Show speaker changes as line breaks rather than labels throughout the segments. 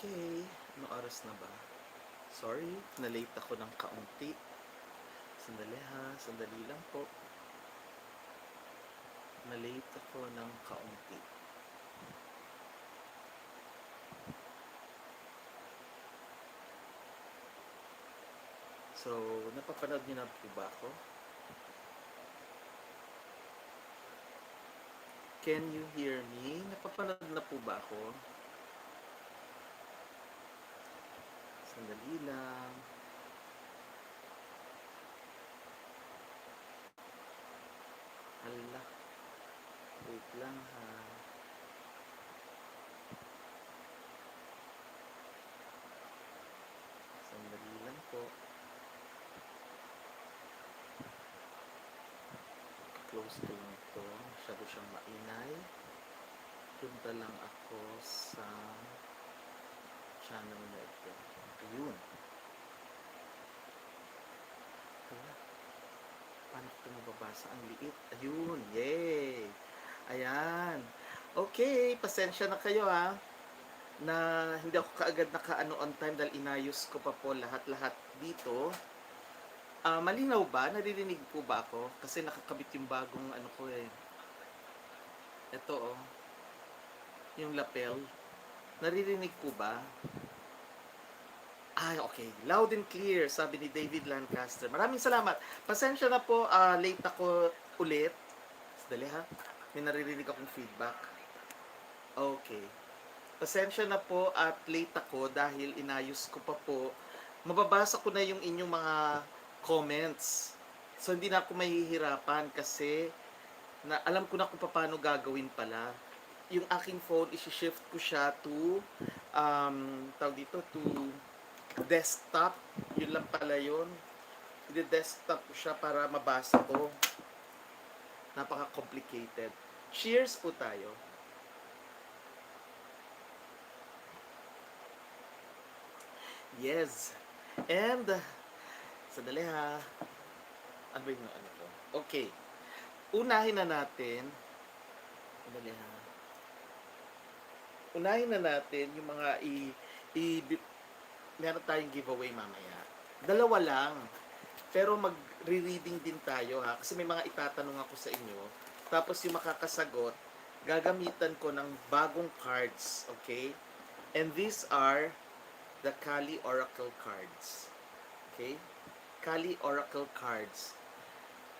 Okay, ano oras na ba? Sorry, na-late ako ng kaunti. Sandali ha, sandali lang po. Na-late ako ng kaunti. So, napapanood niyo na po ba ako? Can you hear me? Napapanood na po ba ako? Sandali lang. Hala. Wait lang ha. Sandali lang po. Close ko lang ito. Masyado siyang maingay. Punta lang ako sa channel na ito. Ayun. Hala. Paano ko ito mababasa? Ang liit. Ayun. Yay! Ayan. Okay, pasensya na kayo ha. Na hindi ako kaagad nakaano on time dahil inayos ko pa po lahat-lahat dito. Malinaw ba? Naririnig po ba ako? Kasi nakakabit yung bagong ano ko eh. Ito oh. Yung lapel. Naririnig po ba? Ay, okay. Loud and clear, sabi ni David Lancaster. Maraming salamat. Pasensya na po, late ako ulit. Dali ha. May naririnig akong feedback. Okay. Pasensya na po at late ako dahil inayos ko pa po. Mababasa ko na yung inyong mga comments. So hindi na ako mahihirapan kasi na alam ko na kung paano gagawin pala. Yung aking phone, isi-shift ko siya to tawag dito, to desktop. Yun lang pala yun. I-desktop ko siya para mabasa ko. Napaka-complicated. Cheers po tayo. Yes. And, sandali ha. Ano ba yung ano to? Okay. Unahin na natin. Sandali ha. Unahin na natin yung mga meron tayong giveaway mamaya. Dalawa lang. Pero mag-reading din tayo ha. Kasi may mga itatanong ako sa inyo. Tapos yung makakasagot, gagamitan ko ng bagong cards. Okay? And these are the Kali Oracle cards. Okay? Kali Oracle cards.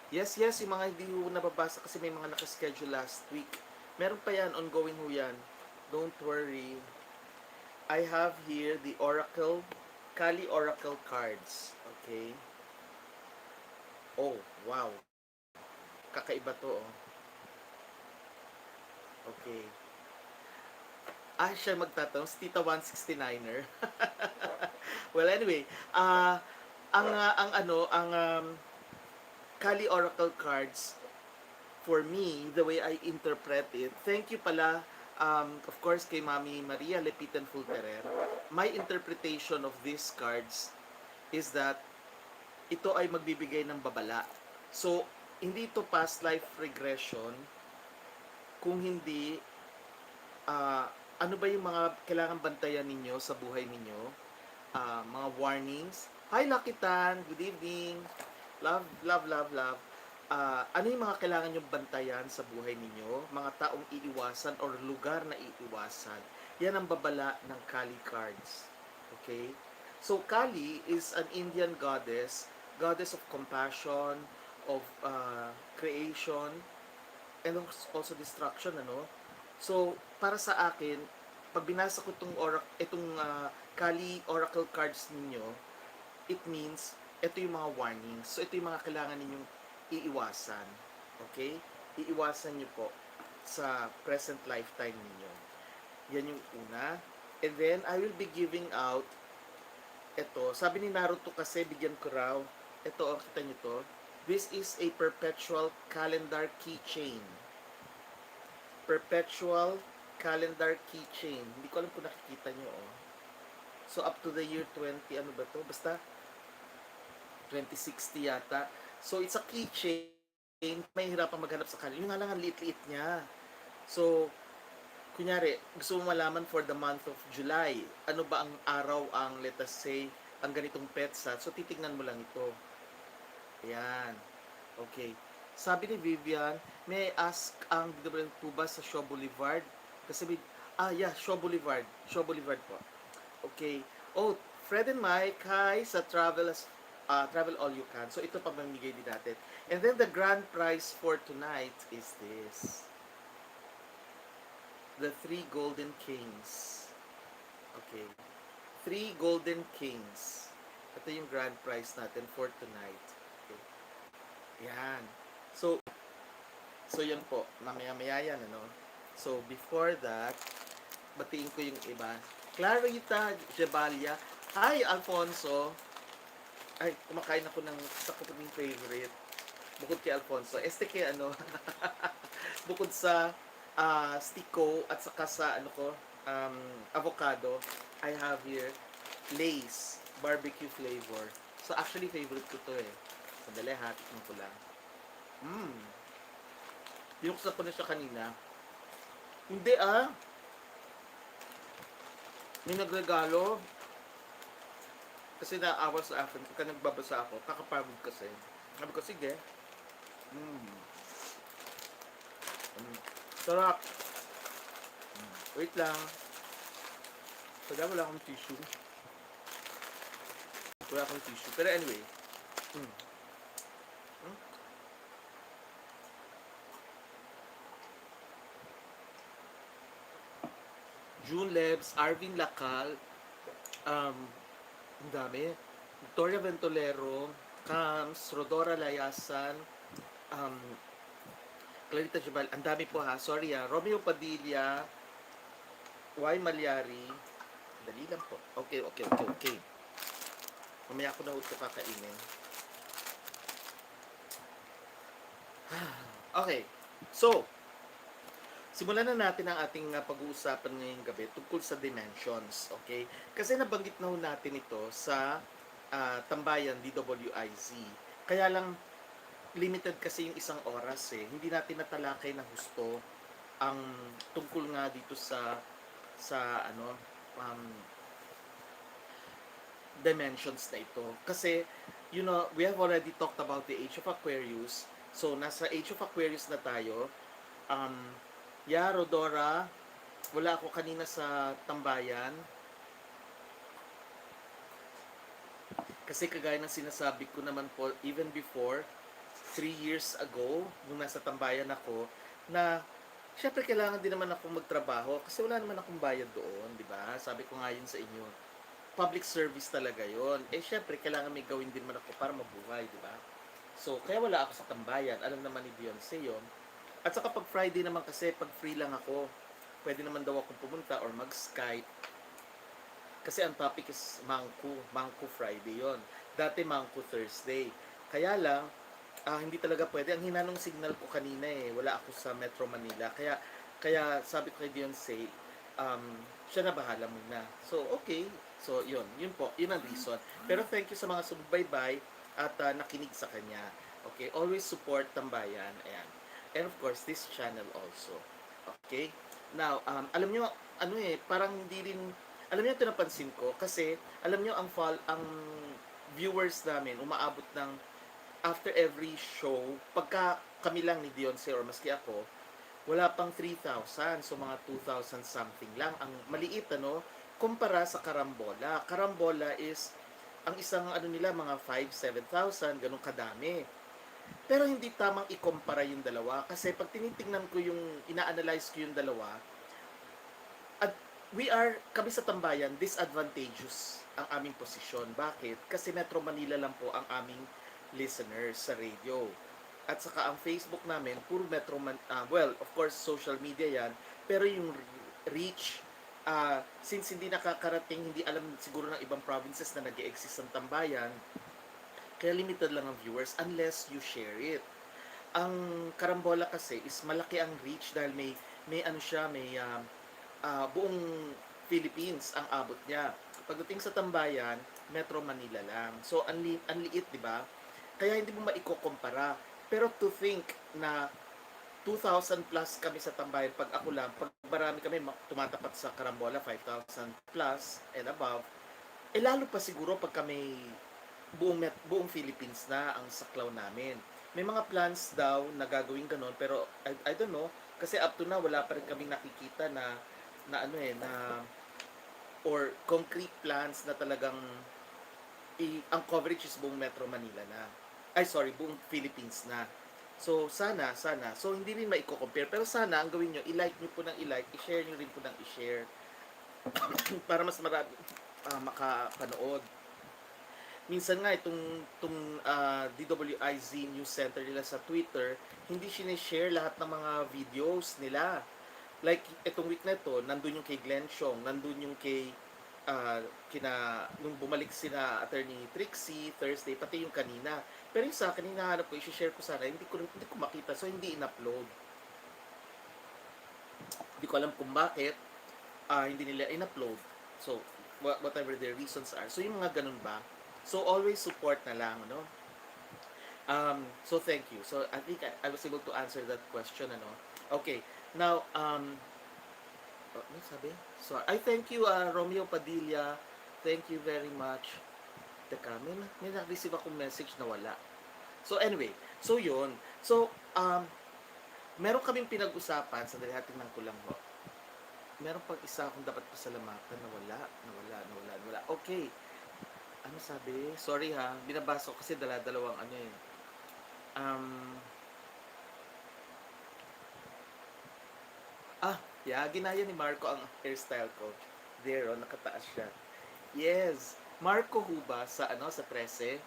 Yes, yung mga hindi ho nababasa kasi may mga nakaschedule last week. Meron pa yan, ongoing ho yan. Don't worry. I have here the Oracle, Kali Oracle cards. Okay? Oh, wow. Kakaiba to, oh. Okay. Siya magtatanong, si Tita 169er. Well, anyway, ang Kali Oracle cards, for me, the way I interpret it, thank you pala, of course, kay Mami Maria Lepitan Fulterer. My interpretation of these cards is that ito ay magbibigay ng babala. So, hindi ito past life regression, kung hindi, ano ba yung mga kailangan bantayan ninyo sa buhay ninyo? Mga warnings. Hi, Lakitan! Good evening! Love, love, love, love. Ano yung mga kailangan nyo bantayan sa buhay ninyo? Mga taong iiwasan or lugar na iiwasan. Yan ang babala ng Kali cards. Okay? So, Kali is an Indian goddess, goddess of compassion, of creation, and also destruction, ano? So, para sa akin, pag binasa ko itong Kali Oracle cards ninyo, it means, ito yung mga warnings. So, ito yung mga kailangan ninyong iiwasan. Okay? Iiwasan nyo po sa present lifetime ninyo. Yan yung una. And then, I will be giving out ito. Sabi ni Naruto kasi, bigyan ko raw. Ito, kita nyo to. This is a perpetual calendar keychain. Perpetual calendar keychain. Hindi ko alam kung nakikita nyo, oh. So, up to the year 20, ano ba to? Basta, 2060 yata. So, it's a keychain. May hirapan maghanap sa kanila. Yung nga lang, ang liit-liit niya. So, kunyari, gusto mo malaman for the month of July, ano ba ang araw ang, let us say, ang ganitong petsa, so titignan mo lang ito. Ayan. Okay. Sabi ni Vivian, may I ask ang po ba sa Shaw Boulevard? Kasi may, yeah, Shaw Boulevard. Shaw Boulevard po. Okay. Oh, Fred and Mike, hi sa Travel All You Can. So ito pamamigay din natin. And then the grand prize for tonight is this. The 3 golden kings. Okay. 3 golden kings. Ito yung grand prize natin for tonight. Okay. Yan. So yan po. Mamaya-maya yan, ano. So, before that, batiin ko yung iba. Clarita Jebalia. Hi, Alfonso. Ay, kumakain ako ng sa ko pong favorite. Bukod kay Alfonso. Este kay ano, bukod sa stick ko at saka sa ano ko, avocado, I have here Lay's barbecue flavor. So actually favorite ko to eh. Sandali ha, tikman ko lang. Binuksan ko na siya kanina. Hindi may nagregalo. Kasi naawa sa akin, pagka nagbabasa ako, kakapagod kasi. Sabi ko, sige. Sarap. Wait lang. Wala akong tissue. Pero anyway. June Lebs, Arvin Lacal, ang dami. Victoria Ventolero, Cams, Rodora Layasan, Clarita Jabal, ang dami po ha, sorry ha, Romeo Padilla, Y. Malyari, dali lang po. Okay. Mamaya ko na ito kakainin. Okay, so, simulan na natin ang ating pag-uusapan ngayong gabi tungkol sa dimensions, okay? Kasi nabanggit na ho natin ito sa Tambayan DWIZ. Kaya lang, limited kasi yung isang oras eh. Hindi natin natalakay na husto ang tungkol nga dito sa dimensions na ito. Kasi, we have already talked about the Age of Aquarius. So, nasa Age of Aquarius na tayo. Rodora, wala ako kanina sa Tambayan. Kasi kagaya ng sinasabi ko naman po, even before, 3 years ago, nung nasa Tambayan ako, na syempre kailangan din naman akong magtrabaho kasi wala naman akong bayad doon, di ba? Sabi ko nga yun sa inyo. Public service talaga yon. Syempre kailangan may gawin din man ako para mabuhay, di ba? So, kaya wala ako sa Tambayan. Alam naman ni Beyonce yon. At saka pag Friday naman kasi, pag free lang ako, pwede naman daw akong pumunta or mag-Skype. Kasi ang topic is Mangku Friday yon. Dati Mangku Thursday. Kaya lang, hindi talaga pwede. Ang hina ng signal ko kanina eh, wala ako sa Metro Manila. Kaya sabi ko kay Beyonce, siya na bahala muna. So, okay. So, yun po. Yun ang reason. Pero thank you sa mga sumubaybay at nakinig sa kanya. Okay? Always support Tambayan. Ayan. And of course, this channel also. Okay? Now, alam nyo, parang hindi rin, alam nyo ito napansin ko, kasi, alam nyo, ang viewers namin, umaabot ng, after every show, pagka kami lang ni Beyonce or maski ako, wala pang 3,000, so mga 2,000 something lang. Ang maliit, kumpara sa Karambola. Karambola is, ang isang nila, mga 5,000, 7,000, ganun kadami. Pero hindi tamang ikumpara yung dalawa kasi pag tinitingnan ko yung ina-analyze ko yung dalawa, at kami sa Tambayan disadvantageous ang aming posisyon. Bakit? Kasi Metro Manila lang po ang aming listeners sa radio. At saka ang Facebook namin puro well, of course social media yan, pero yung reach since hindi nakakarating, hindi alam siguro ng ibang provinces na nag-e-exist ang Tambayan, kaya limited lang ang viewers unless you share it. Ang Karambola kasi is malaki ang reach dahil may buong Philippines ang abot niya. Pagdating sa Tambayan, Metro Manila lang. So, ang liit, di ba? Kaya hindi mo maikukumpara. Pero to think na 2,000 plus kami sa tambayan pag ako lang. Pag marami kami tumatapat sa karambola, 5,000 plus and above. Eh lalo pa siguro pag kami buong Philippines na ang saklaw namin. May mga plans daw na gagawin ganun pero I don't know kasi up to now wala pa rin kaming nakikita na ano eh na or concrete plans na talagang ang coverage is buong Metro Manila na. Ay sorry, buong Philippines na. So sana. So hindi rin maiko-compare pero sana ang gawin nyo, i-like nyo po ng i-like, i-share nyo rin po ng i-share para mas marami makapanood. Minsan nga itong DWIZ News Center nila sa Twitter, hindi sinishare lahat ng mga videos nila. Like itong week na ito, nandun yung kay Glenn Chong, nandun yung kay nung bumalik sina Attorney Trixie Thursday, pati yung kanina. Pero yung sa akin, hinahanap ko, i-share ko sana, hindi ko makita, so hindi in-upload. Hindi ko alam kung bakit hindi nila in-upload. So, whatever their reasons are. So, yung mga ganun ba? So, always support na lang, no? So, thank you. So, I think I was able to answer that question, ano? Okay. Now, ano sabi? So, I thank you, Romeo Padilla. Thank you very much. Teka, may na-receive akong message na wala. So, anyway. So, yun. So, meron kaming pinag-usapan. Sandali, tingnan ko lang ho. Meron pang isa akong dapat pasalamatan na wala. Okay. Ano sabi? Sorry ha. Binabasa ko kasi dalawang ano eh. Ginaya ni Marco ang hairstyle ko. There, nakataas siya. Yes. Marco ho ba sa Trese?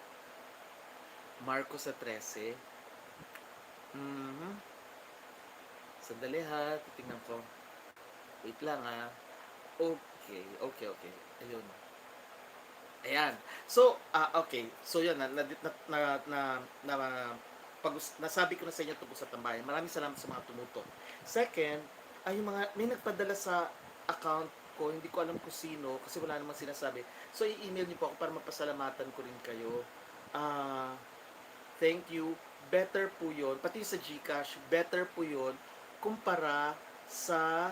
Marco sa Trese. Sandali ha. Titingnan ko. Wait lang ha. Okay. Ayun. Ayan. So, okay. So, yun. Nasabi ko na sa inyo tungkol sa tambayan. Maraming salamat sa mga tumutok. Second, may nagpadala sa account ko. Hindi ko alam kung sino kasi wala namang sinasabi. So, i-email niyo po ako para mapasalamatan ko rin kayo. Thank you. Better po yun. Pati sa GCash, better po yun kumpara sa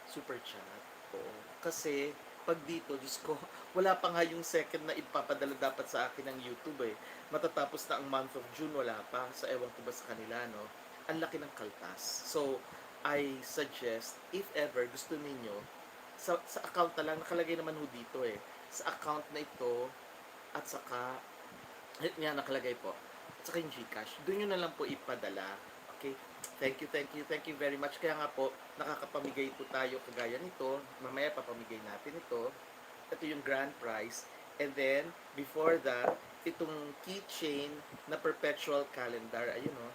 super chat. Oo. Kasi, pag dito, Diyos ko, wala pa nga yung second na ipapadala dapat sa akin ng YouTube eh. Matatapos na ang month of June, wala pa. So, ewan ko ba sa kanila, no? Ang laki ng kaltas. So, I suggest, if ever gusto ninyo, sa account na lang, nakalagay naman ho dito eh. Sa account na ito, at saka, nakalagay po. At saka yung GCash, doon nyo na lang po ipadala. Okay? Thank you very much. Kaya nga po, nakakapamigay po tayo kagaya nito. Mamaya papamigay natin ito. Ito yung grand prize. And then, before that, itong keychain na perpetual calendar. Ayun o.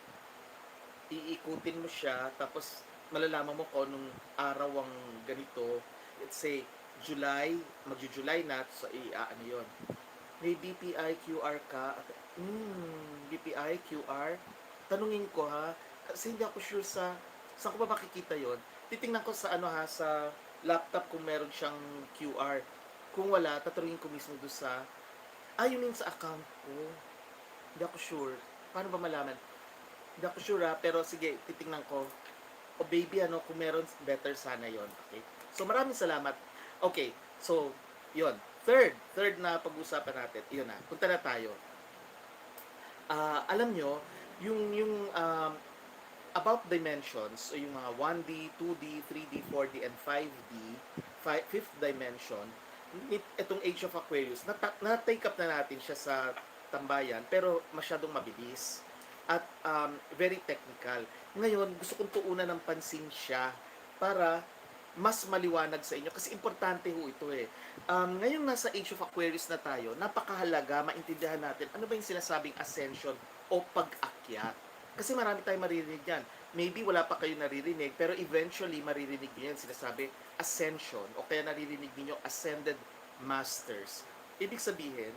Iikutin mo siya, tapos malalaman mo kung anong araw ang ganito. Let's say, July, magju-July na, so ano yun. May BPI QR ka. BPI QR. Tanungin ko ha, kasi hindi ako sure saan ko ba makikita yon. Titingnan ko sa sa laptop kung meron siyang QR. Kung wala, tatanungin ko mismo doon sa yun yung sa account ko. Hindi ako sure. Paano ba malaman? Hindi ako sure pero sige, titingnan ko. O baby, kung meron, better sana yon. Okay? So, maraming salamat. Okay, so, yon. Third na pag-usapan natin. Iyon na, punta na tayo. Alam nyo, yung about dimensions, so yung mga 1D, 2D, 3D, 4D, and 5D, fifth dimension, itong AgeofAquarius, na-take up na natin siya sa tambayan, pero masyadong mabilis at very technical. Ngayon, gusto kong tuunan ng pansin siya para mas maliwanag sa inyo kasi importante ho ito eh. Ngayon nasa AgeofAquarius na tayo, napakahalaga maintindihan natin ano ba yung sinasabing Ascension o Pag-akyat. Kasi marami tayong maririnig yan. Maybe wala pa kayo naririnig, pero eventually maririnig niyo yan sinasabi Ascension o kaya naririnig niyo Ascended Masters. Ibig sabihin,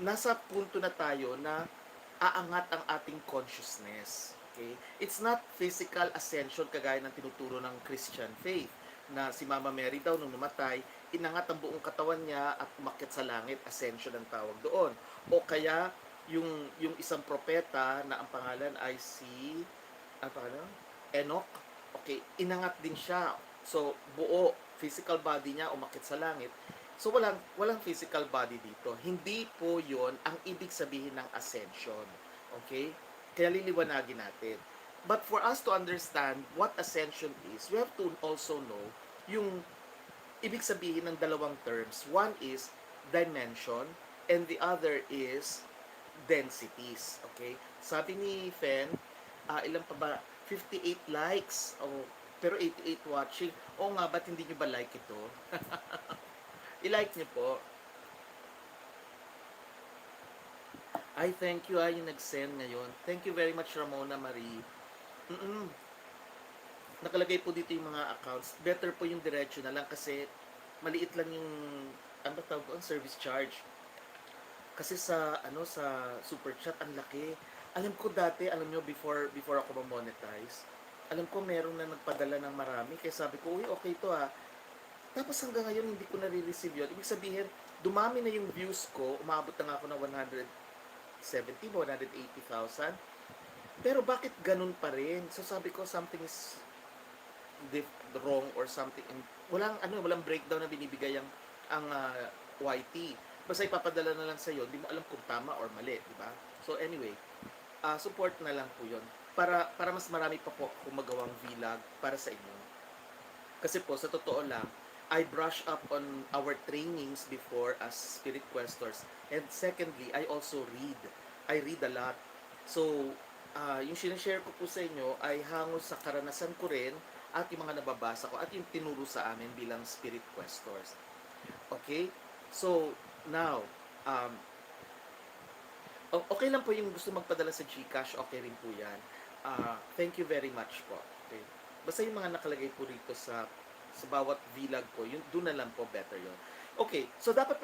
nasa punto na tayo na aangat ang ating consciousness. Okay? It's not physical ascension kagaya ng tinuturo ng Christian faith na si Mama Mary daw nung namatay, inangat ang buong katawan niya at umakyat sa langit, ascension ang tawag doon. O kaya yung isang propeta na ang pangalan ay si Enoch, okay, inangat din siya. So, buo, physical body niya umakit sa langit. So, walang physical body dito. Hindi po yon ang ibig sabihin ng ascension. Okay? Kaya liliwanagin natin. But for us to understand what ascension is, we have to also know yung ibig sabihin ng dalawang terms. One is dimension and the other is densities. Okay? Sabi ni Fen, ilan pa ba? 58 likes. Oh, pero 88 watching. Oo nga, ba't hindi nyo ba like ito? I-like nyo po. Ay, thank you yung nag-send ngayon. Thank you very much, Ramona Marie. Mm-mm. Nakalagay po dito yung mga accounts. Better po yung diretso na lang kasi maliit lang yung ano tawag ko, service charge. Kasi sa sa super chat ang laki. Alam ko dati, alam nyo before ako ma-monetize, alam ko meron na nagpadala ng marami kaya sabi ko, uy, okay to ah. Tapos hanggang ngayon hindi ko nare-receive yun. Ibig sabihin, dumami na yung views ko, umabot na nga ako ng 170, 180,000. Pero bakit ganun pa rin? So sabi ko, something is wrong or something. Walang breakdown na binibigay ang YT. Basta ipapadala na lang sa iyo, hindi mo alam kung tama or mali, di ba? So anyway, support na lang po 'yon para mas marami pa po akong magawang vlog para sa inyo. Kasi po sa totoo lang, I brush up on our trainings before as spirit questors. And secondly, I also read. I read a lot. So, yung sinashare ko po sa inyo ay hango sa karanasan ko rin at yung mga nababasa ko at yung tinuro sa amin bilang spirit questors. Okay? So, now, okay lang po yung gusto magpadala sa GCash, okay rin po yan. Thank you very much po. Okay? Basta yung mga nakalagay po rito sa bawat vlog ko, yun, doon na lang po better yon. Okay, so dapat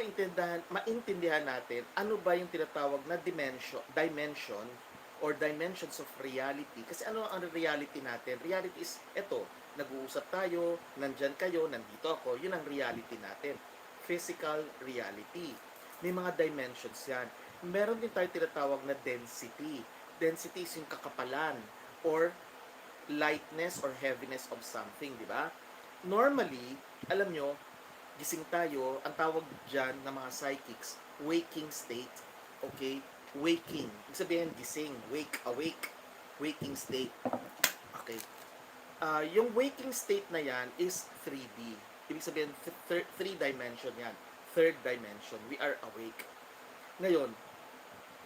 maintindihan natin ano ba yung tinatawag na dimension or dimensions of reality. Kasi ano ang reality natin? Reality is eto, nag-uusap tayo, nandyan kayo, nandito ako, yun ang reality natin. Physical reality. May mga dimensions yan. Meron din tayo tinatawag na density. Density is yung kakapalan or lightness or heaviness of something, di ba? Normally, alam nyo, gising tayo, ang tawag dyan ng mga psychics, waking state. Okay? Waking. Ibig sabihin, gising. Awake. Waking state. Okay. Yung waking state na yan is 3D. Ibig sabihin, 3 dimension yan. Third dimension. We are awake. Ngayon,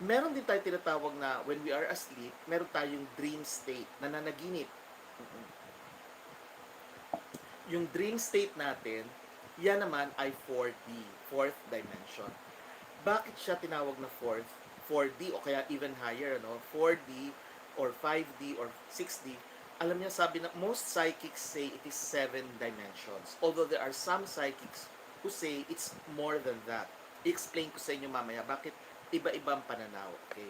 meron din tayo tinatawag na when we are asleep, meron tayong dream state, nananaginip. Yung dream state natin, yan naman ay 4D, fourth dimension. Bakit siya tinawag na 4D o kaya even higher, 4D or 5D or 6D? Alam niyo, sabi na most psychics say it is 7 dimensions. Although there are some psychics who say it's more than that. I-explain ko sa inyo mamaya bakit iba-ibang pananaw. Okay?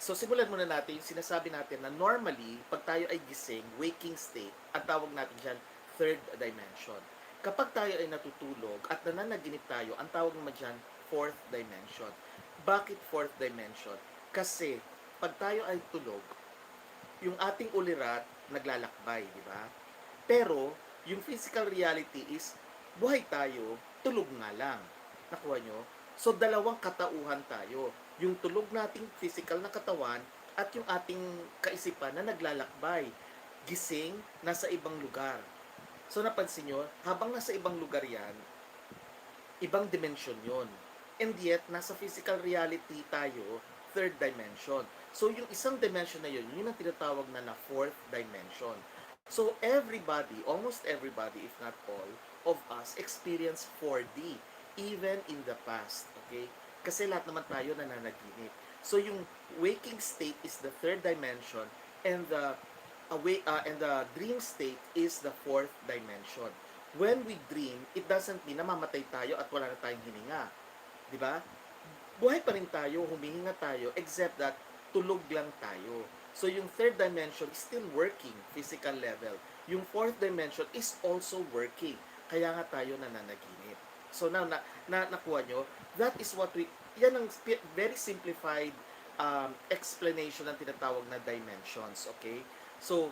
So, simulan muna natin yung sinasabi natin na normally, pag tayo ay gising, waking state, ang tawag natin dyan, third dimension. Kapag tayo ay natutulog at nananaginip tayo, ang tawag naman dyan, fourth dimension. Bakit fourth dimension? Kasi, pag tayo ay tulog, yung ating ulirat naglalakbay, di ba? Pero, yung physical reality is, buhay tayo, tulog nga lang. Nakuha nyo? So, dalawang katauhan tayo. Yung tulog nating physical na katawan at yung ating kaisipan na naglalakbay. Gising, nasa ibang lugar. So, napansin nyo, habang nasa ibang lugar yan, ibang dimensyon yon. And yet, nasa physical reality tayo, third dimension. So, yung isang dimension na yun, yun ang tinatawag na fourth dimension. So, everybody, almost everybody, if not all, of us experience 4D, even in the past. Okay? Kasi lahat naman tayo nananaginip. So, yung waking state is the third dimension and the dream state is the fourth dimension. When we dream, it doesn't mean namamatay tayo at wala na tayong hininga. Di ba? Buhay pa rin tayo, humihinga tayo, except that tulog lang tayo. So, yung third dimension is still working, physical level. Yung fourth dimension is also working. Kaya nga tayo nananaginip. So, now, nakuha nyo, that is what yan ang very simplified explanation ng tinatawag na dimensions, okay? So,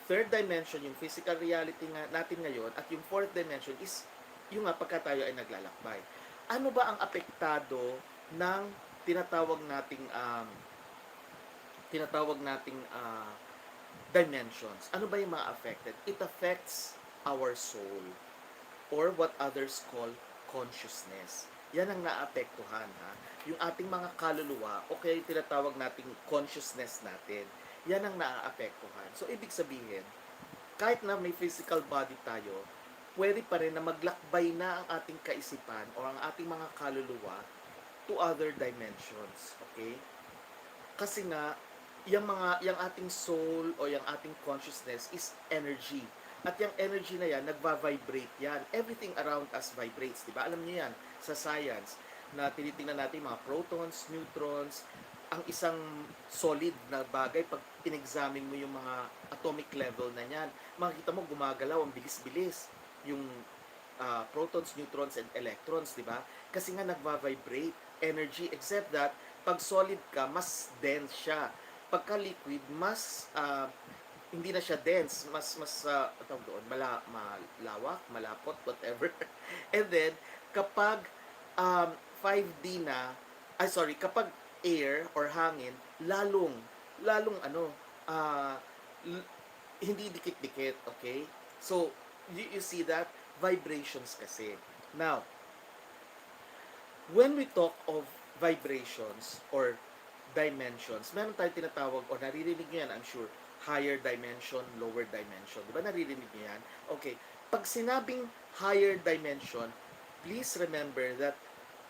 third dimension, yung physical reality nga natin ngayon, at yung fourth dimension is yung nga pagka tayo ay naglalakbay. Ano ba ang apektado ng tinatawag nating dimensions? Ano ba yung mga affected? It affects our soul, or what others call consciousness. Yan ang naapektuhan, ha? Yung ating mga kaluluwa, o kaya yung tinatawag nating consciousness natin, yan ang naaapektuhan. So, ibig sabihin, kahit na may physical body tayo, pwede pa rin na maglakbay na ang ating kaisipan o ang ating mga kaluluwa to other dimensions. Okay? Kasi nga, yung ating soul o yung ating consciousness is energy. At yung energy na yan, nagva-vibrate yan. Everything around us vibrates, di ba? Alam niyo yan sa science, na tinitingnan natin mga protons, neutrons, ang isang solid na bagay, pag in-examine mo yung mga atomic level na yan, makikita mo gumagalaw, ang bilis-bilis. Yung protons, neutrons, and electrons, di ba? Kasi nga nagva-vibrate energy, except that, pag solid ka, mas dense siya. Pagka liquid, mas hindi na siya dense, mas doon, malawak, malapot, whatever. And then kapag 5D na, kapag air or hangin, lalong uh, hindi dikit-dikit, okay? So you see that vibrations kasi. Now, when we talk of vibrations or dimensions, meron tayong tinatawag, o naririnig nyo yan, I'm sure, higher dimension, lower dimension. Di ba naririnig nyo yan? Okay. Pag sinabing higher dimension, please remember that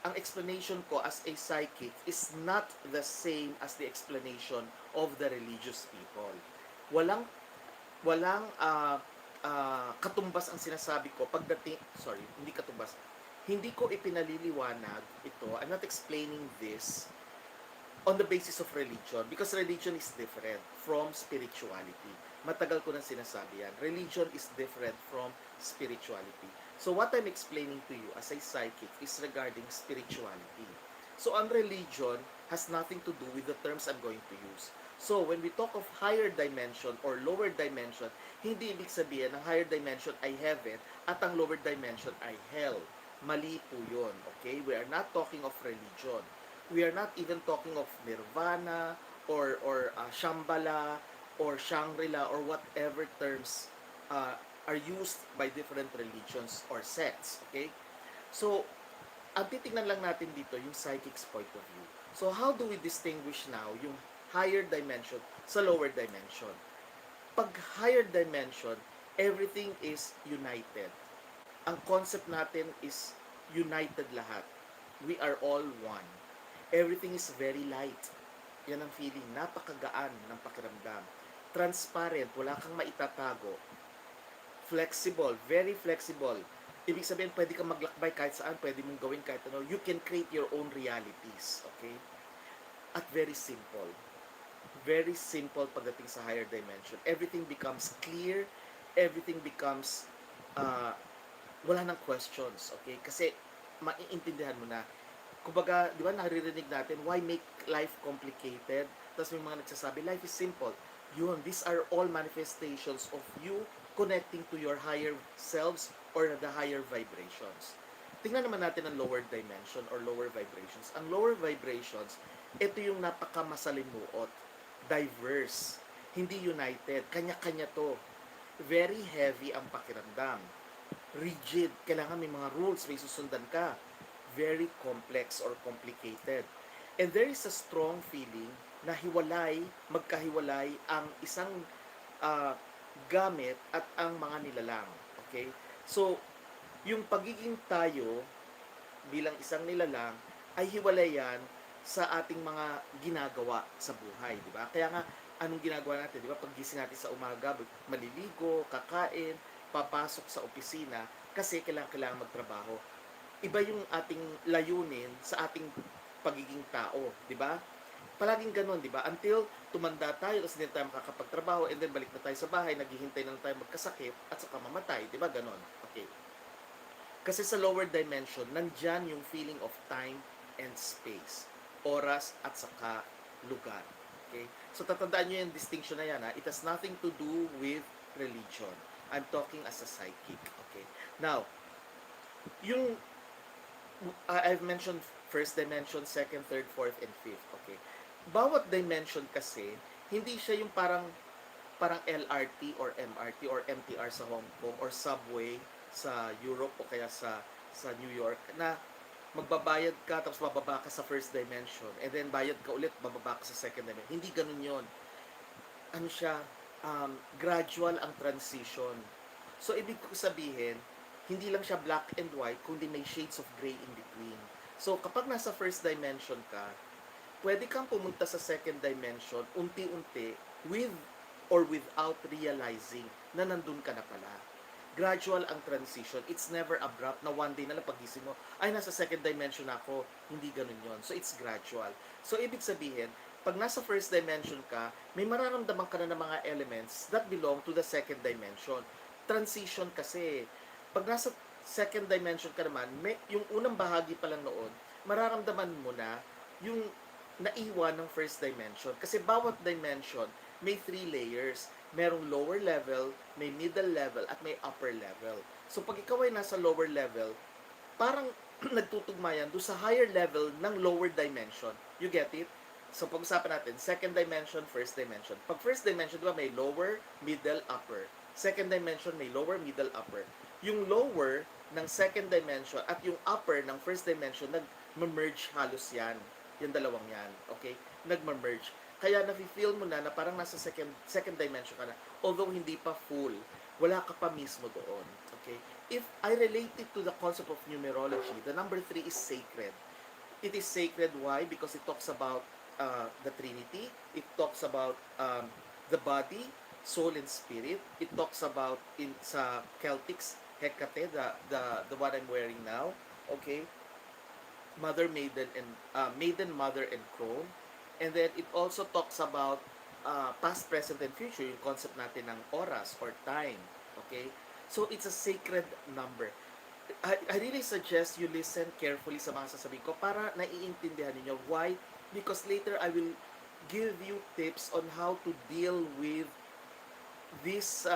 ang explanation ko as a psychic is not the same as the explanation of the religious people. Walang katumbas ang sinasabi ko pagdating, hindi katumbas. Hindi ko ipinaliliwanag ito. I'm not explaining this on the basis of religion, because religion is different from spirituality. Matagal ko nang sinasabi yan. Religion is different from spirituality. So what I'm explaining to you as a psychic is regarding spirituality. So ang religion has nothing to do with the terms I'm going to use. So when we talk of higher dimension or lower dimension, hindi ibig sabihin ang higher dimension ay heaven at ang lower dimension ay hell. Mali po yun, okay? We are not talking of religion. We are not even talking of nirvana or Shambhala or Shangri-La or whatever terms are used by different religions or sects, okay? So, ang titingnan lang natin dito yung psychic's point of view. So, how do we distinguish now yung higher dimension sa lower dimension? Pag higher dimension, everything is united. Ang concept natin is united lahat. We are all one. Everything is very light. Yan ang feeling. Napakagaan ng pakiramdam. Transparent. Wala kang maitatago. Flexible. Very flexible. Ibig sabihin, pwede kang maglakbay kahit saan. Pwede mong gawin kahit ano. You can create your own realities. Okay? At very simple. Very simple pagdating sa higher dimension. Everything becomes clear. Everything becomes wala nang questions. Okay? Kasi maiintindihan mo na. Kumbaga, di ba naririnig natin, why make life complicated? Tapos may mga nagsasabi, life is simple. Yun, these are all manifestations of you connecting to your higher selves or the higher vibrations. Tingnan naman natin ang lower dimension or lower vibrations. Ang lower vibrations, ito yung napakamasalimuot, diverse, hindi united, kanya-kanya to. Very heavy ang pakiramdam. Rigid, kailangan may mga rules, may susundan ka. Very complex or complicated. And there is a strong feeling na magkahiwalay ang isang gamit at ang mga nilalang. Okay? So, yung pagiging tayo bilang isang nilalang ay hiwalay yan sa ating mga ginagawa sa buhay, di ba? Kaya nga, anong ginagawa natin, di ba? Paggising natin sa umaga, maliligo, kakain, papasok sa opisina, kasi kailangan magtrabaho. Iba yung ating layunin sa ating pagiging tao, di ba? Palaging ganun, di ba? Until tumanda tayo, kasi hindi tayo makakapagtrabaho, and then balik na tayo sa bahay, naghihintay na tayo magkasakit, at saka mamatay, di ba? Ganun. Okay. Kasi sa lower dimension, nandyan yung feeling of time and space. Oras at saka lugar. Okay? So tatandaan nyo yung distinction na yan. Ha? It has nothing to do with religion. I'm talking as a psychic. Okay. Now, yung I've mentioned first dimension, second, third, fourth, and fifth. Okay. Bawat dimension kasi, hindi siya yung parang LRT or MRT or MTR sa Hong Kong or subway sa Europe o kaya sa New York na magbabayad ka tapos bababa ka sa first dimension and then bayad ka ulit bababa ka sa second dimension. Hindi ganun yon. Ano siya, gradual ang transition. So, ibig ko sabihin, hindi lang siya black and white, kundi may shades of gray in between. So, kapag nasa first dimension ka, pwede kang pumunta sa second dimension unti-unti with or without realizing na nandun ka na pala. Gradual ang transition. It's never abrupt na one day na lang pagising mo, ay nasa second dimension ako. Hindi ganun yon. So it's gradual. So ibig sabihin, pag nasa first dimension ka, may mararamdaman ka na ng mga elements that belong to the second dimension. Transition kasi. Pag nasa second dimension ka naman, yung unang bahagi pa lang noon, mararamdaman mo na yung naiwan ng first dimension. Kasi bawat dimension, may 3 layers. Merong lower level, may middle level, at may upper level. So pag ikaw ay nasa lower level, parang nagtutugma yan doon sa higher level ng lower dimension. You get it? So pag-usapan natin, second dimension, first dimension. Pag first dimension, diba, may lower, middle, upper. Second dimension, may lower, middle, upper. Yung lower ng second dimension at yung upper ng first dimension, nag-merge halos yan. Yung dalawang yan. Okay? Nag-merge. Kaya nafe-feel mo na parang nasa second dimension ka na. Although hindi pa full. Wala ka pa mismo doon. Okay? If I relate it to the concept of numerology, the number 3 is sacred. It is sacred. Why? Because it talks about the Trinity. It talks about the body, soul, and spirit. It talks about sa Celtics, Hecate, the one I'm wearing now. Okay? Mother, maiden, and maiden, mother, and crone. And then it also talks about past, present, and future, yung concept natin ng oras or time. Okay? So it's a sacred number. I really suggest you listen carefully sa mga sasabihin ko para naiintindihan niyo. Why? Because later I will give you tips on how to deal with this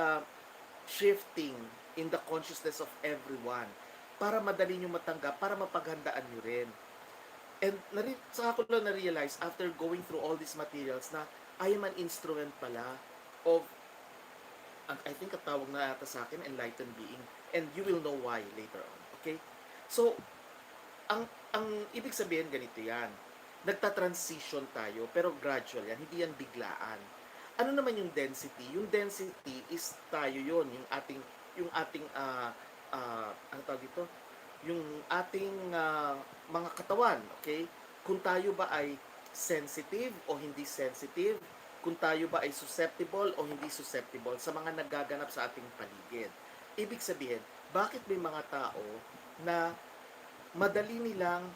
shifting in the consciousness of everyone para madali nyo matanggap, para mapaghandaan nyo rin. And saka ko lang na-realize after going through all these materials na I am an instrument pala of, I think ang tawag na ata sa akin, enlightened being. And you will know why later on. Okay? So, ang ibig sabihin ganito yan. Nagta-transition tayo, pero gradual yan. Hindi yan biglaan. Ano naman yung density? Yung density is tayo yon, yung ating ano tawag dito? Yung ating mga katawan, okay? Kung tayo ba ay sensitive o hindi sensitive, kung tayo ba ay susceptible o hindi susceptible sa mga nagaganap sa ating paligid. Ibig sabihin, bakit may mga tao na madali nilang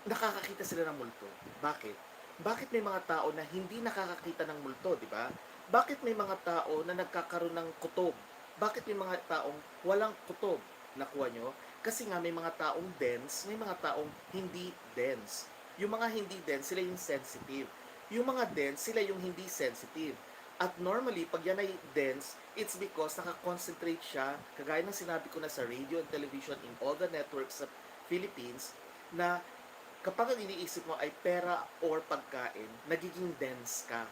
nakakakita sila ng multo? Bakit? Bakit may mga tao na hindi nakakakita ng multo, di ba? Bakit may mga tao na nagkakaroon ng kutob? Bakit may mga taong walang kutob? Nakuha nyo? Kasi nga may mga taong dense, may mga taong hindi dense. Yung mga hindi dense, sila yung sensitive. Yung mga dense, sila yung hindi sensitive. At normally, pag yan ay dense, it's because nakakoncentrate siya, kagaya ng sinabi ko na sa radio and television in all the networks sa Philippines, na kapag ang iniisip mo ay pera or pagkain, nagiging dense ka,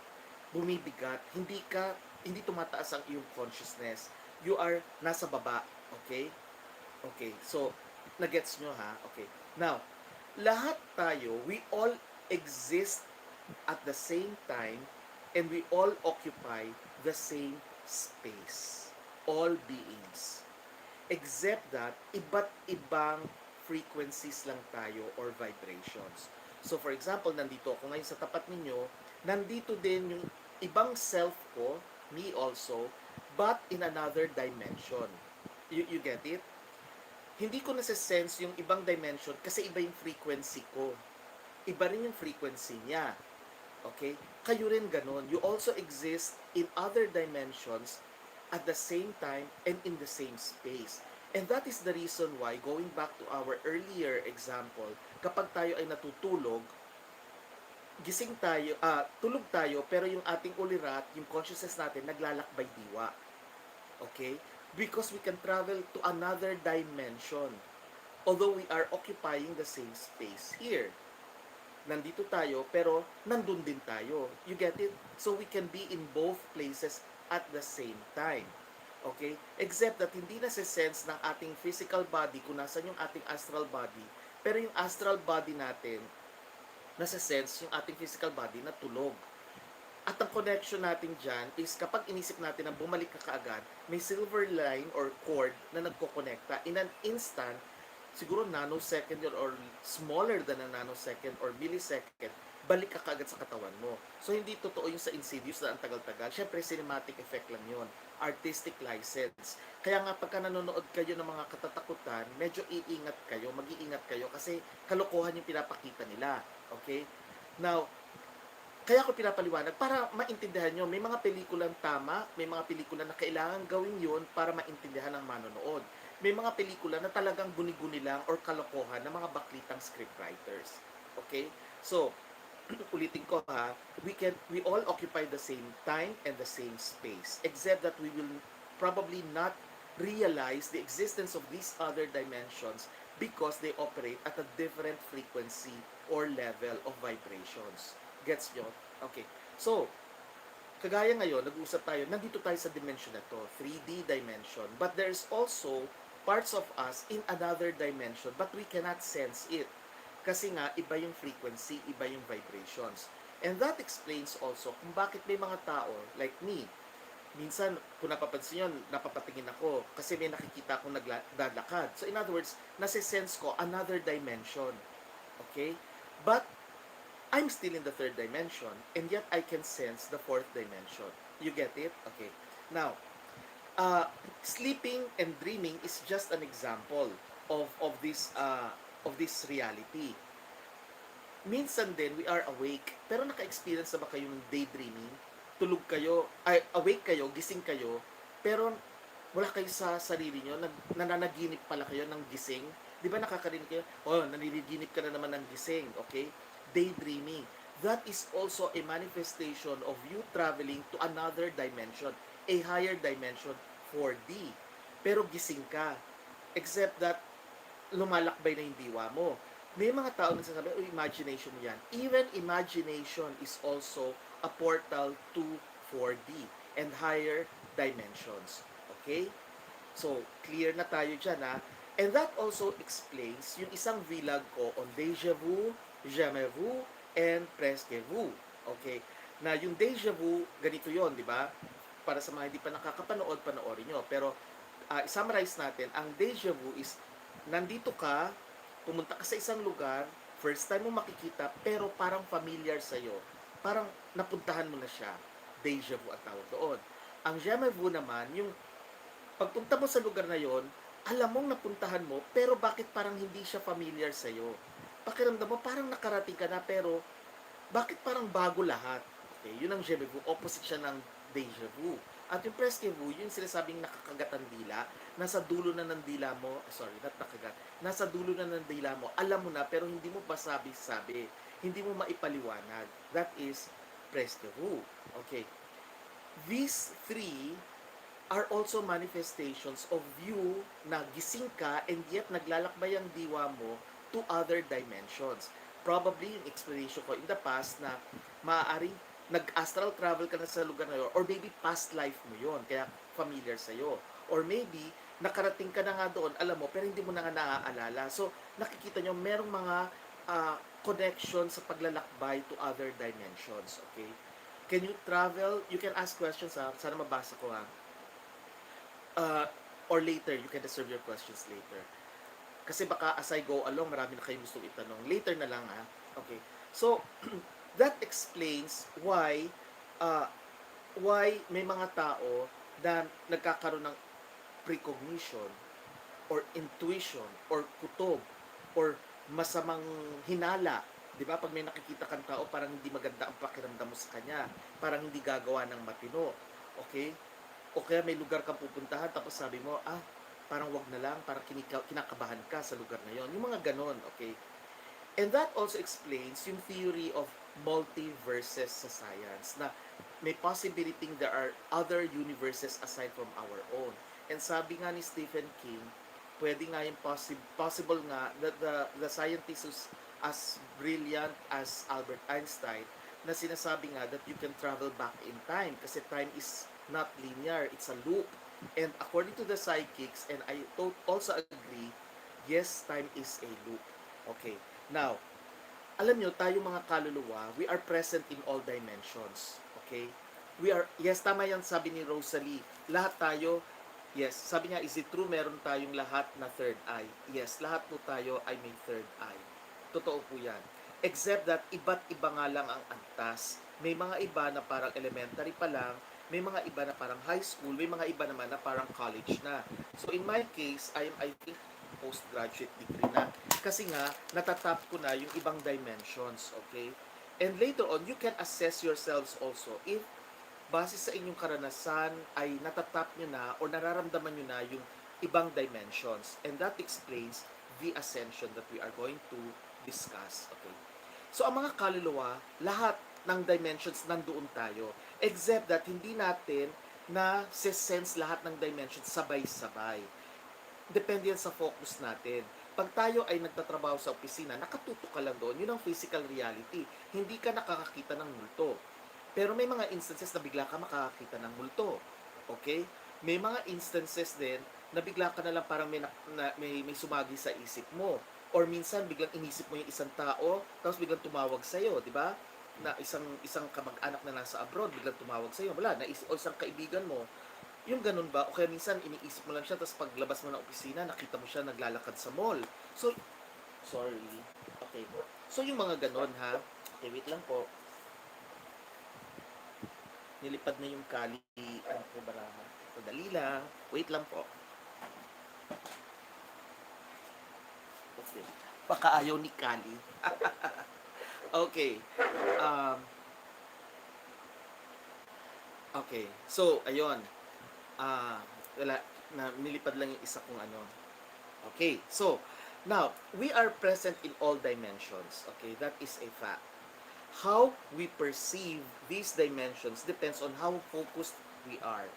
bumibigat, hindi tumataas ang iyong consciousness. You are nasa baba, okay? Okay, so, nagets nyo ha? Okay. Now, lahat tayo, we all exist at the same time and we all occupy the same space. All beings. Except that, iba't ibang frequencies lang tayo or vibrations. So, for example, nandito ako ngayon sa tapat ninyo, nandito din yung ibang self ko, me also, but in another dimension. You get it? Hindi ko nasa-sense yung ibang dimension kasi iba yung frequency ko. Iba rin yung frequency niya. Okay? Kayo rin ganun. You also exist in other dimensions at the same time and in the same space. And that is the reason why, going back to our earlier example, kapag tayo ay natutulog, gising tayo, tulog tayo, pero yung ating ulirat, yung consciousness natin, naglalakbay diwa. Okay? Because we can travel to another dimension. Although we are occupying the same space here. Nandito tayo, pero nandun din tayo. You get it? So we can be in both places at the same time. Okay? Except that hindi na sense ng ating physical body kung nasan yung ating astral body. Pero yung astral body natin, sense yung ating physical body na tulog. At ang connection natin dyan is kapag inisip natin na bumalik ka kaagad, may silver line or cord na nagkokonekta. In an instant, siguro nanosecond yun or smaller than a nanosecond or millisecond, balik ka kaagad sa katawan mo. So, hindi totoo yung sa Insidious na ang tagal-tagal. Siyempre, cinematic effect lang yun. Artistic license. Kaya nga, pagka nanonood kayo ng mga katatakutan, medyo iingat kayo, mag-iingat kayo kasi kalokohan yung pinapakita nila. Okay? Now, kaya ko pinapaliwanag para maintindihan nyo, may mga pelikulang tama, may mga pelikula na kailangan gawin yun para maintindihan ng manonood. May mga pelikula na talagang guni-guni lang or kalokohan ng mga baklitang scriptwriters. Okay? So, ulitin ko ha, we all occupy the same time and the same space, except that we will probably not realize the existence of these other dimensions because they operate at a different frequency or level of vibrations. Gets nyo? Okay. So, kagaya ngayon, nag-uusap tayo, nandito tayo sa dimension na to, 3D dimension. But there's also parts of us in another dimension, but we cannot sense it. Kasi nga, iba yung frequency, iba yung vibrations. And that explains also kung bakit may mga tao, like me, minsan, kung napapansin nyo, napapatingin ako kasi may nakikita akong naglalakad. So, in other words, nasisense ko another dimension. Okay? But, I'm still in the third dimension, and yet I can sense the fourth dimension. You get it? Okay. Now, sleeping and dreaming is just an example of this reality. Minsan din, we are awake, pero naka-experience na ba kayo ng daydreaming? Tulog kayo, awake kayo, gising kayo, pero wala kayo sa sarili nyo, nananaginip pala kayo ng gising. Di ba nakakarinig kayo? Oh, naniniginip ka na naman ng gising, okay? Daydreaming. That is also a manifestation of you traveling to another dimension, a higher dimension, 4D. Pero gising ka. Except that, lumalakbay na yung diwa mo. May mga tao na sasabi, oh, imagination mo yan. Even imagination is also a portal to 4D and higher dimensions. Okay? So, clear na tayo dyan, ha? And that also explains yung isang vlog ko on Deja Vu, Jamais Vu, and Presque Vu. Okay? Na yung Deja Vu, ganito yon, di ba? Para sa mga hindi pa nakakapanood, panoorin nyo. Pero, summarize natin, ang Deja Vu is, nandito ka, pumunta ka sa isang lugar, first time mo makikita, pero parang familiar sa'yo. Parang napuntahan mo na siya. Deja Vu at tawag doon. Ang Jamais Vu naman, yung pagpunta mo sa lugar na yon, alam mong napuntahan mo, pero bakit parang hindi siya familiar sa'yo? Pakiramdam mo, parang nakarating ka na, pero bakit parang bago lahat? Okay, yun ang Jamais Vu, opposite siya ng Deja Vu. At yung Presque Vu, yun sinasabi nakakagat ang dila, nasa dulo na ng dila mo, not nakagat, nasa dulo na ng dila mo, alam mo na, pero hindi mo pa sabi-sabi, hindi mo maipaliwanag. That is Presque Vu. Okay. These three are also manifestations of you na gising ka and yet naglalakbay ang diwa mo to other dimensions. Probably yung explanation ko in the past na maaaring nag-astral travel ka na sa lugar na yun or maybe past life mo yun, kaya familiar sa'yo. Or maybe, nakarating ka na nga doon, alam mo, pero hindi mo na nga naaalala. So, nakikita nyo, merong mga connection sa paglalakbay to other dimensions. Okay? Can you travel? You can ask questions, ha? Sana mabasa ko, ha? Or later, you can reserve your questions later. Kasi baka as I go along, marami na kayong gusto itanong. Later na lang, ha? Okay. So, that explains why may mga tao na nagkakaroon ng precognition or intuition or kutob or masamang hinala. Di ba? Pag may nakikita kang tao, parang hindi maganda ang pakiramdam mo sa kanya. Parang hindi gagawa ng matino. Okay? O kaya may lugar kang pupuntahan, tapos sabi mo, parang wag na lang, parang kinakabahan ka sa lugar na yon. Yung mga ganon, okay? And that also explains yung theory of multiverses sa science, na may possibility there are other universes aside from our own. And sabi nga ni Stephen King, pwede nga yung possible nga that the scientist who's as brilliant as Albert Einstein na sinasabi nga that you can travel back in time kasi time is not linear, it's a loop. And according to the psychics, and I also agree, yes, time is a loop. Okay. Now, alam nyo, tayo mga kaluluwa, we are present in all dimensions. Okay? We are, yes, tama yan sabi ni Rosalie. Lahat tayo, yes, sabi niya, is it true meron tayong lahat na third eye? Yes, lahat po tayo ay may third eye. Totoo po yan. Except that, iba't iba nga lang ang antas. May mga iba na parang elementary pa lang, may mga iba na parang high school, may mga iba naman na parang college na. So in my case, I think postgraduate degree na. Kasi nga, natatap ko na yung ibang dimensions, okay? And later on, you can assess yourselves also if base sa inyong karanasan ay natatap nyo na o nararamdaman nyo na yung ibang dimensions. And that explains the ascension that we are going to discuss, okay? So, ang mga kaluluwa, lahat ng dimensions nandoon tayo. Except that hindi natin na sense lahat ng dimensions sabay-sabay. Depende yan sa focus natin. Pag tayo ay nagtatrabaho sa opisina, nakatutok ka lang doon, yun ang physical reality. Hindi ka nakakakita ng multo. Pero may mga instances na bigla ka makakakita ng multo. Okay? May mga instances din na bigla ka na lang parang may sumagi sa isip mo. Or minsan biglang inisip mo yung isang tao, tapos biglang tumawag sa'yo, di ba? Na isang kamag-anak na nasa abroad, biglang tumawag sa'yo. Wala, o isang kaibigan mo, yung ganun ba? O kaya minsan iniisip mo lang siya, tapos paglabas mo ng opisina, nakita mo siya naglalakad sa mall. So, sorry. Okay. So, yung mga ganun, ha? Okay, wait lang po. Nilipad na yung kali, ano po, baraha. So, dali lang. Wait lang po. Okay. Baka ayaw ni Kali. Okay. Okay. So, ayun. Wala, nilipad lang yung isa kong ano. Okay. So, now, we are present in all dimensions. Okay. That is a fact. How we perceive these dimensions depends on how focused we are.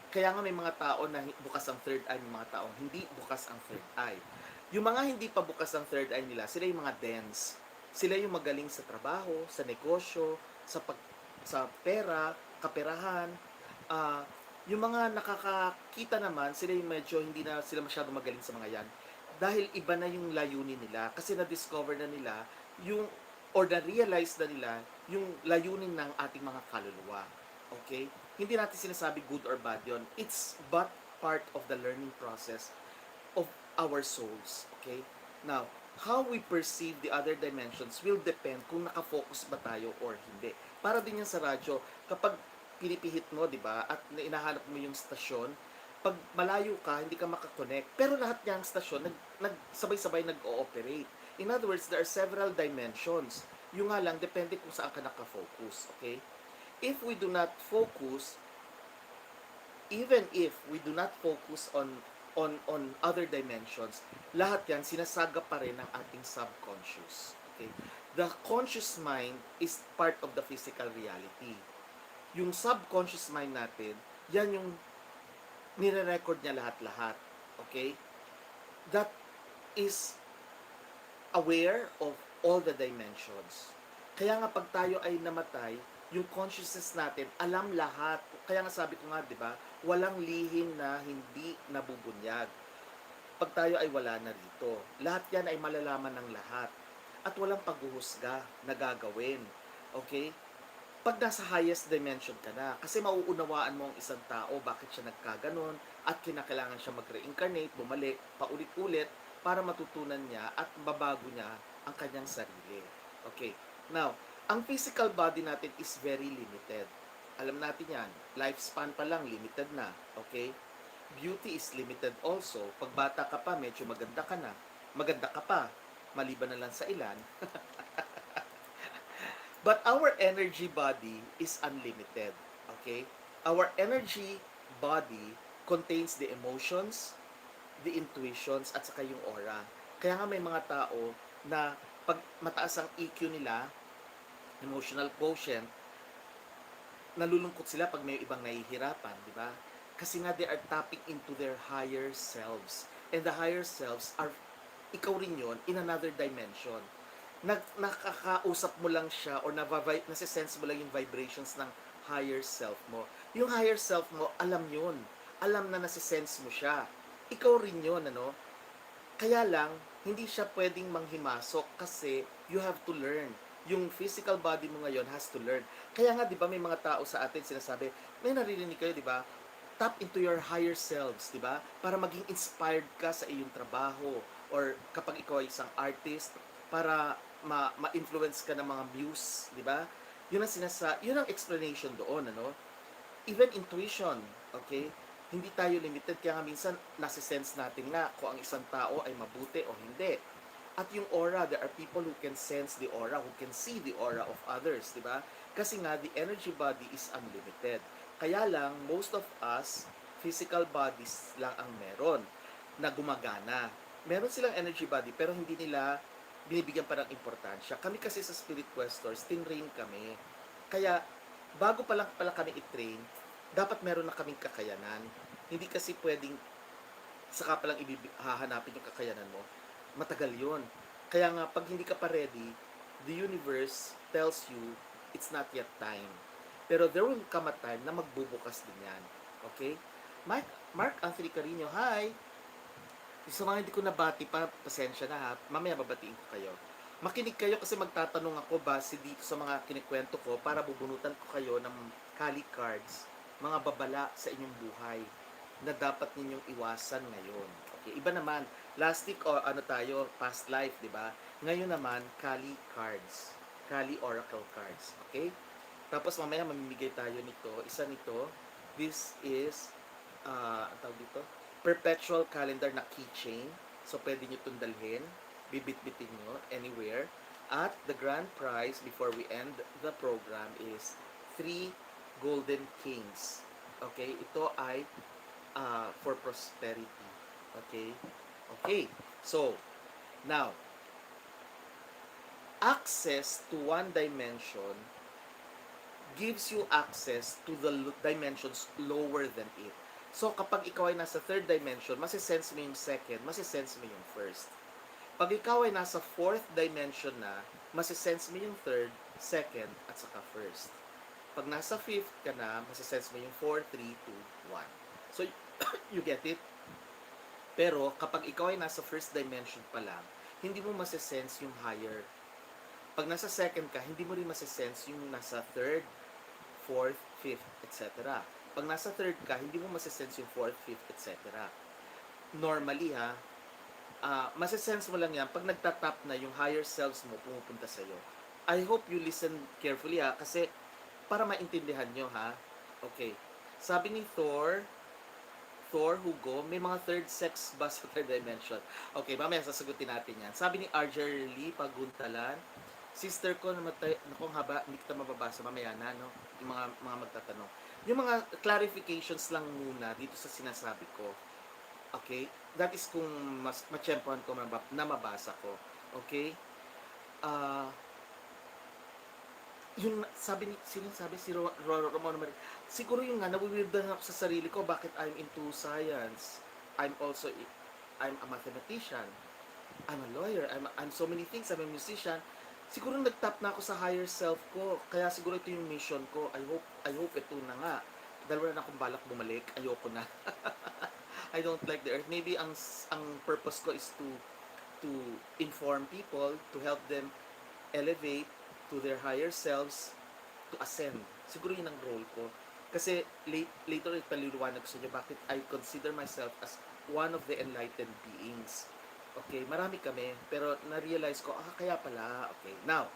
Kaya nga may mga tao na bukas ang third eye, may mga tao hindi bukas ang third eye. Yung mga hindi pa bukas ang third eye nila, sila yung mga dense. Sila yung magaling sa trabaho, sa negosyo, sa pera, kaperahan. Yung mga nakakakita naman, sila yung medyo hindi na sila masyadong magaling sa mga yan. Dahil iba na yung layunin nila kasi na-discover na nila yung or na-realize na nila yung layunin ng ating mga kaluluwa. Okay? Hindi natin sinasabi good or bad yon. It's but part of the learning process of our souls. Okay? Now, how we perceive the other dimensions will depend kung nakafocus ba tayo or hindi. Para din yan sa radyo, kapag pinipihit mo, di ba, at inahanap mo yung stasyon, pag malayo ka, hindi ka makakonect. Pero lahat niyang stasyon, sabay-sabay nag-ooperate. In other words, there are several dimensions. Yung nga lang, depende kung saan ka nakafocus. Okay? If we do not focus, even if we do not focus on other dimensions, lahat yan sinasagap pa rin ng ating subconscious. Okay? The conscious mind is part of the physical reality. Yung subconscious mind natin, yan yung nire-record niya lahat-lahat. Okay? That is aware of all the dimensions. Kaya nga pag tayo ay namatay, yung consciousness natin, alam lahat. Kaya nga sabi ko nga, di ba, walang lihim na hindi nabubunyag. Pag tayo ay wala na rito, lahat yan ay malalaman ng lahat. At walang paghuhusga na gagawin. Okay? Pag nasa highest dimension ka na, kasi mauunawaan mo ang isang tao, bakit siya nagkaganon, at kinakailangan siya mag-reincarnate, bumalik, paulit-ulit, para matutunan niya at babago niya ang kanyang sarili. Okay? Now, ang physical body natin is very limited. Alam natin yan. Lifespan pa lang, limited na. Okay? Beauty is limited also. Pag bata ka pa, medyo maganda ka na. Maganda ka pa. Maliban na lang sa ilan. But our energy body is unlimited. Okay? Our energy body contains the emotions, the intuitions, at saka yung aura. Kaya nga may mga tao na pag mataas ang EQ nila, emotional quotient, nalulungkot sila pag may ibang nahihirapan, di ba? Kasi nga they are tapping into their higher selves. And the higher selves are, ikaw rin yon in another dimension. Nakakausap mo lang siya or nasisense mo lang yung vibrations ng higher self mo. Yung higher self mo, alam yun. Alam na nasisense mo siya. Ikaw rin yun, ano? Kaya lang, hindi siya pwedeng manghimasok kasi you have to learn. Yung physical body mo ngayon has to learn. Kaya nga, di ba, may mga tao sa atin sinasabi, may naririnig kayo, di ba? Tap into your higher selves, di ba? Para maging inspired ka sa iyong trabaho. Or kapag ikaw ay isang artist, para ma-influence ka ng mga muse, di ba? Yun ang explanation doon, ano? Even intuition, okay? Hindi tayo limited, kaya nga minsan nasisense natin nga kung ang isang tao ay mabuti o hindi. At yung aura, there are people who can sense the aura, who can see the aura of others, di ba? Kasi nga, the energy body is unlimited. Kaya lang, most of us, physical bodies lang ang meron na gumagana. Meron silang energy body, pero hindi nila binibigyan pa ng importansya. Kami kasi sa Spirit Questors, tinrain kami. Kaya, bago pa lang pala kami i-train, dapat meron na kaming kakayanan. Hindi kasi pwedeng saka palang hahanapin yung kakayanan mo. Matagal yun. Kaya nga, pag hindi ka pa ready, the universe tells you, it's not yet time. Pero there will come a time na magbubukas din yan. Okay? Mark Anthony Carino, hi! Sa mga hindi ko nabati pa, pasensya na ha. Mamaya babatiin ko kayo. Makinig kayo kasi magtatanong ako base dito sa mga kinikwento ko para bubunutan ko kayo ng kali cards, mga babala sa inyong buhay na dapat ninyong iwasan ngayon. Okay, iba naman. Last week past life, 'di ba? Ngayon naman kali cards. Kali oracle cards, okay? Tapos mamaya mamimigay tayo nito. Isa nito, this is ang tawag dito, perpetual calendar na keychain. So pwede niyo itong dalhin, bibit-bitin nyo anywhere. At the grand prize before we end the program is 3 golden kings. Okay, ito ay for prosperity. Okay? Okay. So, now, access to one dimension gives you access to the dimensions lower than it. So, kapag ikaw ay nasa third dimension, masisense mo yung second, masisense mo yung first. Pag ikaw ay nasa fourth dimension na, masisense mo yung third, second, at saka first. Pag nasa fifth ka na, masisense mo yung 4, 3, 2, 1. So, you get it? Pero, kapag ikaw ay nasa first dimension pa lang, hindi mo masisense yung higher. Pag nasa second ka, hindi mo rin masisense yung nasa third, fourth, fifth, etc. Pag nasa third ka, hindi mo masisense yung fourth, fifth, etc. Normally masisense mo lang yan pag nagtatap na yung higher selves mo pumupunta sa'yo. I hope you listen carefully kasi para maintindihan nyo Okay. Sabi ni Thor Hugo, may mga third sex ba sa third dimension? Okay, mamaya sasagutin natin yan. Sabi ni Argerly Paguntalan, sister ko namatay, nakong haba, hindi kita mababasa mamaya na, no? Yung mga magtatanong. Yung mga clarifications lang muna dito sa sinasabi ko. Okay? That is kung matsyempohan ko na mabasa ko. Okay? Yung sabi si Ramon Marie, siguro yung nga nawiwirdan ako sa sarili ko bakit I'm into science. I'm a mathematician. I'm a lawyer. I'm so many things. I'm a musician. Siguro nagtap na ako sa higher self ko. Kaya siguro ito yung mission ko. I hope ito na nga. Dahil wala na akong balak bumalik. Ayoko na. I don't like the earth. Maybe ang purpose ko is to inform people, to help them elevate to their higher selves, to ascend. Siguro yun ang role ko. Kasi later ipaliliwanag ko sa inyo bakit I consider myself as one of the enlightened beings. Okay, marami kami, pero na-realize ko, kaya pala, okay. Now,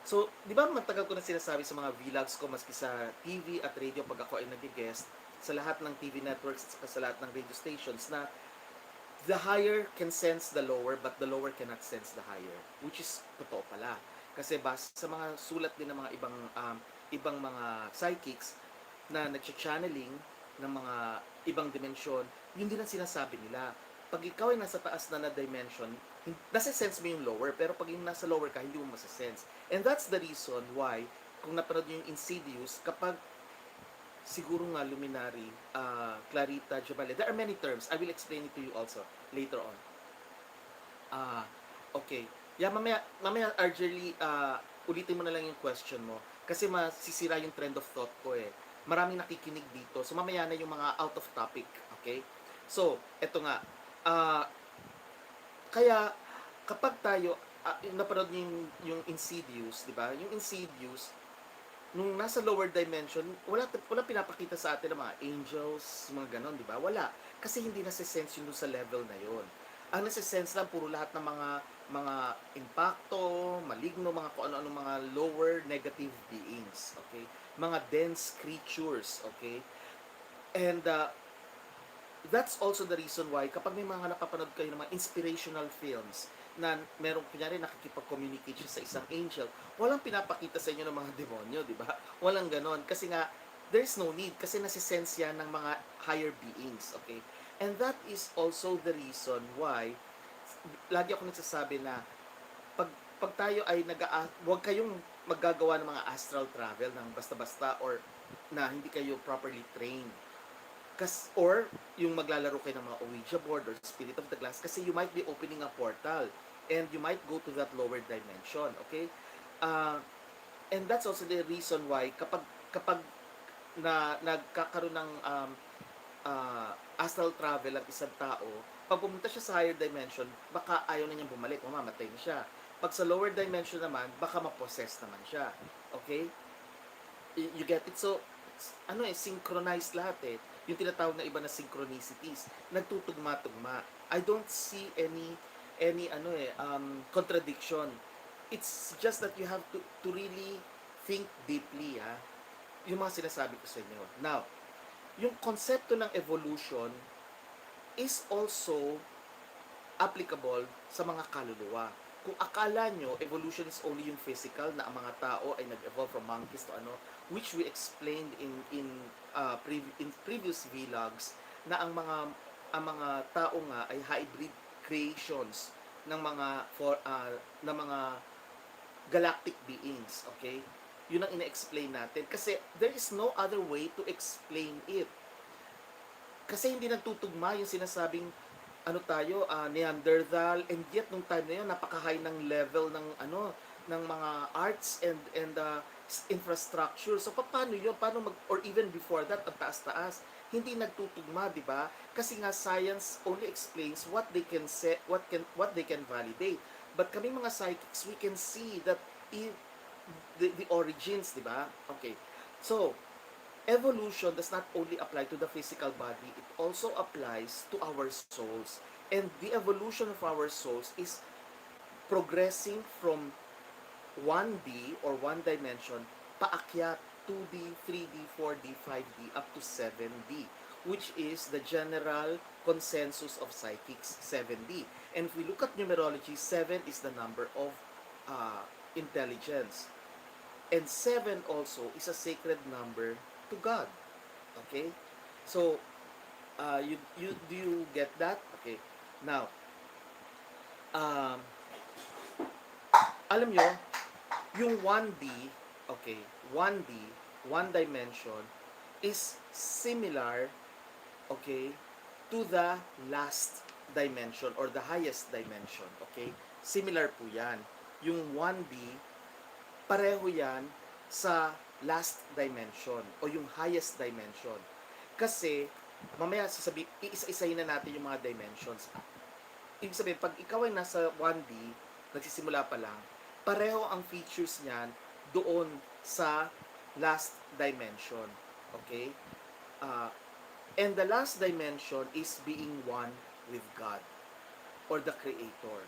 so, di ba matagal ko na sinasabi sa mga vlogs ko, maski sa TV at radio pag ako ay nag-guest, sa lahat ng TV networks at sa lahat ng radio stations, na the higher can sense the lower, but the lower cannot sense the higher. Which is totoo pala. Kasi base sa mga sulat din ng mga ibang mga psychics na nag-channeling ng mga ibang dimensyon, yun din ang sinasabi nila. Pag ikaw ay nasa taas na dimension, nasa-sense mo yung lower, pero pag yung nasa lower ka, hindi mo masa-sense. And that's the reason why, kung napanood nyo yung Insidious, kapag siguro nga luminary, clarita, jabale. There are many terms. I will explain it to you also later on. Ah, okay. Yeah, mamaya urgently, ulitin mo na lang yung question mo. Kasi masisira yung trend of thought ko eh. Maraming nakikinig dito. So mamaya na yung mga out of topic. Okay? So, eto nga. Ah, kaya, kapag tayo, napanood niyo yung Insidious, di ba? Yung Insidious, nung nasa lower dimension, wala pinapakita sa atin ng mga angels, mga ganon, di ba? Wala. Kasi hindi nasa-sense yun dun sa level na yun. Ang nasa-sense lang, puro lahat ng mga impacto, maligno, mga kung ano-ano, mga lower negative beings, okay? Mga dense creatures, okay? And that's also the reason why kapag may mga napapanood kayo ng mga inspirational films na merong kunyari nakikipag-communicate siya sa isang angel, walang pinapakita sa inyo ng mga demonyo, di ba? Walang ganon. Kasi nga, there's no need. Kasi nasisense yan ng mga higher beings, okay? And that is also the reason why, lagi ako nagsasabi na, pag tayo ay huwag kayong maggagawa ng mga astral travel ng basta-basta or na hindi kayo properly trained or yung maglalaro kayo ng mga Ouija board or Spirit of the Glass kasi you might be opening a portal and you might go to that lower dimension, okay? Uh, and that's also the reason why kapag nagkakaroon ng astral travel ang isang tao, pag pumunta siya sa higher dimension, baka ayaw na niyang bumalik, mamamatay na siya. Pag sa lower dimension naman, baka ma-possess naman siya. Okay? You get it? So, synchronized lahat eh. Yung tinatawag na iba na synchronicities. Nagtutugma-tugma. I don't see any contradiction. It's just that you have to really think deeply, ha? Yung mga sinasabi ko sa inyo. Now, yung konsepto ng evolution is also applicable sa mga kaluluwa. Kung akala nyo, evolution is only yung physical, na ang mga tao ay nag-evolve from monkeys to which we explained in previous vlogs, na ang mga tao nga ay hybrid creations ng mga galactic beings, okay? Yun ang ina-explain natin. Kasi there is no other way to explain it. Kasi hindi nagtutugma yung sinasabing Neanderthal, and yet nung time na yun napaka-high ng level ng mga arts and infrastructure. So paano yun? Or even before that, ang taas-taas, hindi nagtutugma, di ba? Kasi nga science only explains what they can say, what they can validate. But kami mga psychics, we can see that the origins, di ba? Okay. So, evolution does not only apply to the physical body, it also applies to our souls. And the evolution of our souls is progressing from 1D or one dimension paakyat 2D, 3D, 4D, 5D up to 7D, which is the general consensus of psychics, 7D. And if we look at numerology, 7 is the number of intelligence. And 7 also is a sacred number to God. Okay? So, do you get that? Okay. Now, alam nyo, yung 1D, okay, 1D, one dimension, is similar, okay, to the last dimension or the highest dimension. Okay? Similar po yan. Yung 1D, pareho yan sa last dimension o yung highest dimension. Kasi, mamaya iisa-isahin na natin yung mga dimensions. Ibig sabihin, pag ikaw ay nasa 1D, nagsisimula pa lang, pareho ang features niyan doon sa last dimension. Okay? And the last dimension is being one with God or the Creator.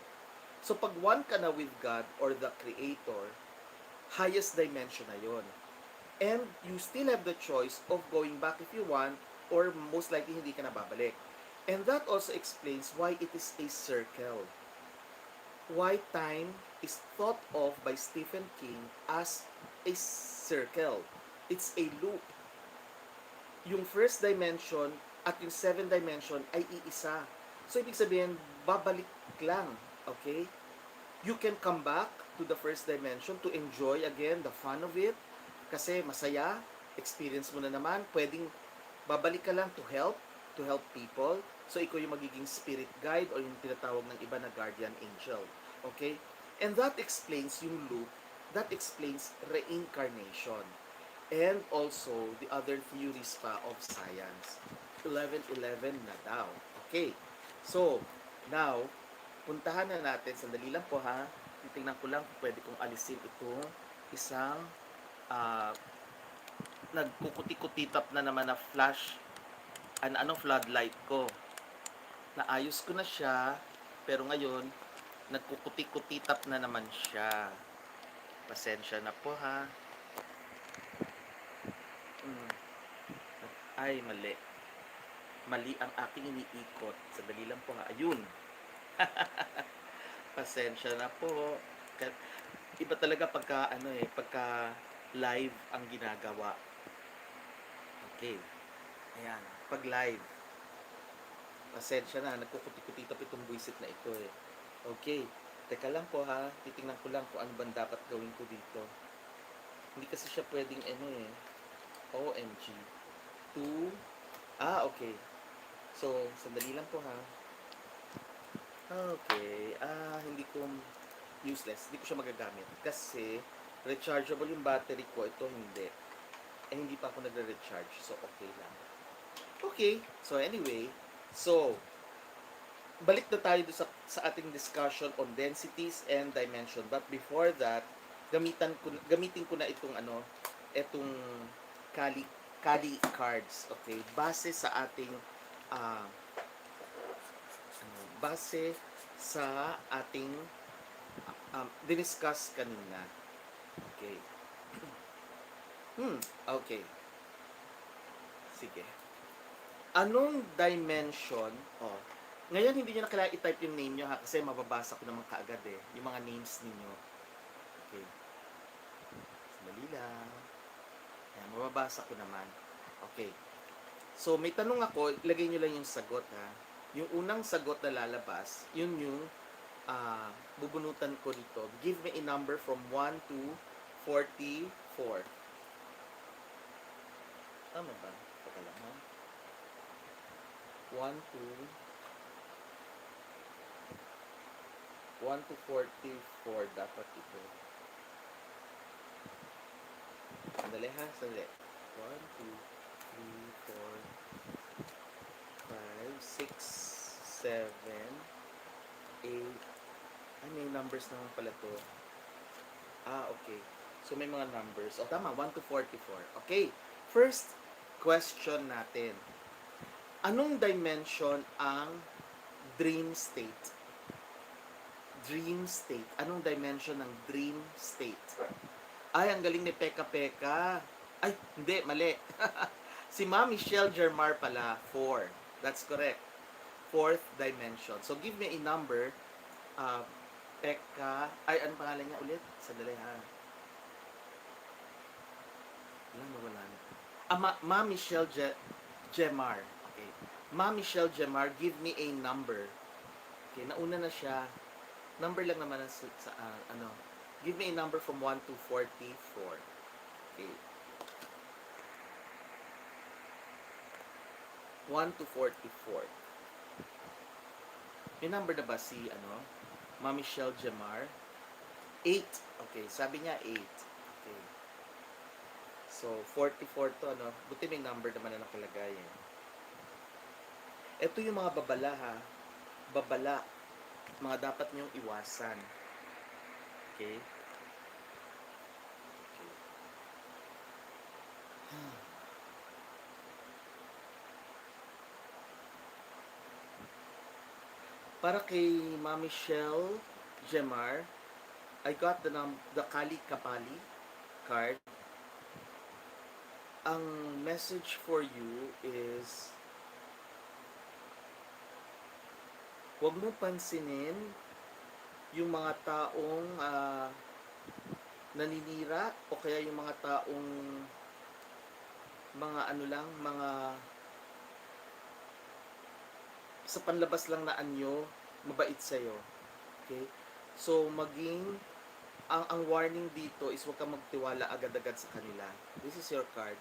So, pag one ka na with God or the Creator, highest dimension na yon. And you still have the choice of going back if you want, or most likely hindi ka na babalik. And that also explains why it is a circle. Why time is thought of by Stephen King as a circle. It's a loop. Yung first dimension at yung 7 dimension ay iisa. So, ibig sabihin, babalik lang. Okay? You can come back to the first dimension to enjoy again the fun of it kasi masaya, experience mo na naman, pwedeng babalik ka lang to help people. So, ikaw yung magiging spirit guide or yung tinatawag ng iba na guardian angel. Okay? And that explains yung loop, that explains reincarnation. And also, the other theories pa of science. 11-11 na daw. Okay. So, now, puntahan na natin. Sandali lang po ha. Titingnan ko lang kung pwede kong alisin itong isang nagkukuti-kutitap na naman na flash floodlight ko. Naayos ko na siya, pero ngayon nagkukuti-kutitap na naman siya. Pasensya na po ha. Ay, mali ang aking iniikot. Sandali lang po ha. Ayun. Pasensya na po. Iba talaga pagka live ang ginagawa. Okay. Ayan, pag live. Pasensya na, nagkukuti-kutitap itong buwisit na ito eh. Okay. Teka lang po ha, titingnan ko lang kung ano ba dapat gawin ko dito. Hindi kasi siya pwedeng OMG. Okay. So, sandali lang po ha. Okay. Hindi ko useless. Hindi ko siya magagamit. Kasi, rechargeable yung battery ko. Ito hindi. Hindi pa ako nagre-recharge. So, okay lang. Okay. So, anyway. So, balik na tayo sa ating discussion on densities and dimension. But before that, gamitin ko na itong Kali cards. Okay? Base sa ating diniscuss kanina. Okay. Okay. Sige. Anong dimension? Ngayon hindi niyo na kailangan i-type yung name niyo ha kasi mababasa ko naman kaagad eh. Yung mga names niyo. Okay. Sandali lang. Ayan, mababasa ko naman. Okay. So, may tanong ako, ilagay niyo lang yung sagot ha. Yung unang sagot na lalabas, yun yung bubunutan ko dito. Give me a number from 1 to 44. Tama ba? Teka lang ha. 1 to 44 dapat ito. Sandali ha, sandali. 1, 2, 3, 4, 5, 6, 7, 8. May numbers naman pala to. Okay. So may mga numbers. Tama, 1 to 44. Okay. First question natin. Anong dimension ang dream state? Dream state. Anong dimension ng dream state? Ay, ang galing ni Peka Peka. Ay, hindi, mali. Si Ma'am Michelle Germar pala, 4. That's correct. Fourth dimension. So, give me a number. Peka, anong pangalan niya ulit? Sandali ha. Wala na. Ma'am Michelle Gemar. Okay. Ma'am Michelle Gemar, give me a number. Okay, nauna na siya. Number lang naman Give me a number from 1 to 44. Okay. 1 to 44. May number na ba si Ma'am Michelle Gemar? 8. Okay, sabi niya 8. Okay. So, 44 to buti may number naman na nakalagay eh. Ito yung mga babala ha. Babala. Mga dapat niyong iwasan. Okay? Para kay Ma'am Michelle Gemar, I got the Kali Kapali card. Ang message for you is huwag mo pansinin yung mga taong naninira o kaya yung mga taong mga sa panlabas lang na anyo, mabait sa'yo. Okay? So, ang warning dito is huwag kang magtiwala agad-agad sa kanila. This is your card.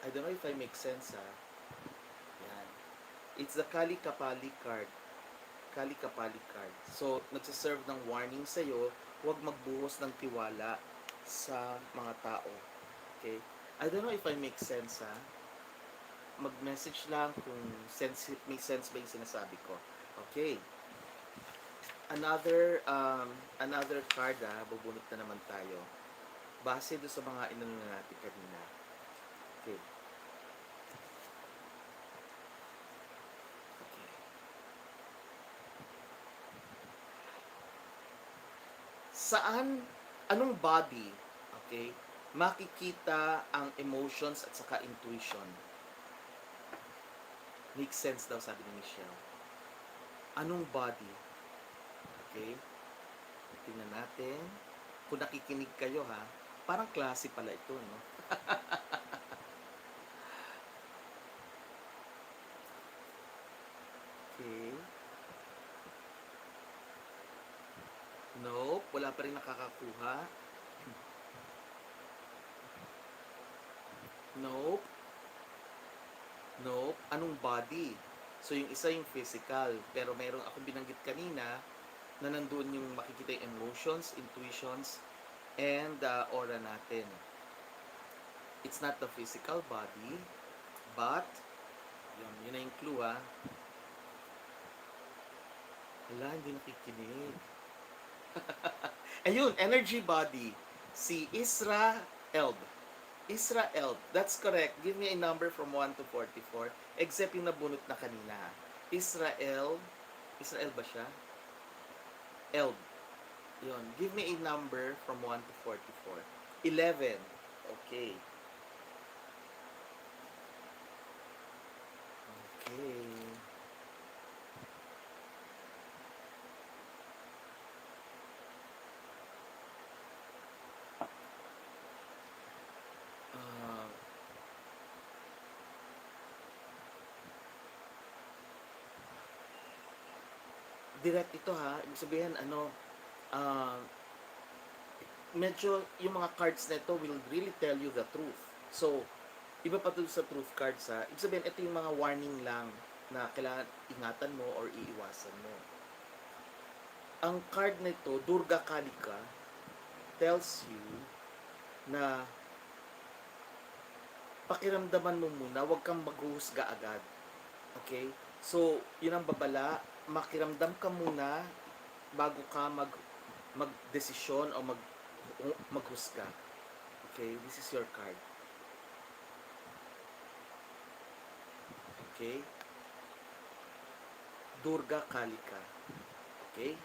I don't know if I make sense, ha? Yan. It's the Kali Kapali card. Kali Kapali card. So, nagsaserve ng warning sa'yo, huwag magbuhos ng tiwala sa mga tao. Okay? I don't know if I make sense, ha? Mag-message lang kung may sense ba yung sinasabi ko. Okay. Another card, bubunot na naman tayo. Base do sa mga inano natin kanina. Okay. Okay. Anong body, okay, makikita ang emotions at saka intuition? Makes sense daw, sabi ni Michelle. Anong body? Okay? Tingnan natin. Kung nakikinig kayo, ha, parang klase pala ito, no? Okay. Nope, wala pa rin nakakakuha. Nope. Nope. Anong body? So, yung isa yung physical. Pero mayroong akong binanggit kanina na nandun yung makikita yung emotions, intuitions, and aura natin. It's not the physical body, but, yun na yung clue, ha. Wala, hindi nakikinig. Ayun, energy body. Si Israel. Israel. That's correct. Give me a number from 1 to 44. Except yung nabunot na kanina. Israel. Israel ba siya? Elb. Yun. Give me a number from 1 to 44. 11. Okay. Okay. Direct ito, ha. Ibig sabihin, medyo yung mga cards na ito will really tell you the truth. So, iba pa dun sa truth cards, ha. Ibig sabihin, ito yung mga warning lang na kailangan ingatan mo or iiwasan mo. Ang card na ito, Durga Kalika, tells you na pakiramdaman mo muna, huwag kang maghuhusga agad. Okay? So, yun ang babala, makiramdam ka muna bago ka magdesisyon o maghusga. Okay? This is your card. Okay? Durga Kalika. Okay?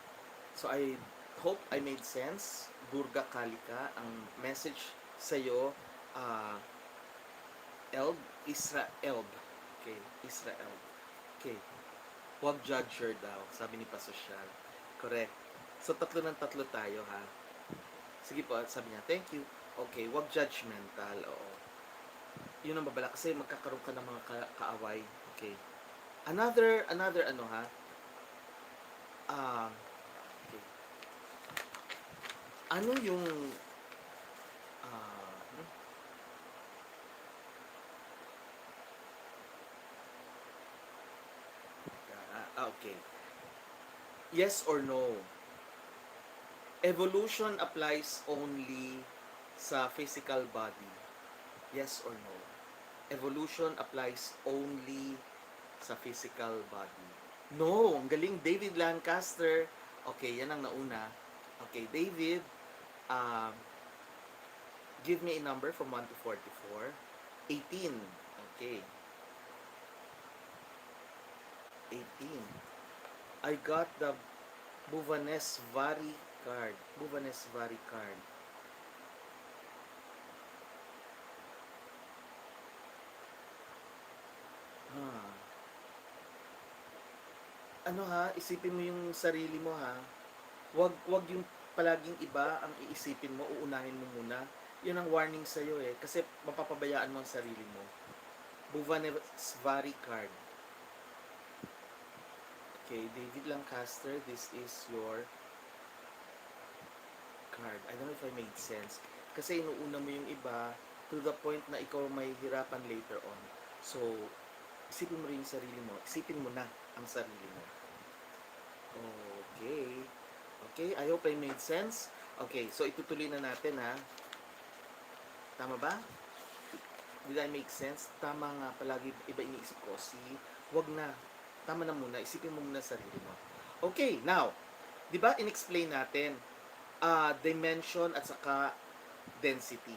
So, I hope I made sense. Durga Kalika. Ang message sa'yo, Israel. Okay? Israel. Okay. Huwag judger daw, sabi ni Pasosyal. Correct. So, tatlo tayo, ha? Sige po, sabi niya, thank you. Okay, huwag judgmental, oo. Yun ang babala, kasi magkakaroon ka ng mga kaaway. Okay. Another, ha? Okay. Ano yung, okay. Yes or no? Evolution applies only sa physical body. Yes or no? Evolution applies only sa physical body. No, ang galing. David Lancaster. Okay, yan ang nauna. Okay, David, give me a number from 1 to 44. 18. Okay. 18. I got the Bhuvaneswari card. Bhuvaneswari card. Ano, ha, isipin mo yung sarili mo, ha. Wag yung palaging iba ang iisipin mo, uunahin mo muna. Yun ang warning sa iyo, kasi mapapabayaan mo ang sarili mo. Bhuvaneswari card. Okay, David Lancaster, this is your card. I don't know if I made sense. Kasi inuuna mo yung iba, to the point na ikaw may hirapan later on. So, isipin mo rin yung sarili mo. Isipin mo na ang sarili mo. Okay. Okay, I hope I made sense. Okay, so itutuloy na natin ha. Tama ba? Did I make sense? Tama nga, palagi iba iniisip ko. Wag na. Tama na muna. Isipin mo muna sarili mo. Okay, now, di ba in-explain natin dimension at saka density.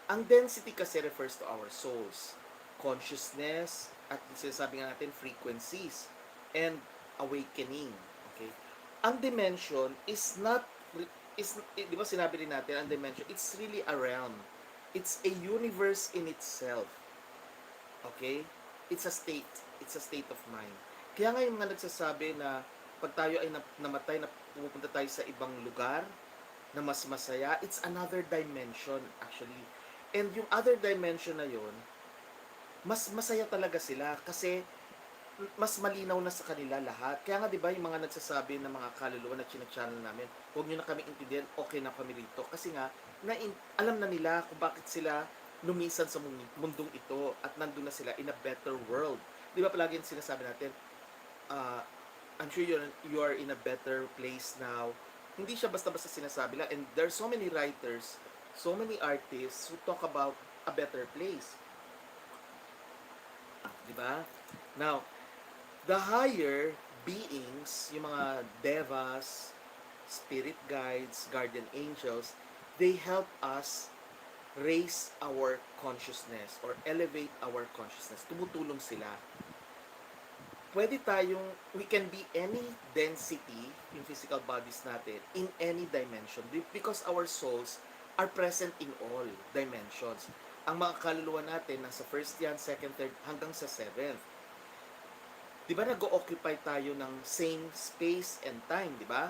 Ang density kasi refers to our souls, consciousness, at sinasabi nga natin frequencies, and awakening. Okay? Ang dimension is not, di ba sinabi rin natin, ang dimension, it's really a realm. It's a universe in itself. Okay? It's a state. It's a state of mind. Kaya nga yung mga nagsasabi na pag tayo ay namatay, na pupunta tayo sa ibang lugar, na mas masaya, it's another dimension actually. And yung other dimension na yon, mas masaya talaga sila kasi mas malinaw na sa kanila lahat. Kaya nga 'di ba yung mga nagsasabi ng mga kaluluwa na china-channel namin, huwag niyo na kami intindihan, okay na kami rito kasi nga alam na nila kung bakit sila lumisan sa mundong ito at nandun na sila in a better world. 'Di ba palagi yung sinasabi natin, I'm sure you are in a better place now. Hindi siya basta-basta sinasabi lang. And there are so many writers, so many artists who talk about a better place. Diba? Now, the higher beings, yung mga devas, spirit guides, guardian angels, they help us raise our consciousness or elevate our consciousness. Tumutulong sila. We can be any density, yung physical bodies natin, in any dimension. Because our souls are present in all dimensions. Ang mga kaluluwa natin, nasa first yan, second, third, hanggang sa seventh. Di ba nag-occupy tayo ng same space and time, di ba?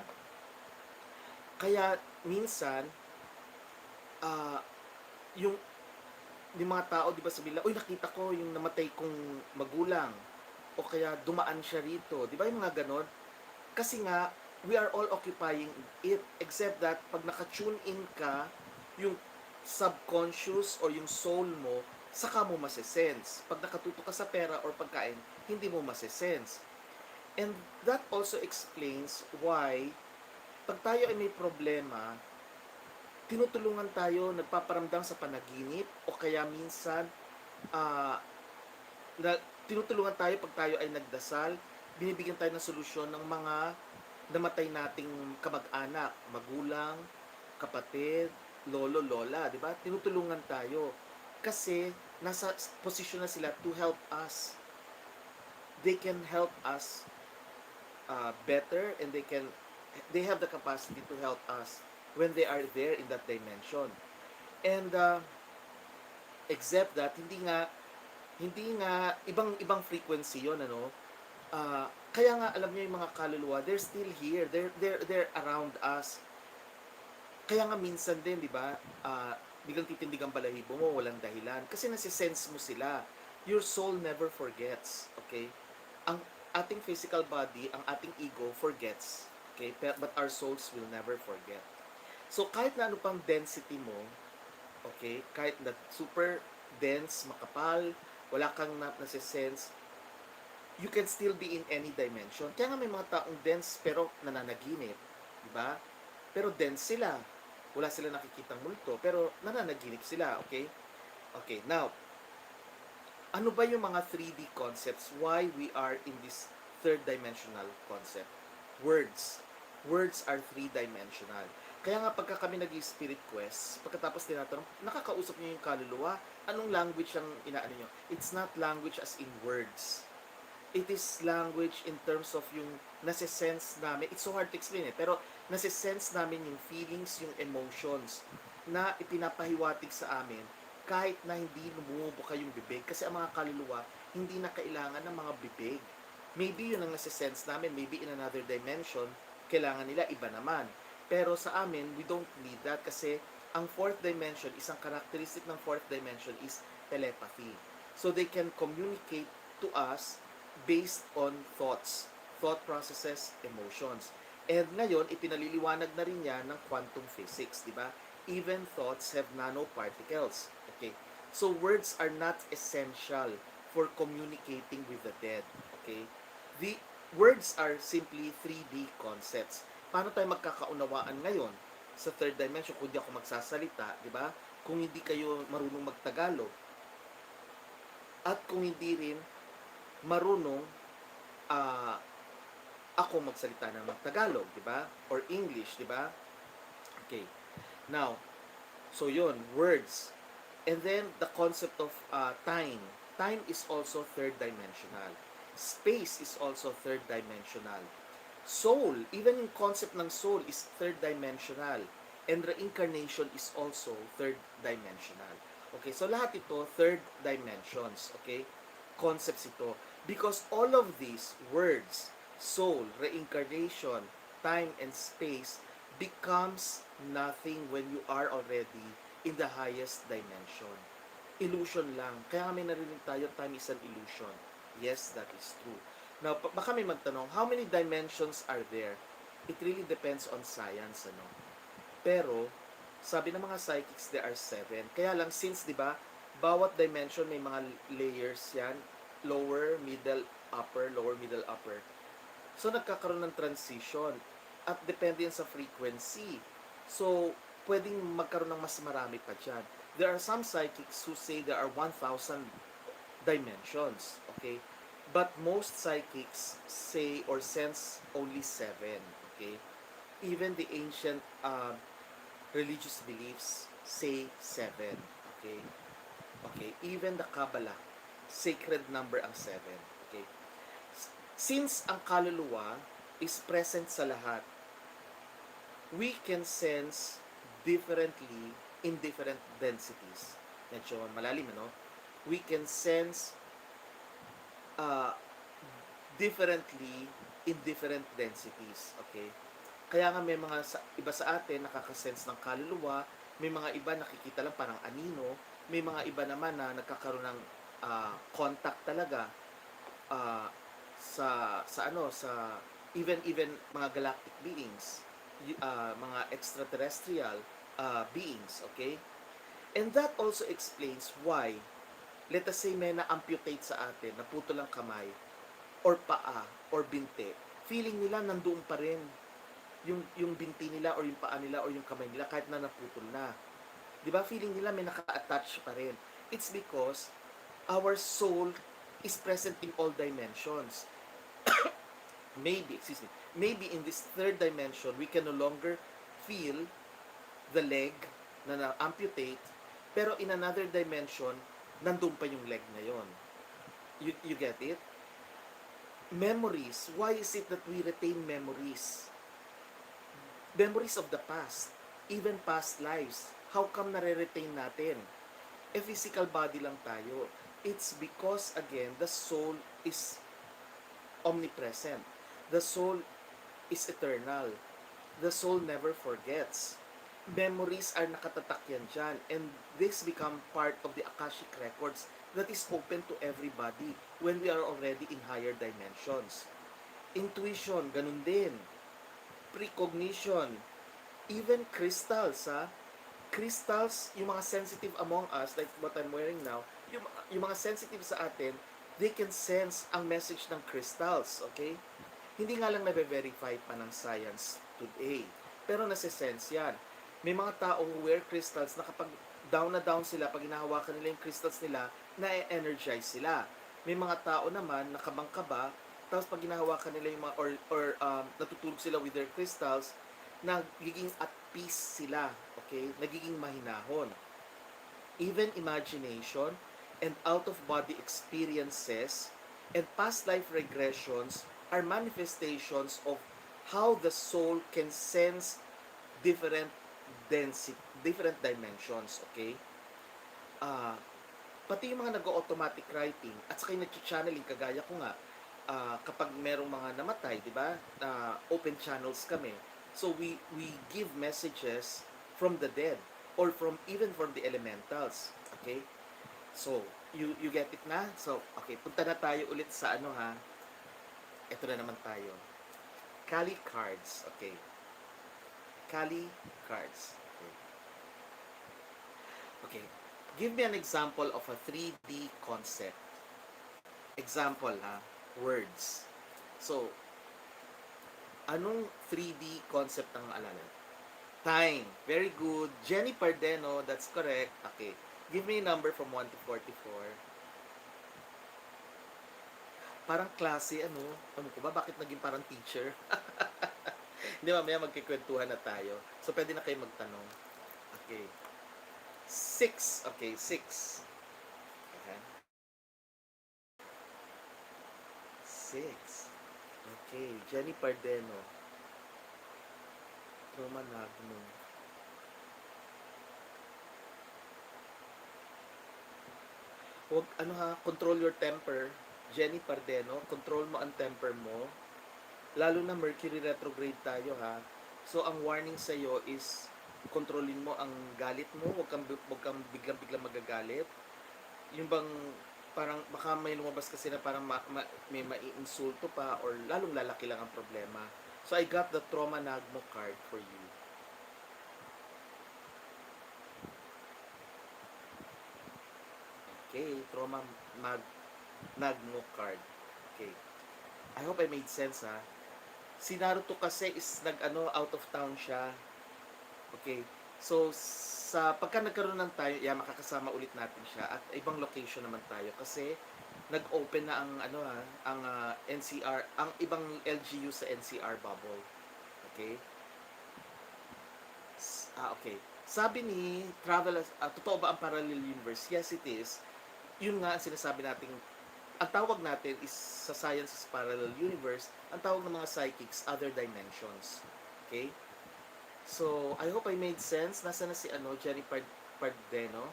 Kaya, minsan, yung mga tao, di ba sabi nila, uy, nakita ko yung namatay kong magulang, o kaya dumaan siya rito. Di ba yung mga ganon? Kasi nga, we are all occupying it. Except that, pag naka-tune in ka, yung subconscious or yung soul mo, saka mo masesense. Pag nakatuto ka sa pera or pagkain, hindi mo masesense. And that also explains why, pag tayo ay may problema, tinutulungan tayo, nagpaparamdam sa panaginip, o kaya minsan, tinutulungan tayo pag tayo ay nagdasal, binibigyan tayo ng solusyon ng mga namatay nating kamag-anak, magulang, kapatid, lolo, lola, di ba? Tinutulungan tayo kasi nasa posisyon na sila to help us. They can help us better, and they have the capacity to help us when they are there in that dimension. And except that hindi nga ibang frequency yon, ano. Kaya nga alam niyo yung mga kaluluwa, they're still here, they're around us. Kaya nga minsan din, di ba, biglang titindig ang balahibo mo, walang dahilan, kasi nasi-sense mo sila. Your soul never forgets, okay? Ang ating physical body, ang ating ego forgets, okay? But our souls will never forget. So kahit na ano pang density mo, okay, kahit na super dense, makapal, wala kang nasi-sense, you can still be in any dimension. Kaya nga may mga taong dense pero nananaginip, di ba? Pero dense sila. Wala sila nakikitang multo, pero nananaginip sila, okay? Okay, now, ano ba yung mga 3D concepts? Why we are in this third dimensional concept? Words. Words are 3-dimensional. Kaya nga pagka kami nag-spirit quest, pagkatapos tinatanong, nakakausap niyo yung kaluluwa, anong language ang inaano niyo? It's not language as in words. It is language in terms of yung nase-sense namin. It's so hard to explain pero nase-sense namin yung feelings, yung emotions na ipinapahiwatig sa amin kahit na hindi lumumubuka yung bibig. Kasi ang mga kaluluwa, hindi na kailangan ng mga bibig. Maybe yun ang nase-sense namin, maybe in another dimension, kailangan nila iba naman. Pero sa amin, we don't need that kasi ang fourth dimension, isang characteristic ng fourth dimension is telepathy. So they can communicate to us based on thoughts, thought processes, emotions. And ngayon, ipinaliliwanag na rin yan ng quantum physics, di ba? Even thoughts have nanoparticles. Okay. So words are not essential for communicating with the dead. Okay? The words are simply 3D concepts. Paano tayo magkakaunawaan ngayon sa third dimension kung di ako magsasalita, di ba? Kung hindi kayo marunong magtagalog at kung hindi rin marunong ah, ako magsalita ng Tagalog, di ba? Or English, di ba? Okay. Now, so yun, words. And then, the concept of time. Time is also third dimensional. Space is also third dimensional. Soul, even yung concept ng soul is third dimensional. And reincarnation is also third dimensional. Okay, so lahat ito, third dimensions. Okay? Concepts ito. Because all of these words, soul, reincarnation, time, and space becomes nothing when you are already in the highest dimension. Illusion lang. Kaya kami narinig tayo, time is an illusion. Yes, that is true. Now, baka may magtanong, how many dimensions are there? It really depends on science, ano? Pero, sabi ng mga psychics, there are 7. Kaya lang, since, di ba, bawat dimension may mga layers yan, lower, middle, upper, lower, middle, upper. So, nagkakaroon ng transition. At depende yan sa frequency. So, pwedeng magkaroon ng mas marami pa dyan. There are some psychics who say there are 1,000 dimensions. Okay? But most psychics say or sense only 7. Okay? Even the ancient religious beliefs say 7. Okay? Okay? Even the Kabbalah, sacred number ang 7. Okay? Since ang kaluluwa is present sa lahat, we can sense differently in different densities. Medyo malalim, no? We can sense differently in different densities. Okay? Kaya nga may mga iba sa atin nakakasense ng kaluluwa, may mga iba nakikita lang parang anino, may mga iba naman na nagkakaroon ng contact talaga sa even mga galactic beings, mga extraterrestrial beings, okay? And that also explains why, let us say may na-amputate sa atin, naputol ang kamay, or paa, or binte, feeling nila nandoon pa rin yung binti nila, or yung paa nila, or yung kamay nila, kahit na naputol na. Di ba? Feeling nila may naka-attach pa rin. It's because our soul is present in all dimensions. Maybe in this third dimension, we can no longer feel the leg na na-amputate, pero in another dimension, nandun pa yung leg na yon. You get it? Memories. Why is it that we retain memories? Memories of the past, even past lives. How come nare-retain natin? Physical body lang tayo. It's because, again, the soul is omnipresent. The soul is eternal. The soul never forgets. Memories are nakatatak yan dyan. And this become part of the Akashic records that is open to everybody when we are already in higher dimensions. Intuition, ganun din. Precognition. Even crystals, crystals, yung mga sensitive among us, like what I'm wearing now, yung mga sensitive sa atin, they can sense ang message ng crystals, okay? Hindi nga lang na-verify pa ng science today, pero nasa-sense yan. May mga taong wear crystals na kapag down na down sila, pag hinahawakan nila yung crystals nila, na-energize sila. May mga tao naman, nakabangkaba, tapos pag hinahawakan nila yung mga, or natutulog sila with their crystals, nagiging at peace sila, okay? Nagiging mahinahon. Even imagination and out-of-body experiences and past life regressions are manifestations of how the soul can sense different density, different dimensions, okay? Pati yung mga nag-automatic writing at saka yung nag-channeling, kagaya ko nga, kapag merong mga namatay, di ba? Open channels kami. So we give messages from the dead or even from the elementals, okay? So you get it na? So okay, punta na tayo ulit sa ito na naman tayo. Kali cards, okay. Kali cards. Okay. Okay. Give me an example of a 3D concept. Example ha, words. So, anong 3D concept ang alala? Time. Very good. Jenny Pardeno, that's correct. Okay. Give me a number from 1 to 44. Parang klase, ano? Ano ko ba? Bakit naging parang teacher? Hindi, mamaya magkikwentuhan na tayo. So, pwede na kayo magtanong. Okay. 6. Okay, 6. Okay. 6. Okay. Jenny Pardeno. Roma Nagno. Huwag, ano ha, control your temper. Jenny Pardeno, control mo ang temper mo. Lalo na Mercury retrograde tayo ha. So, ang warning sa'yo is kontrolin mo ang galit mo. Huwag kang biglang magagalit. Yung bang parang baka may lumabas kasi na parang may maiinsulto pa or lalong lalaki lang ang problema. So, I got the trauma nagmo card for you. Okay, trauma nagmo card. Okay. I hope I made sense ha. Si Naruto kasi is out of town siya. Okay. So sa pagka nagkaroon ng tayo, makakasama ulit natin siya at ibang location naman tayo kasi nag-open na ang NCR, ang ibang LGU sa NCR bubble. Okay? Okay. Sabi ni totoo ba ang parallel universe? Yes, it is. Yun nga ang sinasabi nating ang tawag natin is sa science is parallel universe, ang tawag ng mga psychics, other dimensions. Okay? So, I hope I made sense. Nasa na si Jenny Pardeno?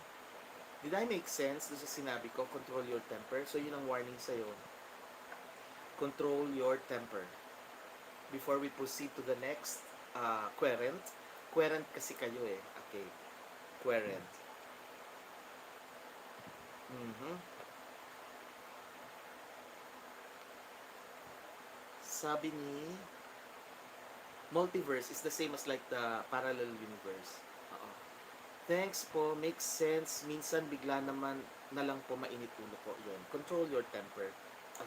Did I make sense doon sa sinabi ko? Control your temper. So, yun ang warning sa'yo. Control your temper. Before we proceed to the next querent. Querent kasi kayo eh. Okay. Querent. Sabi ni multiverse is the same as like the parallel universe. Thanks po, makes sense. Minsan bigla naman na lang po mainit ulo ko. Yun. Control your temper.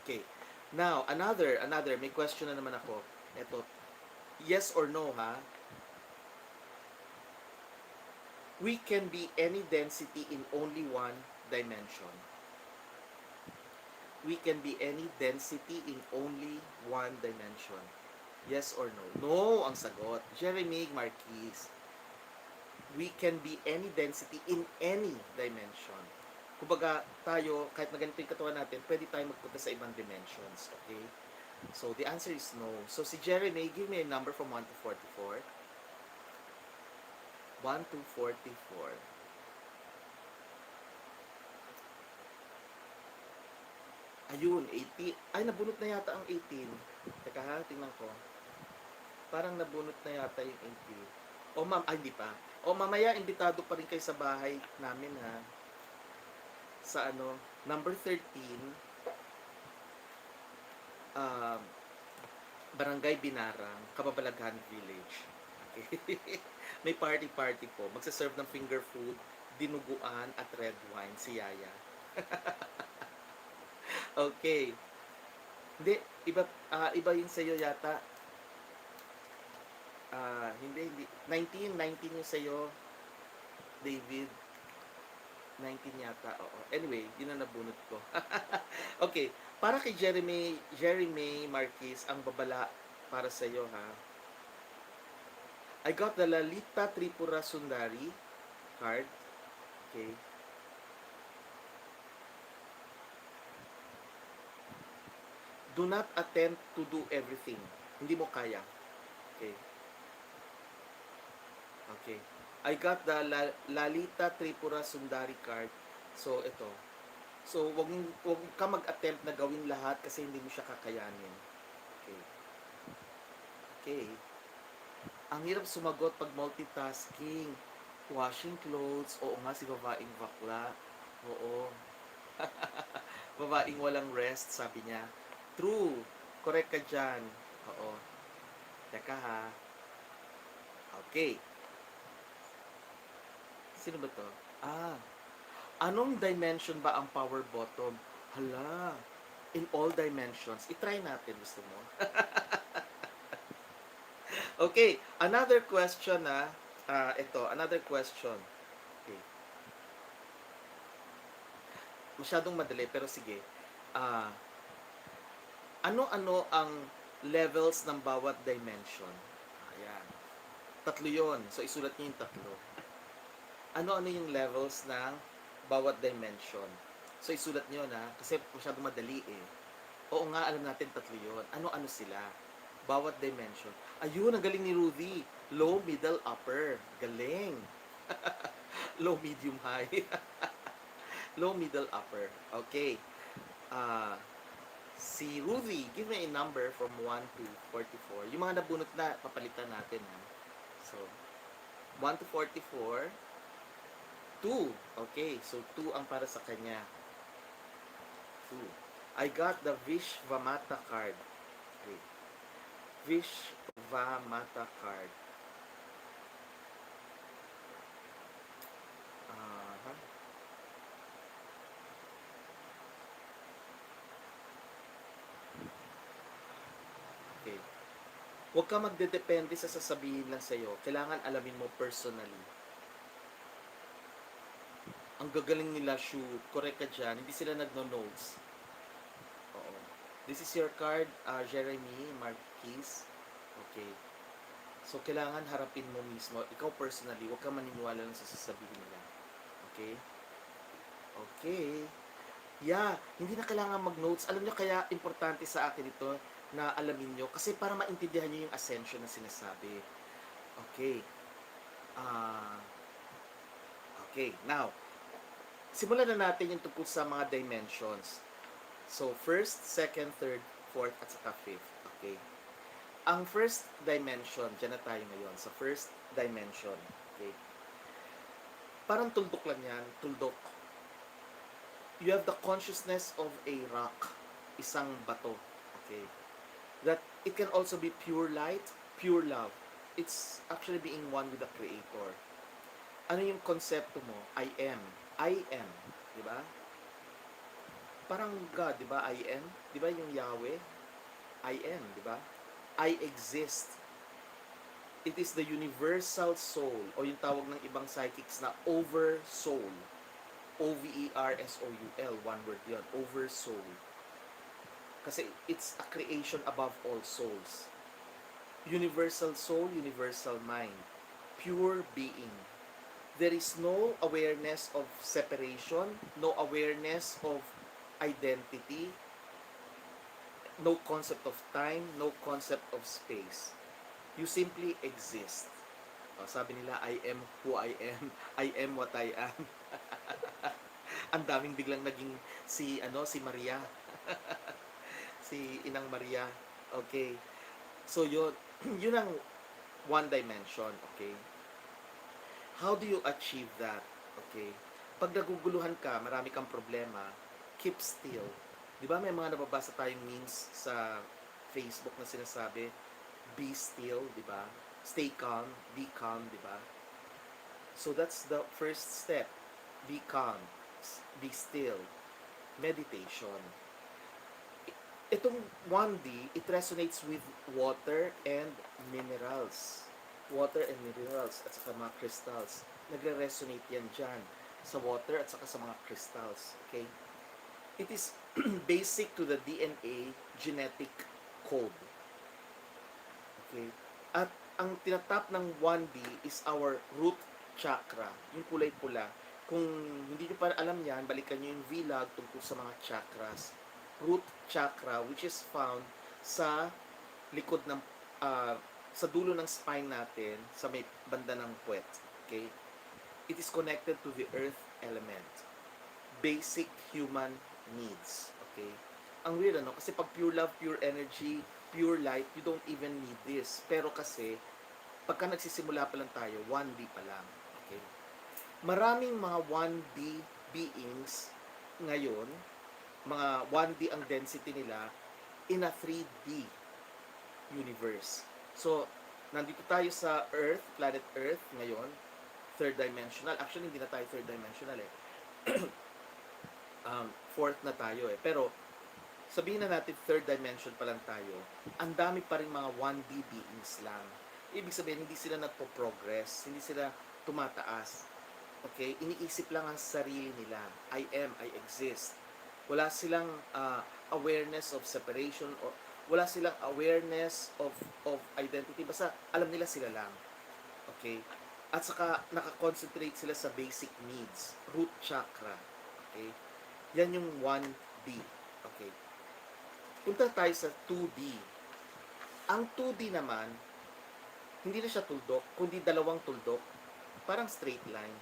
Okay. Now, another, may question na naman ako. Ito, yes or no ha? We can be any density in only one dimension. We can be any density in only one dimension. Yes or no? No ang sagot. Jeremy Marquez. We can be any density in any dimension. Kumbaga, tayo, kahit na ganito yung katawan natin, pwede tayo magpunta sa ibang dimensions. Okay? So, the answer is no. So, si Jeremy, give me a number from 1 to 44. 1 to 44. Ayun, 80. Ay, nabunot na yata ang 18. Teka ha, tingnan ko. Parang nabunot na yata yung 18. O ma'am, ay hindi pa. O mamaya, imbitado pa rin kayo sa bahay namin ha. Sa number 13, Barangay Binarang, Kababalaghan Village. Okay. May party po. Magsaserve ng finger food, dinuguan at red wine si Yaya. Okay. Hindi, iba yun sa'yo yata. Hindi. 19 yung sa'yo, David. 19 yata, oo. Anyway, yun ang nabunot ko. Okay, para kay Jeremy Marquez, ang babala para sa'yo ha. I got the Lalita Tripura Sundari card. Okay. Do not attempt to do everything. Hindi mo kaya. Okay. Okay. I got the Lalita Tripura Sundari card. So, ito. So, wag ka mag-attempt na gawin lahat kasi hindi mo siya kakayanin. Okay. Okay. Ang hirap sumagot pag multitasking. Washing clothes. Oo nga, si babaeng bakla. Oo. Babaeng walang rest, sabi niya. True. Correct ka dyan. Oo. Teka ha. Okay. Sino ba to? Anong dimension ba ang power bottom? Hala, in all dimensions. I-try natin, gusto mo? Okay, another question na. Ito, another question. Okay. Masyadong madali, pero sige. Ah, ano-ano ang levels ng bawat dimension? Ayan. Tatlo yon. So, isulat niyo yung tatlo. Ano-ano yung levels ng bawat dimension? So, isulat niyo na, kasi masyadong madali eh. Oo nga, alam natin tatlo yun. Ano-ano sila? Bawat dimension. Ayun, ang galing ni Rudy. Low, middle, upper. Galing. Low, medium, high. Low, middle, upper. Okay. Ah, si Rudy, give me a number from 1 to 44. Yung mga nabunot na, papalitan natin. Ha? So, 1 to 44. 2. Okay, so 2 ang para sa kanya. 2. I got the Vishvamata card. Okay. Vishvamata card. Uh-huh. Okay. Huwag ka magdedepende sa sasabihin lang sa'yo. Kailangan alamin mo personally. Ang gagaling nila, shoot. Correct ka dyan. Hindi sila nagno-notes. Oo. This is your card, Jeremy Marquez. Okay. So, kailangan harapin mo mismo. Ikaw personally, huwag ka maniniwala lang sa sasabihin nila. Okay? Okay. Yeah, hindi na kailangan mag-notes. Alam nyo, kaya importante sa akin ito na alamin nyo. Kasi para maintindihan nyo yung ascension na sinasabi. Okay. Uh, okay, now, simulan na natin yung tungkol sa mga dimensions. So, first, second, third, fourth, at saka fifth. Okay. Ang first dimension, dyan na tayo ngayon, sa first dimension. Okay. Parang tuldok lang yan, tuldok. You have the consciousness of a rock, isang bato. Okay. That it can also be pure light, pure love. It's actually being one with the Creator. Ano yung konsepto mo? I am. I am. Diba? Parang God, diba? I am. Diba yung Yahweh? I am, diba? I exist. It is the universal soul o yung tawag ng ibang psychics na over soul. O-V-E-R-S-O-U-L. One word yun. Over soul. Kasi it's a creation above all souls. Universal soul, universal mind. Pure being. There is no awareness of separation, no awareness of identity, no concept of time, no concept of space. You simply exist. Sabi nila, I am who I am. I am what I am. Ang daming biglang naging si Maria. Si Inang Maria. Okay. So yun, yun ang one dimension, okay? How do you achieve that? Okay? Pag naguguluhan ka, marami kang problema, keep still. Di ba may mga nababasa tayong memes sa Facebook na sinasabi, be still, di ba? Stay calm, be calm, di ba? So that's the first step. Be calm, be still. Meditation. Itong 1D, it resonates with water and minerals. Water and minerals at saka mga crystals. Nagre-resonate yan dyan sa water at saka sa mga crystals. Okay? It is basic to the DNA genetic code. Okay? At ang tinatap ng 1D is our root chakra. Yung kulay pula. Kung hindi nyo pa alam yan, balikan nyo yung vlog tungkol sa mga chakras. Root chakra, which is found sa likod ng sa dulo ng spine natin, sa may banda ng puwet. Okay? It is connected to the earth element. Basic human needs. Okay? Ang weird, ano? Kasi pag pure love, pure energy, pure light, you don't even need this. Pero kasi, pagka nagsisimula pa lang tayo, 1D pa lang. Okay? Maraming mga 1D beings ngayon, mga 1D ang density nila in a 3D universe. So, nandito tayo sa Earth, planet Earth ngayon, third dimensional. Actually, hindi na tayo third dimensional eh. fourth na tayo eh. Pero, sabihin na natin third dimension pa lang tayo, ang dami pa rin mga 1D beings lang. Ibig sabihin, hindi sila nagpo-progress, hindi sila tumataas. Okay? Iniisip lang ang sarili nila. I am, I exist. Wala silang awareness of separation or wala silang awareness of identity. Basta alam nila sila lang. Okay? At saka nakakonsentrate sila sa basic needs, root chakra. Okay? Yan yung 1D. Okay? Punta tayo sa 2D. Ang 2D naman, hindi na siya tuldok, kundi dalawang tuldok, parang straight line.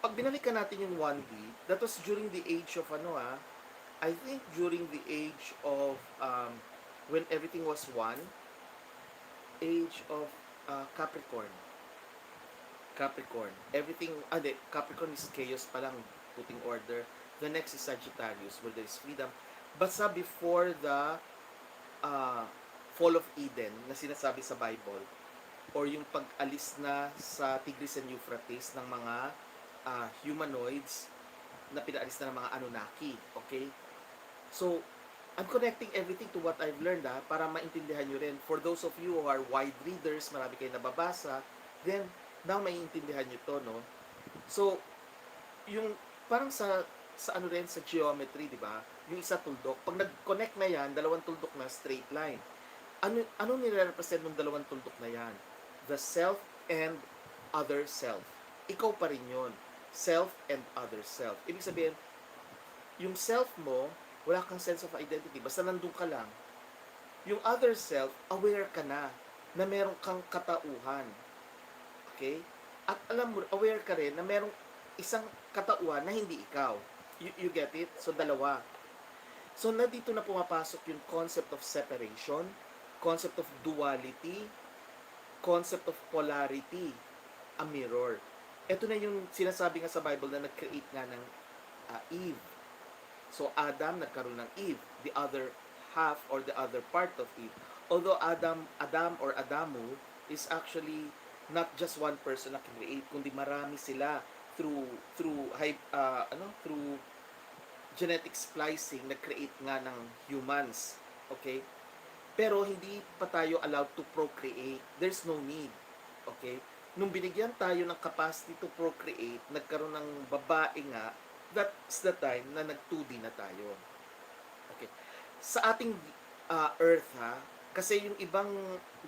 Pag binalikan natin yung 1D, that was during the age of I think during the age of when everything was one, age of Capricorn. Capricorn. Everything, Capricorn is chaos pa lang, putting order. The next is Sagittarius, where there is freedom. Basta before the fall of Eden na sinasabi sa Bible, or yung pag-alis na sa Tigris and Euphrates ng mga humanoids na pinaalis na ng mga Anunnaki. Okay? So, I'm connecting everything to what I've learned para maintindihan nyo rin. For those of you who are wide readers, marami kayo nababasa, then, now maintindihan nyo to, no? So, yung parang sa ano rin, sa geometry, di ba? Yung isa tuldok. Pag nag-connect na yan, dalawang tuldok na straight line. Ano nire-represent ng dalawang tuldok na yan? The self and other self. Ikaw pa rin yun. Self and other self. Ibig sabihin, yung self mo, wala kang sense of identity. Basta nandun ka lang. Yung other self, aware ka na meron kang katauhan. Okay? At alam mo, aware ka rin na merong isang katauhan na hindi ikaw. You get it? So, dalawa. So, na dito na pumapasok yung concept of separation, concept of duality, concept of polarity, a mirror. Ito na yung sinasabi nga sa Bible na nag-create nga ng Eve. So, Adam nagkaroon ng Eve, the other half or the other part of Eve. Although Adam or Adamu is actually not just one person na create, kundi marami sila through genetic splicing na create nga ng humans. Okay? Pero hindi pa tayo allowed to procreate. There's no need. Okay? Nung binigyan tayo ng capacity to procreate, nagkaroon ng babae nga, that's the time na nag-2D na tayo. Okay. Sa ating Earth kasi yung ibang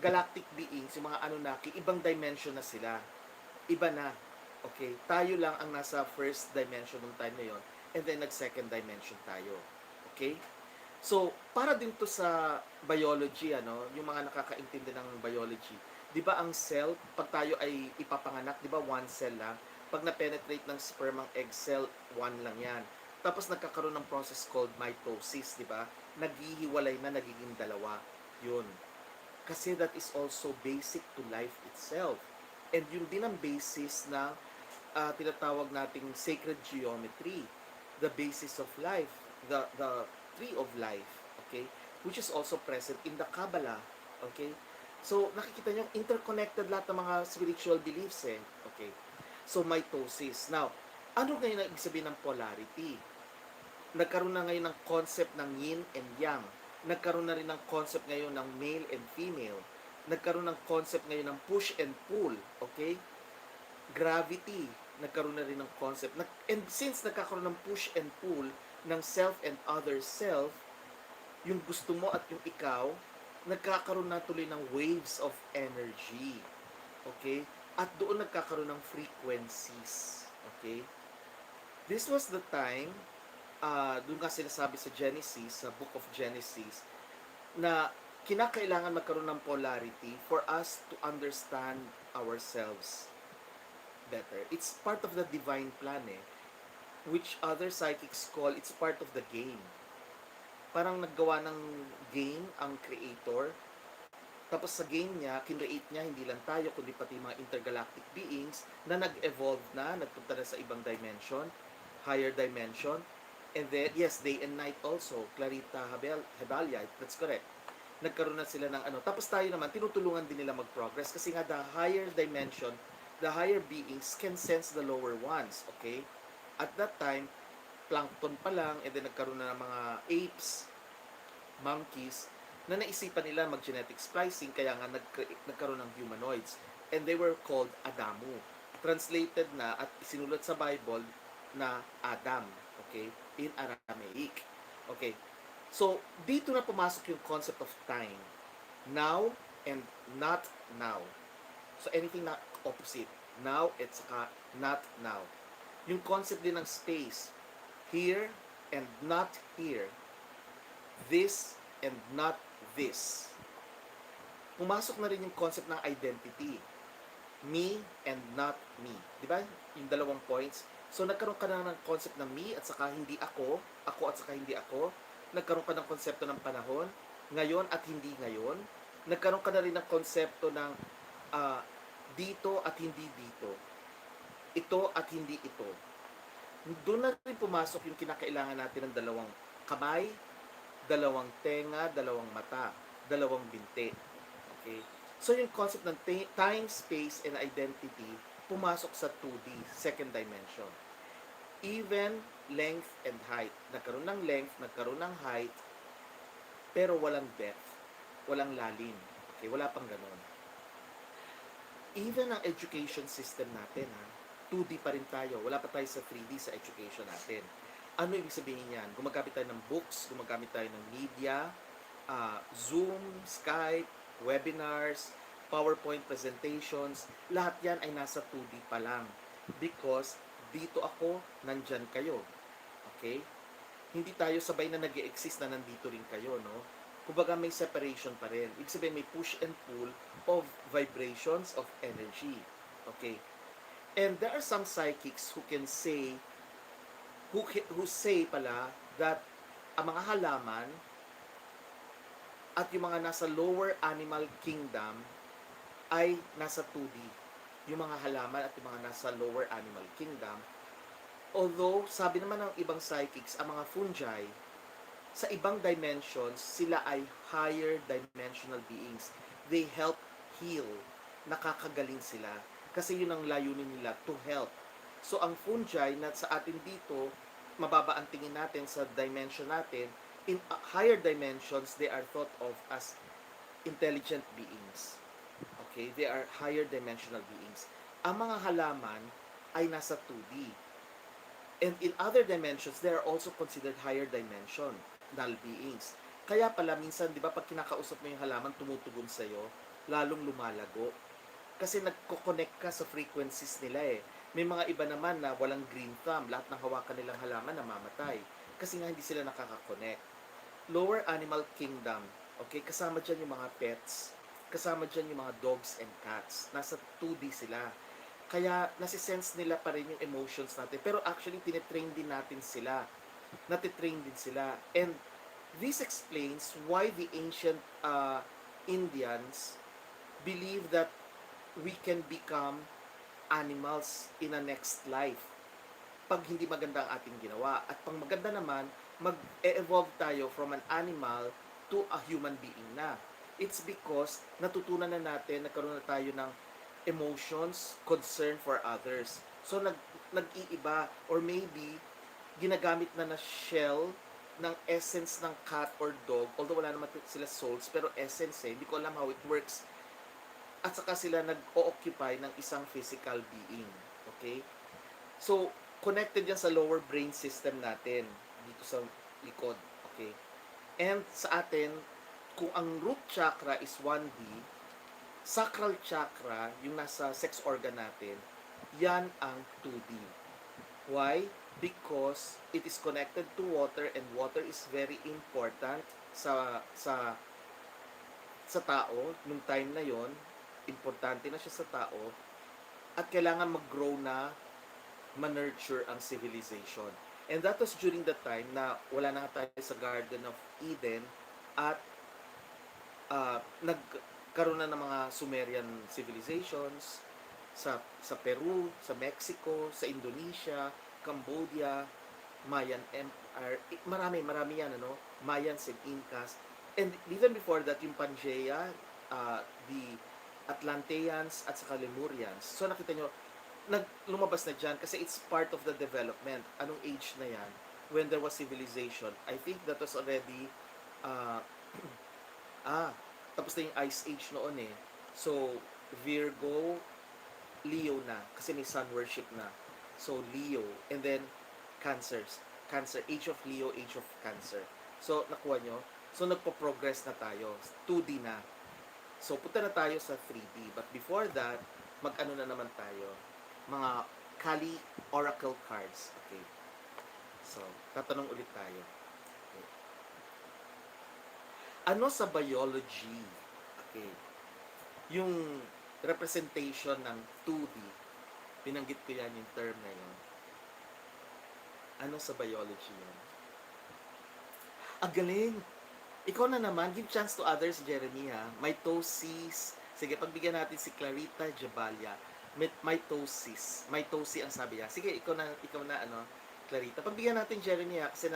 galactic beings, yung mga Anunnaki, ibang dimension na sila. Iba na. Okay? Tayo lang ang nasa first dimension ng time na yon, and then nag-second dimension tayo. Okay? So, para din to sa biology, yung mga nakakaintindi ng biology, di ba ang cell, pag tayo ay ipapanganak, di ba one cell lang? Pag na-penetrate ng sperm ang egg cell, one lang yan. Tapos nagkakaroon ng process called mitosis, di ba? Naghihiwalay na, nagiging dalawa. Yun. Kasi that is also basic to life itself. And yun din ang basis na tinatawag nating sacred geometry, the basis of life, the tree of life, okay? Which is also present in the Kabbalah, okay? So, nakikita nyo, interconnected lahat ng mga spiritual beliefs, okay? So, mitosis. Now, ano ngayon ang ibig sabihin ng polarity? Nagkaroon na ngayon ng concept ng yin and yang. Nagkaroon na rin ng concept ngayon ng male and female. Nagkaroon ng concept ngayon ng push and pull, okay? Gravity, nagkaroon na rin ng concept. And since nagkakaroon ng push and pull ng self and other self, yung gusto mo at yung ikaw, nagkakaroon na tuloy ng waves of energy. Okay? At doon nagkakaroon ng frequencies. Okay? This was the time, doon nga sinasabi sa Genesis, sa Book of Genesis, na kinakailangan magkaroon ng polarity for us to understand ourselves better. It's part of the divine plan, which other psychics call it's part of the game. Parang naggawa ng game ang creator, tapos sa game niya, kinreate niya hindi lang tayo, kundi pati mga intergalactic beings na nag-evolve na, nagpunta na sa ibang dimension, higher dimension, and then, yes, day and night also, Clarita Hebalia, that's correct. Nagkaroon na sila ng tapos tayo naman, tinutulungan din nila mag-progress, kasi nga the higher dimension, the higher beings can sense the lower ones, okay? At that time, plankton pa lang, and then nagkaroon na ng mga apes, monkeys, na naisipan nila mag-genetic splicing, kaya nga nagkaroon ng humanoids. And they were called Adamu. Translated na at isinulat sa Bible na Adam. Okay? In Aramaic. Okay. So, dito na pumasok yung concept of time. Now and not now. So, anything na opposite. Now at saka not now. Yung concept din ng space. Here and not here. This and not this. Pumasok na rin yung concept ng identity. Me and not me. Di ba? Yung dalawang points. So, nagkaroon ka na ng concept ng me at saka hindi ako. Ako at saka hindi ako. Nagkaroon ka ng konsepto ng panahon. Ngayon at hindi ngayon. Nagkaroon ka na rin ng konsepto ng dito at hindi dito. Ito at hindi ito. Doon na rin pumasok yung kinakailangan natin ng dalawang kamay, dalawang tenga, dalawang mata, dalawang binti. Okay? So yung concept ng time, space, and identity pumasok sa 2D, second dimension. Even length and height. Nagkaroon ng length, nagkaroon ng height, pero walang depth, walang lalim. Okay, wala pang ganun. Even ang education system natin, 2D pa rin tayo. Wala pa tayo sa 3D sa education natin. Ano ibig sabihin yan? Gumagamit tayo ng books, gumagamit tayo ng media, Zoom, Skype, webinars, PowerPoint presentations, lahat yan ay nasa 2D pa lang. Because dito ako, nandyan kayo. Okay? Hindi tayo sabay na nag-e-exist na nandito rin kayo, no? Kumbaga may separation pa rin. Ibig sabihin may push and pull of vibrations of energy. Okay? And there are some psychics who can say, who say pala that ang mga halaman at yung mga nasa lower animal kingdom ay nasa 2D. Yung mga halaman at yung mga nasa lower animal kingdom. Although, sabi naman ng ibang psychics, ang mga fungi, sa ibang dimensions, sila ay higher dimensional beings. They help heal. Nakakagaling sila. Kasi yun ang layunin nila, to help. So, ang fungi na sa atin dito, mababa ang tingin natin sa dimension natin, in higher dimensions, they are thought of as intelligent beings. Okay? They are higher dimensional beings. Ang mga halaman ay nasa 2D. And in other dimensions, they are also considered higher dimensional beings. Kaya pala, minsan, di ba, pag kinakausap mo yung halaman, tumutugon sa'yo, lalong lumalago. Kasi nagko-connect ka sa frequencies nila eh. May mga iba naman na walang green thumb, lahat ng hawakan nilang halaman namamatay. Kasi nga hindi sila nakaka-connect. Lower animal kingdom, okay, kasama dyan yung mga pets, kasama dyan yung mga dogs and cats. Nasa 2D sila. Kaya nasisense nila pa rin yung emotions natin. Pero actually, tinetrain din natin sila. Natitrain din sila. And this explains why the ancient Indians believe that we can become animals in a next life pag hindi maganda ang ating ginawa. At pag maganda naman, mag-evolve tayo from an animal to a human being na. It's because natutunan na natin, nagkaroon na tayo ng emotions, concern for others. So, nag-iiba or maybe ginagamit na shell ng essence ng cat or dog, although wala naman sila souls, pero essence hindi ko alam how it works. At saka sila nag-o-occupy ng isang physical being. Okay? So, connected yan sa lower brain system natin, dito sa likod. Okay? And sa atin, kung ang root chakra is 1D, sacral chakra, yung nasa sex organ natin, yan ang 2D. Why? Because it is connected to water and water is very important sa tao nung time na yon. Importante na siya sa tao at kailangan mag-grow na ma-nurture ang civilization. And that was during the time na wala na tayo sa Garden of Eden at nagkaroon na ng mga Sumerian civilizations sa Peru, sa Mexico, sa Indonesia, Cambodia, Mayan Empire, marami yan, ano? Mayans and Incas. And even before that, yung Pangaea, the Atlanteans at saka Lemurians. So nakita nyo, lumabas na dyan kasi it's part of the development. Anong age na yan? When there was civilization. I think that was already uh, tapos na yung Ice Age noon eh. So, Virgo, Leo na. Kasi may sun worship na. So, Leo. And then, Cancers. Cancer. Age of Leo, Age of Cancer. So, nakuha nyo? So, nagpo-progress na tayo. 2D na. So, punta na tayo sa 3D. But before that, mag-ano na naman tayo? Mga Kali Oracle cards. Okay. So, tatanong ulit tayo. Okay. Ano sa biology? Okay. Yung representation ng 2D, binanggit ko yan yung term na yun. Ano sa biology yun? Ang galing! Ikaw na naman, give chance to others, Jeremy ha. Mitosis. Sige, pagbigyan natin si Clarita Jabalia. Mitosis. Mitosis ang sabi niya. Sige, ikaw na ano, Clarita. Pagbigyan natin Jeremy ha, kasi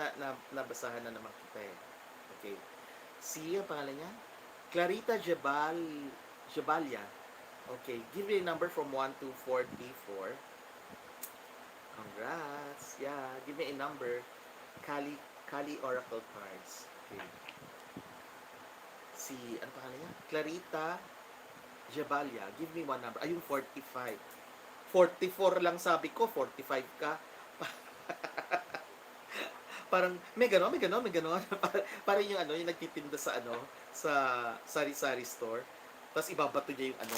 nabasahan na naman kita eh. Okay. Si, ang pangalan niya? Clarita Jabalia. Okay, give me a number from 1 to 44. Congrats. Yeah, give me a number. Kali Oracle cards. Okay. Si, ano pangalan niya? Clarita Jabalia. Give me one number. Ayun, 45. 44 lang sabi ko, 45 ka. Parang, may ganon. Parang yung ano, yung nagtitinda sa ano, sa sari-sari store. Tapos ibabato niya yung ano,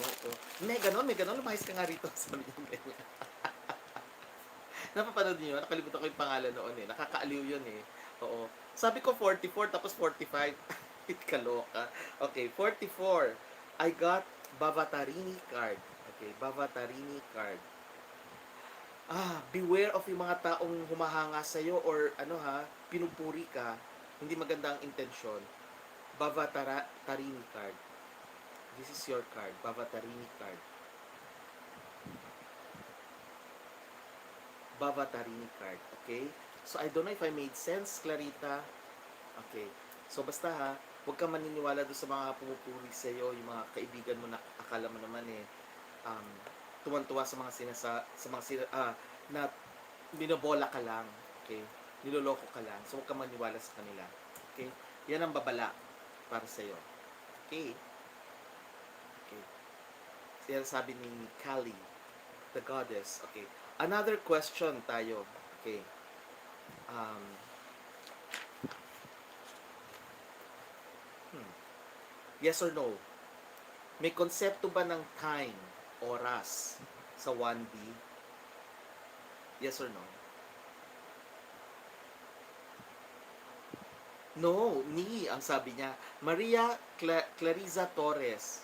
may ganon, lumayas ka nga rito. Sabi niya ganyan. Napapanood niyo, nakalimutan ko yung pangalan noon eh. Nakakaaliw yun eh. Oo. Sabi ko 44, tapos 45. Kaloka. Okay, 44. I got Bavatarini card. Okay, Bavatarini card. Beware of yung mga taong humahanga sa'yo or ano ha, pinupuri ka, hindi maganda ang intensyon. Bavatarini card. This is your card, Bavatarini card. Bavatarini card, okay? So, I don't know if I made sense, Clarita. Okay. So, basta ha, huwag kang maniniwala doon sa mga pumupuri sa'yo, yung mga kaibigan mo na akala mo naman eh, tuwan-tuwa sa mga na binobola ka lang, okay? Niloloko ka lang. So, huwag kang maniwala sa kanila. Okay? Yan ang babala para sa'yo. Okay? Okay. Yan sabi ni Kali, the goddess. Okay. Another question tayo. Okay. Yes or no? May konsepto ba ng time, oras, sa 1D? Yes or no? No, ni ang sabi niya. Maria Clariza Torres.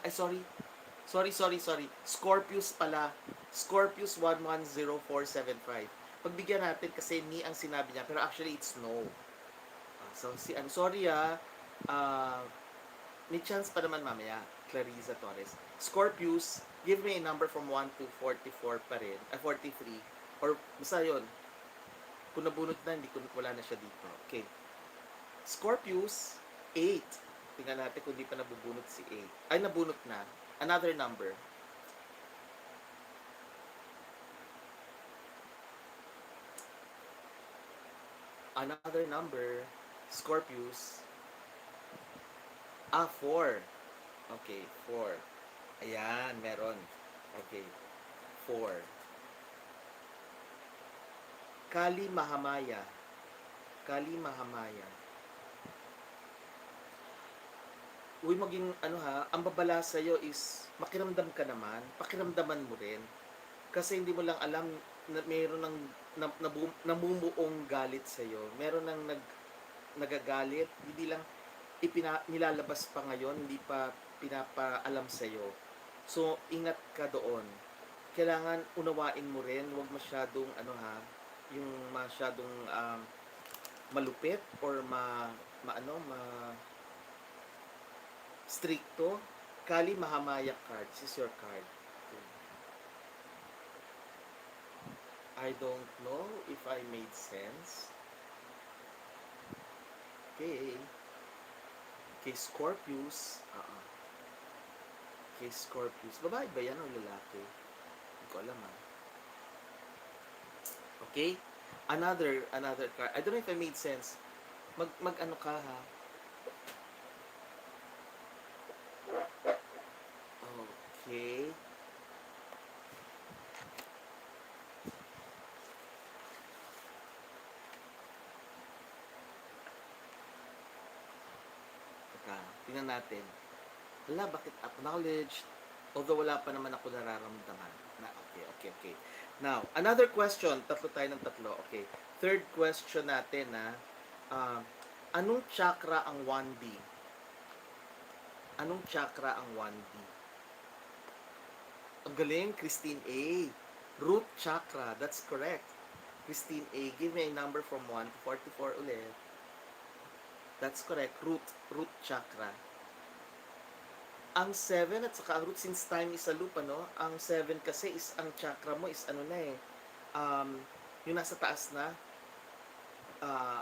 Sorry. Sorry. Scorpius pala. Scorpius 110475. Pagbigyan natin kasi ni ang sinabi niya, pero actually it's no. So, I'm sorry may chance pa naman mamaya, Clariza Torres. Scorpius, give me a number from 1 to 44 pa rin, 43. Or, basta yun. Kung nabunot na, wala na siya dito. Okay. Scorpius, 8. Tingnan natin kung di pa nabubunot si 8. Ay, nabunot na. Another number. Another number. Scorpius. 4. Okay, 4. Ayan, meron. Okay, 4. Kali Mahamaya. Uy, maging ang babala sa'yo is makiramdam ka naman, pakiramdaman mo rin. Kasi hindi mo lang alam na mayroon ng namumuong galit sa'yo. Meron ng nagagalit, hindi lang nilalabas pa ngayon, hindi pa pinapaalam sa'yo. So, ingat ka doon. Kailangan unawain mo rin, huwag masyadong yung masyadong malupit or stricto. Kali Mahamaya card. This is your card. Okay. I don't know if I made sense. Okay. Kay Scorpius. Kay Scorpius. Babae ba yan o lalaki? ko alam ha. Okay? Another card. I don't know if I made sense. Mag ano ka ha? Okay. Teka, tingnan natin. Wala, bakit acknowledged? Although wala pa naman ako nararamdaman. Okay. Now, another question. Tatlo tayo ng tatlo. Okay. Third question natin na, anong chakra ang 1D? Anong chakra ang 1D? Ang galing, Christine A. Root chakra. That's correct. Christine A. Give me a number from 1 to 44 ulit. That's correct. Root chakra. Ang 7 at saka ang root, since time is a loop, ano? Ang 7 kasi is, ang chakra mo is ano na eh, yung nasa taas na,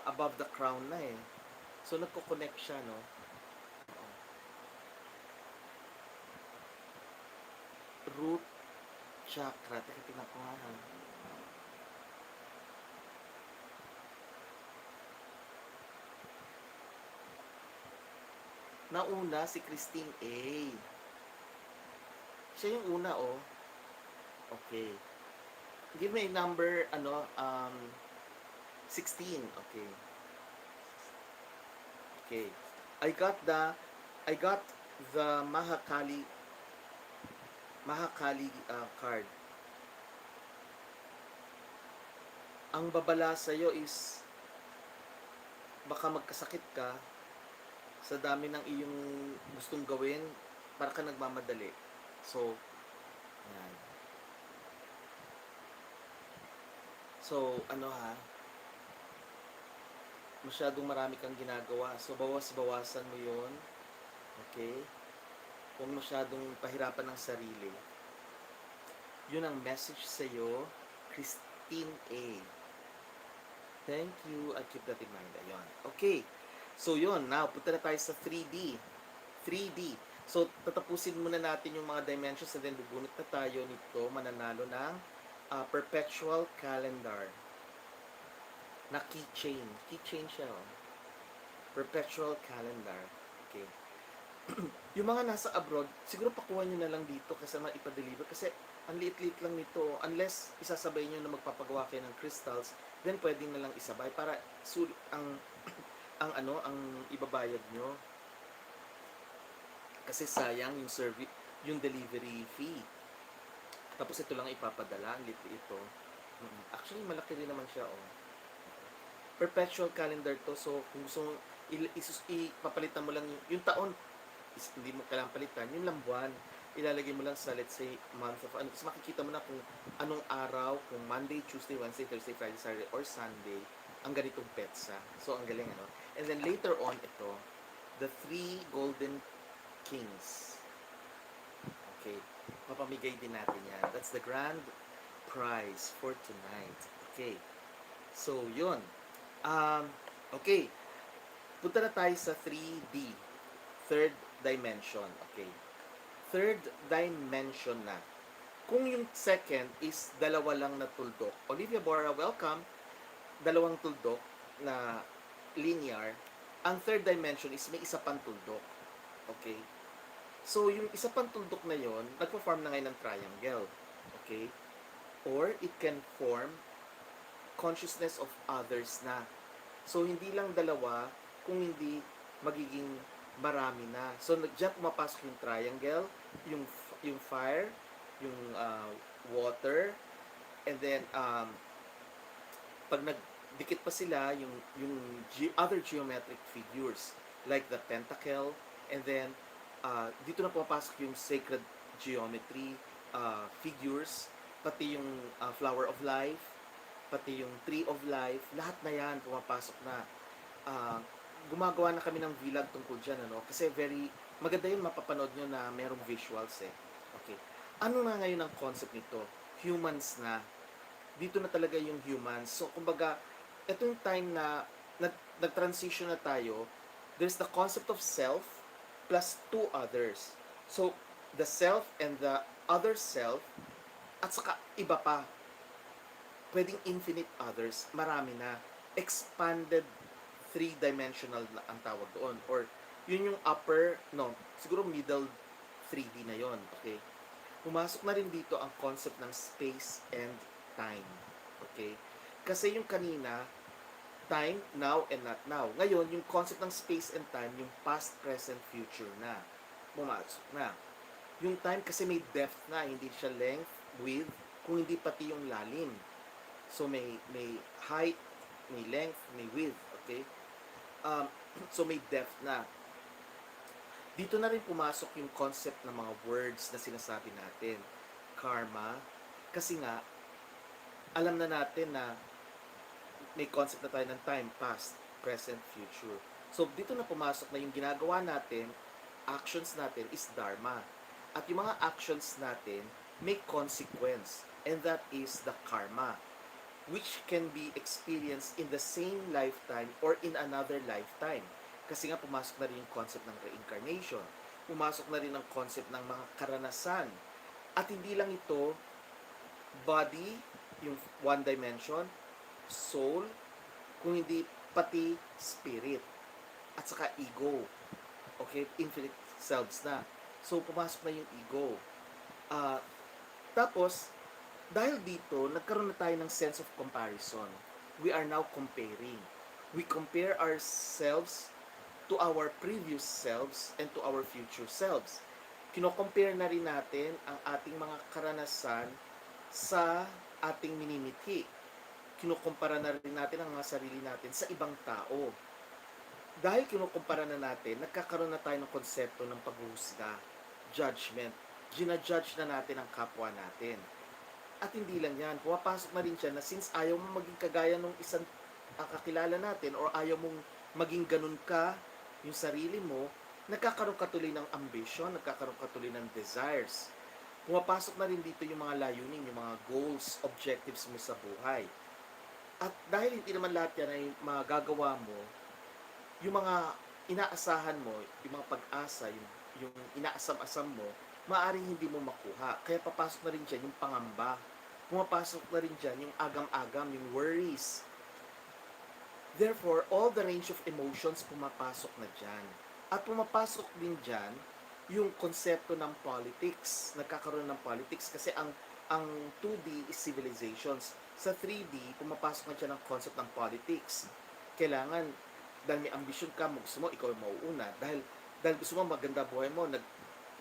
above the crown na eh. So, nagko-connect siya, no? Root chakra. Teka, tingnan ko nga. Nauna si Christine A. Siya yung una, oh. Okay. Give me a number, 16. Okay. Okay. I got the Mahakali card. Ang babala sa'yo is baka magkasakit ka sa dami ng iyong gustong gawin, para ka nagmamadali. So, yan. So, masyadong marami kang ginagawa. So, bawas-bawasan mo yun. Okay? Huwag masyadong pahirapan ng sarili. Yun ang message sa'yo, Christine A. Thank you. I'll keep that in mind. Ayun. Okay. So, yun. Now, punta na tayo sa 3D. 3D. So, tatapusin muna natin yung mga dimensions and then bubunot na tayo nito, mananalo ng perpetual calendar na keychain. Keychain siya, oh. Perpetual calendar. Okay. Yung mga nasa abroad, siguro pakuha nyo na lang dito kasi maipa-deliver kasi ang liit-liit lang nito. Unless isasabay nyo na magpapagawa kayo ng crystals, then pwedeng na lang isabay para ang ibabayad nyo. Kasi sayang yung service, yung delivery fee. Tapos ito lang ipapadala, ang liit ito. Actually, malaki rin naman siya, oh. Perpetual calendar to, so kung gusto mo ipapalitan mo lang yung taon, hindi mo kailangan palitan, yung lang buwan, ilalagay mo lang sa, let's say, month of, so makikita mo na kung anong araw, kung Monday, Tuesday, Wednesday, Thursday, Friday, Saturday, or Sunday, ang ganitong petsa. So, ang galing, ano? And then later on, ito, the 3 golden kings. Okay. Papamigay din natin yan. That's the grand prize for tonight. Okay. So, yun. Okay. Punta na tayo sa 3D. Third dimension. Okay. Third dimension na. Kung yung second is dalawa lang na tuldok. Olivia Bora, welcome. Dalawang tuldok na linear. Ang third dimension is may isa pang tuldok. Okay? So, yung isa pang tuldok na yon, nagpo-form na ngayon ng triangle. Okay? Or, it can form consciousness of others na. So, hindi lang dalawa, kung hindi magiging marami na. So, dyan pumapasok yung triangle, yung fire, yung water, and then, pag nagdikit pa sila, yung other geometric figures, like the pentacle, and then, dito na pumapasok yung sacred geometry figures, pati yung flower of life, pati yung tree of life, lahat na yan pumapasok na. Gumagawa na kami ng vlog tungkol dyan, ano? Kasi very, maganda yun, mapapanood nyo na merong visuals eh. Okay. Ano na ngayon ang concept nito? Humans na. Dito na talaga yung humans. So, kumbaga, itong time na nag-transition na tayo, there's the concept of self plus two others. So, the self and the other self At saka iba pa, pwedeng infinite others, marami na. Expanded three-dimensional na ang tawag doon. Or yun yung upper, no, siguro middle 3D na yon, okay? Pumasok na rin dito ang concept ng space and time. Okay? Kasi yung kanina, time, now, and not now. Ngayon, yung concept ng space and time, yung past, present, future na. Pumasok na. Yung time kasi may depth na, hindi siya length, width, kung hindi pati yung lalim. So may height, may length, may width, okay? Um, so may depth na. Dito na rin pumasok yung concept ng mga words na sinasabi natin. Karma, kasi nga, alam na natin na may concept na tayo ng time, past, present, future. So dito na pumasok na yung ginagawa natin, actions natin is dharma. At yung mga actions natin may consequence, and that is the karma, which can be experienced in the same lifetime or in another lifetime. Kasi nga pumasok na rin yung concept ng reincarnation. Pumasok na rin ang concept ng mga karanasan. At hindi lang ito, body, yung one dimension, soul, kung hindi pati spirit. At saka ego. Okay? Infinite selves na. So, pumasok na yung ego. Tapos, dahil dito, nagkaroon na tayo ng sense of comparison. We are now comparing. We compare ourselves to our previous selves and to our future selves. Kino-compare na rin natin ang ating mga karanasan sa ating minimithi. Kinukumpara na rin natin ang mga sarili natin sa ibang tao. Dahil kinukumpara na natin, nagkakaroon na tayo ng konsepto ng paghuhusga, judgment. Gina-judge na natin ang kapwa natin. At hindi lang yan, pumapasok na rin siya na since ayaw mong maging kagaya ng isang kakilala natin or ayaw mong maging ganun ka, yung sarili mo, nagkakaroon ka tuloy ng ambition, nagkakaroon ka tuloy ng desires. Pumapasok na rin dito yung mga layunin, yung mga goals, objectives mo sa buhay. At dahil hindi naman lahat yan ay magagawa mo, yung mga inaasahan mo, yung mga pag-asa, yung inaasam-asam mo, maaaring hindi mo makuha. Kaya papasok na rin dyan yung pangamba. Pumapasok na rin dyan yung agam-agam, yung worries. Therefore, all the range of emotions pumapasok na dyan. At pumapasok din dyan yung konsepto ng politics. Nagkakaroon ng politics kasi ang 2D is civilizations. Sa 3D, pumapasok na dyan ang concept ng politics. Kailangan, dahil may ambisyon ka, gusto mo, ikaw yung mauuna. Dahil gusto mo maganda buhay mo,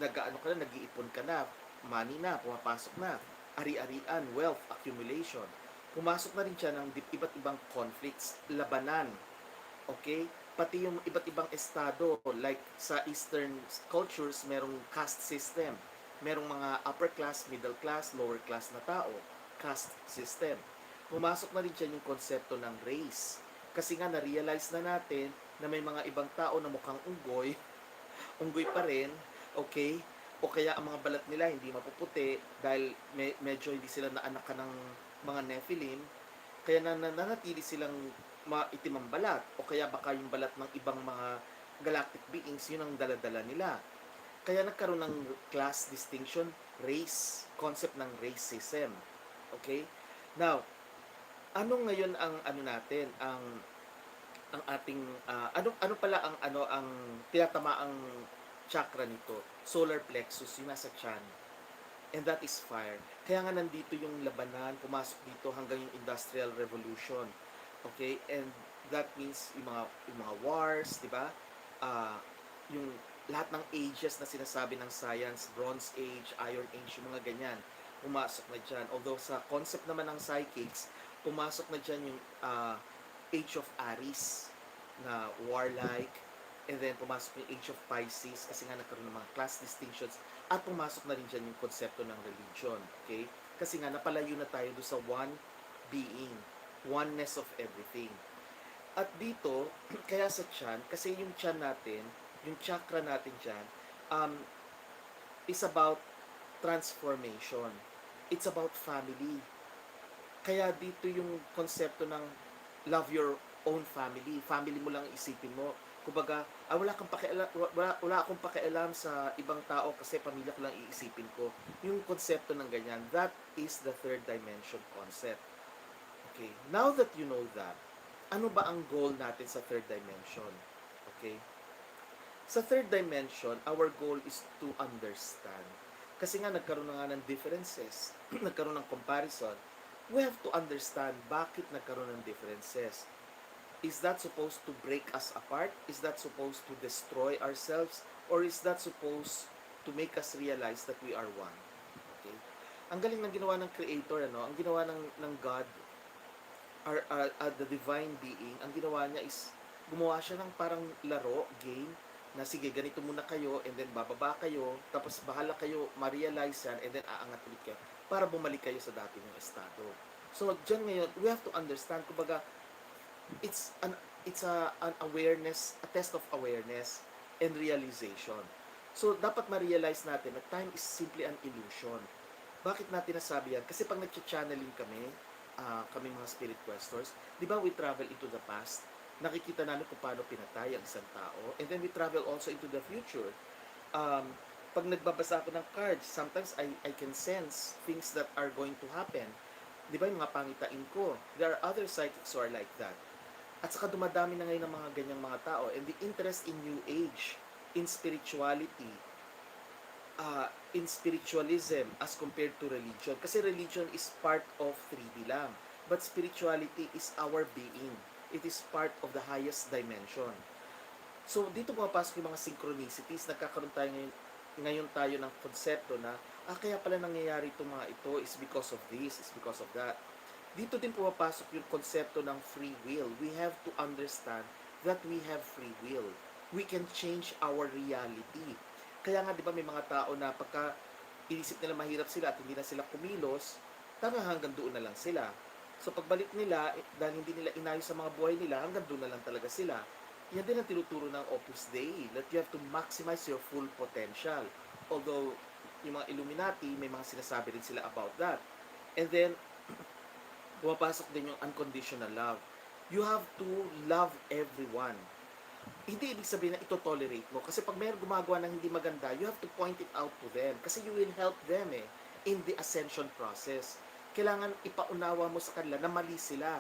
nag-iipon ka na, money na, pumapasok na, ari-arian, wealth, accumulation. Pumasok na rin siya ng iba't ibang conflicts, labanan, okay? Pati yung iba't ibang estado, like sa Eastern cultures, merong caste system. Merong mga upper class, middle class, lower class na tao, caste system. Pumasok na rin siya yung konsepto ng race. Kasi nga na-realize na natin na may mga ibang tao na mukhang unggoy, unggoy pa rin, okay? O kaya ang mga balat nila hindi mapuputi dahil medyo hindi sila naanakan ng mga Nephilim, kaya nananatili silang maitim ang balat. O kaya baka yung balat ng ibang mga galactic beings, yun ang daladala nila. Kaya nagkaroon ng class distinction, race, concept ng racism. Okay? Now, ano ngayon ang ano natin, ang ating ano pala ang tinatamaang chakra nito, solar plexus, yung nasa tiyan, and that is fire. Kaya nga nandito yung labanan, pumasok dito hanggang yung industrial revolution, okay, and that means yung mga wars, di ba, yung lahat ng ages na sinasabi ng science, Bronze Age, Iron Age, yung mga ganyan, pumasok na dyan. Although sa concept naman ng psychics, pumasok na dyan yung Age of Aries na warlike, and then pumasok yung Age of Pisces kasi nga nagkaroon ng mga class distinctions, at pumasok na rin dyan yung konsepto ng religion, okay? Kasi nga napalayo na tayo doon sa one being, oneness of everything. At dito, kaya sa tiyan, kasi yung tiyan natin, yung chakra natin dyan, is about transformation. It's about family. Kaya dito yung konsepto ng love your own family. Family mo lang isipin mo. Kumbaga, wala kang pakialam, wala akong pakialam sa ibang tao kasi pamilya ko lang iisipin ko. Yung konsepto ng ganyan, that is the third dimension concept. Okay, now that you know that, ano ba ang goal natin sa third dimension? Okay? Sa third dimension, our goal is to understand. Kasi nga nagkaroon na nga ng differences, nagkaroon ng comparison. We have to understand bakit nagkaroon ng differences. Is that supposed to break us apart? Is that supposed to destroy ourselves? Or is that supposed to make us realize that we are one? Okay? Ang galing ng ginawa ng Creator, ano? Ang ginawa ng God, the divine being, ang ginawa niya is gumawa siya ng parang laro, game, na sige, ganito muna kayo, and then bababa kayo, tapos bahala kayo ma-realize yan, and then aangat ulit kayo, para bumalik kayo sa dati yung estado. So, dyan ngayon, we have to understand, kumbaga, it's an awareness, a test of awareness and realization. So, dapat ma-realize natin na time is simply an illusion. Bakit natin nasabi yan? Kasi pag nag-channeling kami, kami mga spirit questors, di ba we travel into the past? Nakikita namin kung paano pinatay ang isang tao. And then we travel also into the future. Pag nagbabasa ako ng cards, sometimes I can sense things that are going to happen. Di ba yung mga pangitain ko? There are other psychics who are like that. At saka dumadami na ngayon ng mga ganyang mga tao. And the interest in New Age, in spirituality, in spiritualism as compared to religion. Kasi religion is part of 3D lang. But spirituality is our being. It is part of the highest dimension. So, dito pumapasok yung mga synchronicities. Nagkakaroon tayo ngayon tayo ng konsepto na, kaya pala nangyayari itong mga ito is because of this, is because of that. Dito din pumapasok yung konsepto ng free will. We have to understand that we have free will. We can change our reality. Kaya nga, di ba, may mga tao na pagka inisip nila mahirap sila at hindi na sila kumilos, tama hanggang doon na lang sila. So pagbalik nila, dahil hindi nila inayos sa mga buhay nila, hanggang doon na lang talaga sila. Yan din ang tinuturo ng Opus Dei, that you have to maximize your full potential. Although, yung mga Illuminati, may mga sinasabi rin sila about that. And then, pumapasok din yung unconditional love. You have to love everyone. Hindi ibig sabihin na ito-tolerate mo. Kasi pag mayroong gumagawa ng hindi maganda, you have to point it out to them. Kasi you will help them in the ascension process. Kailangan ipaunawa mo sa kanila na mali sila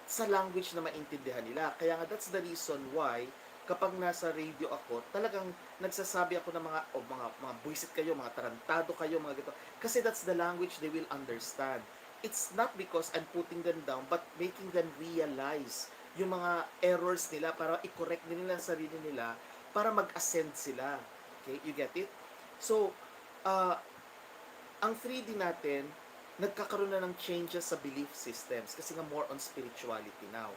sa language na maintindihan nila. Kaya nga, that's the reason why kapag nasa radio ako, talagang nagsasabi ako ng mga buisit kayo, mga tarantado kayo, mga gito. Kasi that's the language they will understand. It's not because I'm putting them down, but making them realize yung mga errors nila para i-correct nila ang sarili nila para mag-ascend sila. Okay? You get it? So, ang 3D natin, nagkakaroon na ng changes sa belief systems kasi nga more on spirituality now.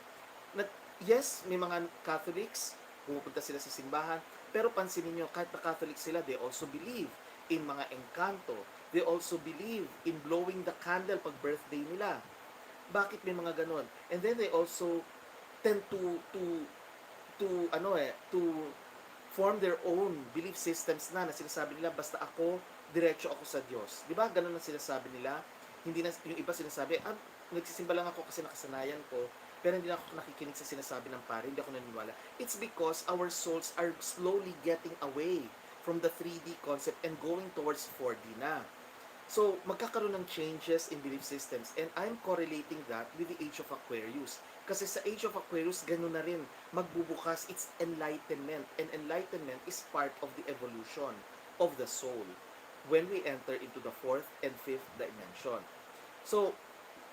Yes, may mga Catholics, pumupunta sila sa simbahan, pero pansinin nyo, kahit na Catholic sila, they also believe in mga engkanto. They also believe in blowing the candle pag birthday nila. Bakit may mga ganon? And then they also tend to form their own belief systems na sinasabi nila, basta ako, diretso ako sa Diyos. Di ba? Ganon ang sinasabi nila. Hindi na, yung iba sinasabi, nagsisimba lang ako kasi nakasanayan ko, pero hindi na ako nakikinig sa sinasabi ng pare, hindi ako naniniwala. It's because our souls are slowly getting away from the 3D concept and going towards 4D na. So, magkakaroon ng changes in belief systems, and I'm correlating that with the Age of Aquarius. Kasi sa Age of Aquarius, gano'n na rin, magbubukas, it's enlightenment, and enlightenment is part of the evolution of the soul when we enter into the 4th and 5th dimension. So,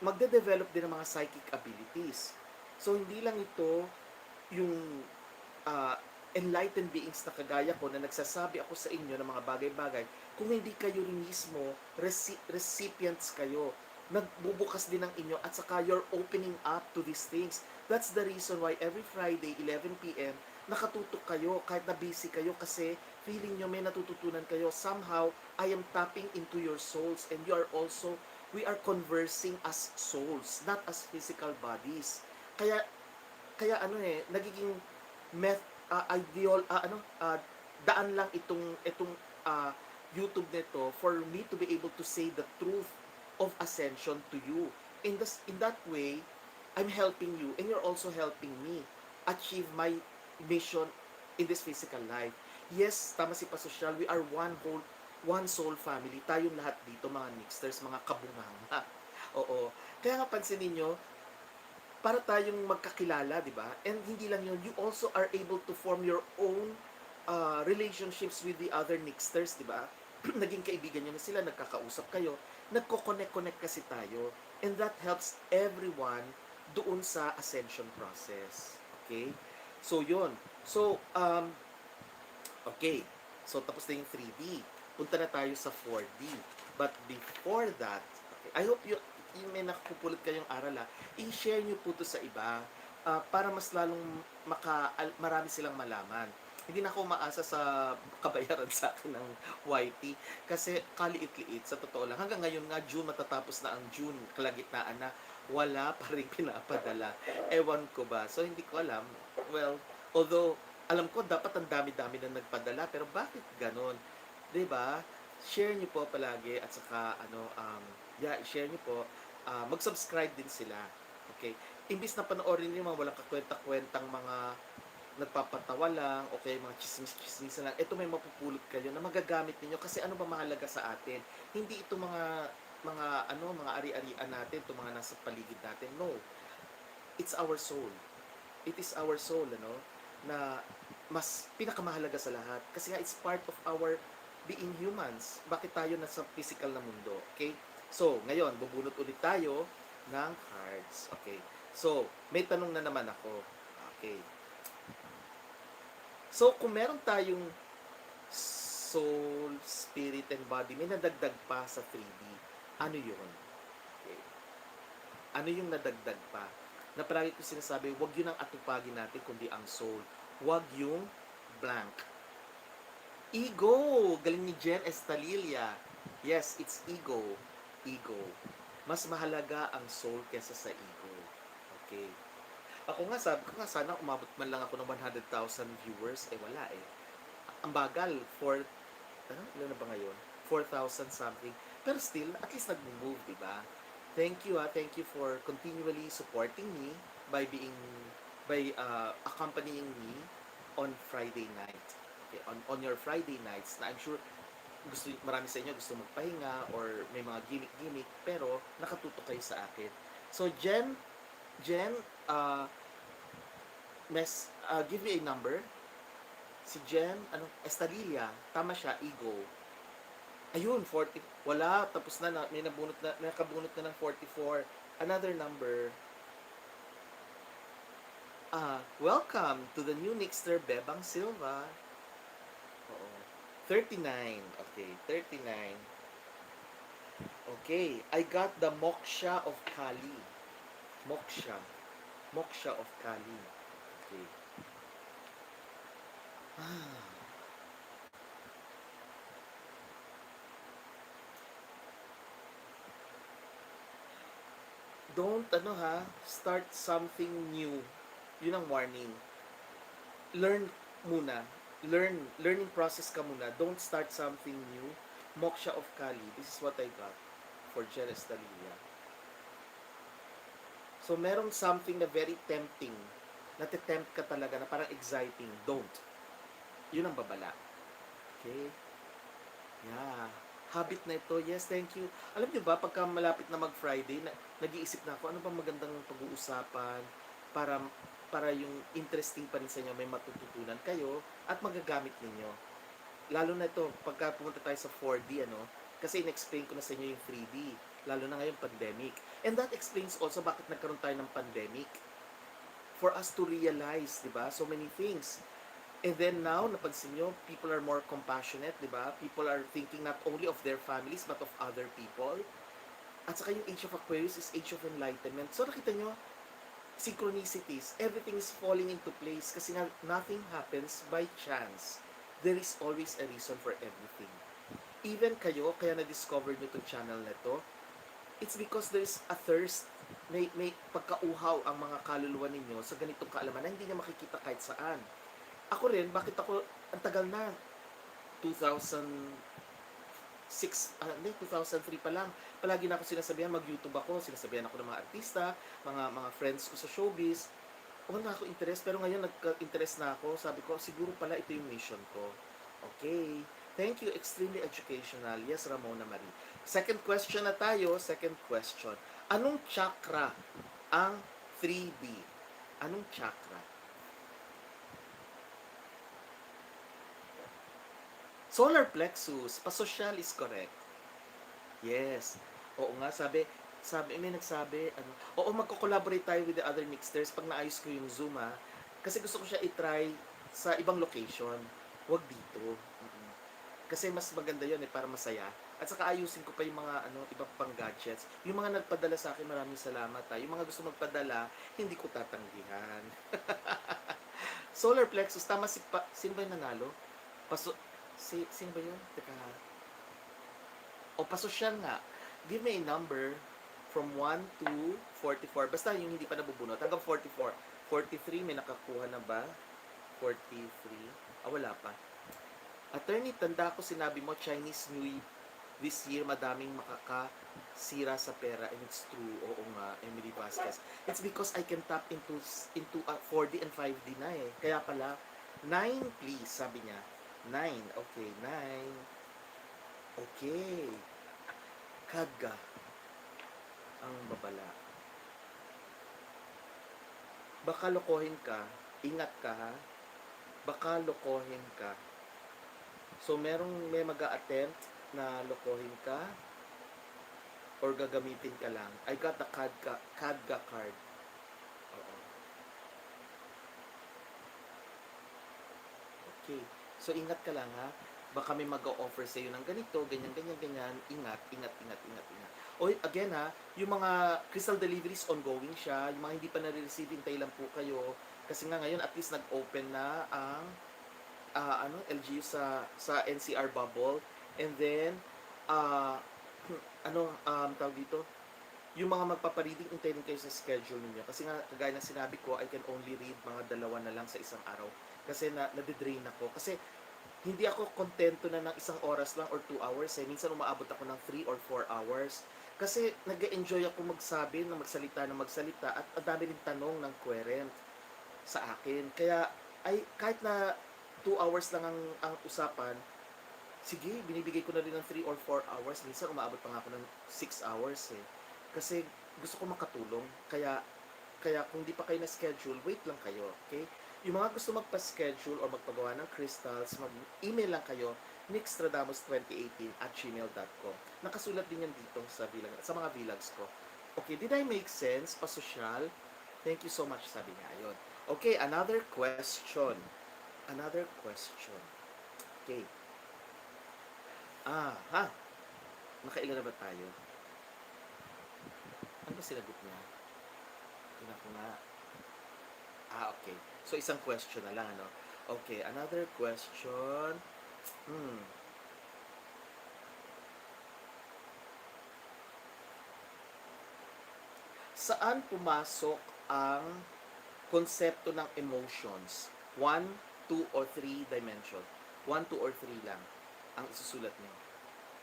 magde-develop din ng mga psychic abilities. So, hindi lang ito yung enlightened beings na kagaya ko na nagsasabi ako sa inyo ng mga bagay-bagay, kung hindi kayo rin mismo, recipients kayo, nagbubukas din ng inyo at saka you're opening up to these things. That's the reason why every Friday, 11 p.m., nakatutok kayo kahit na busy kayo kasi feeling nyo may natututunan kayo. Somehow, I am tapping into your souls and you are also, we are conversing as souls, not as physical bodies. Kaya nagiging daan lang itong YouTube nito for me to be able to say the truth of Ascension to you. In that way, I'm helping you and you're also helping me achieve my mission in this physical life. Yes, tama si Pasosyal, we are one soul family. Tayong lahat dito, mga Nixters, mga kabunganga. Oo. Kaya nga pansinin nyo, para tayong magkakilala, di ba? And hindi lang yun, you also are able to form your own relationships with the other Nixters, di ba? Naging kaibigan nyo na sila, nagkakausap kayo, nagko-connect kasi tayo. And that helps everyone doon sa ascension process. Okay? So, yun. So, okay. So, tapos na yung 3D. Punta na tayo sa 4D. But before that, okay, I hope you may nakapupulot kayong aral i-share nyo po to sa iba para mas lalong marami silang malaman. Hindi na ako umaasa sa kabayaran sa akin ng YT kasi kaliit-liit sa totoo lang. Hanggang ngayon nga, June, matatapos na ang June, kalagitnaan na, wala pa rin pinapadala. Ewan ko ba? So, hindi ko alam. Well, although, alam ko, dapat ang dami-dami na nagpadala, pero bakit ganon? 'Di ba? Share niyo po palagi at saka, share niyo po. Mag-subscribe din sila. Okay? Imbis na panoorin niyo mga walang kakwenta-kwentang mga nagpapatawa lang, okay, mga chismis-chismis lang, ito may mapupulot kayo na magagamit niyo kasi ano ba mahalaga sa atin? Hindi ito mga ari-arian natin, ito mga nasa paligid natin. No. It's our soul. It is our soul, na mas pinakamahalaga sa lahat. Kasi nga, it's part of our being humans. Bakit tayo nasa physical na mundo? Okay? So, ngayon, bubunot ulit tayo ng cards. Okay. So, may tanong na naman ako. Okay. So, kung meron tayong soul, spirit, and body, may nadagdag pa sa 3D. Ano yun? Okay. Ano yung nadagdag pa? Na palagi ko sinasabi, wag yun ang atupagin natin, kundi ang soul. Wag yung blank. Ego! Galing ni Jen Estalilia. Yes, it's ego. Ego. Mas mahalaga ang soul kesa sa ego. Okay. Ako nga, sabi ko nga, sana umabot man lang ako ng 100,000 viewers. Wala eh. Ang bagal, ilan na ba ngayon? 4,000 something. Pero still, at least nag-move, diba? Thank you for continually supporting me by accompanying me on Friday night. Okay, on your Friday nights, na I'm sure marami sa inyo gusto magpahinga or may mga gimmick pero nakatutok kayo sa akin. So Jen, give me a number. Si Jen, Estalilia, tama siya, ego. Ayun, 40. Wala, tapos na, may nakabunot na ng 44. Another number. Welcome to the new Nixter, Bebang Silva. Oo. 39. Okay, 39. Okay, I got the Moksha of Kali. Moksha of Kali. Okay. Don't start something new. Yun ang warning. Learn muna. Learning process ka muna. Don't start something new. Moksha of Kali. This is what I got for Jeres Dalia. So, merong something na very tempting. Natitempt ka talaga na parang exciting. Don't. Yun ang babala. Okay? Yeah. Habit na ito. Yes, thank you. Alam niyo ba, pagka malapit na mag-Friday, nag-iisip na ako, ano ba magandang pag-uusapan para yung interesting pa rin sa inyo, may matututunan kayo at magagamit ninyo. Lalo na ito, pagka pumunta tayo sa 4D, kasi in-explain ko na sa inyo yung 3D, lalo na ngayon pandemic. And that explains also bakit nagkaroon tayo ng pandemic. For us to realize, di ba, so many things. And then now, napansin nyo, people are more compassionate, di ba? People are thinking not only of their families, but of other people. At saka yung AgeofAquarius is Age of Enlightenment. So nakita nyo, synchronicities, everything is falling into place kasi nga, nothing happens by chance. There is always a reason for everything. Even kayo, kaya na-discover nyo itong channel na ito, it's because there's a thirst, may pagkauhaw ang mga kaluluwa ninyo sa ganitong kaalaman na hindi niya makikita kahit saan. Ako rin, bakit ako, ang tagal na, 2006, 2003 pa lang, palagi na ako sinasabihan, mag-YouTube ako, sinasabihan ako ng mga artista, mga friends ko sa showbiz, na ako interest, pero ngayon nagka-interest na ako. Sabi ko, siguro pala ito yung mission ko. Okay. Thank you. Extremely educational. Yes, Ramona Marie. Second question na tayo. Second question. Anong chakra ang 3B? Anong chakra? Solar plexus. Pasosyal is correct. Yes. Oo nga, may nagsabi, oo, magko-collaborate tayo with the other mixters pag naayos ko yung Zoom, ha. Kasi gusto ko siya i-try sa ibang location. Huwag dito. Kasi mas maganda yun para masaya. At saka ayusin ko pa yung mga ibang pang gadgets. Yung mga nagpadala sa akin, maraming salamat, ha. Yung mga gusto magpadala, hindi ko tatanggihan. Solar plexus, tama sino ba yung nanalo? Sino ba yun? Teka. O pasosyal nga. Give me a number from 1 to 44. Basta yung hindi pa nabubunot. Hanggang 44. 43, may nakakuha na ba? 43. Wala pa. Attorney, tanda ko sinabi mo, Chinese New Year this year, madaming makakasira sa pera. And it's true. Oo nga, Emily Vasquez. It's because I can tap into 4D and 5D na eh. Kaya pala, 9 please, sabi niya. 9. Okay, 9. Okay. Kaga ang babala. Baka lokohin ka. Ingat ka, ha? Baka lokohin ka. So, may mag-a-attempt na lokohin ka or gagamitin ka lang. I got the Kaga card. Oo. Okay. So, ingat ka lang, ha? Baka may mag-o-offer sa iyo ng ganito, ganyan. Ingat. O, again, ha, yung mga crystal deliveries ongoing siya, yung mga hindi pa nare-receive, hintay lang po kayo. Kasi nga ngayon, at least nag-open na ang LGU sa NCR bubble. And then, tawag dito, yung mga magpapareading, hintayin kayo sa schedule niyo. Kasi nga, kagaya ng sinabi ko, I can only read mga 2 na lang sa isang araw. Kasi nade-drain ako. Kasi, hindi ako kontento na ng 1 oras lang or 2 hours eh. Minsan umaabot ako ng 3 or 4 hours. Kasi nag-enjoy ako magsabi, magsalita at ang dami rin tanong ng querent sa akin. Kaya kahit na 2 hours lang ang usapan, sige, binibigay ko na rin ng 3 or 4 hours. Minsan umaabot pa nga ako ng 6 hours eh. Kasi gusto ko makatulong. Kaya kung di pa kayo na-schedule, wait lang kayo, okay? Yung mga gusto magpa-schedule or magpagawa ng crystals, mag-email lang kayo, nixtradamos2018@gmail.com. Nakasulat din yan dito sa mga vlogs ko. Okay, did I make sense? Pasosyal? Thank you so much, sabi niya. Ayun. Okay, another question. Okay. Nakailan na ba tayo? Ano ba sinagot niya? Tingnan ko nga. Okay. So, isang question na lang, ano? Okay, another question. Saan pumasok ang konsepto ng emotions? 1, 2, or 3 dimension? 1, 2, or 3 lang ang isusulat niyo.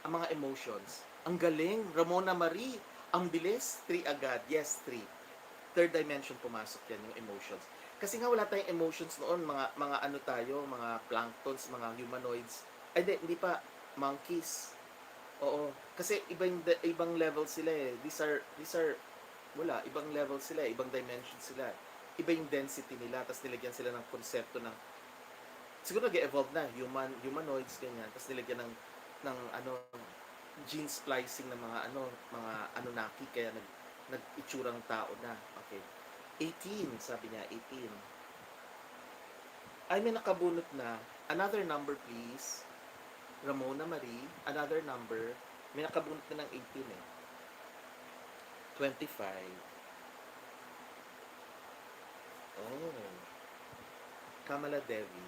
Ang mga emotions. Ang galing, Ramona Marie. Ang bilis, 3 agad. Yes, 3. Third dimension pumasok yan, yung emotions. Kasi nga wala tayong emotions noon, mga mga planktons, mga humanoids. Hindi pa, monkeys. Oo, kasi ibang level sila eh. These are ibang level sila, ibang dimension sila. Iba yung density nila, tapos nilagyan sila ng konsepto ng siguro nag-evolve na humanoids ganyan, tapos nilagyan ng gene splicing ng mga Anunnaki kaya nag-itsurang tao na. Okay. 18, sabi niya, 18. Ay, may nakabunot na. Another number, please. Ramona Marie, another number. May nakabunot na ng 18 eh. 25. Oh. Kamala Devi.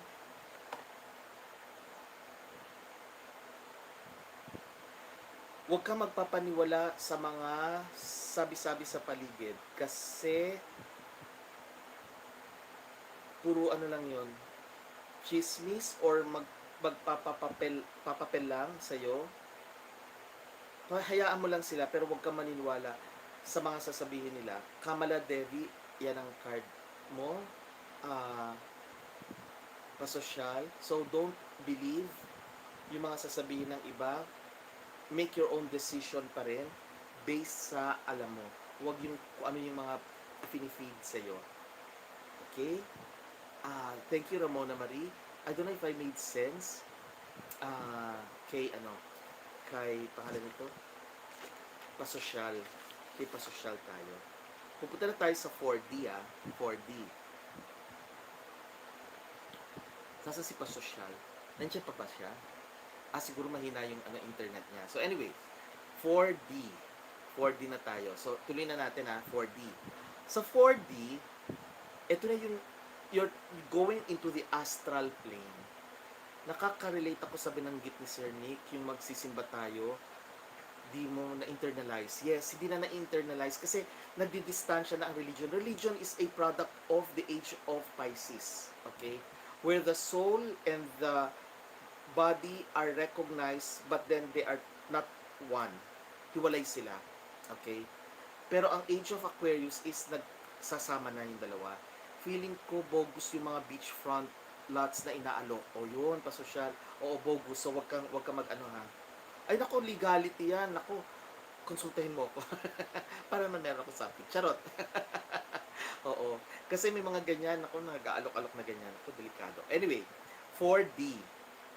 Huwag kang magpapaniwala sa mga sabi-sabi sa paligid. Kasi puro lang yon, chismis or papapel lang sa'yo. Hayaan mo lang sila pero huwag kang maniniwala sa mga sasabihin nila. Kamala Devi, yan ang card mo, ah, pasosyal. So, don't believe yung mga sasabihin ng iba. Make your own decision pa rin based sa alam mo. Huwag yung kung ano yung mga pinifeed sa'yo. Okay? Thank you, Ramona Marie. I don't know if I made sense. Kay ano, kay pangalan nito, pasosyal. Kay pasosyal tayo. Pupunta na tayo sa 4D 4D. Sasa si pasosyal? Nandiyan pa ba siya? Siguro mahina yung internet niya. So anyway, 4D. 4D na tayo. So tuloy na natin 4D. Sa 4D, ito na yung you're going into the astral plane. Nakaka-relate ako sa binanggit ni Sir Nick, yung magsisimba tayo, di mo na-internalize. Yes, hindi na na-internalize kasi nagdidistansya na ang religion. Religion is a product of the age of Pisces. Okay? Where the soul and the body are recognized but then they are not one. Hiwalay sila. Okay? Pero ang Age of Aquarius is nagsasama na yung dalawa. Feeling ko bogus yung mga beachfront lots na inaalok. O yun, pasosyal. Oo, bogus. So wag kang mag-ano ha. Ay nako, legality yan. Nako, konsultahin mo ako. Para na meron ako something. Charot. Oo. Kasi may mga ganyan. Nako, nag-aalok-alok na ganyan. Nako, delikado. Anyway, 4D.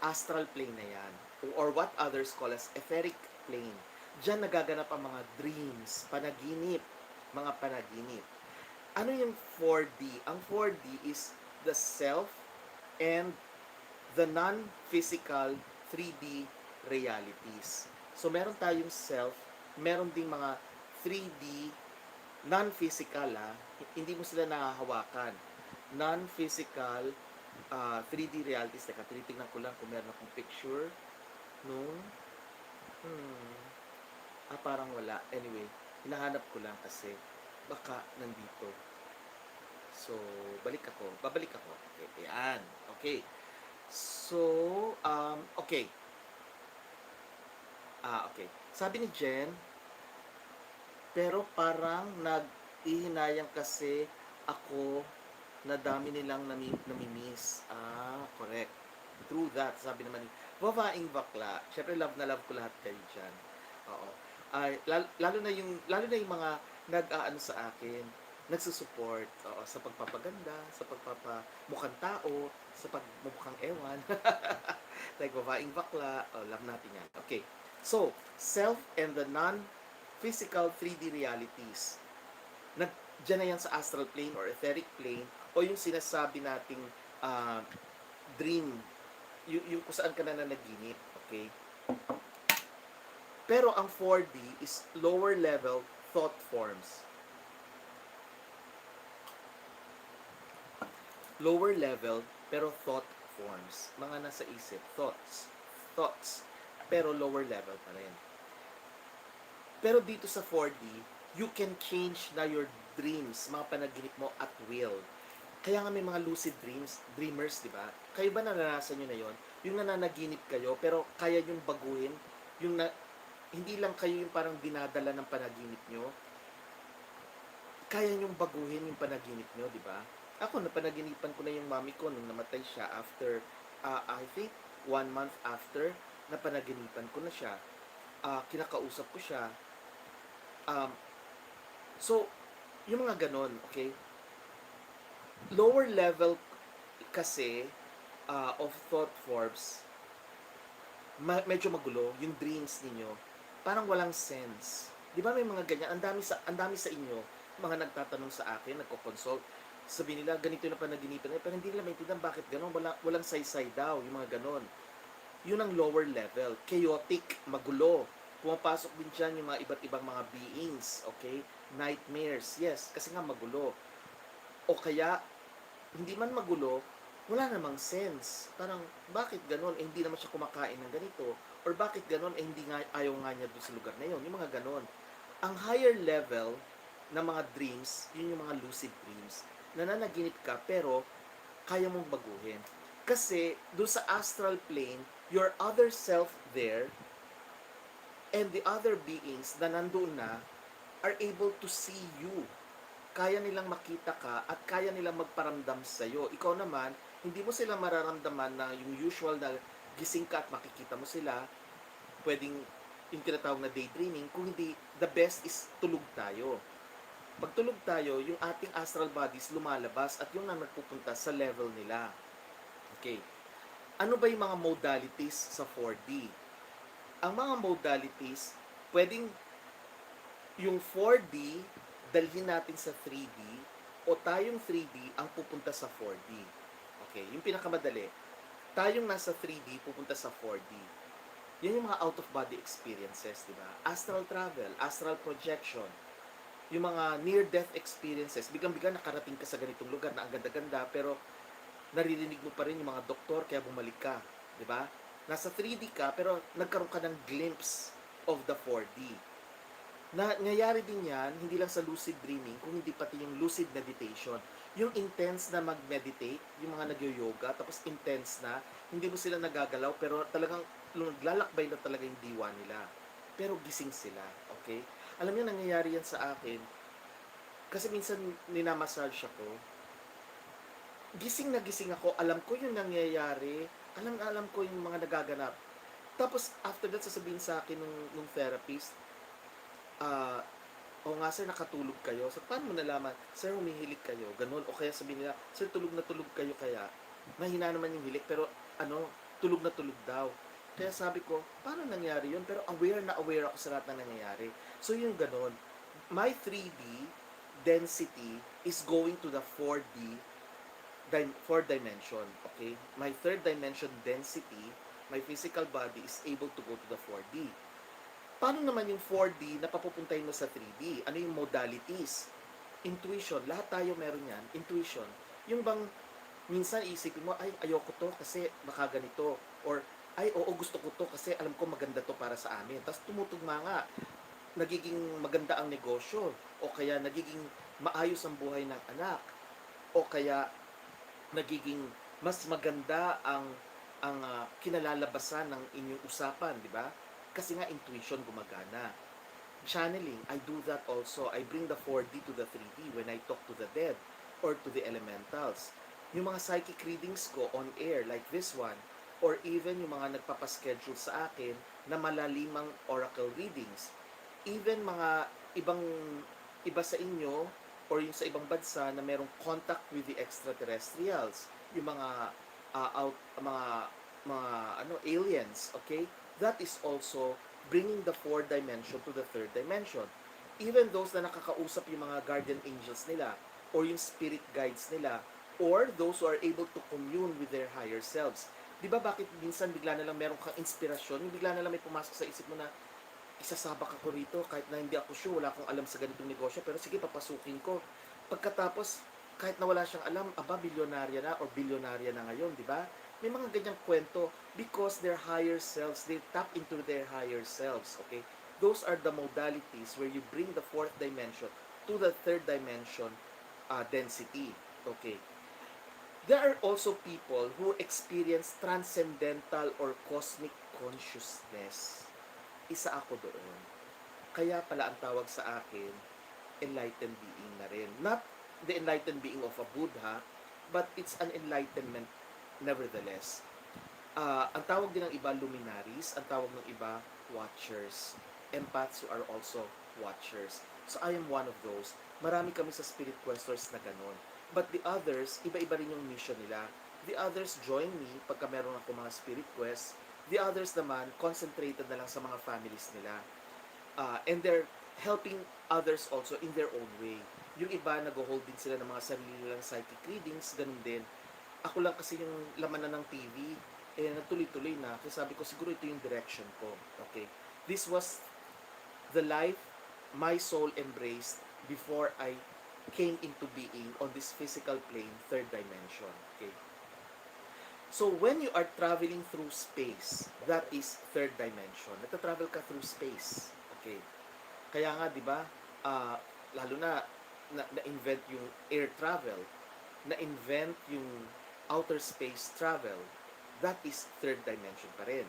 Astral plane na yan. Or what others call as etheric plane. Diyan nagaganap ang mga dreams, panaginip, mga panaginip. Ano yung 4D? Ang 4D is the self and the non-physical 3D realities. So, meron tayong self, meron ding mga 3D, non-physical, hindi mo sila nahahawakan. Non-physical 3D realities. Teka, tinitignan ko lang kung meron akong picture nung parang wala. Anyway, hinahanap ko lang kasi baka nandito. So, babalik ako. Okay, yan. Okay. So, okay. Okay. Sabi ni Jen, pero parang nag-ihinayang kasi ako na dami nilang namimiss. Correct. True that. Sabi naman ni babaeng bakla. Syempre, love na love ko lahat kayo dyan. Oo. Lalo na yung mga nag-aano sa akin, nagsusupport sa pagpapaganda, sa pagpapamukhang tao, sa pagmumukhang ewan. Like babaeng bakla, love natin yan. Okay. So, self and the non-physical 3D realities. Diyan na yan sa astral plane or etheric plane o yung sinasabi nating dream, yung kung saan ka na nanaginip. Okay? Pero ang 4D is lower level thought forms. Lower level pero thought forms. Mga nasa isip. Thoughts. Pero lower level pa rin. Pero dito sa 4D, you can change na your dreams, mga panaginip mo at will. Kaya nga may mga lucid dreamers, di ba? Kayo ba naranasan nyo na yon? Yung nananaginip kayo, pero kaya yung baguhin, hindi lang kayo yung parang dinadala ng panaginip nyo, kaya yung baguhin yung panaginip nyo, di ba? Ako, napanaginipan ko na yung mami ko nung namatay siya after, I think, 1 month after, napanaginipan ko na siya. Kinakausap ko siya. So, yung mga ganon, okay? Lower level kasi of thought forms, medyo magulo, yung dreams ninyo, parang walang sense. Di ba may mga ganyan? Ang dami sa inyo, mga nagtatanong sa akin, nagko-consult, sabi nila, ganito na panaginipan, pero hindi nila maintindihan bakit ganon, walang saysay daw, yung mga ganon. Yun ang lower level, chaotic, magulo. Pumapasok din dyan yung mga iba't ibang mga beings, okay? Nightmares, yes, kasi nga magulo. O kaya, hindi man magulo, wala namang sense. Parang, bakit ganon? Hindi naman siya kumakain ng ganito. Or bakit ganon? Hindi nga, ayaw nga niya doon sa lugar na yun. Yung mga ganon. Ang higher level na mga dreams, yun yung mga lucid dreams, nananaginip ka, pero kaya mong baguhin. Kasi, doon sa astral plane, your other self there, and the other beings na nandoon na, are able to see you. kaya nilang makita ka at kaya nilang magparamdam sa'yo. Ikaw naman, hindi mo sila mararamdaman na yung usual na gising ka at makikita mo sila, pwedeng yung tinatawag na daydreaming, kung hindi, the best is tulog tayo. Pag tulog tayo, yung ating astral bodies lumalabas at yung na nagpupunta sa level nila. Okay. Ano ba yung mga modalities sa 4D? Ang mga modalities, pwedeng yung 4D, dalhin natin sa 3D, o tayong 3D ang pupunta sa 4D. Okay, yung pinakamadali. Tayong nasa 3D, pupunta sa 4D. Yan yung mga out-of-body experiences, di ba? Astral travel, astral projection, yung mga near-death experiences, biglang-biglang nakarating ka sa ganitong lugar na ang ganda-ganda, pero naririnig mo pa rin yung mga doktor, kaya bumalik ka, di ba? Nasa 3D ka, pero nagkaroon ka ng glimpse of the 4D. Nangyayari din yan, hindi lang sa lucid dreaming, kung hindi pati yung lucid meditation. Yung intense na mag-meditate, yung mga nag-yoga, tapos intense na, hindi mo sila nagagalaw, pero talagang naglalakbay na talaga yung diwa nila. Pero gising sila, okay? Alam niyo, nangyayari yan sa akin, kasi minsan ninamassage ako, gising na gising ako, alam ko yung nangyayari, alam ko yung mga nagaganap. Tapos, after that, sasabihin sa akin nung therapist, o nga sir, nakatulog kayo. So, paano mo nalaman? Sir, humihilik kayo. Ganun. O kaya sabihin nila, sir, tulog na tulog kayo kaya. Mahina naman yung hilik, pero tulog na tulog daw. Kaya sabi ko, paano nangyari yun? Pero aware na aware ako sa lahat na nangyayari. So, yung ganun. My 3D density is going to the 4D, 4th dimension. Okay? My 3rd dimension density, my physical body is able to go to the 4D. Paano naman yung 4D na papupuntahin mo sa 3D? Ano yung modalities? Intuition. Lahat tayo meron yan. Intuition. Yung bang minsan isipin mo, ay, ayoko to kasi baka ganito. Or, ay, oo, gusto ko to kasi alam ko maganda to para sa amin. Tapos tumutugma nga. Nagiging maganda ang negosyo. O kaya nagiging maayos ang buhay ng anak. O kaya nagiging mas maganda ang kinalalabasan ng inyong usapan, di ba? Kasi nga intuition gumagana. Channeling, I do that also. I bring the 4D to the 3D when I talk to the dead or to the elementals. Yung mga psychic readings ko on air like this one, or even yung mga nagpapaschedule sa akin na malalimang oracle readings. Even mga iba sa inyo or yung sa ibang bansa na merong contact with the extraterrestrials, yung mga aliens, okay? That is also bringing the 4th dimension to the 3rd dimension. Even those na nakakausap yung mga guardian angels nila, or yung spirit guides nila, or those who are able to commune with their higher selves. Di ba bakit minsan bigla na lang meron kang inspirasyon, bigla na lang may pumasok sa isip mo na, isasabak ako rito, kahit na hindi ako sure, wala akong alam sa ganitong negosyo, pero sige, papasukin ko. Pagkatapos, kahit na wala siyang alam, bilyonarya na or bilyonarya na ngayon, di ba? May mga ganyang kwento because their higher selves, they tap into their higher selves, okay? Those are the modalities where you bring the 4th dimension to the 3rd dimension density, okay? There are also people who experience transcendental or cosmic consciousness. Isa ako doon. Kaya pala ang tawag sa akin, enlightened being na rin. Not the enlightened being of a Buddha, but it's an enlightenment nevertheless. Ang tawag din ng iba, luminaries. Ang tawag ng iba, watchers. Empaths who are also watchers. So I am one of those. Marami kami sa spirit questers na ganon. But the others, iba-iba rin yung mission nila. The others join me pagka meron ako mga spirit quests. The others naman, concentrated na lang sa mga families nila. And they're helping others also in their own way. Yung iba, nag-hold din sila ng mga sarili nilang psychic readings, ganun din. Ako lang kasi yung laman na ng TV, nagtuloy-tuloy na. Kasi sabi ko, siguro ito yung direction ko. Okay? This was the life my soul embraced before I came into being on this physical plane, 3rd dimension. Okay? So, when you are traveling through space, that is 3rd dimension. Nagta-travel ka through space. Okay? Kaya nga, di ba, lalo na-invent yung air travel, na-invent yung outer space travel, that is 3rd dimension pa rin.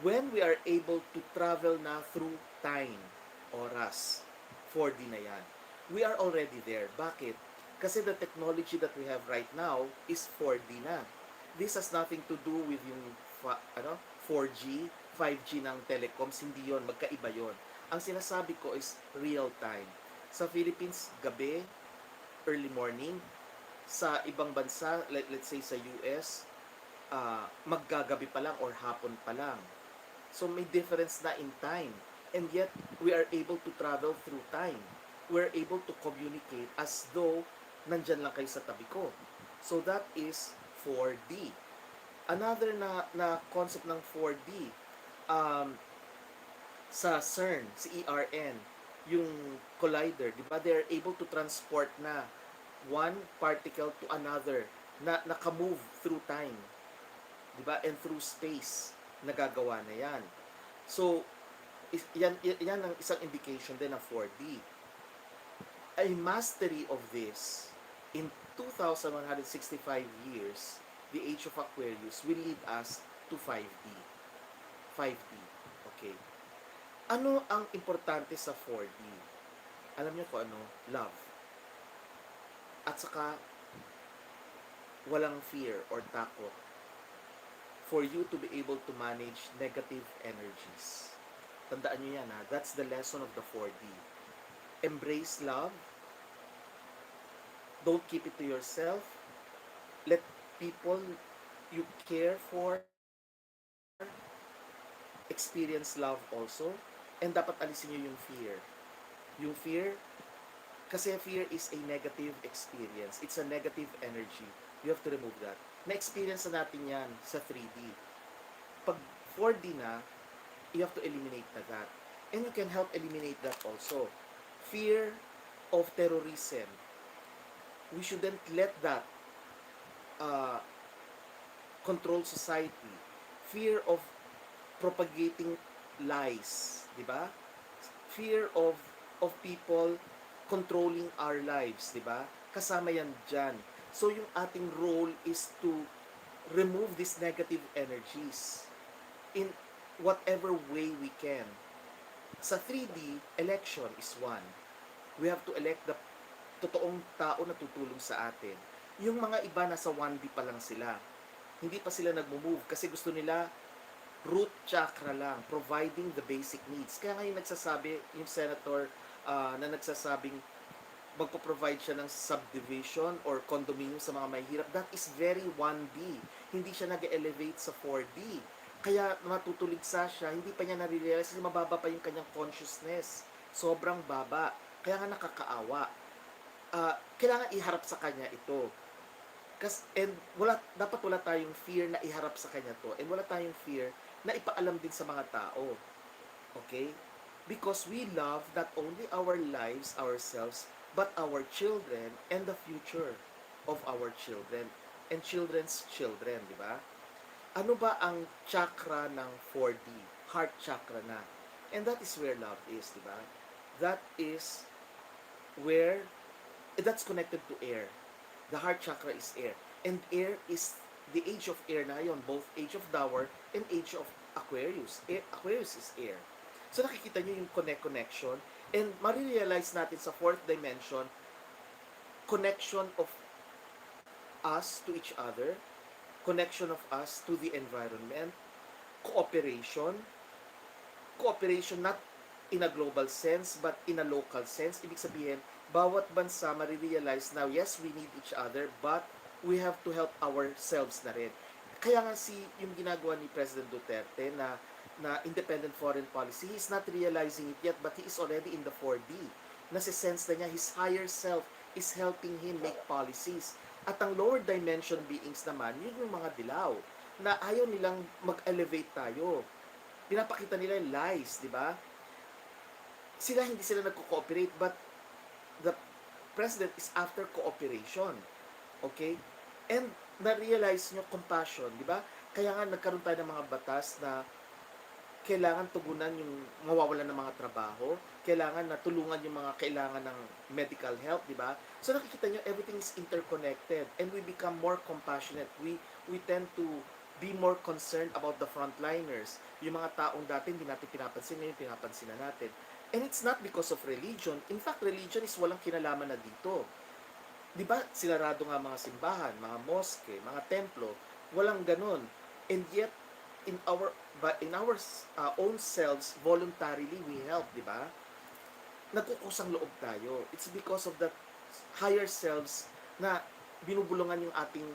When we are able to travel na through time, oras, 4D na yan. We are already there. Bakit? Kasi the technology that we have right now is 4D na. This has nothing to do with yung 4G, 5G ng telecoms, hindi yon, magkaiba yon. Ang sinasabi ko is real time. Sa Philippines, gabi, early morning. Sa ibang bansa, let's say sa US, maggagabi pa lang or hapon pa lang. So may difference na in time. And yet, we are able to travel through time. We're able to communicate as though nandyan lang kayo sa tabi ko. So that is 4D. Another na concept ng 4D, sa CERN, si ERN, yung collider, di ba? They're able to transport na one particle to another na nakamove through time. Di ba? And through space, nagagawa na yan. So, yan ang isang indication din ng 4D. A mastery of this in 2,165 years, the age of Aquarius will lead us to 5D. 5D. Okay. Ano ang importante sa 4D? Alam niyo ko ano? Love. At saka, walang fear or takot for you to be able to manage negative energies. Tandaan niyo yan ha. That's the lesson of the 4D. Embrace love. Don't keep it to yourself. Let people you care for experience love also. And dapat alisin niyo yung fear. Yung fear, kasi fear is a negative experience. It's a negative energy. You have to remove that. Na-experience na natin yan sa 3D. Pag 4D na, you have to eliminate na that. And you can help eliminate that also. Fear of terrorism. We shouldn't let that control society. Fear of propagating lies, di ba? Fear of people controlling our lives, di ba? Kasama yan dyan. So yung ating role is to remove these negative energies in whatever way we can. Sa 3D, election is one. We have to elect the totoong tao na tutulong sa atin. Yung mga iba nasa 1D pa lang sila. Hindi pa sila nagmo-move kasi gusto nila root chakra lang, providing the basic needs. Kaya ngayon nagsasabi, yung senator na nagsasabing magpo-provide siya ng subdivision or condominium sa mga mahihirap, that is very 1D. Hindi siya nag-elevate sa 4D. Kaya matutuligsa siya, hindi pa niya nare-realize kasi mababa pa yung kanyang consciousness. Sobrang baba. Kaya nga nakakaawa. Kailangan iharap sa kanya ito. And dapat wala tayong fear na iharap sa kanya to. And wala tayong fear na ipaalam din sa mga tao. Okay? Because we love not only our lives, ourselves, but our children and the future of our children and children's children, di ba? Ano ba ang chakra ng 4D? Heart chakra na. And that is where love is, di ba? That is where, that's connected to air. The heart chakra is air. And air is the age of air na yon, both age of Dower and age of Aquarius. Aquarius is air. So nakikita nyo yung connection and marirealize natin sa fourth dimension, connection of us to each other, connection of us to the environment, cooperation not in a global sense but in a local sense. Ibig sabihin, bawat bansa marirealize now, yes, we need each other but we have to help ourselves na rin. Kaya nga yung ginagawa ni President Duterte na independent foreign policy, he's not realizing it yet but he is already in the 4D. Nasi-sense na niya his higher self is helping him make policies. At ang lower dimension beings naman, yun yung mga dilaw na ayaw nilang mag-elevate tayo. Pinapakita nila yung lies, di ba? Hindi sila nagko-cooperate but the president is after cooperation. Okay? And na-realize nyo compassion, di ba? Kaya nga nagkaroon tayo ng mga batas na kailangan tugunan yung mawawalan ng mga trabaho, kailangan na tulungan yung mga kailangan ng medical help, di ba? So nakikita nyo, everything is interconnected and we become more compassionate. We tend to be more concerned about the frontliners. Yung mga taong dati hindi natin pinapansin, ngayon pinapansin na natin. And it's not because of religion. In fact, religion is walang kinalaman na dito. Di ba, sinarado nga mga simbahan, mga mosque, mga templo, walang ganun. And yet, in our own selves, voluntarily, we help, di ba? Nagkukusang loob tayo. It's because of that higher selves na binubulungan yung ating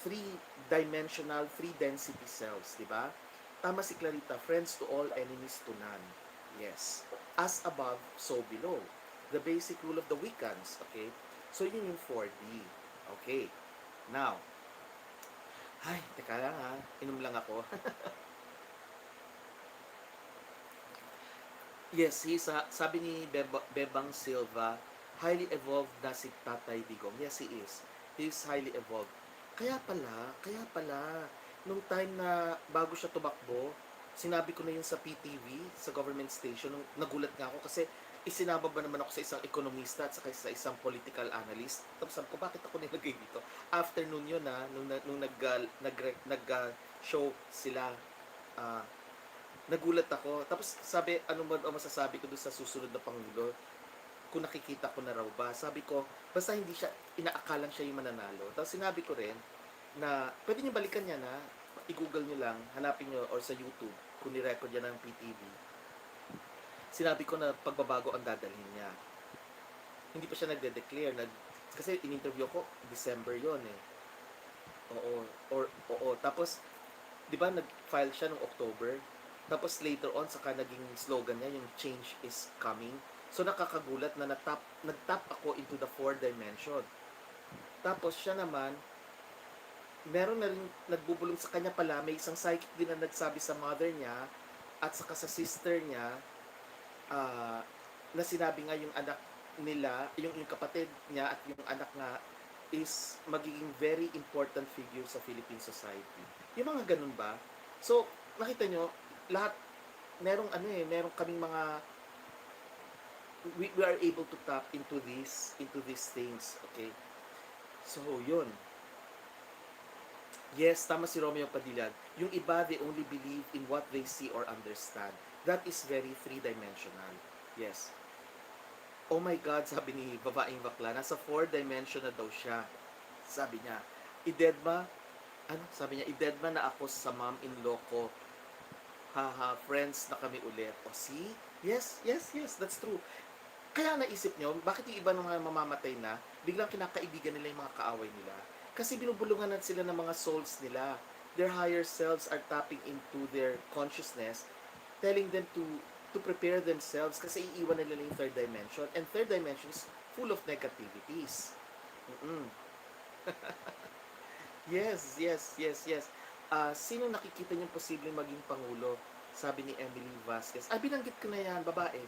three-dimensional, three-density selves, di ba? Tama si Clarita, friends to all, enemies to none. Yes. As above, so below. The basic rule of the Wiccans, okay? So, yun yung 4D. Okay. Now, ay, teka lang ha. Inom lang ako. Yes, sabi ni Bebang Silva, highly evolved na si Tatay Digong. Yes, he is. He is highly evolved. Kaya pala, nung time na bago siya tumakbo, sinabi ko na yun sa PTV, sa government station, nung nagulat nga ako kasi isinababa naman ako sa isang ekonomista at saka sa isang political analyst. Tapos sabi ko, bakit ako nilagay dito? After nun yun nung nag-show sila, nagulat ako. Tapos sabi, ano ba ang masasabi ko doon sa susunod na Pangulo? Kung nakikita ko na raw ba? Sabi ko, basta hindi siya, inaakalang siya yung mananalo. Tapos sinabi ko rin, na pwede niyo balikan yan i-google niyo lang, hanapin niyo or sa YouTube, kung ni-record yan ng PTV. Sinabi ko na pagbabago ang dadalhin niya. Hindi pa siya nagde-declare. Kasi in-interview ko, December yon eh. Oo. Tapos, di ba nag-file siya noong October? Tapos later on, saka naging slogan niya, yung change is coming. So nakakagulat na nag-tap ako into the 4 dimension. Tapos siya naman, meron na rin nagbubulong sa kanya pala, may isang psychic din na nagsabi sa mother niya at saka sa sister niya na sinabi nga yung anak nila, yung kapatid niya at yung anak nga is magiging very important figure sa Philippine society. Yung mga ganun ba? So, nakita nyo, lahat, merong kaming mga we are able to tap into these things, okay? So, yun. Yes, tama si Romeo Padilag. Yung iba, they only believe in what they see or understand. That is very three-dimensional. Yes. Oh my God, sabi ni babaeng bakla, nasa 4-dimension na daw siya. Sabi niya, sabi niya, idedma na ako sa mom-in-law ko. Haha, friends na kami ulit. O see? Yes, that's true. Kaya naisip nyo, bakit yung iba ng mga mamamatay na, biglang kinakaibigan nila yung mga kaaway nila? Kasi binubulungan na sila ng mga souls nila. Their higher selves are tapping into their consciousness, telling them to prepare themselves kasi iiwan nila yung 3rd dimension. And 3rd dimension is full of negativities. Yes. Sino nakikita niyong posibleng maging Pangulo? Sabi ni Emily Vasquez. Binanggit ko na yan, babae.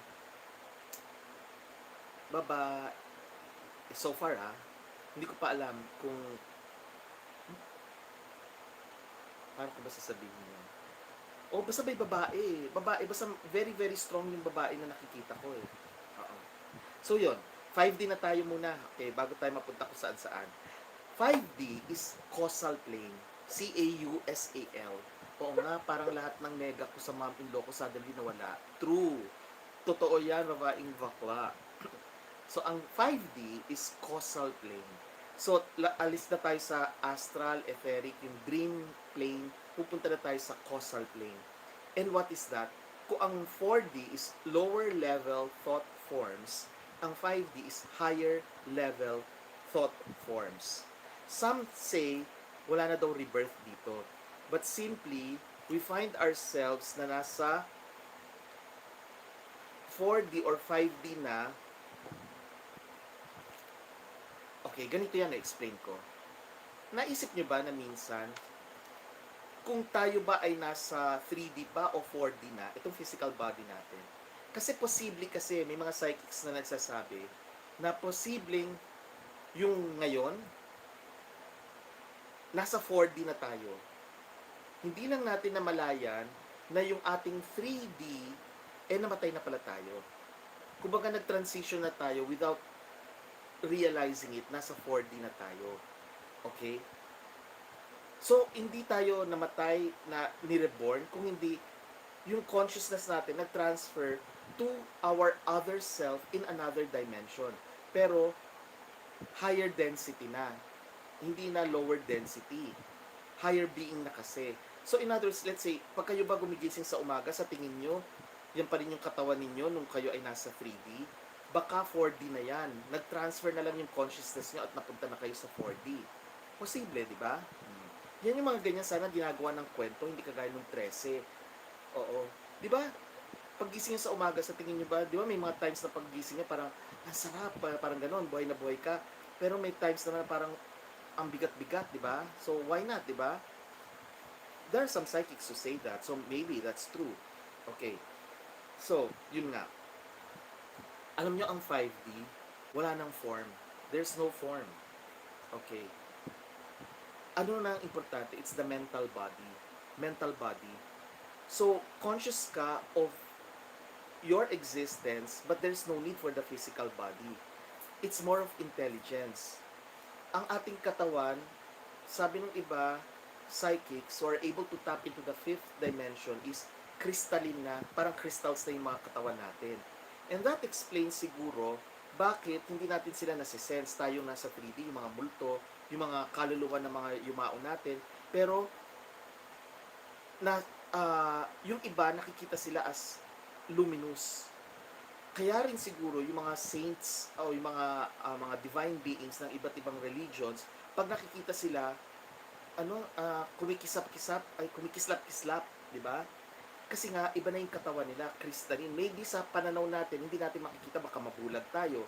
So far hindi ko pa alam kung paano ko ba sasabihin yun. Basta may babae, basta very very strong yung babae na nakikita ko Oo. So yun, 5D na tayo muna, okay, bago tayo mapunta kung saan. 5D is causal plane, C-A-U-S-A-L. Oo nga, parang lahat ng nega ko sa mom-in-law ko suddenly nawala. True. Totoo yan, babaeng bakla. So, ang 5D is causal plane. So, alis na tayo sa astral, etheric, yung dream plane, pupunta na tayo sa causal plane. And what is that? Kung ang 4D is lower level thought forms, ang 5D is higher level thought forms. Some say, wala na daw rebirth dito. But simply, we find ourselves na nasa 4D or 5D na. Okay, ganito yan na-explain ko. Naisip nyo ba na minsan, kung tayo ba ay nasa 3D ba o 4D na, itong physical body natin? Kasi may mga psychics na nagsasabi na posibleng yung ngayon, nasa 4D na tayo. Hindi lang natin namalayan na yung ating 3D namatay na pala tayo. Kumbaga nag-transition na tayo without realizing it, nasa 4D na tayo. Okay? So, hindi tayo namatay na ni-reborn, kung hindi yung consciousness natin nag-transfer to our other self in another dimension. Pero, higher density na. Hindi na lower density. Higher being na kasi. So, in other words, let's say, pag kayo ba gumigising sa umaga, sa tingin nyo, yan pa rin yung katawan ninyo nung kayo ay nasa 3D, baka 4D na yan. Nag-transfer na lang yung consciousness nyo at napunta na kayo sa 4D. Posible, di ba? Yan yung mga ganyan sana ginagawa ng kwento, hindi kagaya ng Trese. Oo. Di ba? Paggising nyo sa umaga, sa tingin nyo ba, di ba may mga times na paggising nyo, parang, ang sarap, parang ganon, buhay na buhay ka. Pero may times na parang, ang bigat-bigat, di ba? So, why not, di ba? There are some psychics who say that, so maybe that's true. Okay. So, yun nga. Alam nyo, ang 5D, wala nang form. There's no form. Okay. Ano na ang importante? It's the mental body. Mental body. So, conscious ka of your existence, but there's no need for the physical body. It's more of intelligence. Ang ating katawan, sabi ng iba, psychics who are able to tap into the fifth dimension is crystalline na, parang crystals na yung mga katawan natin. And that explains siguro bakit hindi natin sila nasisense. Tayong nasa 3D, yung mga multo, yung mga kaluluwa ng mga yumao natin. Pero, yung iba, nakikita sila as luminous. Kaya rin siguro yung mga saints o yung mga divine beings ng iba't ibang religions, pag nakikita sila, kumikislap-kislap, di ba? Kasi nga, iba na yung katawan nila, crystalline. Maybe sa pananaw natin, hindi natin makikita, baka mabulag tayo.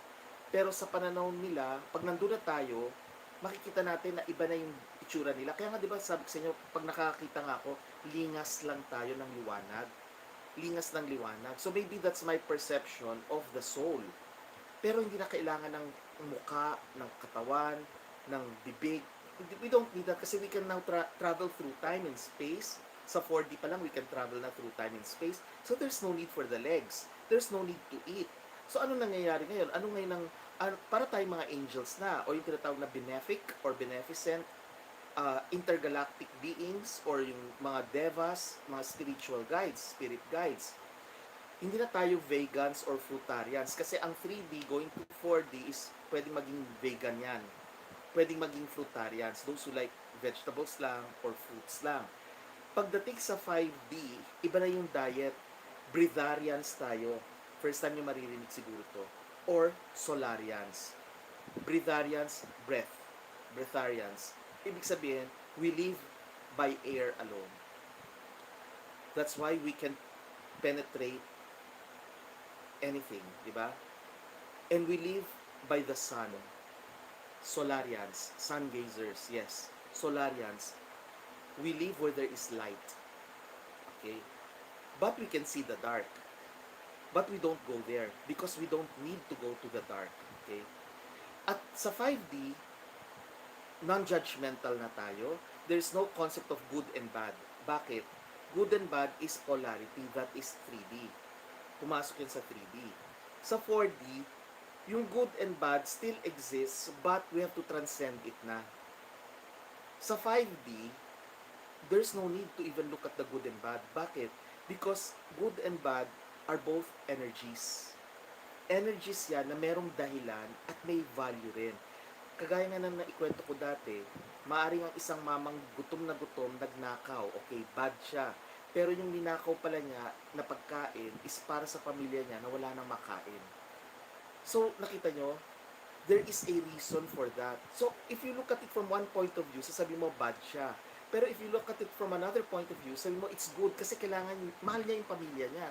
Pero sa pananaw nila, pag nandun na tayo, makikita natin na iba na yung itsura nila. Kaya nga, di ba, sabi ko sa inyo, pag nakakita nga ako, lingas lang tayo ng liwanag. Lingas ng liwanag. So maybe that's my perception of the soul. Pero hindi na kailangan ng mukha, ng katawan, ng bibig. We don't need that kasi we can now travel through time and space. Sa 4D pa lang, we can travel na through time and space. So there's no need for the legs. There's no need to eat. So ano nangyayari ngayon? Ano ngayon para tayong mga angels na, o yung tinatawag na benefic or beneficent, intergalactic beings, or yung mga devas, mga spiritual guides, spirit guides. Hindi na tayo vegans or fruitarians kasi ang 3D going to 4D is pwedeng maging vegan yan. Pwedeng maging fruitarians, those who like vegetables lang or fruits lang. Pagdating sa 5D, iba na yung diet. Breatharians tayo. First time nyo maririnig siguro to. Or solarians. Breatharians, breath. Breatharians. Ibig sabihin, we live by air alone. That's why we can penetrate anything, di ba? And we live by the sun. Solarians, sun gazers, yes. Solarians. We live where there is light. Okay? But we can see the dark. But we don't go there because we don't need to go to the dark. Okay? At sa 5D, non-judgmental na tayo. There's no concept of good and bad. Bakit? Good and bad is polarity. That is 3D. Pumasok yun sa 3D. Sa 4D, yung good and bad still exists but we have to transcend it na. Sa 5D, there's no need to even look at the good and bad. Bakit? Because good and bad are both energies. Energies yan na merong dahilan at may value rin. Kagaya nga nang naikwento ko dati, maaring ang isang mamang gutom na gutom, nagnakaw. Okay, bad siya. Pero yung ninakaw pala niya na pagkain is para sa pamilya niya na wala nang makain. So, nakita nyo, there is a reason for that. So, if you look at it from one point of view, sasabi mo, bad siya. Pero if you look at it from another point of view, sabi mo, it's good kasi kailangan, mahal niya yung pamilya niya.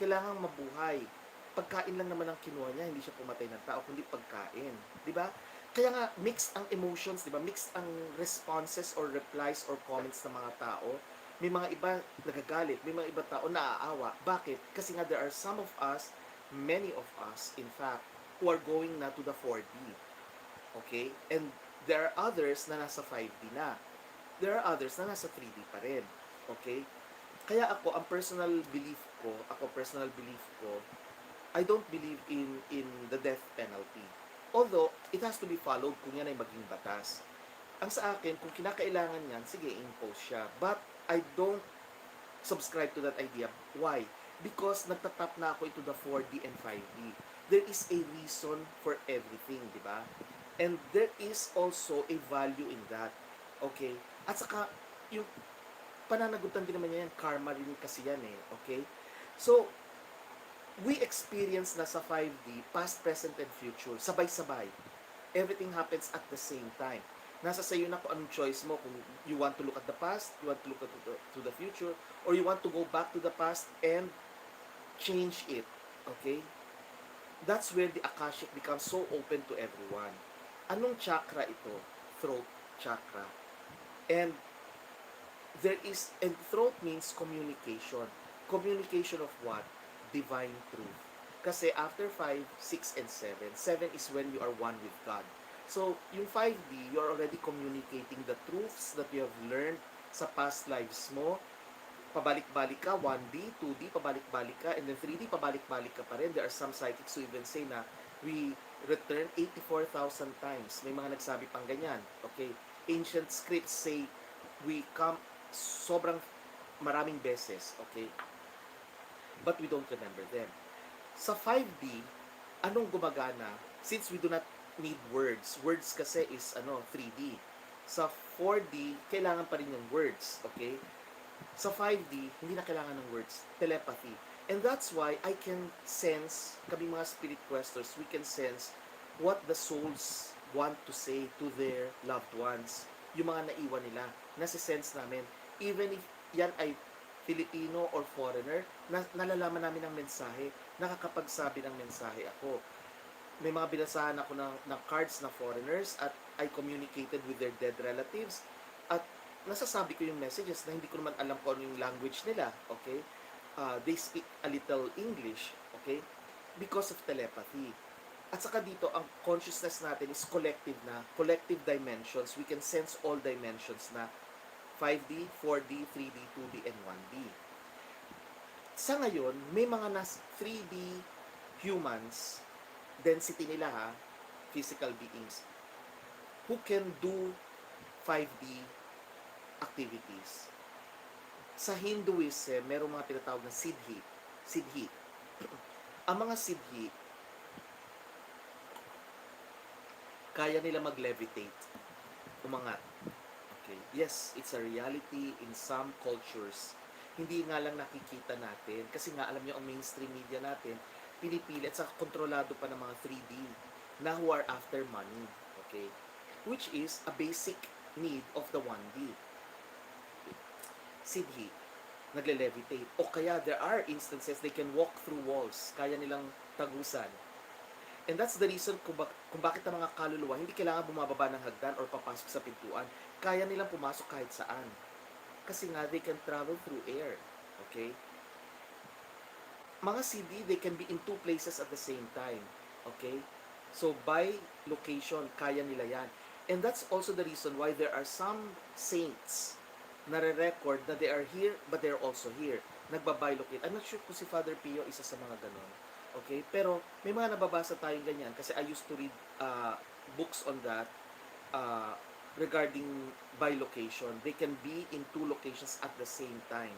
Kailangan mabuhay. Pagkain lang naman ang kinuha niya, hindi siya pumatay ng tao, kundi pagkain. Di ba? Kaya nga, mixed ang emotions, di ba? Mixed ang responses or replies or comments ng mga tao. May mga iba nagagalit, may mga iba tao naaawa. Bakit? Kasi nga there are some of us, many of us, in fact, who are going na to the 4D. Okay? And there are others na nasa 5D na. There are others na nasa 3D pa rin. Okay? Kaya ako, ang personal belief ko, I don't believe in the death penalty. Although, it has to be followed kung yan ay maging batas. Ang sa akin, kung kinakailangan yan, sige, impose siya. But, I don't subscribe to that idea. Why? because nagtatap na ako into the 4D and 5D. There is a reason for everything, di ba? And there is also a value in that. Okay? At saka, yung pananagutan din naman yan, karma rin kasi yan eh. Okay? So, we experience na sa 5D, past, present, and future. Sabay-sabay. Everything happens at the same time. Nasa sayo na kung anong choice mo. Kung you want to look at the past, you want to look at to the future, or you want to go back to the past and change it. Okay? That's where the Akashic becomes so open to everyone. Anong chakra ito? Throat chakra. And throat means communication. Communication of what? Divine truth. Kasi after 5, 6, and 7, 7 is when you are one with God. So, yung 5D, you are already communicating the truths that you have learned sa past lives mo. Pabalik-balik ka, 1D, 2D, pabalik-balik ka, and then 3D, pabalik-balik ka pa rin. There are some psychics who even say na we return 84,000 times. May mga nagsabi pang ganyan. Okay? Ancient scripts say we come sobrang maraming beses. Okay? But we don't remember them. Sa 5D, anong gumagana? Since we do not need words. Words kasi is 3D. Sa 4D, kailangan pa rin yung words. Okay? Sa 5D, hindi na kailangan ng words. Telepathy. And that's why I can sense, kami mga spirit questers, we can sense what the souls want to say to their loved ones. Yung mga naiwan nila. Nasi-sense namin. Even if yan ay Filipino or foreigner, nalalaman namin ng mensahe. Nakakapagsabi ng mensahe ako. May mga binasahan ako ng cards na foreigners at I communicated with their dead relatives. At nasasabi ko yung messages na hindi ko naman alam kung ano yung language nila, okay? They speak a little English, okay? Because of telepathy. At saka dito, ang consciousness natin is collective na, collective dimensions. We can sense all dimensions na 5D, 4D, 3D, 2D, and 1D. Sa ngayon, may mga 3D humans, density nila ha, physical beings, who can do 5D activities. Sa Hinduism, merong mga tinatawag na siddhi. Siddhi. Ang mga siddhi, kaya nila mag-levitate, umangat. Okay. Yes, it's a reality in some cultures. Hindi nga lang nakikita natin, kasi nga alam niyo ang mainstream media natin, pinipilit sa kontrolado pa ng mga 3D na who are after money. Okay? Which is a basic need of the 1D. Siddhi, nagle-levitate. O kaya there are instances they can walk through walls. Kaya nilang tagusan. And that's the reason kung bakit ang mga kaluluwa hindi kailangan bumababa ng hagdan or papasok sa pintuan. Kaya nilang pumasok kahit saan. Kasi nga, they can travel through air. Okay? Mga CD, they can be in two places at the same time. Okay? So, by location, kaya nila yan. And that's also the reason why there are some saints na re-record na they are here, but they're also here. Nagbabilocate. I'm not sure kung si Father Pio isa sa mga ganon. Okay? Pero, may mga nababasa tayong ganyan kasi I used to read books on that regarding bilocation. They can be in two locations at the same time.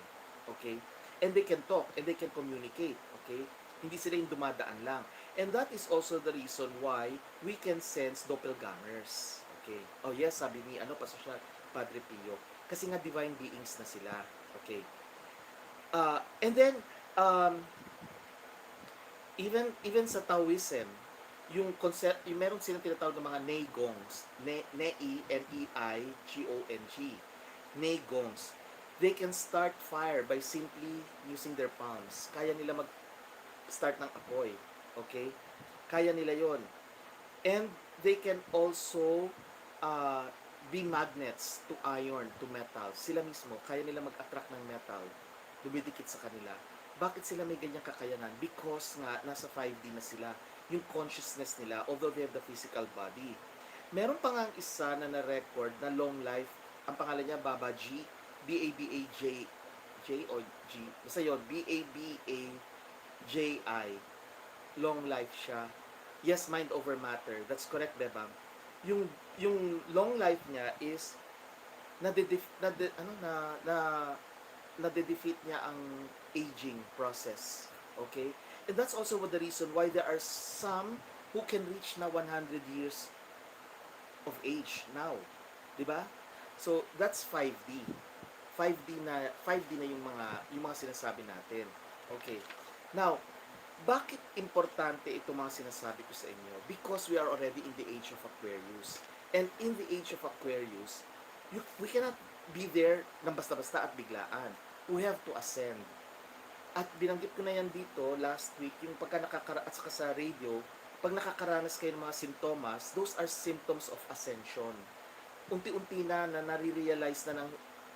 Okay? And they can talk, and they can communicate, okay? Hindi sila yung dumadaan lang. And that is also the reason why we can sense doppelgangers, okay? Oh yes, sabi ni, Pastor Padre Pio. Kasi nga divine beings na sila, okay? And then, even sa Taoism, yung concept, yung meron silang tinatawag ng mga neigongs, nei, N-E-I-G-O-N-G, neigongs. They can start fire by simply using their palms. Kaya nila mag-start ng apoy. Okay? Kaya nila yon. And they can also be magnets to iron, to metal. Sila mismo, kaya nila mag-attract ng metal. Dumidikit sa kanila. Bakit sila may ganyang kakayanan? Because nga, nasa 5D na sila. Yung consciousness nila, although they have the physical body. Meron pa nga isa na na-record na long life. Ang pangalan niya, Baba G. B-A-B-A-J o G. Basta yun, B-A-B-A-J-I. Long life siya. Yes, mind over matter. That's correct, Bebang. Yung long life niya is nade-defeat niya ang aging process. Okay? And that's also the reason why there are some who can reach na 100 years of age now. 'Di ba? So that's 5D. 5D na yung mga sinasabi natin. Okay. Now, bakit importante itong mga sinasabi ko sa inyo? Because we are already in the age of Aquarius. And in the age of Aquarius, we cannot be there ng basta-basta at biglaan. We have to ascend. At binanggit ko na yan dito last week, yung at saka sa radio, pag nakakaranas kayo ng mga simptomas, those are symptoms of ascension. Unti-unti na nare-realize na ng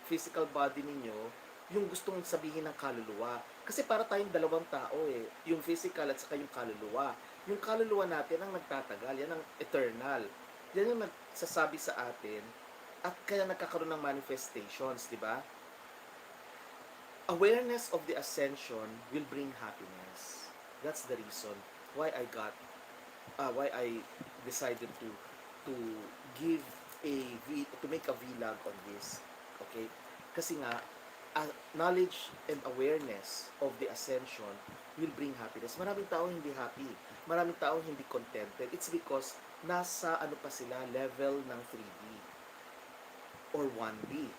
physical body ninyo yung gustong sabihin ng kaluluwa. Kasi para tayong dalawang tao eh, yung physical at saka yung kaluluwa. Yung kaluluwa natin ang nagtatagal, yan ang eternal. Yan yung nagsasabi sa atin at kaya nagkakaroon ng manifestations, di ba? Awareness of the ascension will bring happiness. That's the reason why I decided to give to make a vlog on this. Okay? Kasi nga knowledge and awareness of the ascension will bring happiness. Maraming tao hindi happy. Maraming tao hindi contented. It's because nasa pa sila, level ng 3D or 1D.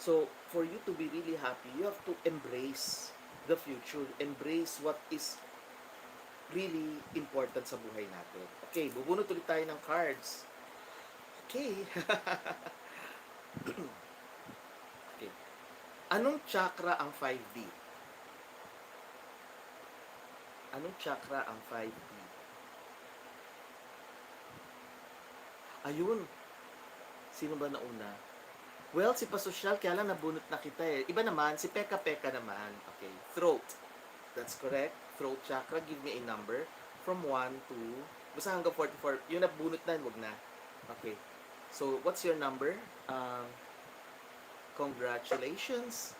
So, for you to be really happy, you have to embrace the future, embrace what is really important sa buhay natin. Okay, bubunot ulit tayo ng cards. Okay. Okay. Anong chakra ang 5D? Anong chakra ang 5D? Ayun. Sino ba nauna? Well, si Pasosyal, kaya lang nabunot na kita eh. Iba naman, si Peka naman. Okay, throat. That's correct. Throat chakra, give me a number. From 1 to, basta hanggang 44. Yung nabunot na, wag na. Okay. So, what's your number? Congratulations.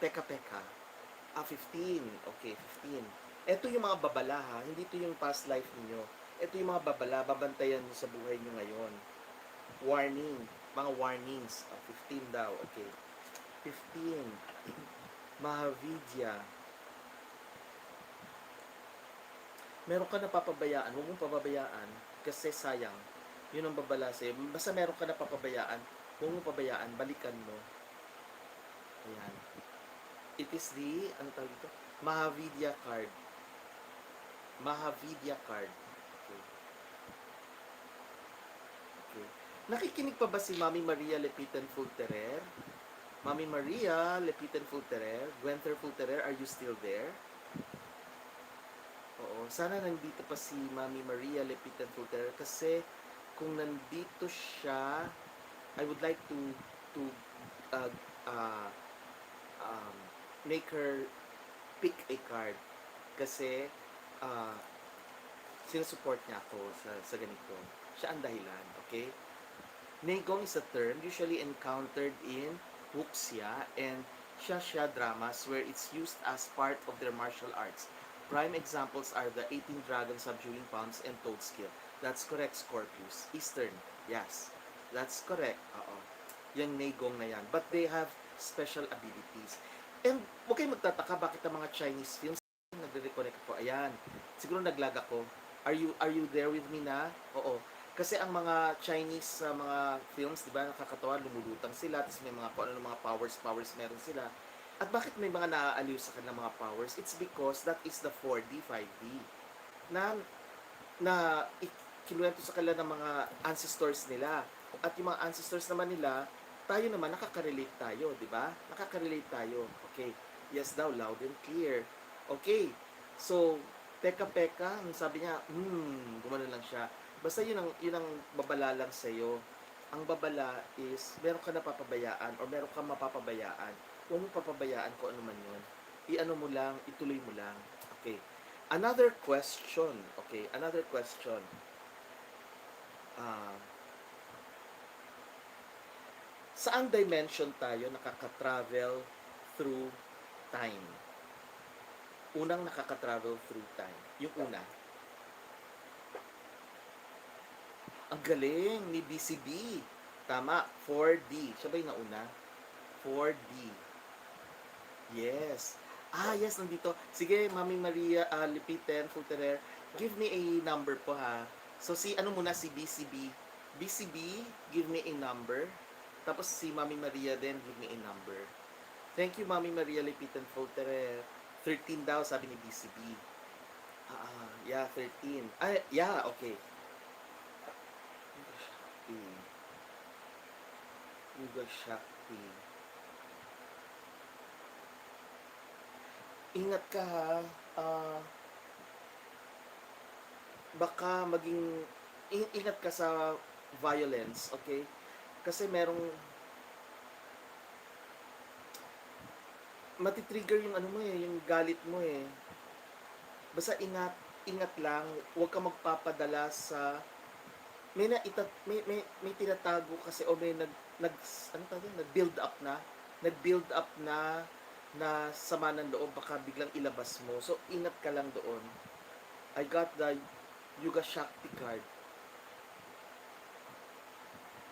Peka. 15. Okay, 15. Ito yung mga babala ha. Hindi ito yung past life niyo. Ito yung mga babala, babantayan niyo sa buhay niyo ngayon. Warning. Mga warnings. 15 daw. Okay. 15. Mahavidya. Meron ka napapabayaan. Huwag mong pababayaan kasi sayang. Yun ang babala sa'yo. Basta meron ka napapabayaan, huwag mong pabayaan. Balikan mo. Ayan. It is the, ano tawag ito? Mahavidya card. Mahavidya card. Okay. Okay. Nakikinig pa ba si Mami Maria Lepitan Fulterer? Mami Maria Lepitan Fulterer, Gwenther Fulterer, are you still there? Oo, sana nandito pa si Mami Maria Lepitan Fulterer kasi kung nandito siya, I would like to uh, uh, make her pick a card kasi sinusupport niya ako sa ganito. Siya ang dahilan, okay? Ngayong is a term usually encountered in wuxia and xia dramas where it's used as part of their martial arts. Prime examples are the 18 Dragon Subduing Pounds and Toad Skill. That's correct, Scorpius. Eastern, yes. That's correct, oo. Yung ngayong na yan. But they have special abilities. And huwag kayong magtataka bakit ang mga Chinese films nagre-reconnect ko. Ayan. Siguro naglag ako. Are you there with me na? Oo. Kasi ang mga Chinese mga films, di ba, nakakatawa, lumulutang sila, tapos may mga kung ano mga powers meron sila. At bakit may mga naaaliw sa kanilang mga powers? It's because that is the 4D, 5D. Na kinuwento sa kanila ng mga ancestors nila. At yung mga ancestors naman nila, tayo naman, nakaka-relate tayo, di ba? Nakaka-relate tayo. Okay. Yes daw, loud and clear. Okay. So, Peka, ang sabi niya, gumano lang siya. Basta yun ang babala lang sa'yo. Ang babala is, meron ka napapabayaan or meron ka mapapabayaan. Huwag mo papabayaan kung ano man yun. I-ano mo lang, ituloy mo lang. Okay. Another question. Okay, another question. Saang dimension tayo nakaka-travel through time? Unang nakaka-travel through time. Yung una. Ang galing ni BCB. Tama, 4D. Siya ba yung nauna? 4D. Yes. Yes, nandito. Sige, Mami Maria, Lipitan, Fulterer, give me a number po ha. So, si ano muna, si BCB. BCB, give me a number. Tapos si Mami Maria din, give me a number. Thank you, Mami Maria, Lipitan, Fulterer. 13 daw, sabi ni BCB. Yeah, 13. Yeah, okay. Yuga Shakti. Ingat ka ha. Baka maging ingat ka sa violence, okay? Kasi merong matitrigger yung ano mo yung galit mo Basta ingat lang, huwag ka magpapadala sa may tinatago kasi o may nag-build up na sama ng loob, baka biglang ilabas mo. So ingat ka lang doon. I got the Yuga Shakti card.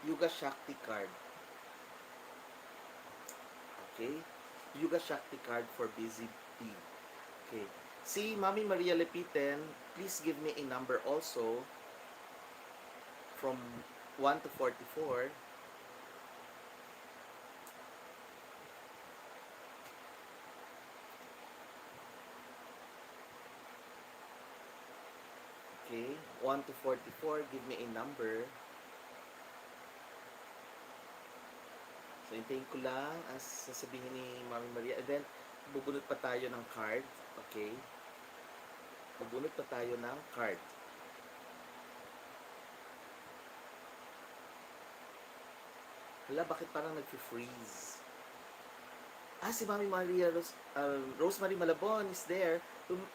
Yuga Shakti card. Okay? Yuga Shakti card for busy bee. Okay. Si Mami Maria Lepiten, please give me a number also from 1 to 44. Okay, 1 to 44, give me a number. So, hintayin ko lang ang sasabihin ni Mami Maria. And then, bubunot pa tayo ng card. Okay. Bubunot pa tayo ng card. Hala, bakit parang nag-freeze? Si Mami Maria Rosemary Malabon is there.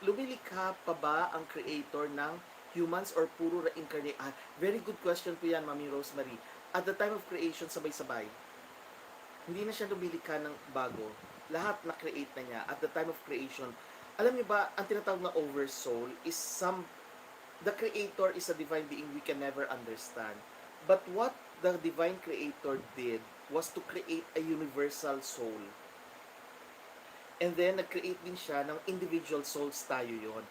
Lumilikha pa ba ang creator ng humans or puro reincarnate? Very good question po yan, Mami Rosemary. At the time of creation, sabay-sabay. Hindi na siya lumilikha ng bago. Lahat na-create na niya at the time of creation. Alam niyo ba, ang tinatawag na oversoul is the creator is a divine being we can never understand. But what the divine creator did was to create a universal soul. And then, nag-create din siya ng individual souls tayo yon.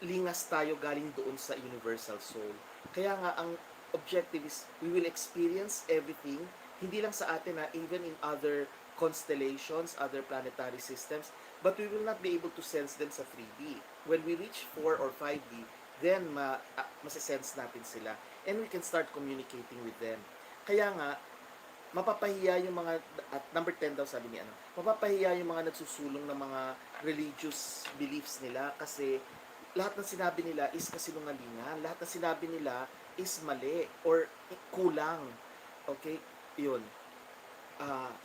Lingas tayo galing doon sa universal soul. Kaya nga, ang objective is, we will experience everything, hindi lang sa atin even in other constellations, other planetary systems, but we will not be able to sense them sa 3D. When we reach 4 or 5D, then masisense natin sila. And we can start communicating with them. Kaya nga, mapapahiya yung mga, at number 10 daw sabi ni mapapahiya yung mga nagsusulong ng mga religious beliefs nila kasi lahat ng sinabi nila is kasinungalingan, lahat ng sinabi nila is mali or kulang. Okay? Yun.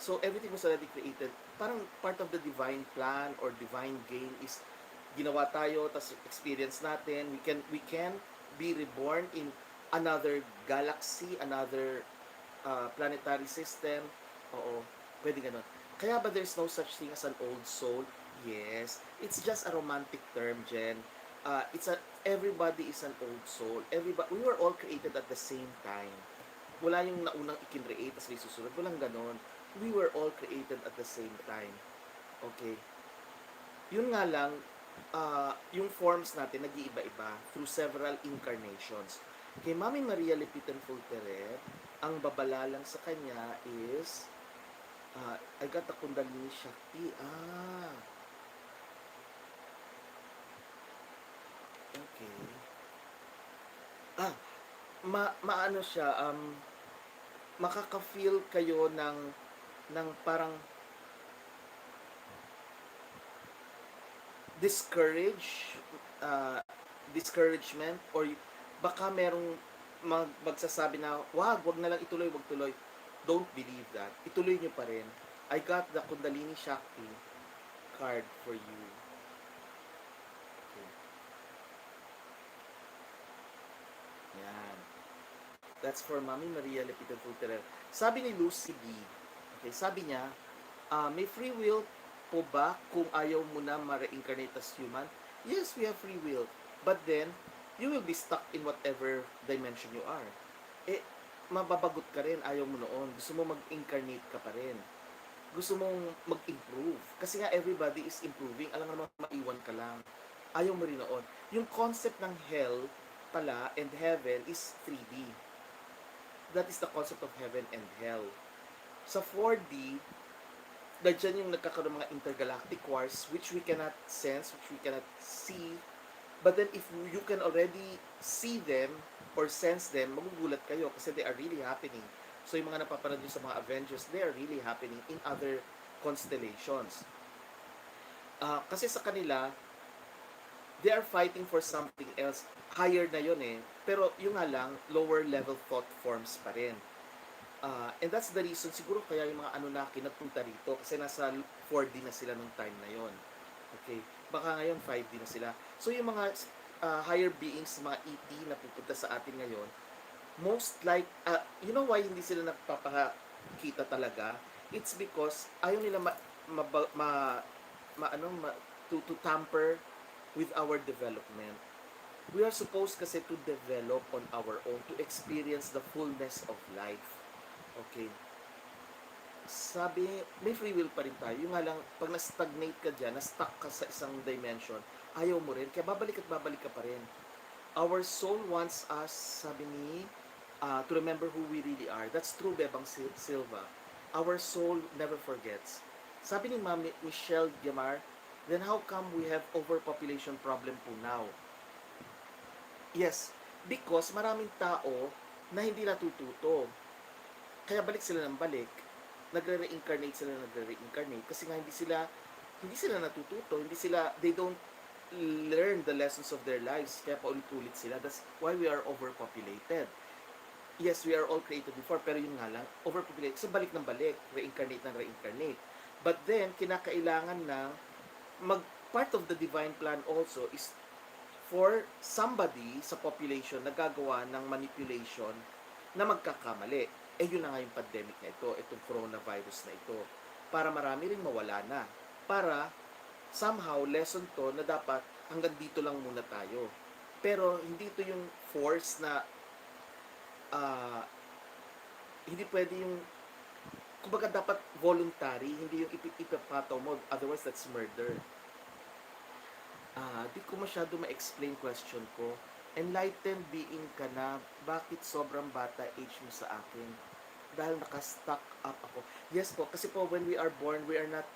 So everything was already created. Parang part of the divine plan or divine game is ginawa tayo, tas experience natin. We can be reborn in another galaxy, another planetary system. Oo, pwede ganun. Kaya ba there's no such thing as an old soul? Yes. It's just a romantic term, Jen. Everybody is an old soul. We were all created at the same time. Wala yung naunang ikin-create tas may susunod. Walang ganon. We were all created at the same time. Okay. Yun nga lang, yung forms natin nag-iiba-iba through several incarnations. Kay Mami Maria Lepitan Fulteret, ang babala lang sa kanya is I got the Kundalini Shakti. Okay. Maano siya, makaka-feel kayo ng parang discouragement or baka merong magsasabi na wag na lang ituloy, wag tuloy. Don't believe that. Ituloy nyo pa rin. I got the Kundalini Shakti card for you. Okay. Yan. That's for Mami Maria Lepitan Fulterer. Sabi ni Lucy B. Okay, sabi niya, may free will po ba kung ayaw mo na ma-reincarnate as human? Yes, we have free will. But then, you will be stuck in whatever dimension you are. Mababagot ka rin, ayaw mo noon. Gusto mo mag-incarnate ka pa rin. gusto mong mag-improve. Kasi nga everybody is improving. Alam mo naman, maiwan ka lang. Ayaw mo rin noon. Yung concept ng hell pala and heaven is 3D. That is the concept of heaven and hell. Sa 4D, nandiyan yung nagkakaroon mga intergalactic wars which we cannot sense, which we cannot see. But then if you can already see them or sense them, magugulat kayo kasi they are really happening. So yung mga napapanood nyo sa mga Avengers, they are really happening in other constellations. Kasi sa kanila, they are fighting for something else. Higher na yon eh. Pero yung nga lang, lower level thought forms pa rin. And that's the reason siguro kaya yung mga Anunnaki nagpunta rito kasi nasa 4D na sila nung time na yon. Okay. Baka ngayon 5D na sila. So yung mga higher beings, mga ET na pupunta sa atin ngayon, most like, you know why hindi sila nagpapakita talaga? It's because ayaw nila ma, ma, ma, ano, ma, to tamper with our development. We are supposed kasi to develop on our own, to experience the fullness of life. Okay. Sabi, may free will pa rin tayo. Yung nga lang, pag na-stagnate ka dyan, na-stuck ka sa isang dimension, ayaw mo rin. Kaya babalik at babalik ka pa rin. Our soul wants us, sabi ni, to remember who we really are. That's true, Bebang Silva. Our soul never forgets. Sabi ni Ma'am Michelle Gamar, then how come we have overpopulation problem po now? Yes, because maraming tao na hindi natututo. Kaya balik sila ng balik. Nagre-reincarnate sila, nagre-reincarnate kasi nga hindi sila natututo, they don't learn the lessons of their lives, kaya paulit-ulit sila. That's why we are overpopulated. Yes, we are all created before, pero yun nga lang, overpopulated. So balik ng balik, reincarnate ng reincarnate. But then, kinakailangan na part of the divine plan also is for somebody sa population na gagawa ng manipulation na magkakamali. Yun na nga yung pandemic na ito, itong coronavirus na ito. Para marami rin mawala na. Para somehow, lesson to na dapat hanggang dito lang muna tayo. Pero hindi ito yung force na hindi pwede yung kumbaga dapat voluntary, hindi yung ipapataw mo, otherwise that's murder. Di ko masyado ma-explain question ko. Enlightened being ka na, bakit sobrang bata age mo sa akin? Dahil naka-stuck up ako. Yes po, kasi po when we are born, we're not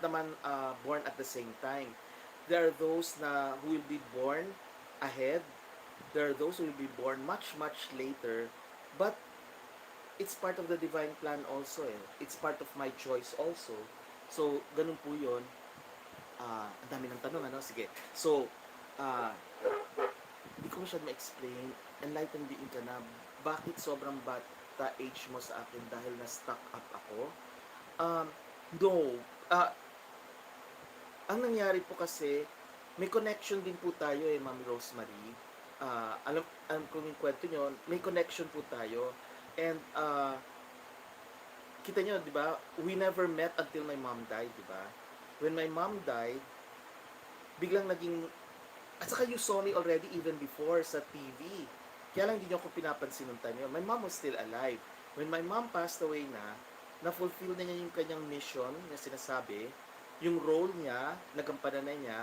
naman born at the same time. There are those na who will be born ahead. There are those who will be born much, much later. But it's part of the divine plan also eh. It's part of my choice also. So, ganun po yun. Ang dami ng tanong, ano? Sige. So, hindi ko masyad ma-explain. Enlightened being ka na, bakit sobrang bata age mo sa akin dahil na-stuck up ako? No. Ang nangyari po kasi, may connection din po tayo eh, Ma'am Rosemary. Alam ko yung kwento nyo, may connection po tayo. And, kita nyo, di ba? We never met until my mom died, di ba? When my mom died, biglang naging, at saka you saw me already even before sa TV. Kaya lang hindi nyo ako pinapansin nung time yun. My mom was still alive. When my mom passed away na-fulfill na niya yung kanyang mission na sinasabi, yung role niya, nagampanan na niya,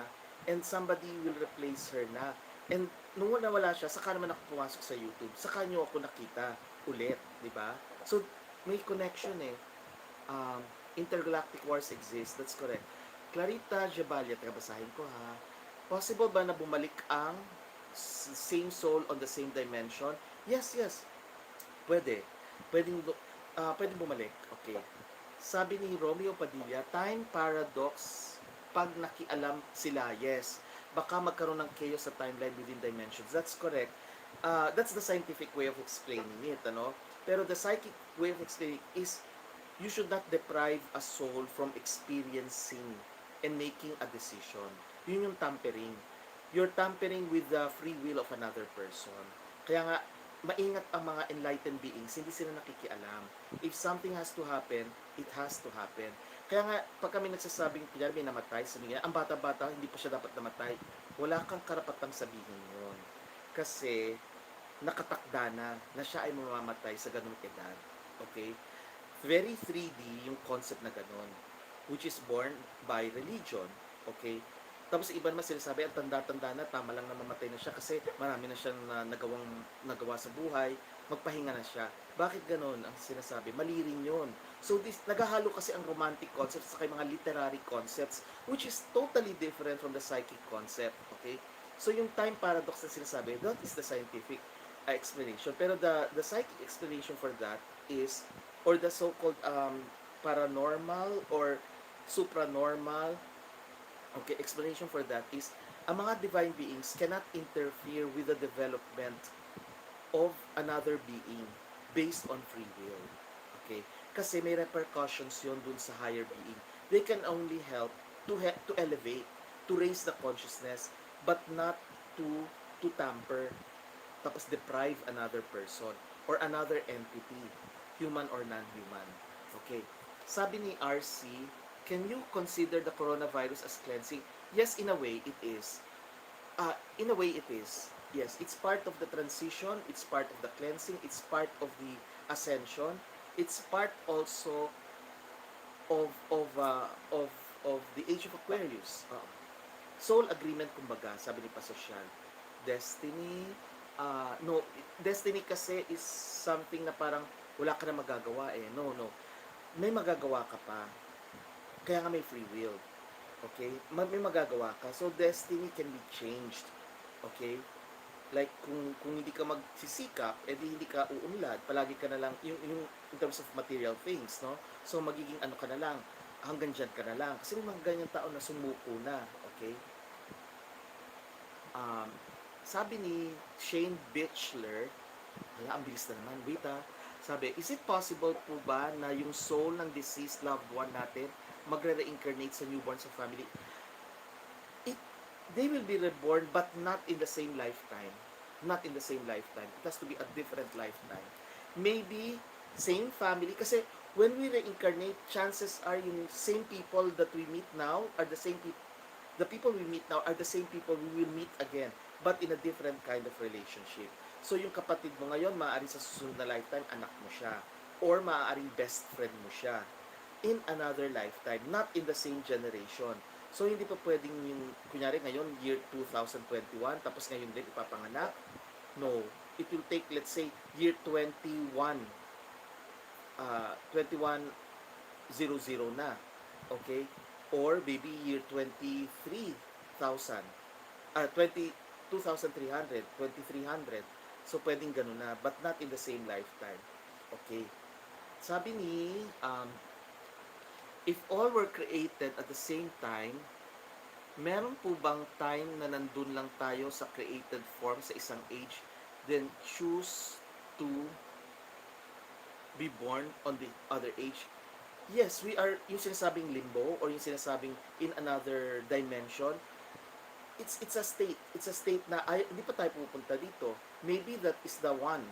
and somebody will replace her na. And nung nawala siya, saka naman ako pumasok sa YouTube. Saka nyo ako nakita ulit, di ba? So, may connection eh. Intergalactic wars exist, that's correct. Clarita Jabalia, basahin ko ha. Possible ba na bumalik ang same soul on the same dimension? Yes, yes. Pwede. Pwedeng bumalik. Okay. Sabi ni Romeo Padilla, time paradox pag nakialam sila. Yes. Baka magkaroon ng chaos sa timeline within dimensions. That's correct. That's the scientific way of explaining it, ano? Pero the psychic way of explaining is you should not deprive a soul from experiencing and making a decision. Yun yung tampering. You're tampering with the free will of another person. Kaya nga, maingat ang mga enlightened beings, hindi sila nakikialam. If something has to happen, it has to happen. Kaya nga, pag kami nagsasabing, kunyari may namatay, sabi nga, ang bata-bata, hindi pa siya dapat namatay. Wala kang karapatang sabihin yun. Kasi, nakatakda na siya ay mamamatay sa ganung edad. Okay? Very 3D yung concept na ganun, which is born by religion. Okay? Tapos iba naman sinasabi, ang tanda-tanda na, tama lang na mamatay na siya kasi marami na siyang nagawa sa buhay, magpahinga na siya. Bakit ganun ang sinasabi? Mali rin yun. So this, naghahalo kasi ang romantic concepts sa mga literary concepts, which is totally different from the psychic concept. Okay? So yung time paradox na sinasabi, that is the scientific explanation. Pero the psychic explanation for that is, or the so-called paranormal or supranormal, okay, explanation for that is, ang mga divine beings cannot interfere with the development of another being based on free will. Okay? Kasi may repercussions yun dun sa higher being. They can only help to elevate, to raise the consciousness, but not to tamper, tapos deprive another person or another entity, human or non-human. Okay. Sabi ni RC, can you consider the coronavirus as cleansing? Yes, in a way it is. In a way it is. Yes, it's part of the transition, it's part of the cleansing, it's part of the ascension, it's part also of of uh, of of the age of Aquarius. Soul agreement, kumbaga, sabi ni Pasosyal. Destiny, no, destiny kasi is something na parang wala ka na magagawa eh. No, no. May magagawa ka pa. Kaya nga may free will. Okay? May magagawa ka. So, destiny can be changed. Okay? Like, kung hindi ka magsisikap, edi hindi ka uunlad. Palagi ka na lang, yung in terms of material things, no? So, magiging ano ka na lang, hanggang dyan ka na lang. Kasi may mga ganyan tao na sumuko na. Okay? Sabi ni Shane Bitchler, hala, ang bilis na naman, wait sabi, is it possible po ba na yung soul ng deceased loved one natin magre-reincarnate sa newborn sa family? They will be reborn but not in the same lifetime. Not in the same lifetime. It has to be a different lifetime. Maybe same family, kasi when we reincarnate, chances are yung same people that we meet now are the same people. The people we meet now are the same people we will meet again, but in a different kind of relationship. So yung kapatid mo ngayon, maaaring sa susunod na lifetime, anak mo siya. Or maaaring best friend mo siya. In another lifetime, not in the same generation. So hindi pa pwedeng yung, kunyari ngayon, year 2021, tapos ngayon din ipapanganak. No. It will take, let's say, year 2100 na. Okay? Or maybe year 23,000, 2300. So, pwedeng ganun na, but not in the same lifetime. Okay. Sabi ni, if all were created at the same time, meron po bang time na nandun lang tayo sa created form sa isang age, then choose to be born on the other age? Yes, we are, yung sinasabing limbo or yung sinasabing in another dimension, it's a state. It's a state na ay hindi pa tayo pupunta dito. Maybe that is the one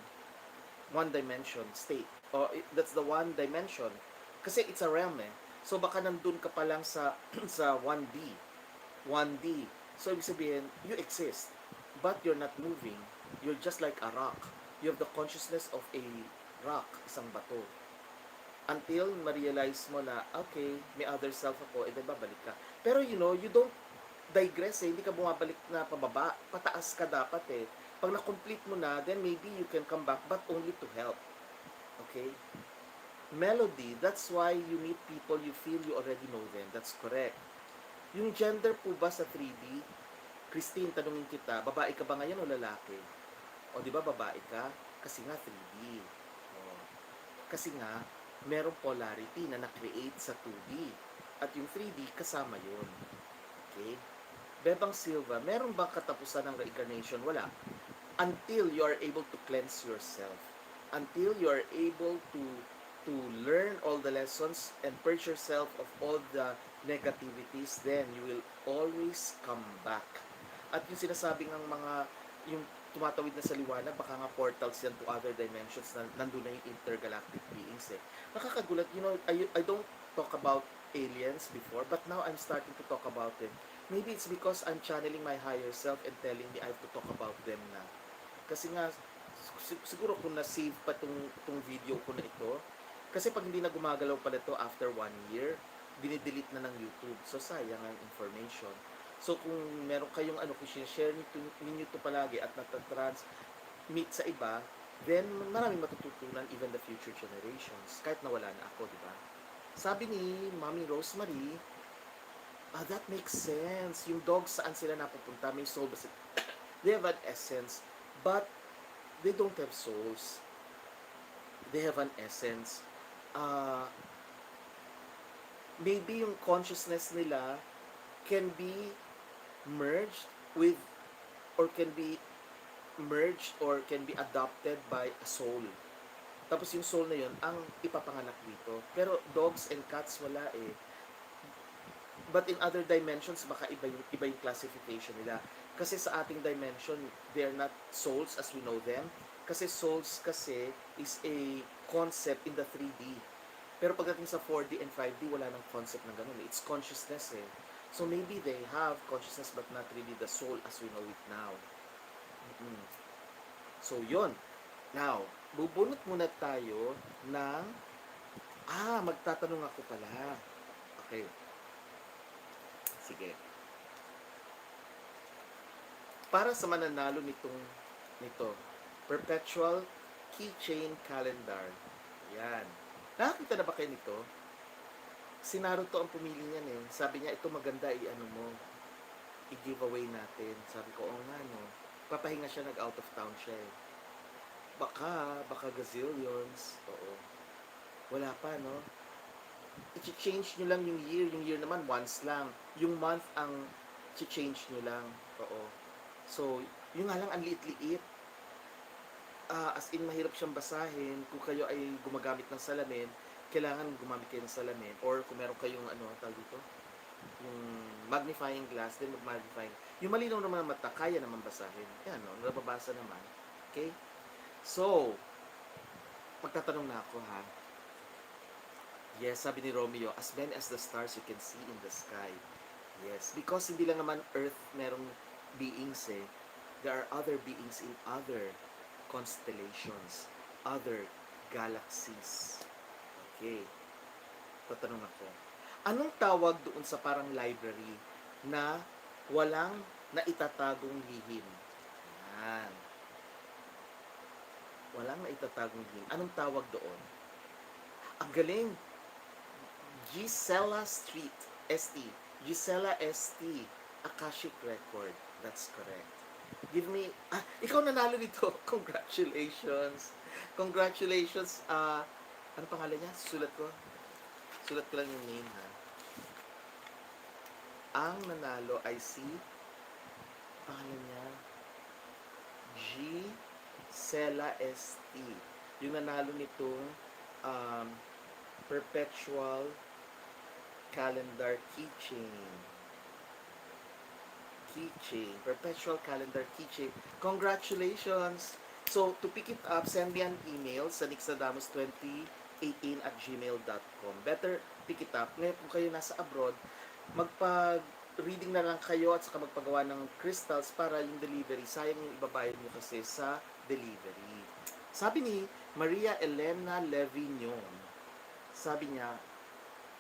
dimension state. Or that's the one dimension. Kasi it's a realm eh. So baka nandun ka pa lang sa sa 1D. 1D. So ibig sabihin, you exist, but you're not moving. You're just like a rock. You have the consciousness of a rock, isang bato. Until ma-realize mo na, okay, may other self ako, then babalik ka. Pero you know, you don't digress eh, hindi ka bumabalik na pababa, pataas ka dapat eh. Pag na-complete mo na, then maybe you can come back, but only to help. Okay? Melody, that's why you meet people you feel you already know them. That's correct. Yung gender po ba sa 3D, Christine, tanungin kita, babae ka ba ngayon o lalaki? O di ba babae ka? Kasi nga 3D. O, kasi nga, merong polarity na na-create sa 2D. At yung 3D, kasama yun. Okay? Bebang Silva, meron bang katapusan ng reincarnation? Wala. Until you are able to cleanse yourself. Until you are able to learn all the lessons and purge yourself of all the negativities, then you will always come back. At yung sinasabing ng mga, yung tumatawid na sa liwanag, baka nga portals yan to other dimensions na nandun na yung intergalactic beings eh. Nakakagulat, you know, I don't talk about aliens before, but now I'm starting to talk about them. Maybe it's because I'm channeling my higher self and telling me I have to talk about them na. Kasi nga, siguro kung na-save pa tong video ko na ito, Kasi pag hindi na gumagalaw pala to after 1 year, dinidelete na ng YouTube. So, sayang ang information. So, kung meron kayong kung share ninyo to palagi at natatransmit sa iba, then maraming matututunan even the future generations. Kahit nawala na ako, di ba? Sabi ni Mami Rosemary, that makes sense. Yung dogs, saan sila napupunta? May soul ba sila? They have an essence, but they don't have souls. They have an essence. Maybe yung consciousness nila can be merged with, or can be merged or can be adopted by a soul. Tapos yung soul na yun ang ipapanganak dito. Pero dogs and cats wala eh. But in other dimensions, baka iba yung classification nila. Kasi sa ating dimension, they're not souls as we know them. Kasi souls kasi is a concept in the 3D. Pero pagdating sa 4D and 5D, wala nang concept ng ganun. It's consciousness eh. So maybe they have consciousness but not really the soul as we know it now. So yun. Now, bubunot muna tayo ng magtatanong ako pala. Okay. Sige. Para sa mananalo nito, perpetual keychain calendar. Yan. Nakakita na ba kayo nito? Si Naruto ang pumili niyan eh. Sabi niya, ito maganda, i-giveaway natin. Sabi ko, oo nga no. Papahinga siya, nag-out of town siya eh. Baka gazillions. Oo. Wala pa, no? I-change nyo lang yung year. Yung year naman, once lang. Yung month ang i-change nyo lang. Oo. So, yung nga lang, ang liit-liit. As in, mahirap siyang basahin. Kung kayo ay gumagamit ng salamin, kailangan gumamit kayo ng salamin. Or kung meron kayong, tawag dito? Yung magnifying glass, then mag-magnifying. Yung malinaw naman ang mata, kaya naman basahin. Yan, no? Nababasa naman. Okay? So, magtatanong na ako, ha? Yes, sabi ni Romeo, as many as the stars you can see in the sky. Yes, because hindi lang naman Earth merong beings eh. There are other beings in other constellations, other galaxies. Okay. Tatanong ako. Anong tawag doon sa parang library na walang naitatagong lihim? Yan. Walang naitatagong lihim. Anong tawag doon? Ang galing. Gisela Street, ST. Gisela ST. Akashic Record. That's correct. Give me, ikaw nanalo nito. Congratulations. Congratulations. Ano pangalan niya? Sulat ko lang yung name, ha. Ang nanalo ay si, pangalan niya, Gisela ST. Yung nanalo nitong perpetual calendar keychain. Perpetual calendar keychain. Congratulations! So, to pick it up, send me an email sa nixadamos2018@gmail.com. Better pick it up. Ngayon, kung kayo nasa abroad, magpag-reading na lang kayo at saka magpagawa ng crystals para yung delivery. Sayang yung ibabayad nyo kasi sa delivery. Sabi ni Maria Elena Levignon, sabi niya,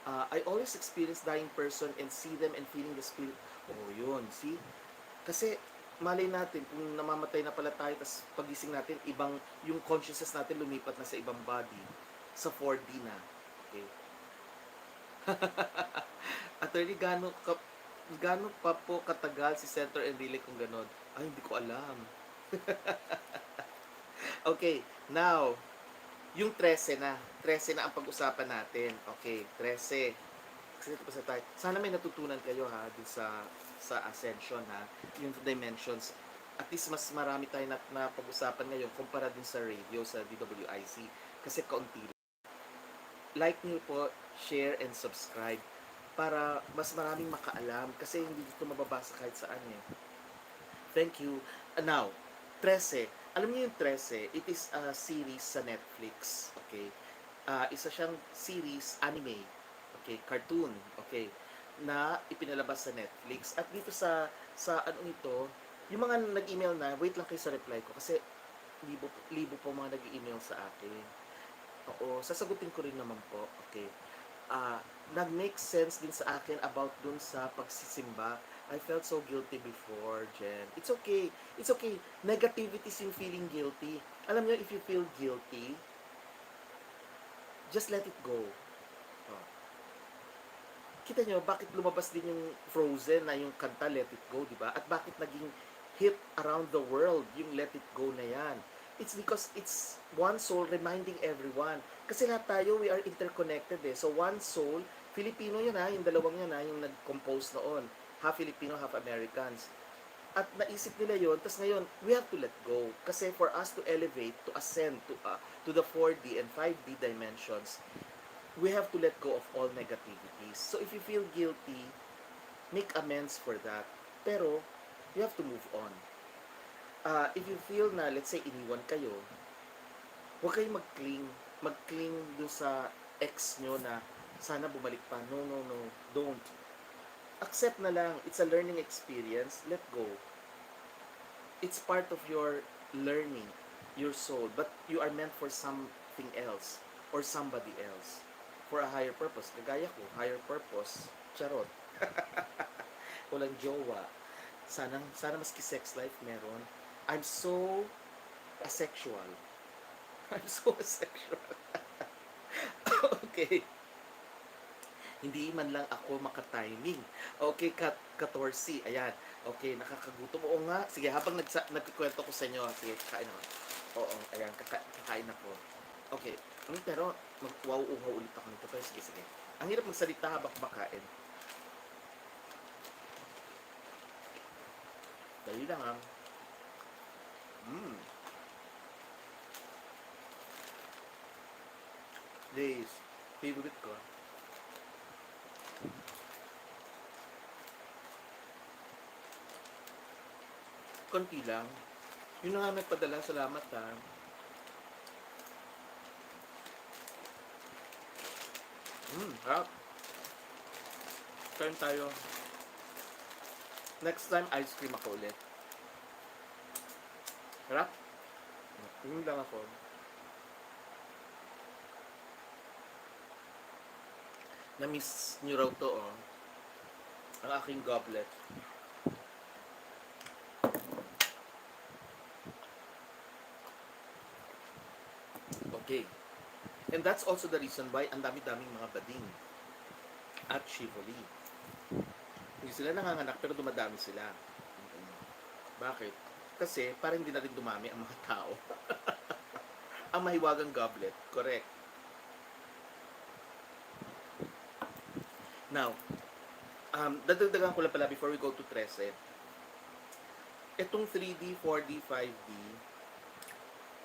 I always experience dying person and see them and feeling the spirit. Oh, yun. See? Kasi, malay natin, kung namamatay na pala tayo, tapos pagising natin, yung consciousness natin lumipat na sa ibang body. Sa 4D na. Okay? Attorney, gano'n pa po katagal si Senator Enrile kung gano'n? Ay, hindi ko alam. Okay, now, yung Trese na ang pag-usapan natin. Okay, Trese. Sana may natutunan kayo ha dun sa Ascension ha, yung dimensions. At least mas marami tayo na pag-usapan ngayon kumpara din sa radio, sa DWIC. Kasi kaunti. Like niyo po, share and subscribe para mas maraming makaalam kasi hindi dito mababasa kahit saan eh. Thank you. Now, Trese. Alam niyo yung Trese, it is a series sa Netflix. Okay? Isa siyang series, anime. Okay? Cartoon. Okay? Na ipinalabas sa Netflix. At dito sa anong ito, yung mga nag-email na, wait lang kayo sa reply ko kasi libo po mga nag-email sa akin. Oo, sasagutin ko rin naman po. Okay. Ah, nag-make sense din sa akin about dun sa pagsisimba. I felt so guilty before, Jen. It's okay. It's okay. Negativity is yung feeling guilty. Alam niyo, if you feel guilty, just let it go. Oh. Kita niyo, bakit lumabas din yung Frozen na yung kanta Let It Go, di ba? At bakit naging hit around the world yung Let It Go na yan? It's because it's one soul reminding everyone. Kasi lahat tayo, we are interconnected eh. So one soul, Filipino yun ha, yung dalawang yan ha, yung nag-compose noon. Half Filipino, half Americans. At naisip nila yon, tapos ngayon, we have to let go. Kasi for us to elevate, to ascend to the 4D and 5D dimensions, we have to let go of all negativities. So if you feel guilty, make amends for that. Pero, you have to move on. If you feel na, let's say, iniwan kayo, huwag kayong mag-cling doon sa ex nyo na sana bumalik pa. No, no, no. Don't. Accept na lang. It's a learning experience. Let go. It's part of your learning, your soul. But you are meant for something else or somebody else. For a higher purpose. Kagaya ko, higher purpose. Charot. Walang jowa. Sana maski sex life meron. I'm so asexual. I'm so asexual. Okay. Hindi man lang ako makatiming. Okay, 14. Ayan. Okay, nakakagutom. Oo nga. Sige, habang nagkikwento ko sa inyo, sige, kakain ako. Oo, ayan, kakain ako. Okay. Pero, mag-wow-uhaw ulit ako nito. Pero sige, sige. Ang hirap magsalita habang kumakain. Dali lang ah. Days. Favorite ko. Konti lang. Yun na nga nagpadala. Salamat ha. Harap. Kain tayo. Next time, ice cream ako ulit. Harap. Yun lang ako. Na-miss nyo raw to, oh. Ang aking goblet. Okay. And that's also the reason why ang dami-daming mga bading at shivoli. Hindi sila nanganganak pero dumadami sila. Bakit? Kasi parang hindi na rin dumami ang mga tao. Ang mahiwagang goblet. Correct. Now, dadagdagan ko lang pala before we go to Trese. Itong 3D, 4D, 5D,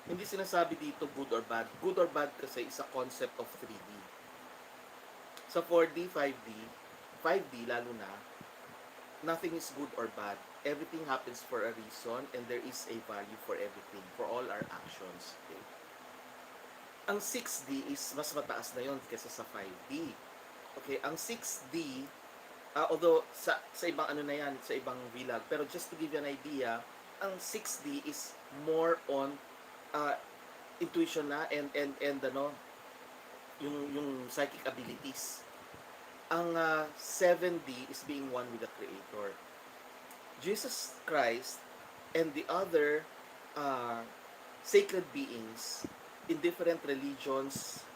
hindi sinasabi dito good or bad. Good or bad kasi is a concept of 3D. Sa 4D, 5D, 5D lalo na, nothing is good or bad. Everything happens for a reason and there is a value for everything, for all our actions. Okay? Ang 6D is mas mataas na yon kaysa sa 5D. Okay, ang 6D, although sa ibang ano na yan, sa ibang vlog, pero just to give you an idea, ang 6D is more on intuition na and ano, yung psychic abilities. Ang 7D is being one with the Creator. Jesus Christ and the other sacred beings in different religions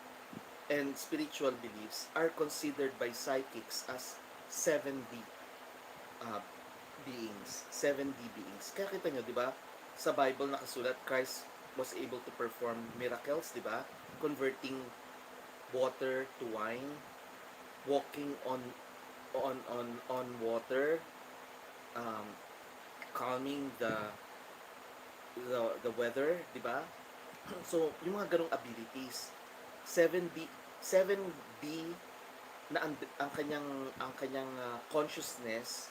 and spiritual beliefs are considered by psychics as 7D beings. 7D beings. Kaya kita nyo, di ba? Sa Bible nakasulat, Christ was able to perform miracles, di ba? Converting water to wine, walking on water, calming the weather, di ba? So, yung mga ganong abilities, 7D na ang kanyang consciousness,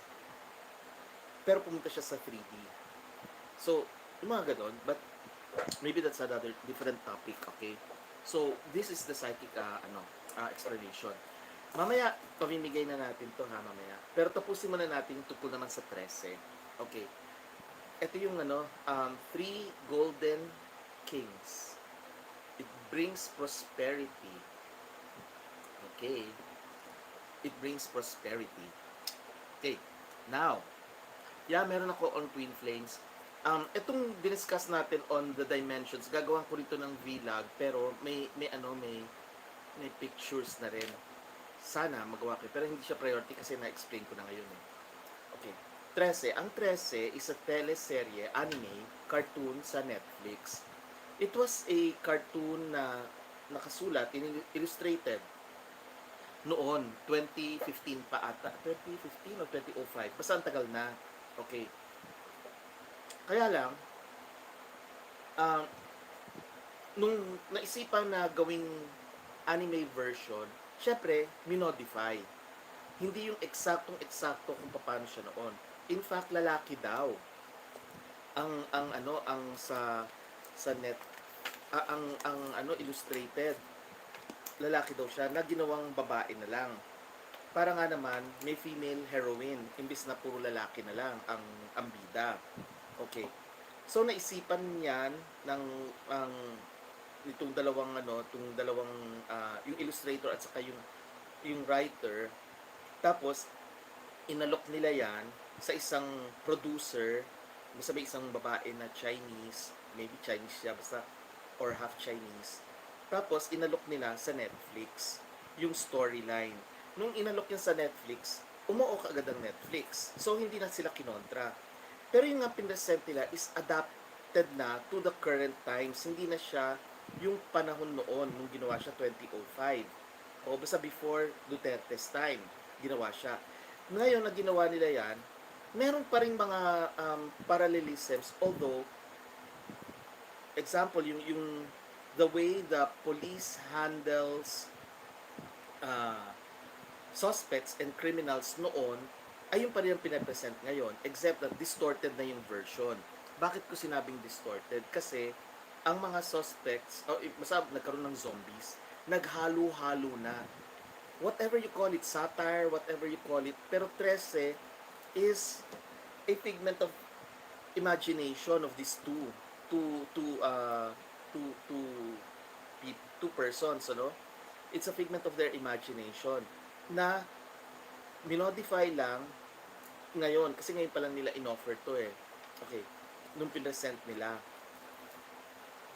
pero pumunta siya sa 3D. So, yung mga ganon, but maybe that's another different topic, okay? So, this is the psychic explanation. Mamaya, pamimigay na natin to ha, mamaya. Pero tapusin muna natin tungkol naman sa Trese. Okay. Ito yung 3 golden kings. brings prosperity. Okay. It brings prosperity. Okay. Now, yeah, meron ako on twin flames. Itong diniscuss natin on the dimensions, gagawan ko rito ng vlog, pero may pictures na rin. Sana magawa ko, pero hindi siya priority kasi na-explain ko na ngayon eh. Okay. Trese. Ang Trese is a teleserye, anime, cartoon sa Netflix. It was a cartoon na nakasulat, illustrated noon, 2015 pa ata. 2015 o 2005. Basta ang tagal na. Okay. Kaya lang, nung naisipan na gawing anime version, syempre, minodify. Hindi yung eksaktong-eksakto kung paano siya noon. In fact, lalaki daw. Ang sa net, ang illustrated, lalaki daw siya na ginawang babae na lang. Para nga naman may female heroine imbis na puro lalaki na lang ang bida. Okay. So naisipan niyan ng itong dalawang yung illustrator at saka yung writer. Tapos inalok nila yan sa isang producer, basta may isang babae na Chinese, maybe Chinese siya basta or half Chinese. Tapos inalok nila sa Netflix yung storyline. Nung inalok niya sa Netflix, umuo kaagad ang Netflix. So, hindi na sila kinontra. Pero yung nga pinresent nila is adapted na to the current times. Hindi na siya yung panahon noon nung ginawa siya 2005. O basta before Duterte's time, ginawa siya. Ngayon na ginawa nila yan, meron pa rin mga parallelisms. Although, example, yung the way the police handles suspects and criminals noon ay yung pa rin ang pinapresent ngayon, except that distorted na yung version. Bakit ko sinabing distorted? Kasi ang mga suspects, nagkaroon ng zombies, naghalo-halo na. Whatever you call it, satire, whatever you call it, pero Trese is a figment of imagination of these two persons, ano? It's a figment of their imagination na minodify lang ngayon, kasi ngayon pa lang nila in-offer to eh. Okay, nung pinresent nila.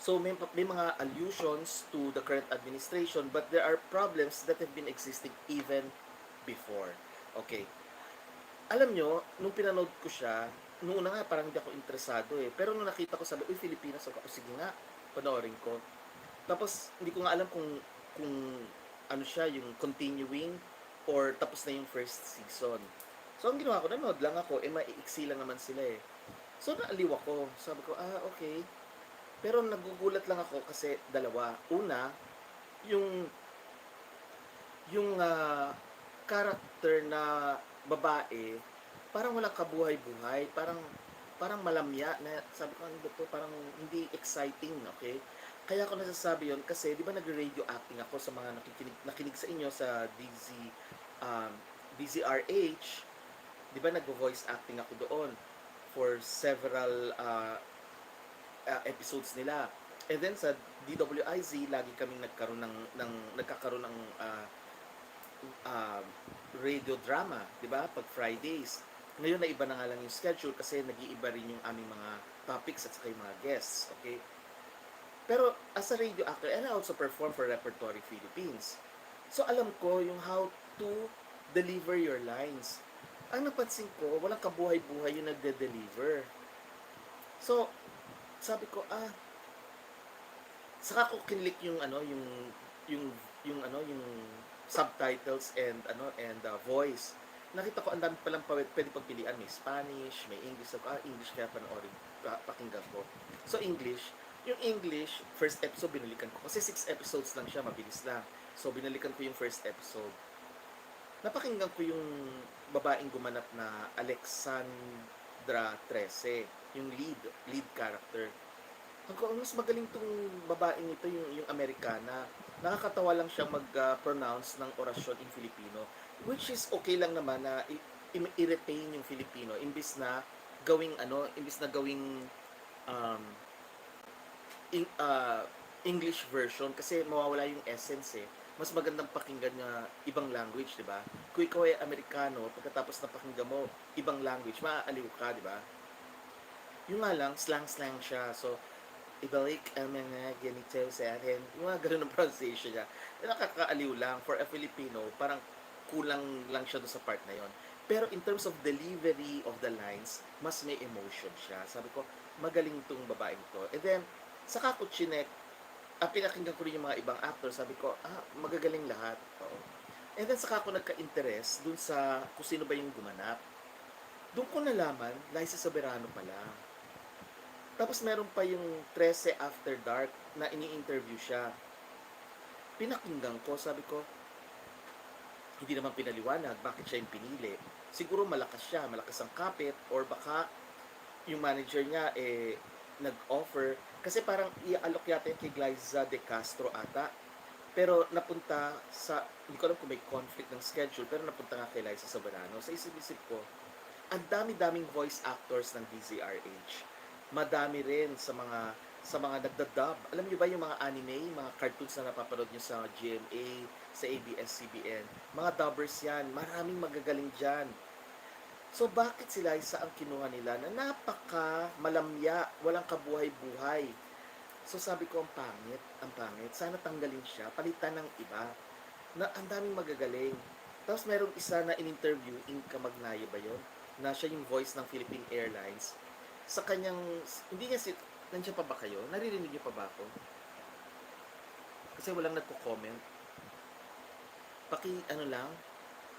So may mga allusions to the current administration, but there are problems that have been existing even before. Okay. Alam nyo, nung pinanood ko siya, nung una nga parang hindi ako interesado eh. Pero nung nakita ko, sabi, uy, Filipinas ako, sige nga, panoorin ko. Tapos, hindi ko nga alam kung ano siya, yung continuing or tapos na yung first season. So, ang ginawa ko, nanood lang ako, maiiksi lang naman sila eh. So, naaliw ako. Sabi ko, okay. Pero nagugulat lang ako kasi dalawa. Una, yung character na babae, parang walang kabuhay-buhay, parang malamya na sabi ko, ano to, parang hindi exciting, okay? Kaya ako nasasabi yon kasi di ba nagre-radio acting ako sa mga nakinig sa inyo sa DZRH, di ba nagvo-voice acting ako doon for several episodes nila. And then sa DWIZ, lagi kaming nagkakaroon ng radio drama, di ba? Pag Fridays. Ngayon na iba na nga lang yung schedule kasi nag-iiba rin yung aming mga topics at saka yung mga guests, okay? Pero as a radio actor, and I also perform for Repertory Philippines. So alam ko yung how to deliver your lines. Ang napansin ko, walang kabuhay-buhay yung nagde-deliver. So, sabi ko, saka ko kinlik yung subtitles and voice. Nakita ko ang dami palang pwede pagpilian, may Spanish, may English. So, English kaya panoorin, pakinggan ko. So, English. Yung English, first episode binalikan ko. Kasi 6 episodes lang siya, mabilis lang. So, binalikan ko yung first episode. Napakinggan ko yung babaeng gumanap na Alexandra Trese, yung lead character. Mas magaling tong babaeng ito, yung Amerikana. Nakakatawa lang siyang mag-pronounce ng orasyon in Filipino, which is okay lang naman na i-retain yung Filipino imbis na gawing English version kasi mawawala yung essence eh. Mas magandang pakinggan na ibang language, di ba? Kung ikaw ay Amerikano, pagkatapos na pakinggan mo ibang language, maaaliw ka, di ba? Yung nga lang, slang-slang siya. So, ibalik ang mga ganito sa akin. Yung mga ganun ang pronunciation niya. Nakakaaliw lang. For a Filipino, parang kulang lang siya doon sa part na yon. Pero in terms of delivery of the lines, mas may emotion siya. Sabi ko, magaling tong babaeng to. And then, saka ko chinek, pinakinggan ko rin yung mga ibang actors, sabi ko, magagaling lahat. Oo. And then, saka ako nagka-interest dun sa kung sino ba yung gumanap. Doon ko nalaman, Liza Soberano pala. Tapos meron pa yung Trese After Dark na ini-interview siya. Pinakinggan ko, sabi ko, hindi naman pinaliwanag bakit siya yung pinili. Siguro malakas siya, malakas ang kapit, or baka yung manager niya nag-offer. Kasi parang i-alok yata yung kay Glyza de Castro ata. Pero napunta sa, hindi ko alam kung may conflict ng schedule, pero napunta nga kay Liza Soberano. Sa isip-isip ko, ang dami-daming voice actors ng DZRH. Madami rin sa mga nagdadub. Alam niyo ba yung mga anime, mga cartoons na napapanood niyo sa GMA, sa ABS-CBN? Mga dubbers yan. Maraming magagaling dyan. So, bakit sila isa ang kinuha nila na napaka malamya, walang kabuhay-buhay? So, sabi ko, ang pangit, ang pangit. Sana tanggalin siya, palitan ng iba. Na ang daming magagaling. Tapos, merong isa na in-interview, Inka Magnaye ba yun? Na siya yung voice ng Philippine Airlines. Sa kanyang, hindi niya nandiyan pa ba kayo? Naririnig niyo pa ba ako? Kasi walang nagko-comment.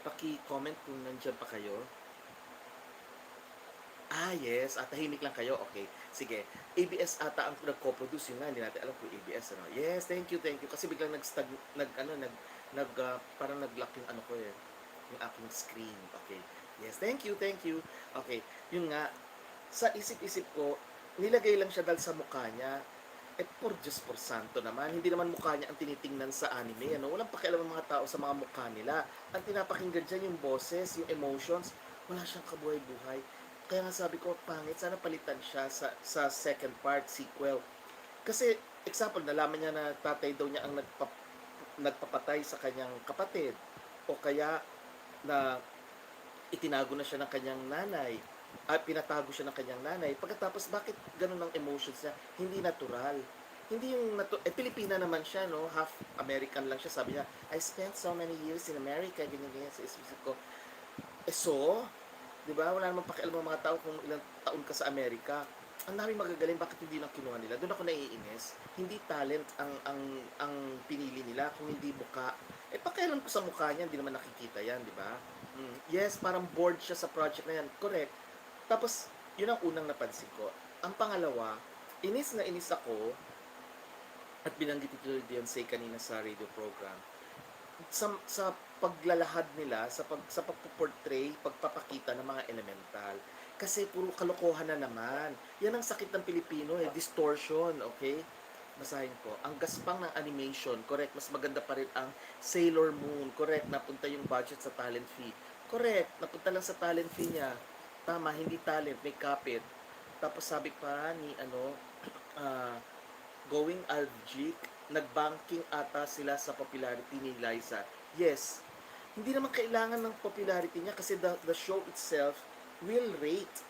Paki-comment kung nandiyan pa kayo. Yes. Tahimik lang kayo. Okay. Sige. ABS ata ang nagko-produce yun nga. Hindi natin alam kung ABS ano. Yes, thank you. Kasi biglang parang nag-lock yung ano ko eh. Yung aking screen. Okay. Yes, thank you. Okay. Yung nga, sa isip-isip ko, nilagay lang siya dahil sa mukha niya. Por Diyos, por santo naman. Hindi naman mukha niya ang tinitingnan sa anime. Ano? Walang pakialam ang mga tao sa mga mukha nila. Ang pinapakinggan dyan yung boses, yung emotions. Wala siyang kabuhay-buhay. Kaya nga sabi ko, pangit, sana palitan siya sa second part, sequel. Kasi, example, nalaman niya na tatay daw niya ang nagpapatay sa kanyang kapatid. O kaya, na itinago na siya ng kanyang nanay. Pinatago siya ng kanyang nanay. Pagkatapos, bakit ganun ang emotions niya? Hindi natural. Hindi yung Pilipina naman siya, no? Half American lang siya. Sabi niya, I spent so many years in America. Ganyan. Sa isip ko, so, di ba? Wala namang pakialam ng mga tao kung ilang taon ka sa Amerika. Ang dami magagaling, bakit hindi lang kinuha nila? Doon ako naiinis. Hindi talent ang pinili nila, kung hindi mukha. Pakialam ko sa mukha niya, hindi naman nakikita yan, di ba? Yes, parang bored siya sa project na yan. Correct. Tapos, yun ang unang napansin ko. Ang pangalawa, inis na inis ako, at binanggit ito ni Beyonce kanina sa radio program, sa paglalahad nila, sa pagpo-portray, pagpapakita ng mga elemental. Kasi puro kalokohan na naman. Yan ang sakit ng Pilipino distortion, okay? Basahin ko. Ang gaspang ng animation, correct, mas maganda pa rin ang Sailor Moon, correct, napunta yung budget sa talent fee. Correct, napunta lang sa talent fee niya. Tama, hindi talent, may kapit. Tapos sabi pa ni Going Algic, nagbanking ata sila sa popularity ni Liza. Yes, hindi naman kailangan ng popularity niya kasi the show itself will rate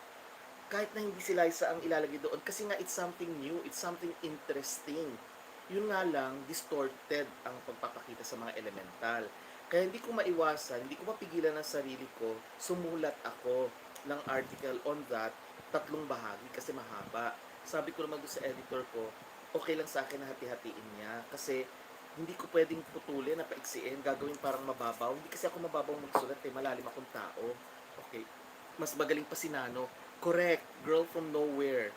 kahit na hindi si Liza ang ilalagay doon kasi nga it's something new, it's something interesting. Yun nga lang, distorted ang pagpapakita sa mga elemental. Kaya hindi ko maiwasan, hindi ko mapigilan ang sarili ko, sumulat ako ng article on that, 3 bahagi kasi mahaba. Sabi ko naman doon sa editor ko, okay lang sa akin na hati-hatiin niya kasi hindi ko pwedeng putulin na paiksiin, gagawin parang mababaw. Hindi kasi ako mababaw magsulat malalim akong tao. Okay, mas magaling pa si Nano. Correct, girl from nowhere.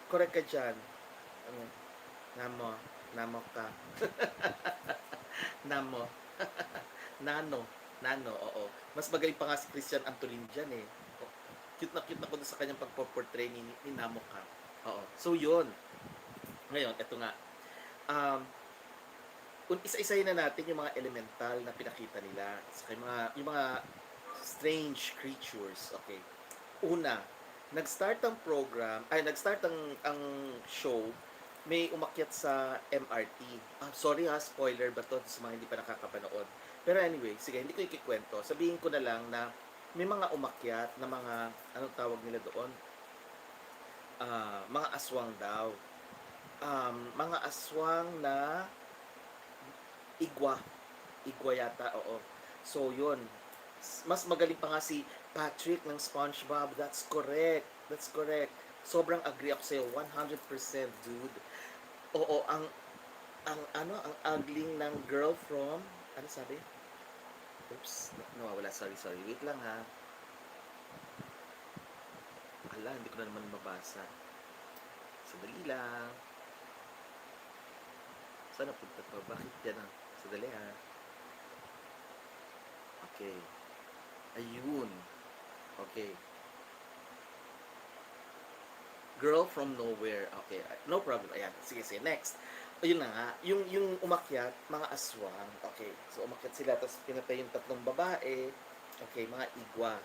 Correct ka dyan. Namo ka. Nano, oo. Mas magaling pa nga si Christian Antolin dyan eh. Cute na ko sa kanyang pagpo-portray ni Namo ka. Oo. So yun. Ngayon, eto nga. Isa-isahin na natin yung mga elemental na pinakita nila. Yung mga strange creatures. Okay. Una, nag-start ang show may umakyat sa MRT. Sorry ha, spoiler ba to sa mga hindi pa nakakapanood. Pero anyway, sige, hindi ko ikikwento. Sabihin ko na lang na may mga umakyat na mga, anong tawag nila doon? Mga aswang daw. Mga aswang na igwa. Igwa yata, oo. So, yun. Mas magaling pa nga si Patrick ng SpongeBob. That's correct. That's correct. Sobrang agree ako sa'yo. 100% dude. Oo, ang ugling ng girl from, ano sabi? Oops, nawawala. Sorry. Wait lang ha. Ala, hindi ko na naman mabasa. Sadali lang. Saan napunta to? Bakit yan ang? Sadali ha. Okay. Ayun. Okay. Girl from nowhere. Okay, no problem. Ayan, sige, next. Ayun na nga, yung umakyat, mga aswang. Okay, so umakyat sila, tapos pinatay yung tatlong babae. Okay, mga igwa.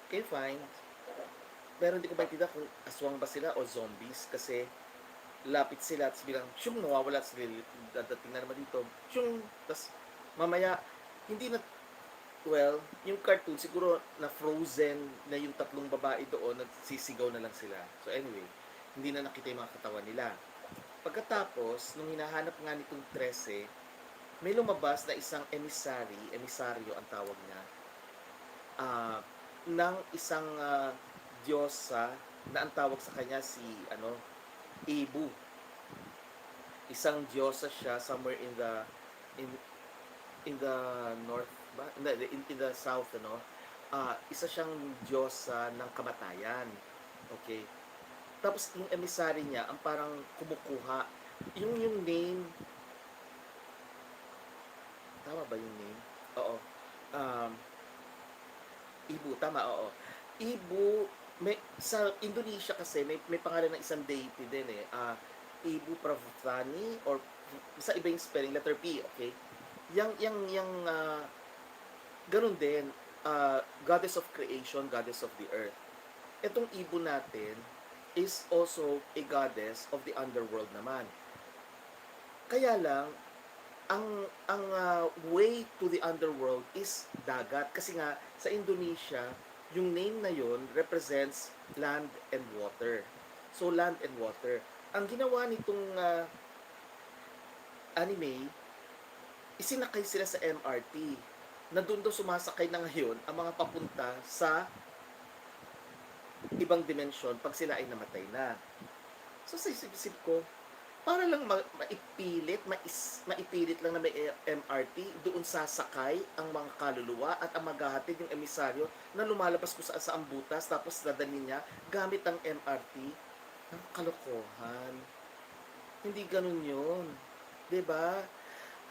Okay, fine. Pero hindi ko maintindihan kung aswang ba sila o zombies kasi lapit sila at bilang syung nawawala sila, dadating na naman dito syung, tapos mamaya hindi na, well, yung cartoon siguro na frozen na yung tatlong babae doon, nagsisigaw na lang sila. So anyway, hindi na nakita yung mga katawan nila. Pagkatapos, nung hinahanap nga nitong Trese, may lumabas na isang emisaryo ang tawag niya, ng isang diyosa na ang tawag sa kanya si Ibu. Isang diyosa siya somewhere in in the north ba? In the south, isa siyang diyosa ng kamatayan. Okay. Tapos yung emissary niya, ang parang kumukuha. Yung name, tama ba yung name? Oo. Um, Ibu, tama, oo. Ibu, sa Indonesia kasi, may pangalan ng isang deity din eh. Ibu Pravani, or sa iba yung spelling, letter P, okay? Ganun din, goddess of creation, goddess of the earth. Itong Ibu natin is also a goddess of the underworld naman. Kaya lang, ang way to the underworld is dagat. Kasi nga, sa Indonesia, yung name na yon represents land and water. So, land and water. Ang ginawa nitong anime, isinakay sila sa MRT na doon daw sumasakay na ngayon ang mga papunta sa ibang dimensyon pag sila ay namatay na. So sa isip-isip ko, para lang maipilit lang na may MRT, doon sasakay ang mga kaluluwa at ang maghahatid yung emisaryo na lumalabas kung saan sa butas, tapos dadalhin niya gamit ang MRT. Ang kalokohan. Hindi ganun yun. 'Di ba?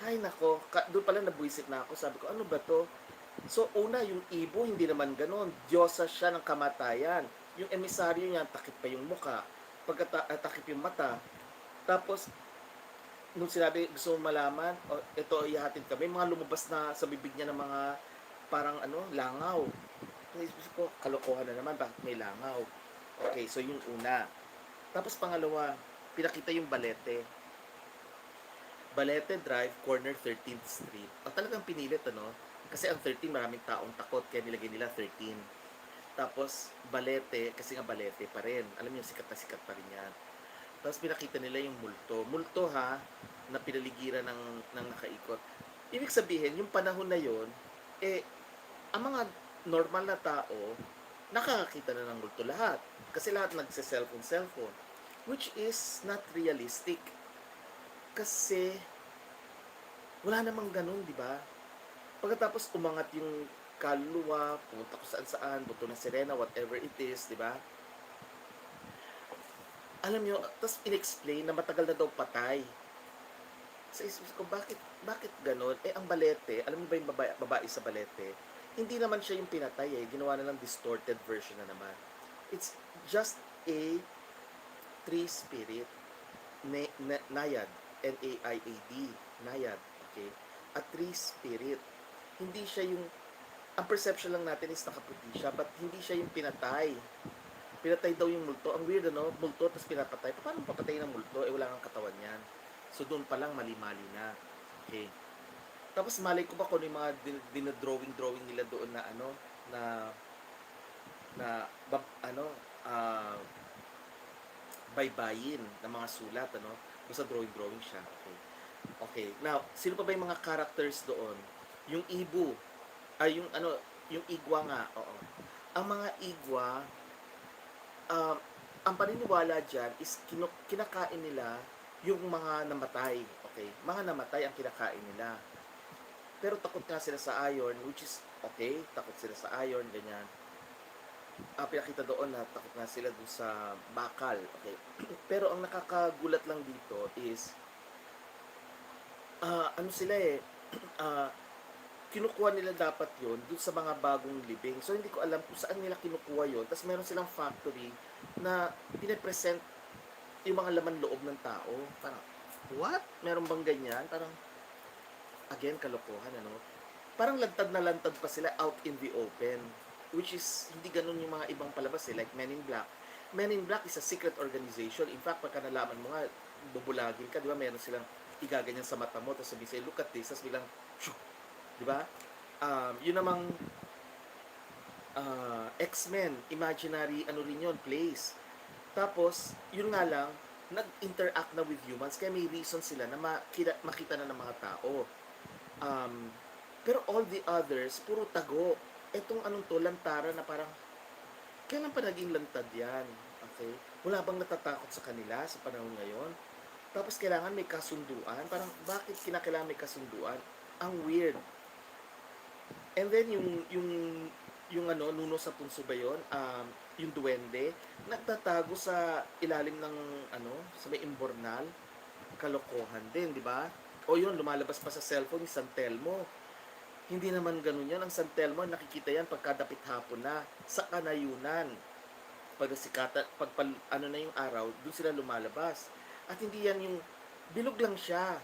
Ay nako, doon pala nabuisit na ako. Sabi ko, ano ba to? So una, yung Ibo, hindi naman ganun. Diyosa siya ng kamatayan. Yung emisaryo niya, takip pa yung muka. Takip yung mata. Tapos, nung sinabi, gusto mo malaman, ito, ihahatid kami, mga lumabas na sa bibig niya ng mga parang langaw. Naisip ko, kalokohan na naman, bakit may langaw? Okay, so yung una. Tapos pangalawa, pinakita yung Balete. Balete Drive, corner 13th Street. Talagang pinilit, Kasi ang 13, maraming taong takot, kaya nilagay nila 13. Tapos, Balete, kasi nga Balete pa rin. Alam niyo, sikat na sikat pa rin yan. Tapos, pinakita nila yung multo. Multo, na pinaligiran ng nakaikot. Ibig sabihin, yung panahon na yon, ang mga normal na tao, nakakakita na ng multo lahat. Kasi lahat nagse-cellphone. Which is not realistic. Kasi, wala namang ganun, di ba? Pagkatapos umangat yung kaluluwa, pumunta ko saan, buto ng sirena, whatever it is, di ba? Alam nyo, tapos in-explain na matagal na daw patay. Sa isip ko, bakit ganun? Ang Balete, alam mo ba yung babae sa Balete? Hindi naman siya yung pinatay ginawa na lang distorted version na naman. It's just a tree spirit, Nayad, N-A-I-A-D, Nayad, okay? A tree spirit. Hindi siya yung, ang perception lang natin is nakaputi siya, but hindi siya yung pinatay. Pinatay daw yung multo. Ang weird, ano? Multo, tapos pinapatay. Paano papatay ng multo? Wala kang katawan yan. So, doon pa lang mali-mali na. Okay. Tapos, malay ko ba kung yung mga dinadrawing nila doon na, na, ano, ah, baybayin ng mga sulat, Basta drawing siya. Okay. Okay. Now, sino pa ba yung mga characters doon? Yung ibu, yung yung igwa nga, oo. Ang mga igwa, um, ang paniniwala dyan is kinakain nila yung mga namatay. Okay? Mga namatay ang kinakain nila. Pero takot nga sila sa iron, which is okay, takot sila sa iron, ganyan. Pinakita doon na takot nga sila dun sa bakal. Okay? Pero ang nakakagulat lang dito is, ano sila eh, uh, kinukuha nila dapat yon dun sa mga bagong libing. So, hindi ko alam kung saan nila kinukuha yon. Tapos, meron silang factory na pinapresent yung mga laman loob ng tao. Parang, what? Meron bang ganyan? Parang, again, kalokohan, Parang lantad na lantad pa sila out in the open. Which is, hindi ganun yung mga ibang palabas eh. Like Men in Black. Men in Black is a secret organization. In fact, pagka nalaman mo nga, bubulagin ka, di ba? Meron silang igaganyan sa mata mo. Tapos sabi sa'yo, look at this. Tapos bilang, shoo! Di ba? Yun namang X-Men, imaginary rin yun, place. Tapos, yun nga lang, nag-interact na with humans, kaya may reason sila na makita na ng mga tao. Pero all the others, puro tago. Etong to, lantara na parang, kailan pa naging lantad yan? Okay? Wala bang natatakot sa kanila sa panahon ngayon? Tapos kailangan may kasunduan. Parang, bakit kinakailangan may kasunduan? Ang weird. And then yung nuno sa punso ba yun? Yung duwende, nagtatago sa ilalim ng sa may imbornal, kalokohan din, di ba? O yun, lumalabas pa sa cellphone ni San Telmo. Hindi naman ganun yan. Ang San Telmo, nakikita yan pagkadapit hapon na sa kanayunan. Na yung araw, doon sila lumalabas. At hindi yan yung bilog lang siya.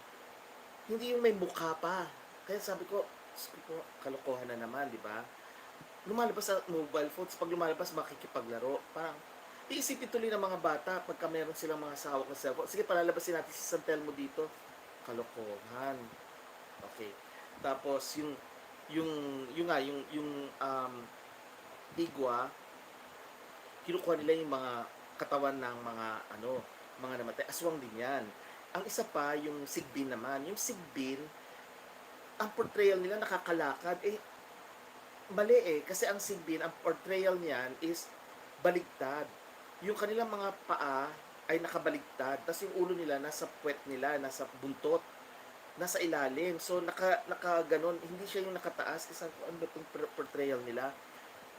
Hindi yung may mukha pa. Kaya sabi ko, kalokohan na naman, di ba? Lumalabas sa mobile phones, pag lumalabas, makikipaglaro. Parang, iisipin tuloy ng mga bata, pagka meron silang mga sahawak na cellphone, sige, palalabasin natin si San Telmo dito. Kalokohan. Okay. Tapos, yung igwa, kinukuha nila yung mga katawan ng mga namatay. Aswang din yan. Ang isa pa, yung sigbin naman. Yung sigbin, ang portrayal nila nakakalakad, mali kasi ang sigbin, ang portrayal niyan is baligtad. Yung kanilang mga paa ay nakabaligtad, tapos yung ulo nila nasa puwet nila, nasa buntot, nasa ilalim. So naka ganon, hindi siya yung nakataas kasi ano ba itong portrayal nila?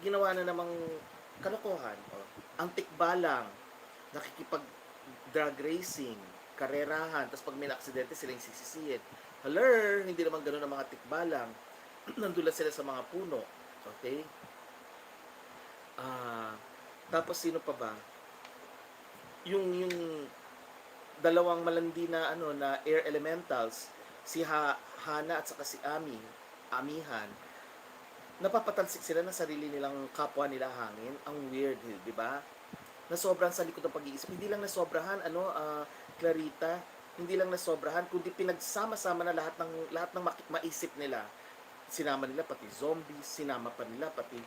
Ginawa na namang kalokohan. Ang tikbalang, nakikipag drag racing, karerahan, tapos pag may aksidente sila yung sisisihin. Hello, hindi naman gano'n ang mga tikbalang. Nandula sila sa mga puno. Okay? Tapos sino pa ba? Yung dalawang malandi na na air elementals, si Hana at saka si Amihan, napapatalsik sila ng sarili nilang kapwa nila hangin. Ang weird, di ba? Nasobrahan sa likod ng pag-iisip. Hindi lang nasobrahan, Clarita, hindi lang nasobrahan, kundi pinagsama-sama na lahat ng maisip nila. Sinama nila pati zombies, sinama pa nila pati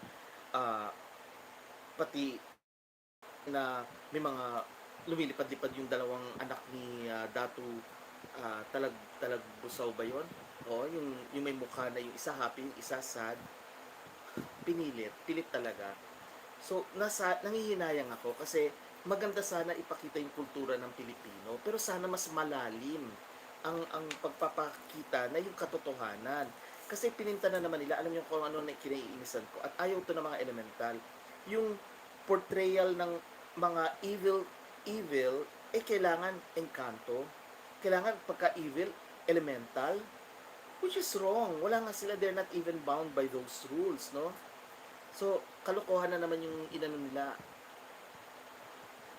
na may mga lumilipad-lipad yung dalawang anak ni Datu Talagbusaw ba yun? O, yung may mukha na yung isa happy, yung isa sad. Pilit talaga. So, nangihinayang ako kasi maganda sana ipakita yung kultura ng Pilipino, pero sana mas malalim ang pagpapakita na yung katotohanan. Kasi pininta na naman nila, alam niyo kung ano na kinaiinisan ko, at ayaw to ng mga elemental. Yung portrayal ng mga evil, kailangan engkanto. Kailangan pagka-evil, elemental. Which is wrong. Wala nga sila, they're not even bound by those rules, no? So, kalokohan na naman yung inano nila.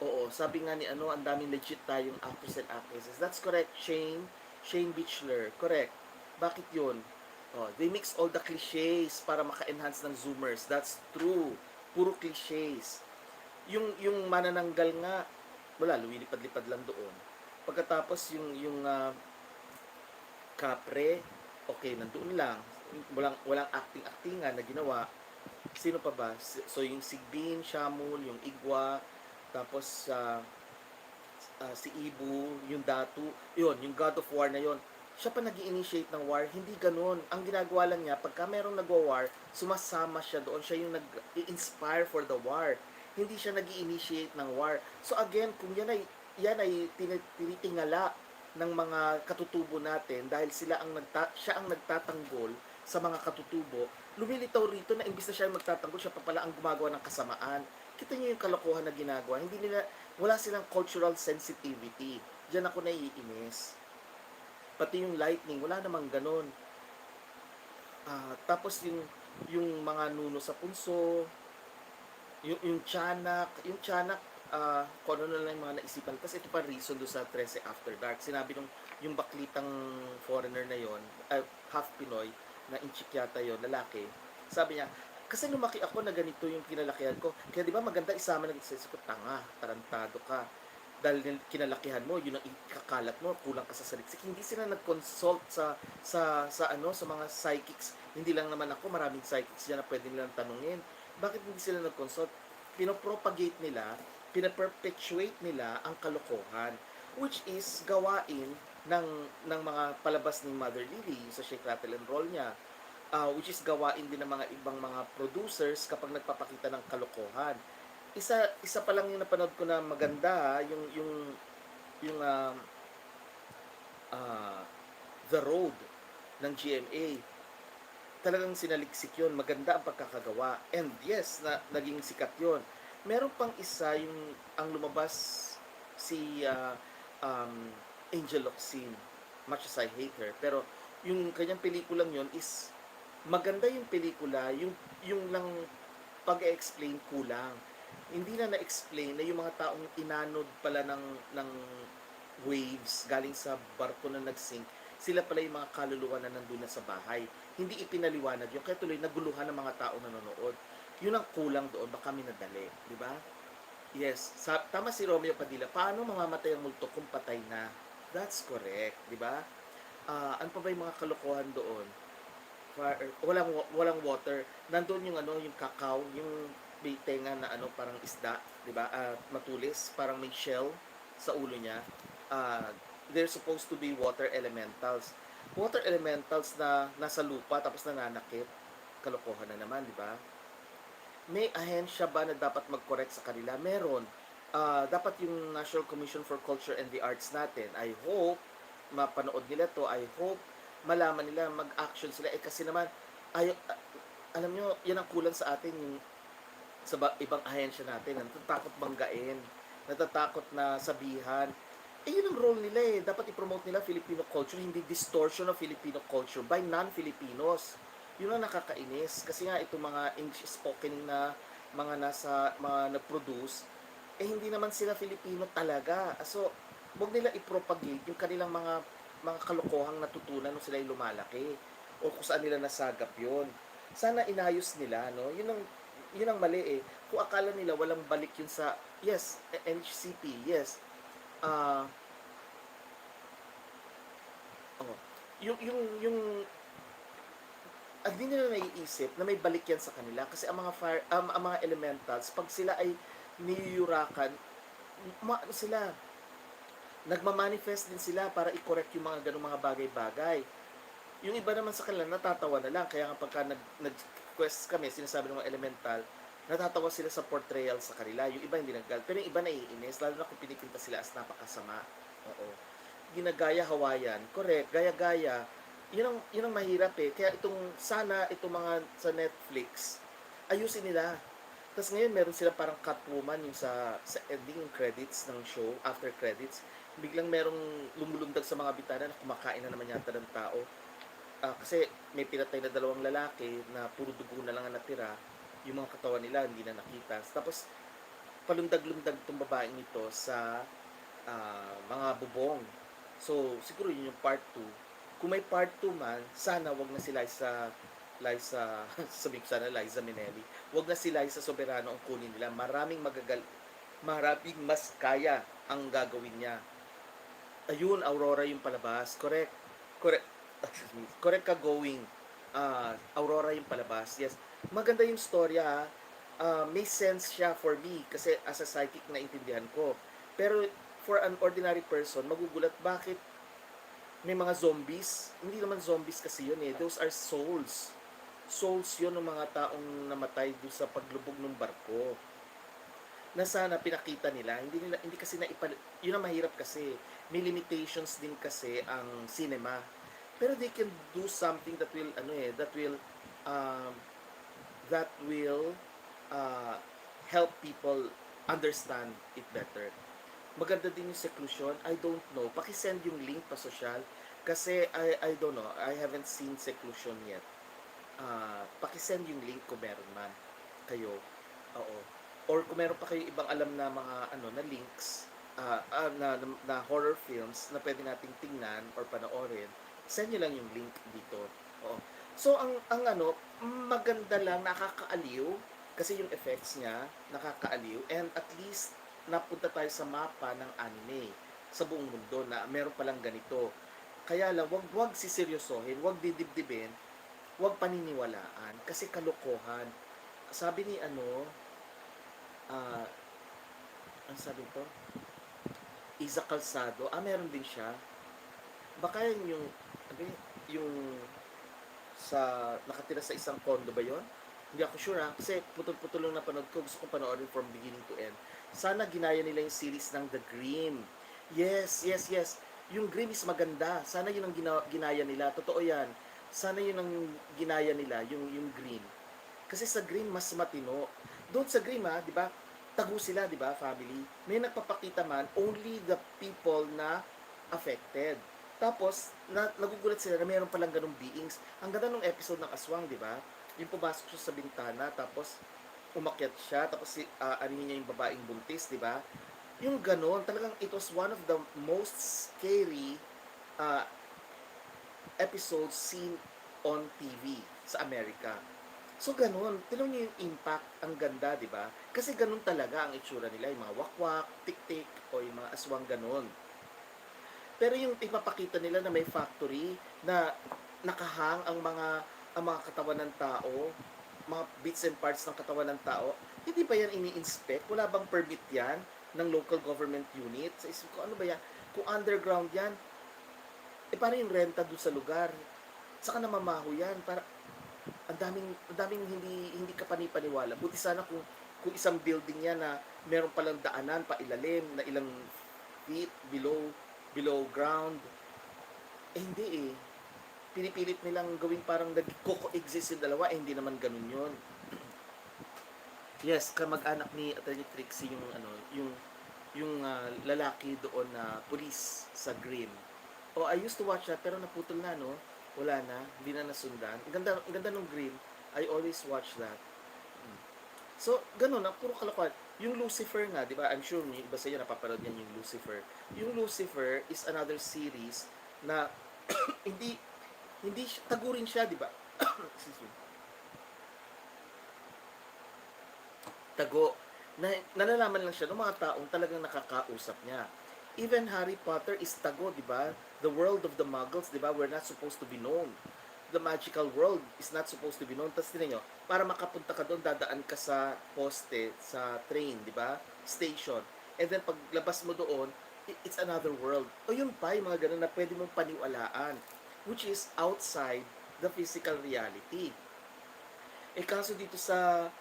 Oo, sabi nga ni ang daming legit tayong actors and actresses. That's correct, Shane Bichler. Correct. Bakit yun? Oh, they mix all the cliches para maka-enhance ng Zoomers. That's true. Puro cliches. Yung manananggal nga, wala, lumilipad-lipad lang doon. Pagkatapos kapre, okay, nandoon lang. Walang acting-actingan na ginawa. Sino pa ba? So yung sigbin, shamul, yung igwa, tapos si Ibu, yung Datu, yun, yung God of War na yun. Siya pa nag-initiate ng war, hindi ganun. Ang ginagawa lang niya, pagka merong nagwa-war, sumasama siya doon. Siya yung nag-inspire for the war. Hindi siya nag-initiate ng war. So again, kung yan ay tinitingala ng mga katutubo natin dahil siya ang nagtatanggol sa mga katutubo, lumilitaw rito na imbis na siya ang magtatanggol, siya pa pala ang gumagawa ng kasamaan. Kita niyo yung kalokohan na ginagawa. Wala silang cultural sensitivity. Diyan ako naiinis. Pati yung lightning, wala namang ganun. Tapos yung mga nuno sa punso, yung tiyanak, kung ano na lang yung mga naisipan. Kasi ito pa reason do sa Trese After Dark. Sinabi nung yung baklitang foreigner na yon, half Pinoy, na inchik yata yon, lalaki. Sabi niya, kasi lumaki ako na ganito yung kinalakihan ko. Kaya di ba maganda isama ng isa ko, tanga, tarantado ka. Dahil kinalakihan mo, yun ang ikakalat mo, kulang ka sa saliksik. Hindi sila nag-consult sa mga psychics. Hindi lang naman ako, maraming psychics diyan na pwede nilang tanungin. Bakit hindi sila nag-consult? Pinopropagate nila, pinaperpetuate nila ang kalokohan, which is gawain ng mga palabas ni Mother Lily sa Shake, Rattle and Roll niya, which is gawain din ng mga ibang mga producers kapag nagpapakita ng kalokohan. Isa pa lang yung napanood ko na maganda, yung The Road ng GMA. Talagang sinaliksik yun, maganda ang pagkakagawa. And yes, naging sikat yun. Meron pang isa, ang lumabas si Angel Locsin, much as I hate her. Pero yung kanyang pelikulang yun is maganda yung pelikula, yung lang pag-explain kulang. Hindi na na-explain na yung mga taong inanod pala ng waves galing sa barko na nagsink, sila pala yung mga kaluluwa na nandun na sa bahay. Hindi ipinaliwanag yun. Kaya tuloy naguluhan ng mga tao nanonood. Yun ang kulang doon, baka minadali, di ba? Yes, tama si Romeo Padilla. Paano mamamatay ang multo kung patay na? That's correct, di ba? Ano pa ba yung mga kalokohan doon? Walang water. Nandoon yung kakao, yung may tenga na parang isda, 'di ba? Matulis, parang may shell sa ulo niya. They're supposed to be water elementals. Water elementals na nasa lupa tapos nananakit. Kalokohan na naman, 'di ba? May ahensya ba na dapat mag-correct sa kanila? Meron. Dapat yung National Commission for Culture and the Arts natin, I hope mapanood nila to, I hope malaman nila, mag-action sila. Kasi naman, alam nyo, yan ang kulang sa atin, yung sa ibang ahensya natin, natatakot banggain, natatakot na sabihan. Yun ang role nila eh. Dapat i-promote nila Filipino culture, hindi distortion of Filipino culture by non-Filipinos. Yun ang nakakainis. Kasi nga, itong mga English spoken na mga nag-produce, hindi naman sila Filipino talaga. So, huwag nila i-propagate yung kanilang mga kalokohang natutunan nung sila lumalaki o kung saan nila nasagap yun. Sana inayos nila, no? Yun ang mali eh. Kung akala nila walang balik yun sa, yes, NHCP, yes. Hindi nila naiisip na may balik yan sa kanila kasi ang mga elementals, pag sila ay niyurakan, sila, nagmamanifest din sila para i-correct yung mga ganung mga bagay-bagay. Yung iba naman sa kanila natatawa na lang, kaya nga pagka nag-quest kami, sinasabi ng mga elemental, natatawa sila sa portrayal sa kanila. Yung iba hindi naggal, pero yung iba naiinis, lalo na kung pinipinta sila as napakasama. Oo. Ginagaya Hawayan, correct, gaya-gaya. Yun ang mahirap eh. Kaya itong mga sa Netflix, ayusin nila. Tapos ngayon meron sila parang Catwoman yung sa ending credits ng show, after credits, biglang merong lumulundag sa mga bitana na kumakain na naman yata ng tao. Kasi may pinatay na 2 lalaki na puro dugo na lang ang natira, yung mga katawan nila hindi na nakita. Tapos palundag-lundag itong babaeng ito sa mga bubong. So siguro yun yung part 2. Kung may part 2 man, sana wag na sila sa Liza, sabihin ko sana Liza Minnelli. Huwag na si Liza Soberano ang kunin nila. Maraming mas kaya ang gagawin niya. Ayun, Aurora yung palabas. Correct. Correct. Excuse me. Correct ka going. Aurora yung palabas. Yes. Maganda yung storya. May sense siya for me kasi as a psychic na intindihan ko. Pero for an ordinary person, magugulat bakit may mga zombies. Hindi naman zombies kasi yun eh. Those are souls. Souls yun ng mga taong namatay doon sa paglubog ng barko na sana pinakita nila. Hindi kasi yun ang mahirap kasi. May limitations din kasi ang cinema. Pero they can do something um, that will help people understand it better. Maganda din yung seclusion. I don't know. Paki-send yung link pa social kasi I don't know. I haven't seen seclusion yet. Paki-send yung link kung meron man kayo. Oo. Or kung meron pa kayo ibang alam na mga na links na horror films na pwede nating tingnan or panoorin, send nyo lang yung link dito. Oo. So ang maganda lang, nakakaaliw kasi yung effects niya nakakaaliw, and at least napunta tayo sa mapa ng anime sa buong mundo na meron palang ganito. Kaya lang, wag siseryosohin, wag didibdibin, wag paniniwalaan kasi kalokohan. Sabi ni ang sabi to? Isa Calzado, meron din siya. Baka yung sa nakatira sa isang condo ba yon? Hindi ako sure kasi putol-putol lang napanood ko. Gusto kong panoorin from beginning to end. Sana ginaya nila yung series ng The Grimm. Yes. Yung Grimm is maganda. Sana yun ang ginaya nila. Totoo yan. Sana yun ang ginaya nila, yung Grimm. Kasi sa Grimm mas matino. Doon sa Grimm di ba? Tago sila, di ba, family? May nagpapakita man only the people na affected. Tapos, nagugulat sila na mayroon palang ganung beings. Ang ganda nung episode ng Aswang, di ba? Yung pumasok siya sa bintana, tapos umakyat siya, tapos anihin niya yung babaeng buntis, di ba? Yung ganon, talagang it was one of the most scary uh, episodes seen on TV sa Amerika. So, ganun. Tignan niyo yung impact. Ang ganda, di ba? Kasi ganun talaga ang itsura nila. Yung mga wakwak, tik-tik, o yung mga aswang ganun. Pero yung ipapakita nila na may factory, na nakahang ang mga katawan ng tao, mga bits and parts ng katawan ng tao, hindi ba yan ini-inspect? Wala bang permit yan ng local government unit? Sa isip ko, ano ba yan? Kung underground yan, paano yung renta doon sa lugar? Saka namamaho yan? Ang daming hindi ka panipaniwala. Buti sana kung isang building niya na meron palang daanan pa ilalim na ilang feet below ground. Hindi eh. Pinipilit nilang gawin parang nag-co-exist yung dalawa, hindi naman ganun yun. Yes, kamag-anak ni Attorney Trixie yung lalaki doon na police sa Grimm. I used to watch that pero naputol na, no? Wala na, hindi na nasundan. Ang ganda ng Grimm. I always watch that. So, ganun, puro kalokohan. Yung Lucifer nga, di ba? I'm sure yung iba sa inyo napapanood yan yung Lucifer. Yung Lucifer is another series na hindi tagurin siya, di ba? Excuse me. Tago. Nalalaman lang siya ng mga taong talagang nakakausap niya. Even Harry Potter is tago, di ba? The world of the muggles, di ba? We're not supposed to be known. The magical world is not supposed to be known. Tapos tinan nyo, para makapunta ka doon, dadaan ka sa poste, sa train, di ba? Station. And then paglabas mo doon, it's another world. O yun pa, yung mga ganun na pwede mong paniwalaan, which is outside the physical reality. Kaso dito sa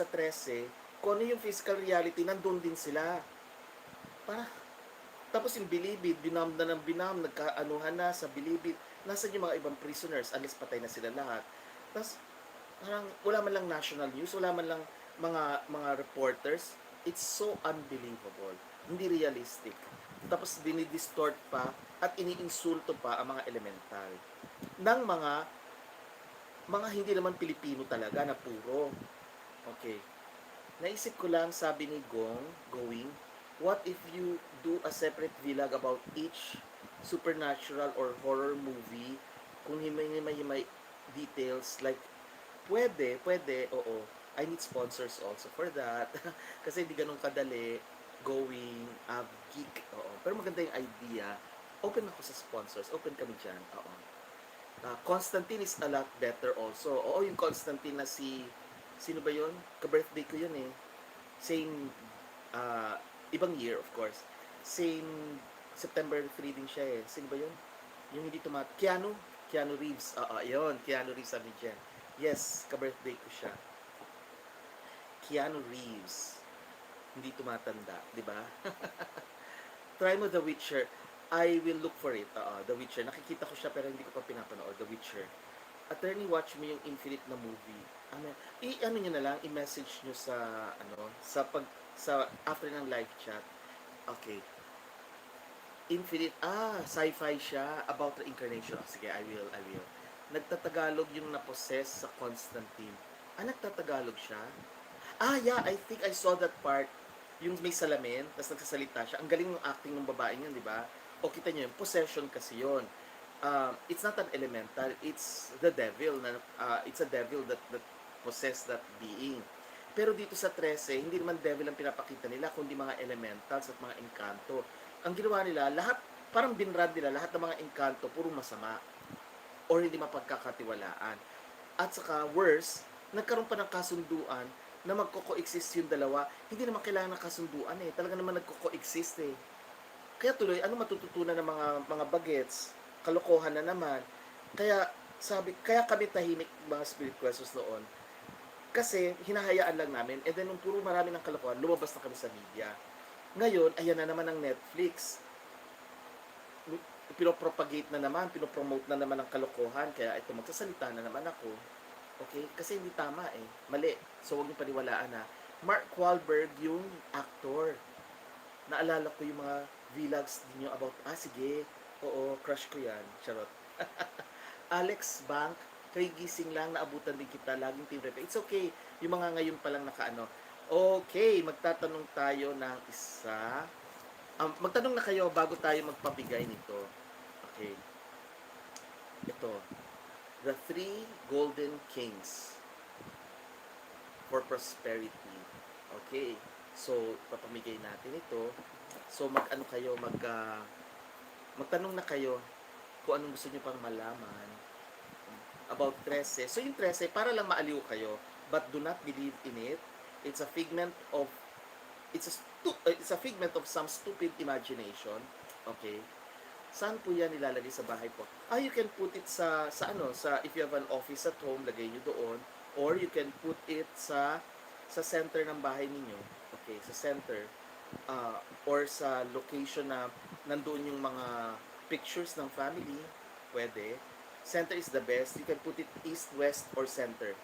Trese, kung ano yung physical reality, nandun din sila. Tapos yung bilibid, binam na ng binam, nagkaanuhan na sa bilibid. Nasaan yung mga ibang prisoners? Unless patay na sila lahat. Tapos, parang wala man lang national news, wala man lang mga reporters. It's so unbelievable. Hindi realistic. Tapos dinidistort pa at iniinsulto pa ang mga elemental ng mga hindi naman Pilipino talaga na puro. Okay. Naisip ko lang, sabi ni Going, what if you do a separate vlog about each supernatural or horror movie kung himay-himay details like pwede, oo. I need sponsors also for that. Kasi hindi ganun kadali going geek, oo. Pero maganda yung idea. Open ako sa sponsors. Open kami dyan, oo. Constantine is a lot better also. Oo, yung Constantine na sino ba yun? Ka-birthday ko yun eh. Same, ibang year of course. Same, September 3 din siya eh. Sino ba yun? Yung hindi Keanu Reeves. Oo, yun. Keanu Reeves sabi dyan. Yes, ka-birthday ko siya. Keanu Reeves. Hindi tumatanda, di ba? Try mo The Witcher. I will look for it. The Witcher. Nakikita ko siya pero hindi ko pa pinapanood. The Witcher. Attorney, watch mo yung Infinite na movie. Ano nyo na lang, i-message nyo sa, sa after ng live chat. Okay. Infinite, sci-fi siya, about reincarnation. Sige, I will. Nagtatagalog yung napossess sa Constantine. Nagtatagalog siya? Yeah, I think I saw that part. Yung may salamin, tapos nagsasalita siya. Ang galing ng acting ng babae yun, di ba? O kita nyo, yung possession kasi yun. It's not an elemental, it's the devil. It's a devil that possess that being. Pero dito sa Trese, hindi naman devil ang pinapakita nila, kundi mga elementals at mga engkanto. Ang ginawa nila, lahat, parang binrad nila, lahat ng mga engkanto, puro masama. Or hindi mapagkakatiwalaan. At saka, worse, nagkaroon pa ng kasunduan na magko-coexist yung dalawa. Hindi naman kailangan ng kasunduan eh. Talaga naman nagko-coexist eh. Kaya tuloy, ano matututunan ng mga bagets? Kalokohan na naman. Kaya kami tahimik mga spirit questions noon. Kasi hinahayaan lang namin, and then nung puro marami ng kalokohan, lumabas na kami sa media. Ngayon, ayan na naman ang Netflix. Pinopropagate na naman, pinopromote na naman ang kalokohan, kaya ito, magsasalita na naman ako. Okay? Kasi hindi tama eh. Mali. So, huwag niyo paniwalaan na. Mark Wahlberg, yung actor. Naalala ko yung mga vlogs niyo about, sige, oo, crush ko yan. Charot. Alex Bank, kay gising lang, naabutan din kita, laging team rep. It's okay. Yung mga ngayon pa lang nakaano. Okay, magtatanong tayo ng isa. Magtanong na kayo bago tayo magpabigay nito. Okay. Ito. The Three Golden Kings for Prosperity. Okay. So, papamigay natin ito. So, magtanong na kayo kung anong gusto niyo pang malaman about Trese. So, yung Trese, para lang maaliw kayo, but do not believe in it. It's a figment of some stupid imagination. Okay? Saan po yan nilalagay sa bahay po? You can put it sa if you have an office at home, lagay nyo doon. Or you can put it sa center ng bahay ninyo. Okay, sa center. Or sa location na nandoon yung mga pictures ng family. Pwede. Center is the best. You can put it east, west, or center.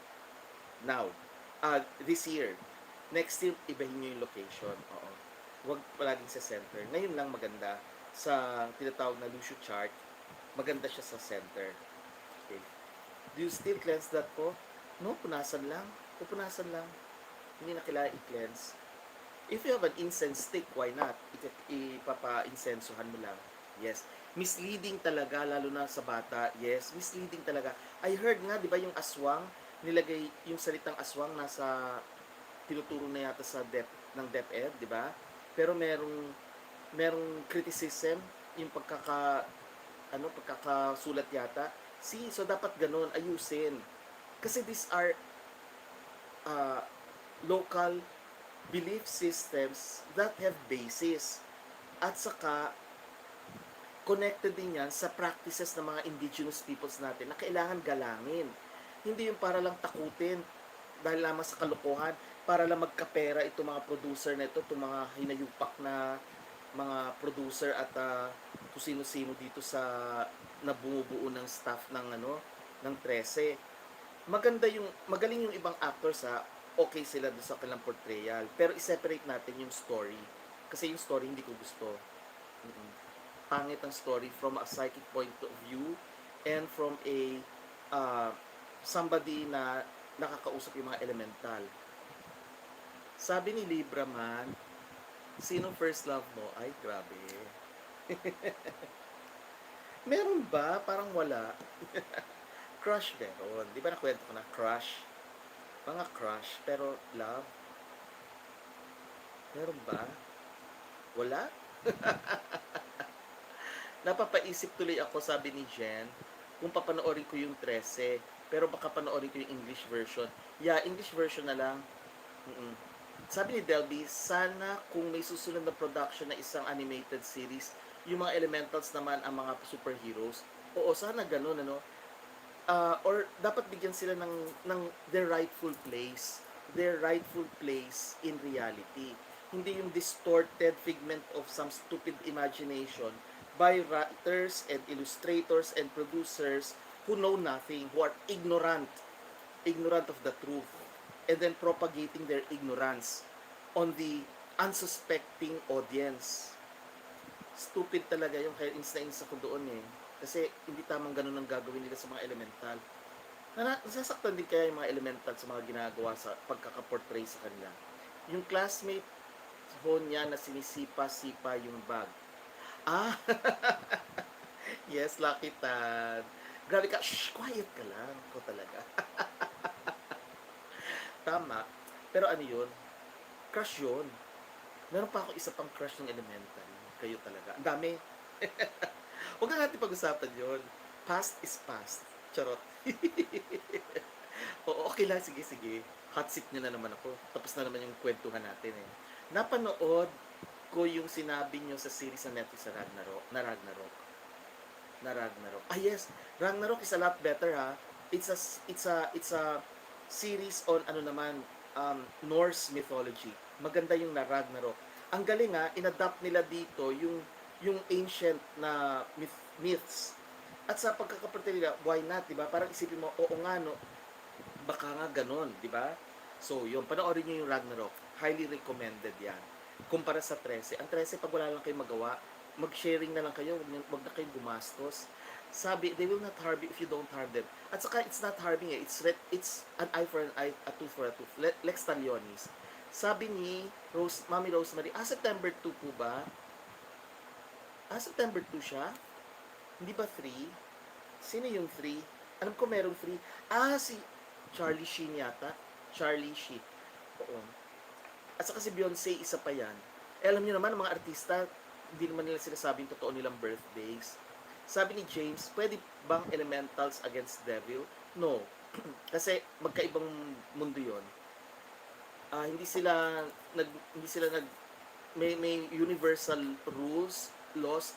Now, this year. Next year, ibahin nyo yung location. Oo. Huwag palaging sa center. Ngayon lang maganda. Sa tinatawag na Lucio chart, maganda siya sa center. Okay. Do you still cleanse that po? No, punasan lang. Pupunasan lang. Hindi na kailangan i-cleanse. If you have an incense stick, why not? Ipapa-insensohan mo lang. Yes. Misleading talaga, lalo na sa bata. Yes, misleading talaga. I heard nga, di ba yung aswang, nilagay yung salitang aswang nasa tinuturo na yata sa DepEd, di ba? Pero merong criticism yung pagkakasulat yata. So dapat ganun, ayusin. Kasi these are local belief systems that have basis. At saka connected din yan sa practices ng mga indigenous peoples natin na kailangan galangin. Hindi yung para lang takutin dahil lamang sa kalokohan, para lang magkapera itong mga producer na ito, itong mga hinayupak na mga producer at kung sino-sino dito sa nabumubuo ng staff ng Trese. Magaling yung ibang actors okay sila doon sa kanilang portrayal, pero i-separate natin yung story. Kasi yung story hindi ko gusto. Pangit ang story from a psychic point of view and from a somebody na nakakausap yung mga elemental. Sabi ni Libra man, sinong first love mo? Ay, grabe. Meron ba? Parang wala. Crush meron. Di ba nakwento ko na crush? Mga crush, pero love? Meron ba? Wala? Napapaisip tuloy ako, sabi ni Jen, kung papanoorin ko yung Trese, pero baka panoorin ko yung English version. Yeah, English version na lang. Mm-mm. Sabi ni Delby, sana kung may susunod na production na isang animated series, yung mga elementals naman ang mga superheroes. Oo, sana ganun, ano? Or dapat bigyan sila ng their rightful place. Their rightful place in reality. Hindi yung distorted figment of some stupid imagination by writers and illustrators and producers who know nothing, who are ignorant of the truth, and then propagating their ignorance on the unsuspecting audience. Stupid talaga yung kaya insta ko doon eh. Kasi hindi tamang ganun ang gagawin nila sa mga elemental. Nasasaktan din kaya yung mga elemental sa mga ginagawa sa pagkakaportray sa kanila. Yung classmate ho niya na sinisipa-sipa yung bag. Ah, yes, Lucky Tad. Grabe ka, shh, quiet ka lang. Ko talaga. Tama. Pero ano yun? Crush yun. Meron pa ako isa pang crush ng elemental. Kayo talaga. Ang dami. Huwag na natin pag-usapan yun. Past is past. Charot. Oo, okay lang. Sige, sige. Hot seat nyo na naman ako. Tapos na naman yung kwentuhan natin eh. Napanood ko yung sinabi nyo sa series na Netflix sa Ragnarok. Ah yes, Ragnarok is a lot better ha. It's a series on ano naman Norse mythology. Maganda yung na Ragnarok. Ang galing ha, inadapt nila dito yung ancient na myths. At sa pagkakaportray nila, why not, 'di ba? Parang isipin mo, oo nga no, baka nga ganun, 'di ba? So, yun, panoorin niyo yung Ragnarok. Highly recommended 'yan. Kumpara sa Trese. Ang Trese, pag wala lang kayo magawa, mag-sharing na lang kayo, wag na kayong gumastos. Sabi, they will not harm you if you don't harm them. At saka, it's not harming eh. It's an eye for an eye, a tooth for a tooth. Lex talionis. Sabi ni Mami Rosemary, September 2 po ba? September 2 siya? Hindi ba 3? Sino yung 3? Alam ko merong 3. Si Charlie Sheen yata. Charlie Sheen. Oo. At saka si Beyonce, isa pa yan. Alam niyo naman, mga artista, hindi naman nila sinasabing totoo nilang birthdays. Sabi ni James, pwede bang elementals against devil? No. Kasi magkaibang mundo yon. Hindi sila may universal rules, laws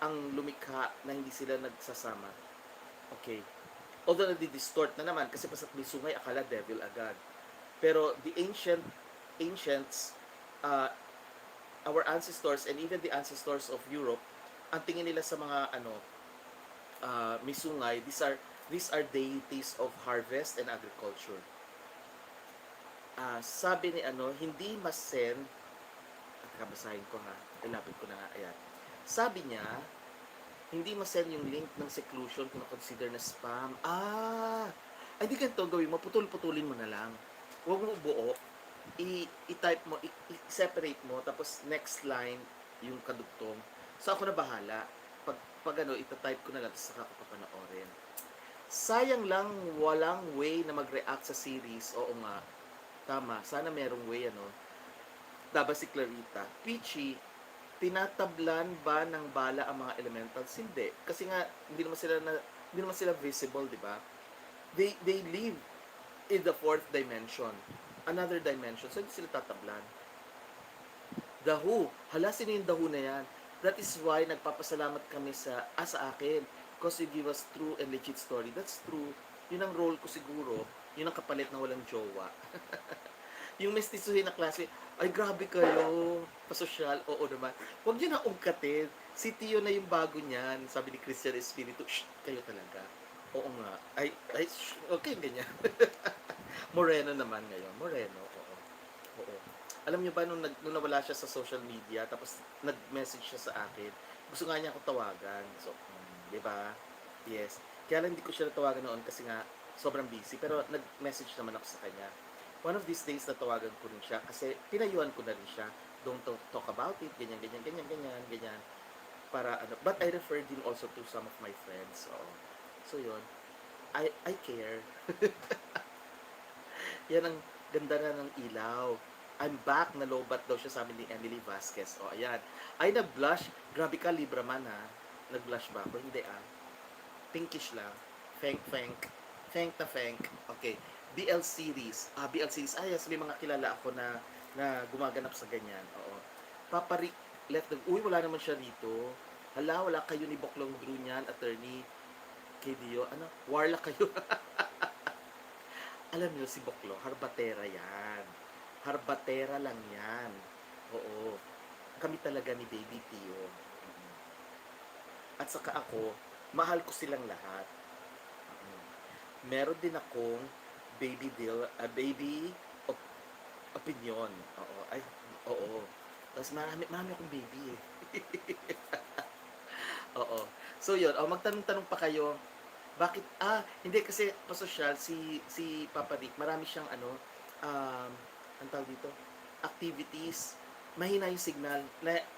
ang lumikha na hindi sila nagsasama. Okay. Although nadi-distort na naman kasi pasat may sungay akala devil agad. Pero the ancients, our ancestors and even the ancestors of Europe, ang tingin nila sa mga misungay, these are deities of harvest and agriculture. Sabi ni hindi masend, at kabasahin ko ha, ilapit ko na nga, ayan. Sabi niya, hindi masend yung link ng seclusion kung na-consider na spam. Hindi ganito gawin mo, putulin mo na lang. Huwag mo buo, i-type mo, i-separate mo, tapos next line, yung kadugtong. So ako na bahala. Pag ita-type ko na lang, tapos saka ko papanoorin. Sayang lang walang way na mag-react sa series. Oo nga. Tama. Sana merong way, Dapat si Clarita. Peachy, tinatablan ba ng bala ang mga elementals? Hindi. Kasi nga, hindi naman sila visible, di ba? They live in the fourth dimension. Another dimension. So, hindi sila tatablan. The Who. Hala, sino yung The Who na yan? That is why nagpapasalamat kami sa akin. Because you give us true and legit story. That's true. Yun ang role ko siguro. Yun ang kapalit na walang jowa. Yung mestisuhin na klase, ay grabe kayo, pasosyal, oo naman. Huwag nyo na ungkatin. Si Tio na yung bago niyan. Sabi ni Christian Espiritu, shh, kayo talaga. Oo nga. Ay, okay, ganyan. Moreno naman ngayon. Moreno, oo. Oo. Alam niyo ba, nung nawala siya sa social media, tapos nag-message siya sa akin, gusto nga niya ako tawagan. So, di ba? Yes. Kaya lang hindi ko siya natawagan noon kasi nga sobrang busy. Pero nag-message naman ako sa kanya. One of these days, natawagan ko rin siya kasi pinayuhan ko na rin siya. Don't talk about it, ganyan. Para But I referred him also to some of my friends. So yun. I care. Yan ang ganda na ng ilaw. I'm back, nalobat daw siya sa amin ni Emily Vasquez. O, ayan. Ay, nag-blush. Grabe ka, Libra man, ha? Nag-blush ba ako? Hindi, ah. Pinkish lang. Fenk, fenk. Fenk na fenk. Okay. BL series. BL series. Yes, may mga kilala ako na gumaganap sa ganyan. Oo. Papa Rick left the... Uy, wala naman siya dito. Hala, wala kayo ni Boklong Drew niyan, attorney. KDO. Ano? Warla kayo. Alam niyo, si Boklo, harbatera yan. Harbatera lang yan. Oo. Kami talaga ni Baby Tio. At saka ako, mahal ko silang lahat. Meron din akong baby opinion. Oo. Ay, oo. Tapos marami akong baby eh. Oo. So yun, magtanong-tanong pa kayo. Bakit? Hindi kasi pasosyal si Papa Rick, marami siyang ang tawag dito, activities. Mahina yung signal,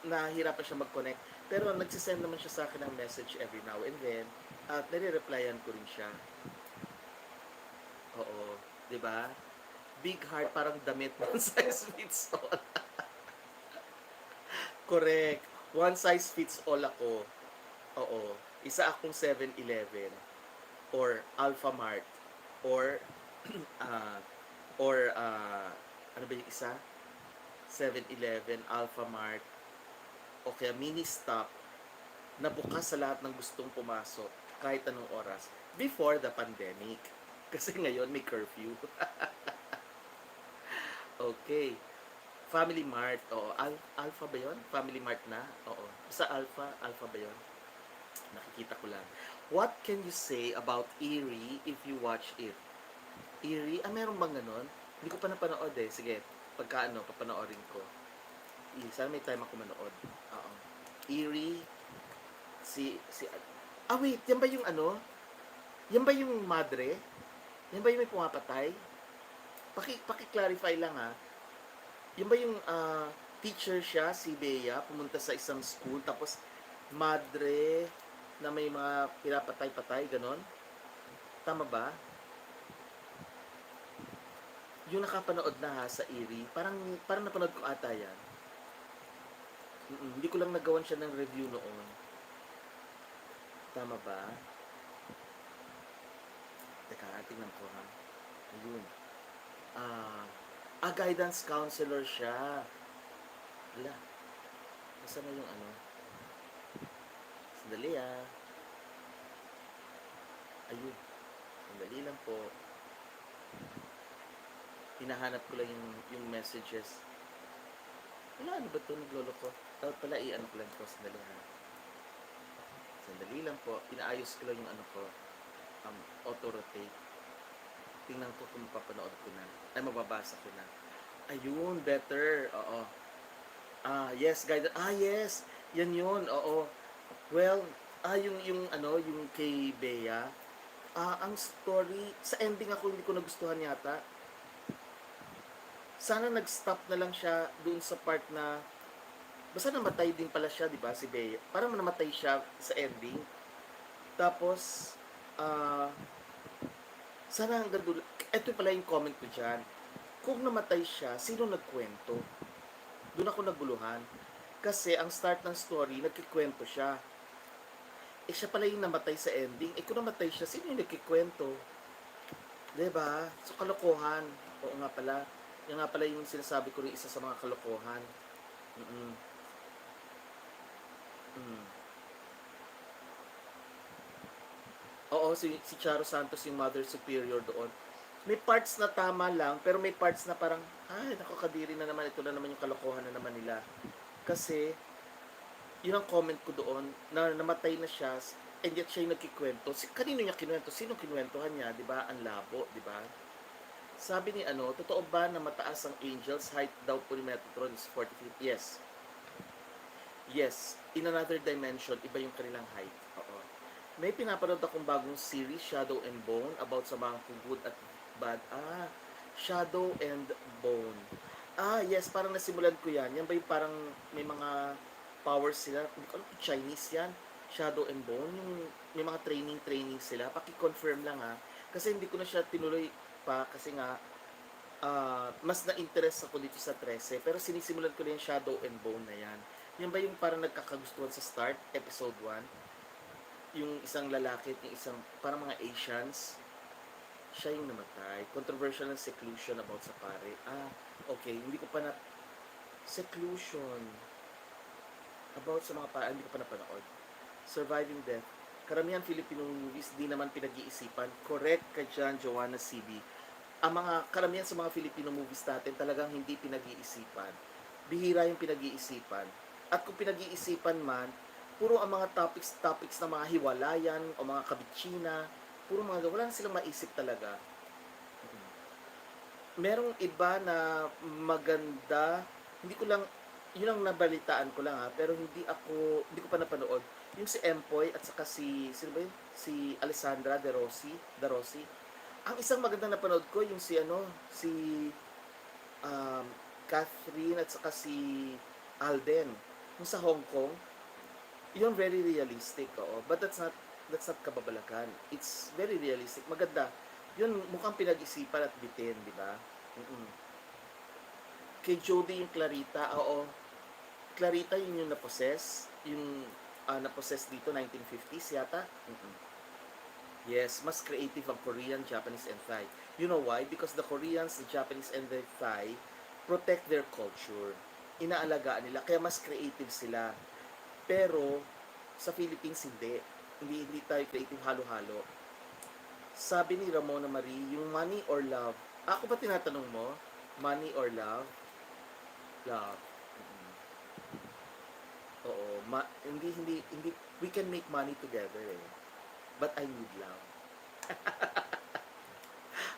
nahihirapan siya mag-connect. Pero nagsisend naman siya sa akin ng message every now and then. At nire-replyan ko rin siya. Oo, 'di ba? Big heart, parang damit, one size fits all. Correct. One size fits all ako. Oo. Isa akong 7-Eleven or Alphamart or uh, ano ba yung isa? 7-Eleven, Alphamart o kaya mini stop na bukas sa lahat ng gustong pumasok kahit anong oras before the pandemic. Kasi ngayon may curfew. Okay. Family Mart. Oo. Alpha ba yun? Family Mart na? Oo. Sa Alpha ba yun? Nakikita ko lang. What can you say about Eerie if you watch it? Eerie? Meron bang ganun? Hindi ko pa napanood eh. Sige, papanoorin ko. Sana may time ako manood. Oo. Eerie, wait, yan ba yung ano? Yan ba yung madre? Yan ba yung may pumapatay? Paki-clarify lang ha. Yan ba yung teacher siya, si Bea, pumunta sa isang school, tapos madre na may mga pinapatay-patay, ganon? Tama ba? Yung nakapanood na ha sa Eerie, parang napanood ko ata yan. Hindi ko lang nagawan siya ng review noon. Tama ba? Teka, tingnan ko ha. Ayun. Guidance counselor siya. Wala. Nasaan na yung ano? Sandali Ayun. Sandali lang po. Hinahanap ko lang yung messages. Wala, ano ba ito? Naglolo ko. Dapat pala i-ano ko lang ito. Sandali ha. Sandali lang po. Inaayos ko lang yung ano ko. Auto-rotate. Tingnan ko kung mapapanood ko na. Ay, mababasa ko na. Ayun, better. Oo. Yes, guys. Yes. Yan yun. Oo. Well, yung kay Bea, ang story, sa ending ako hindi ko nagustuhan yata. Sana nag-stop na lang siya doon sa part na, basta namatay din pala siya, di ba, si Bea. Parang namatay siya sa ending. Tapos, sana hanggang doon, ito pala yung comment ko dyan. Kung namatay siya, sino nagkwento? Doon ako naguluhan. Kasi ang start ng story, nagkikwento siya. Siya pala yung namatay sa ending. Kung namatay siya, sino yung nagkikwento? Diba? So, kalokohan. Oo nga pala. Yan nga pala yung sinasabi ko rin isa sa mga kalokohan. Oo, si Charo Santos yung Mother Superior doon. May parts na tama lang, pero may parts na parang, nakakadiri na naman, ito na naman yung kalokohan na naman nila. Kasi, yun ang comment ko doon, na namatay na siya, and yet siya yung nagkikwento. Kanino niya kinuwento? Sino kinuwentohan niya? Diba? Ang labo, diba? Sabi ni totoo ba na mataas ang angels? Height daw po ni Metatron is 40 feet. Yes. Yes. In another dimension, iba yung kanilang height. Oo. May pinapanood akong bagong series, Shadow and Bone, about sa mga good at bad. Shadow and Bone. Yes, parang nasimulan ko yan. Yan ba yung parang may mga powers sila? Hindi ko alam kung Chinese yan. Shadow and Bone, yung may mga training sila, paki-confirm lang ha. Kasi hindi ko na siya tinuloy pa kasi nga mas na-interest ako dito sa Trese. Pero sinisimulan ko na yung Shadow and Bone na yan. Yan ba yung parang nagkakagustuhan sa start, episode 1? Yung isang lalaki at yung isang parang mga Asians, siya yung namatay. Controversial ng seclusion about sa pare. Okay. Hindi ko pa na... Seclusion. About sa mga pare, hindi ko pa napanood. Surviving Death. Karamihan Filipino movies, di naman pinag-iisipan. Correct ka dyan, Joanna CB. Ang mga karamihan sa mga Filipino movies natin talagang hindi pinag-iisipan. Bihira yung pinag-iisipan. At kung pinag-iisipan man, puro ang mga topics ng mga hiwalayan o mga kabitsina, puro mga wala na silang maisip talaga. Merong iba na maganda, hindi ko lang, yun ang nabalitaan ko lang pero hindi ko pa napanood. Yung si Empoy at saka sino ba yun? Si Alessandra De Rossi. Ang isang magandang napanood ko, yung si um, Catherine at saka si Alden. Yung sa Hong Kong, yun very realistic, oo. But that's not kababalagan. It's very realistic. Maganda. Yun mukhang pinag-isipan at bitin, di ba? Mm-mm. Kay Jody yung Clarita, oo. Clarita yun yung na-possess. Yung na-possess dito, 1950s yata. Mm-mm. Yes, mas creative ang Korean, Japanese, and Thai. You know why? Because the Koreans, the Japanese, and the Thai protect their culture. Inaalagaan nila, kaya mas creative sila. Pero, sa Philippines, hindi. Hindi tayo creative, halo-halo. Sabi ni Ramona Marie, yung money or love? Ako ba tinatanong mo? Money or love? Love. Oo, hindi, we can make money together eh. But I need love.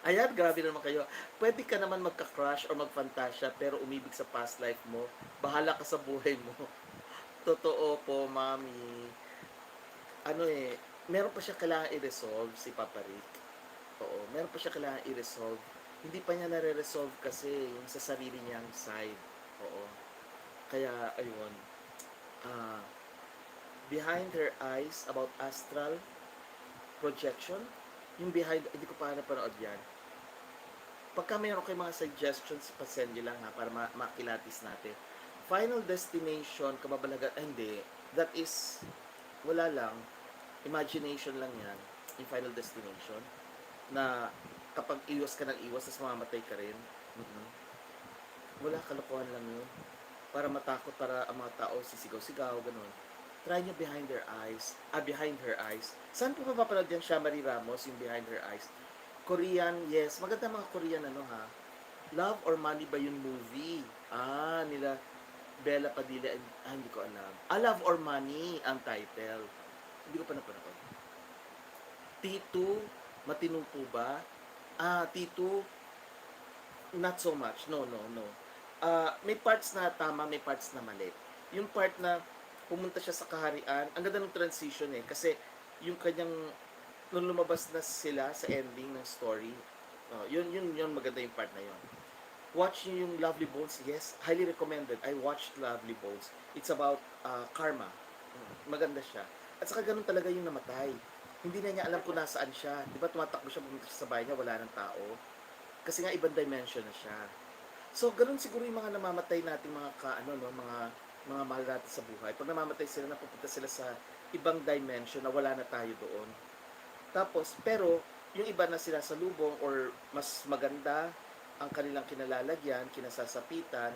Ayan, grabe naman kayo. Pwede ka naman magka-crush or magfantasya pero umibig sa past life mo. Bahala ka sa buhay mo. Totoo po, mami. Meron pa siya kailangan i-resolve si Papa Rick. Oo, meron pa siya kailangan i-resolve. Hindi pa niya nare-resolve kasi yung sa sarili niyang side. Oo. Kaya, ayun. Ah, behind her eyes about astral projection, yung behind, hindi ko pa napanood yan. Pagka mayroon kayo mga suggestions, pasend nyo lang para makilatis natin. Final destination, kababalagan, hindi. That is, wala lang. Imagination lang yan. Yung final destination. Na kapag iwas ka ng iwas, tapos mamamatay ka rin. Wala, kalokohan lang yun. Para matakot, para ang mga tao sisigaw-sigaw, ganun. Try nyo behind her eyes. Saan po mapapanood yan siya, Marie Ramos, yung behind her eyes? Korean, yes. Maganda mga Korean, Love or Money ba yung movie? Nila Bella Padilla, hindi ko alam. Love or Money ang title. Hindi ko pa napanood. T2, matino po ba? T2, not so much. No. May parts na tama, may parts na mali. Yung part na pumunta siya sa kaharian, ang ganda ng transition kasi yung kanyang nung lumabas na sila sa ending ng story, yun maganda yung part na yun. Watch nyo yung Lovely Bones. Yes, highly recommended. I watched Lovely Bones. It's about karma. Maganda siya. At saka ganun talaga yung namatay. Hindi na niya alam kung nasaan siya. Di ba tumatakbo siya, pumunta siya sa bahay niya, wala ng tao. Kasi nga ibang dimension na siya. So, ganun siguro yung mga namamatay nating mga mahal natin sa buhay. Pag namamatay sila, napupunta sila sa ibang dimension na wala na tayo doon. Tapos, pero, yung iba na sila sa lubong or mas maganda ang kanilang kinalalagyan, kinasasapitan,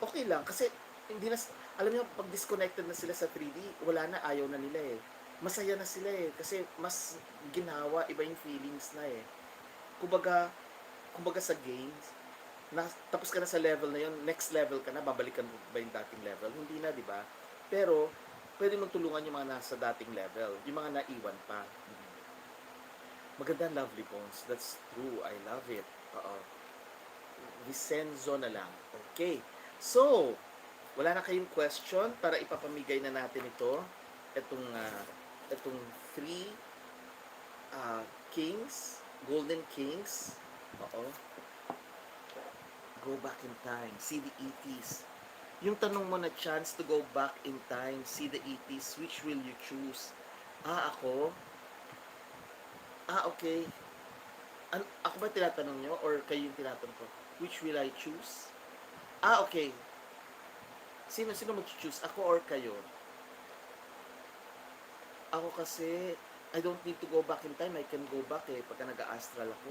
okay lang. Kasi, hindi na, alam niyo, pag disconnected na sila sa 3D, wala na, ayaw na nila Masaya na sila kasi mas ginawa, iba yung feelings na Kumbaga sa games, tapos ka na sa level na yun, next level ka na, babalikan mo ba yung dating level? Hindi na, di ba? Pero, pwede mong tulungan yung mga nasa dating level, yung mga naiwan pa. Maganda, Lovely Bones. That's true. I love it. Vicenzo na lang. Okay. So, wala na kayong question para ipapamigay na natin ito. Itong three kings, golden kings. Go back in time. See the 80s. Yung tanong mo na chance to go back in time, see the 80s, which will you choose? Ako? Okay. Ako ba tinatanong nyo or kayo yung tinatanong ko? Which will I choose? Okay. Sino mag-choose? Ako or kayo? Ako kasi, I don't need to go back in time. I can go back pagka nag-astral ako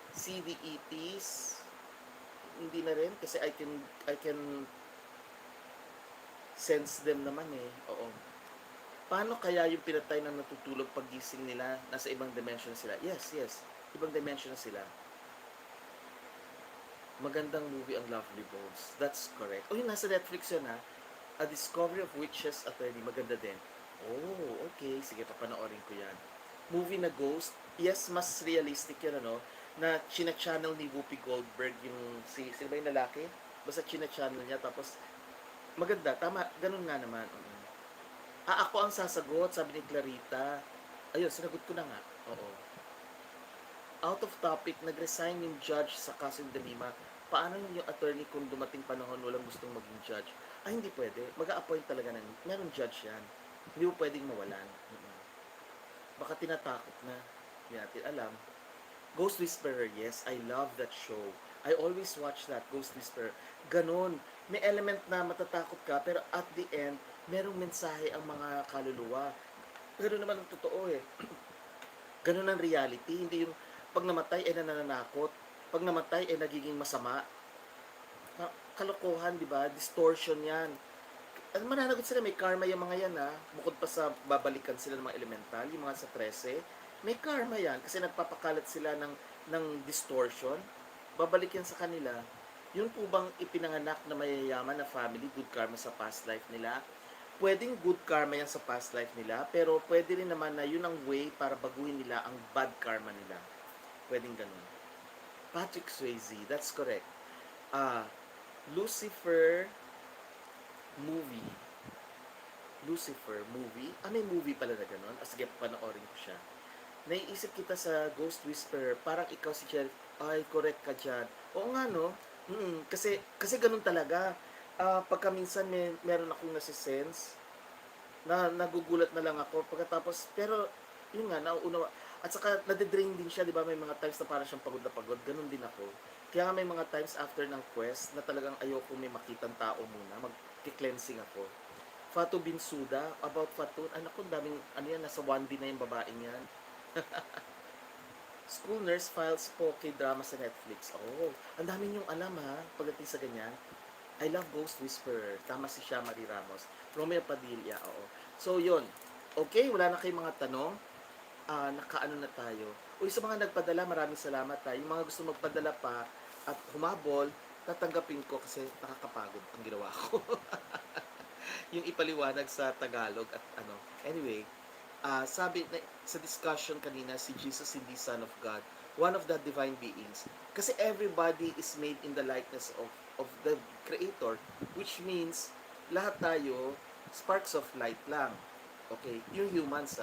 See the 80s, hindi na rin kasi I can sense them naman Oo. Paano kaya yung pinatay na natutulog paggising nila, nasa ibang dimension sila? Yes. Ibang dimension na sila. Magandang movie ang Lovely Bones. That's correct. Yung nasa Netflix yun A Discovery of Witches Attorney. Maganda din. Okay. Sige, papanoorin ko yan. Movie na Ghost. Yes, mas realistic yun, na china-channel ni Whoopi Goldberg yung sino ba yung lalaki? Basta china-channel niya, tapos maganda, tama, ganun nga naman. Ako ang sasagot, sabi ni Clarita. Ayun, sinagot ko na nga. Oo. Out of topic, nag-resign yung judge sa kaso ng Dalima. Paano yung attorney kung dumating panahon walang gustong maging judge? Hindi pwede. Mag-a-appoint talaga meron judge yan. Hindi mo pwedeng mawalan. Baka tinatakot na. Hindi natin alam. Ghost Whisperer, yes, I love that show. I always watch that, Ghost Whisperer. Ganon. May element na matatakot ka, pero at the end, merong mensahe ang mga kaluluwa. Ganon naman ang totoo Ganon ang reality. Hindi yung pag namatay ay nananakot. Pag namatay ay nagiging masama. Kalokohan, di ba? Distortion yan. At mananagot sila, may karma yung mga yan Bukod pa sa babalikan sila ng mga elemental, yung mga sa Trese, may karma yan kasi nagpapakalat sila ng distortion. Babalik yan sa kanila. Yun po bang ipinanganak na mayayaman na family, good karma sa past life nila? Pwedeng good karma yan sa past life nila, pero pwede rin naman na yun ang way para baguhin nila ang bad karma nila. Pwedeng ganun. Patrick Swayze, that's correct. Lucifer movie. May movie pala na ganun. Sige, panoorin ko siya. Naiisip kita sa Ghost Whisperer, parang ikaw si Sheriff. Ay, correct ka dyan. Oo nga, no? Kasi ganun talaga. Pagka minsan meron akong nasisense, na nagugulat na lang ako. Pagkatapos, pero, yun nga, nauunawa. At saka, nade-drain din siya, di ba? May mga times na parang siyang pagod na pagod. Ganun din ako. Kaya nga may mga times after ng quest, na talagang ayoko may makitang tao muna. Mag-cleansing ako. Fatu Binsuda, about Fatu, anak ko, daming, nasa 1D na yung babaeng yan. School Nurse Files Poke drama sa Netflix. Ang dami niyong alam pagdating sa ganyan. I love Ghost Whisperer. Tama si Shia Marie Ramos. Romeo Padilla, So, yun. Okay, wala na kayong mga tanong. Nakaano na tayo. Sa mga nagpadala, maraming salamat Yung mga gusto magpadala pa at humabol, tatanggapin ko kasi nakakapagod ang ginawa ko. Yung ipaliwanag sa Tagalog at Anyway, sabi sa discussion kanina, si Jesus hindi Son of God, one of the divine beings. Kasi everybody is made in the likeness of the Creator, which means lahat tayo sparks of light lang. Okay, yung humans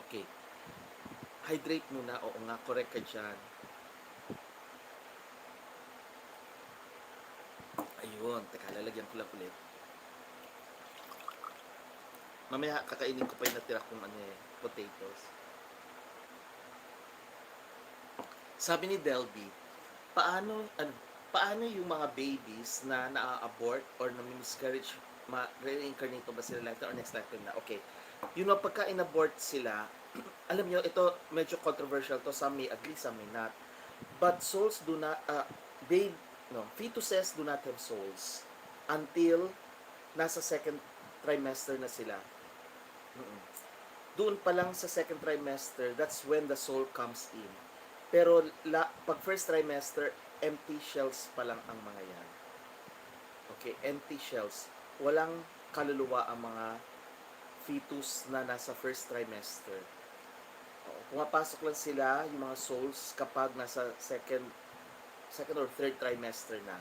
Okay. Hydrate muna. Oo nga, correct ka dyan. Ayun, teka, lalagyan ko lang ulit. Mamaya kakainin ko pa yung natira kong potatoes. Sabi ni Delby, paano yung mga babies na na-abort or na-miscarriage, reincarnate ba sila lifetime or next lifetime na? Okay. Yung pagka in-abort sila, alam nyo, ito medyo controversial to. Some may agree, some may not. But souls do not, fetuses do not have souls until nasa second trimester na sila. Doon pa lang sa second trimester, that's when the soul comes in. Pero pag first trimester, empty shells pa lang ang mga yan. Okay, empty shells. Walang kaluluwa ang mga fetus na nasa first trimester. Pumapasok lang sila, yung mga souls, kapag nasa second or third trimester na.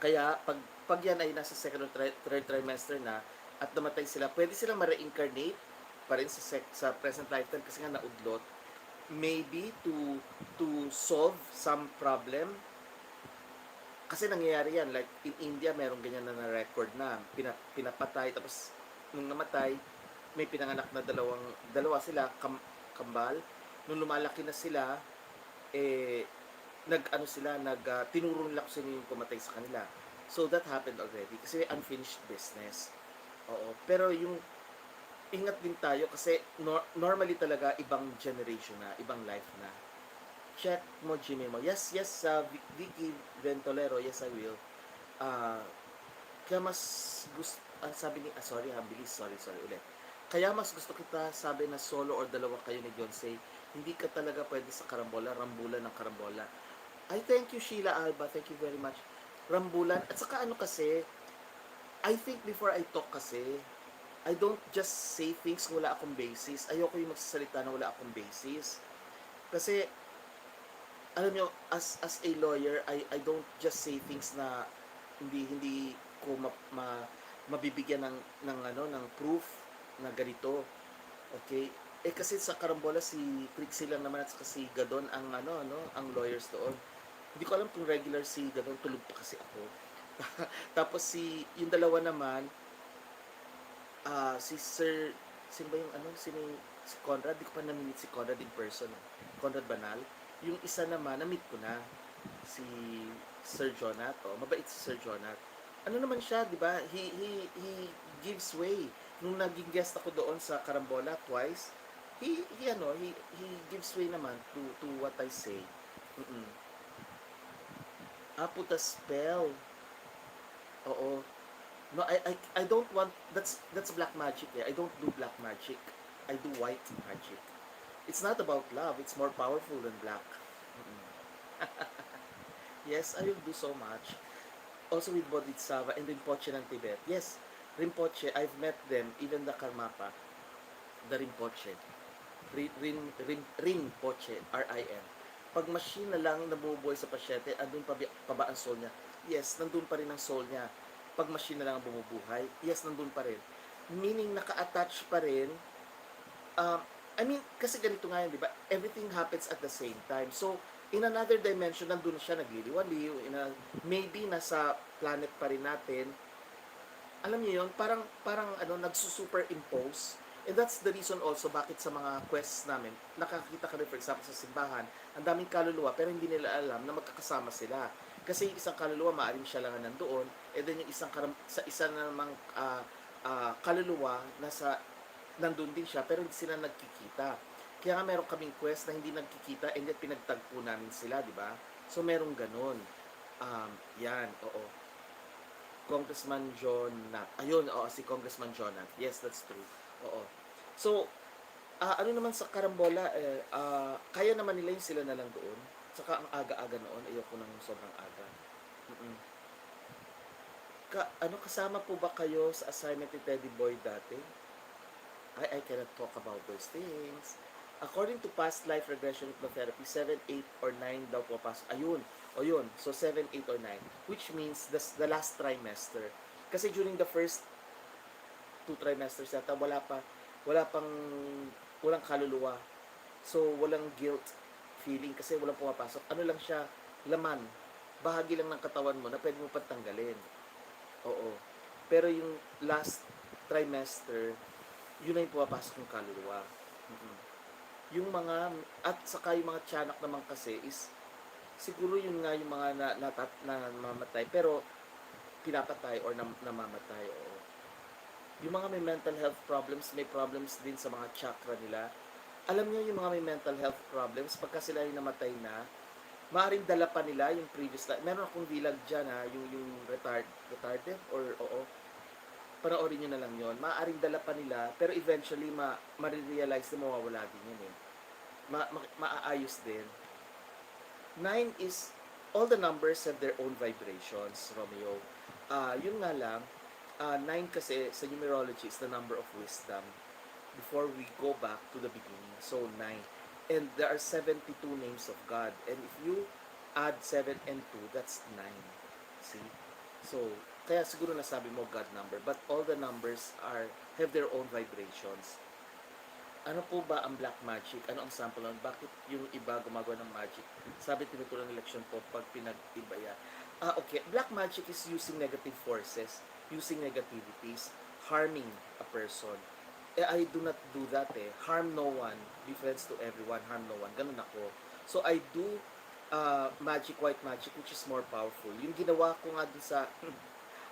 Kaya, pag yan ay nasa second or third trimester na, at namatay sila, pwede silang ma-reincarnate pa rin sa present lifetime kasi nga naudlot. Maybe to solve some problem Kasi nangyayari yan, like in India, meron ganyan na na-record na, pinapatay, tapos nung namatay, may pinanganak na dalawa sila, kambal. Nung lumalaki na sila, eh, nag-ano sila, tinuro nila kung sino yung pumatay sa kanila. So that happened already, kasi unfinished business. Oo. Pero yung, ingat din tayo, kasi normally talaga, ibang generation na, ibang life na. Check mo Gmail mo. Yes, yes, Vicky Ventolero, yes I will. Ah, kaya mas gusto, sabi ni, sorry ha, bilis, sorry ulit. Kaya mas gusto kita sabi na solo or dalawa kayo ni Beyonce, hindi ka talaga pwede sa karambola, rambulan ng karambola. I thank you Sheila Alba, thank you very much. Rambulan, at saka ano kasi, I think before I talk kasi, I don't just say things kung wala akong basis. Ayoko yung magsasalita na wala akong basis. Kasi alam nyo, as a lawyer, I don't just say things na hindi ko mabibigyan ng proof na ganito. Okay? Eh kasi sa karambola si Trixie lang naman at saka si Gadon ang ang lawyers doon. Hindi ko alam kung regular si Gadon, tulog pa kasi ako. Tapos yung dalawa naman, si Sir, sino ba yung si Conrad, di ko pa na-meet si Conrad in person. Conrad Banal. Yung isa naman, na-meet ko na, si Sir Jonat. Oh, mabait si Sir Jonat. Ano naman siya, di ba? He gives way. Nung naging guest ako doon sa Karambola twice, he gives way naman to what I say. Mm-mm. Put a spell. Oo. No, I don't want, that's black magic eh. I don't do black magic. I do white magic. It's not about love. It's more powerful than black. Mm-mm. Yes, I will do so much. Also with Bodhisattva and Rinpoche ng Tibet. Yes, Rinpoche, I've met them, even the Karmapa, the Rinpoche. Rinpoche, R-I-N. Pag machine na lang nabubuhay sa pasyente, andun pa ba ang soul niya? Yes, nandun pa rin ang soul niya. Pag machine na lang ang bumubuhay, yes, nandun pa rin. Meaning, naka-attach pa rin. I mean, kasi ganito nga yun, di ba? Everything happens at the same time. So, in another dimension, nandun siya, nagliliwaliw. Maybe, nasa planet pa rin natin. Alam niyo yun, parang nagsusuperimpose. And that's the reason also bakit sa mga quests namin, nakakita ka rin, for example, sa simbahan, ang daming kaluluwa, pero hindi nila alam na magkakasama sila. Kasi yung isang kaluluwa, maaaring siya lang nandoon, and then yung sa isa na namang kaluluwa, nandun din siya, pero hindi sila nagkikita. Kaya nga meron kaming quest na hindi nagkikita, and yet pinagtagpo namin sila, di ba? So merong ganun. Yan, oo. Congressman John Nat. Ayun, oo, si Congressman John Nat. Yes, that's true. Oo. So, ano naman sa karambola, kaya naman nila yung sila na lang doon. Saka ang aga-aga noon, ayoko nang sobrang aga. Mm-mm. Kasama po ba kayo sa assignment ni Teddy Boy dati? I cannot talk about those things. According to past life regression hypnotherapy, 7, 8, or 9 daw po pasok. Ayun. O yun. So, 7, 8, or 9. Which means the last trimester. Kasi during the first 2 trimesters yata, walang kaluluwa. So, walang guilt feeling kasi walang pumapasok. Ano lang siya, laman. Bahagi lang ng katawan mo na pwede mo patanggalin. Oo. Pero yung last trimester, yun na yung pumapasok ng kaluluwa. Mm-hmm. Yung mga, at saka yung mga tiyanak naman kasi is, siguro yun nga yung mga namamatay, pero pinapatay or namamatay. Oo. Yung mga may mental health problems, may problems din sa mga chakra nila. Alam niyo yung mga may mental health problems, pagka sila yung namatay na, maaaring dala pa nila yung previous life. Meron akong bilag dyan yung retarded or oo. Panoorin nyo na lang yon. Maaaring dala pa nila, pero eventually ma-realize na mawawala din yun eh. Maaayos din. 9 is, all the numbers have their own vibrations, Romeo. Yun nga lang, 9 kasi sa numerology is the number of wisdom before we go back to the beginning. So 9. And there are 72 names of God. And if you add 7 and 2, that's 9. See? So, kaya siguro nasabi mo God number. But all the numbers have their own vibrations. Ano po ba ang black magic? Ano ang sample nun? Bakit yung iba gumagawa ng magic? Sabi tinuturuan ng leksyon po pag pinag-ibaya. Okay. Black magic is using negative forces, using negativities, harming a person. I do not do that eh. Harm no one, be friends to everyone, harm no one. Ganun ako. So I do magic, white magic, which is more powerful. Yung ginawa ko nga dun sa,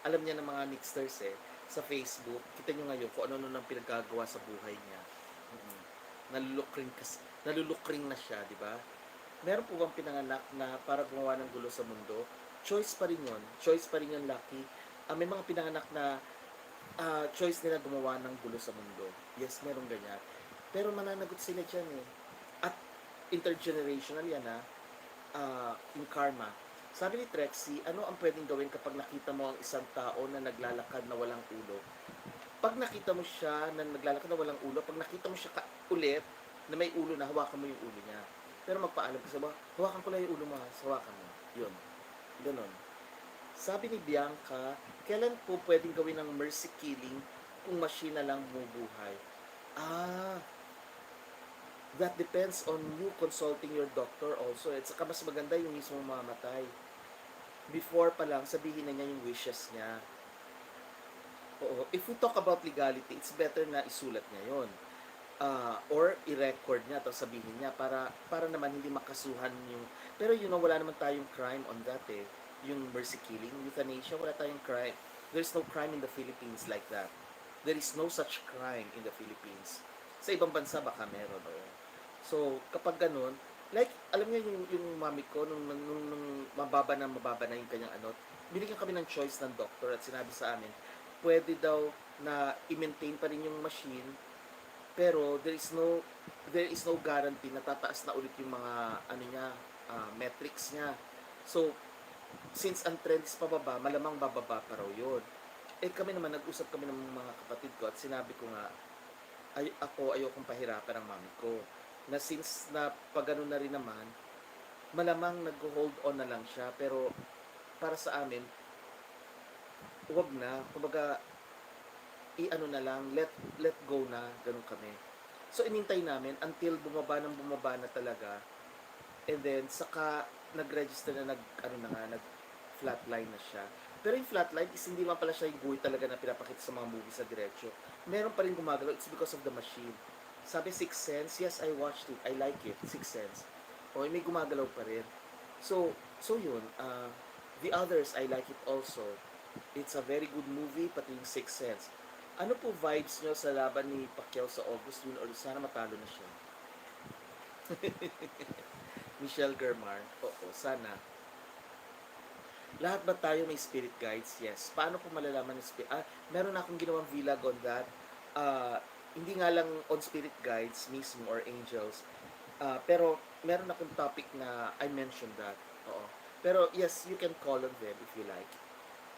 alam niya ng mga Nixters eh, sa Facebook, kita nyo ngayon kung ano nang pinagagawa sa buhay niya. Mm-hmm. Nalulukring na siya, di ba? Meron po bang pinanganak na para gumawa ng gulo sa mundo? Choice pa rin yun. Choice pa rin yun, Lucky. May mga pinanganak na choice nila gumawa ng gulo sa mundo. Yes, meron ganyan. Pero mananagot sila dyan eh. At intergenerational yan yung karma. Sabi ni Trese, ano ang pwedeng gawin kapag nakita mo ang isang tao na naglalakad na walang ulo? Pag nakita mo siya na naglalakad na walang ulo, pag nakita mo siya ulit na may ulo na, hawakan mo yung ulo niya. Pero magpaalam ka sa mga, hawakan ko lang yung ulo mo, hawakan mo. Yun. Ganon. Sabi ni Bianca, kailan po pwedeng gawin ng mercy killing kung machine na lang bumubuhay? That depends on you consulting your doctor also. At saka mas maganda yung mismo mamatay. Before pa lang, sabihin na niya yung wishes niya. Oo. If we talk about legality, it's better na isulat niya yun. Or i-record niya, tapos sabihin niya para naman hindi makasuhan yung... Pero wala naman tayong crime on that eh. Yung mercy killing, euthanasia, wala tayong crime. There's no crime in the Philippines like that. There is no such crime in the Philippines. Sa ibang bansa baka meron. Oh. So, kapag ganun, like, alam niyo yung mami ko, nung mababa na yung kanyang binigyan kami ng choice ng doctor at sinabi sa amin, pwede daw na i-maintain pa rin yung machine, pero there is no guarantee na tataas na ulit yung mga metrics niya. So, since ang trend is pababa, malamang bababa pa raw yun. Kami naman, nag-usap kami ng mga kapatid ko at sinabi ko nga, ayokong pahirapan ng mami ko. Na since na pag ano na rin naman, malamang nag-hold on na lang siya. Pero para sa amin, huwag na. Kumbaga, na lang, let go na, ganun kami. So, inintay namin until bumaba na talaga. And then, saka nag-register na nag-flatline na siya. Pero yung flatline is hindi man pala siya yung buhay talaga na pinapakita sa mga movies sa diretsyo. Meron pa rin gumagalaw. It's because of the machine. Sabi, Sixth Sense. Yes, I watched it. I like it. Sixth Sense. May gumagalaw pa rin. So yun. The others, I like it also. It's a very good movie, pati yung Sixth Sense. Ano po vibes nyo sa laban ni Pacquiao sa August yun? Or sana matalo na siya? Michelle Germar. Oo, sana. Lahat ba tayo may spirit guides? Yes. Paano po malalaman yung spirit? Meron akong ginawang vlog on that. Hindi nga lang on spirit guides mismo or angels. Pero meron akong topic na I mentioned that. Oo. Pero yes, you can call on them if you like.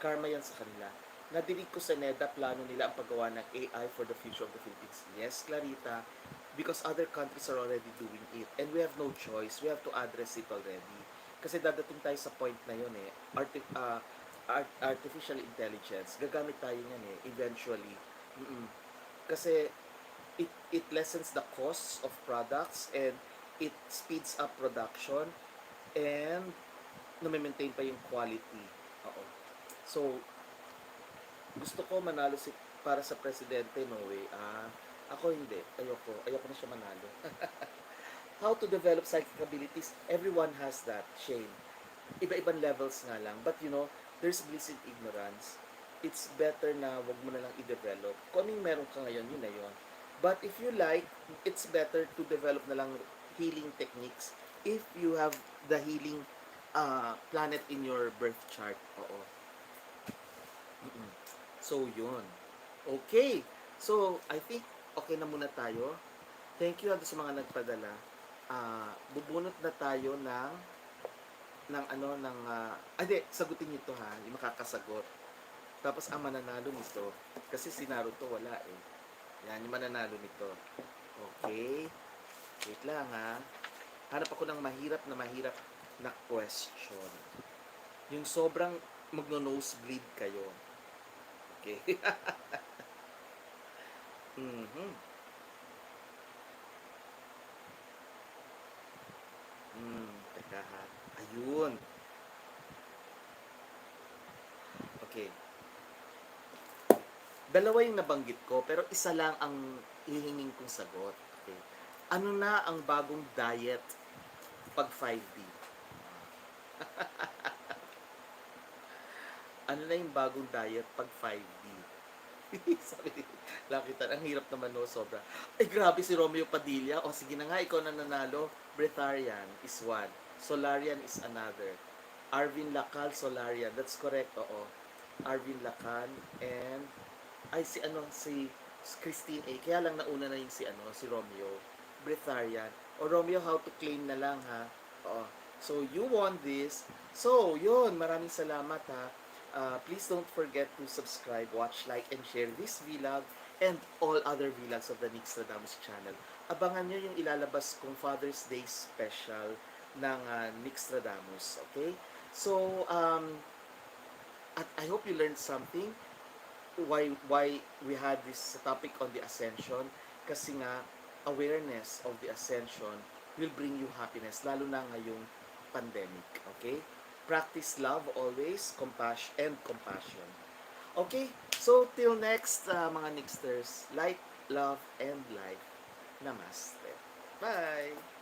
Karma yan sa kanila. Nadinig ko sa NEDA, plano nila ang paggawa ng AI for the future of the Philippines. Yes, Clarita, because other countries are already doing it. And we have no choice. We have to address it already. Kasi dadating tayo sa point na yun eh. Artificial intelligence. Gagamit tayo yan eh, eventually. Kasi it lessens the costs of products and it speeds up production and na-maintain pa yung quality. Oo. So, gusto ko manalo para sa presidente, no way. Ako hindi. Ayoko na siya manalo. How to develop psychic abilities? Everyone has that, Shane. Iba-ibang levels nga lang. But there's bliss in ignorance. It's better na wag mo na lang i-develop. Kung anong meron ka ngayon, yun na yun. But if you like, it's better to develop na lang healing techniques if you have the healing planet in your birth chart. Oo. So, yun. Okay. So, I think okay na muna tayo. Thank you sa mga nagpadala. Bubunot na tayo sagutin niyo to ha, yung makakasagot. Tapos ang mananalo nito, kasi si Naruto wala eh. Yan, yung mananalo nito. Okay. Wait lang ha. Hanap ako ng mahirap na question. Yung sobrang magno-nosebleed kayo. Okay. Teka ha. Ayun. Okay. Dalawa yung nabanggit ko, pero isa lang ang hihingin kong sagot. Okay. Ano na ang bagong diet pag 5D? Ano na yung bagong diet pag 5D? Sabi ni Lakitan, ang hirap naman no, sobra. Ay, grabe si Romeo Padilla. O, sige na nga, ikaw na nanalo. Breatharian is one. Solarian is another. Arvin Lacal, Solarian. That's correct, oo. Arvin Lacan and ay si Christine A. Kaya lang nauna na yung si Romeo. Breatharian. O Romeo, how to claim na lang ha. Oo. So you won this. So yun, maraming salamat ha. Please don't forget to subscribe, watch, like, and share this vlog and all other vlogs of the Nixtradamus channel. Abangan nyo yung ilalabas kong Father's Day special ng Nixtradamus. Okay? So, at I hope you learned something why we had this topic on the Ascension, kasi nga awareness of the Ascension will bring you happiness, lalo na ngayong pandemic. Okay? Practice love always, compassion. Okay? So, till next, mga Nixters, light, love, and life. Namaste. Bye!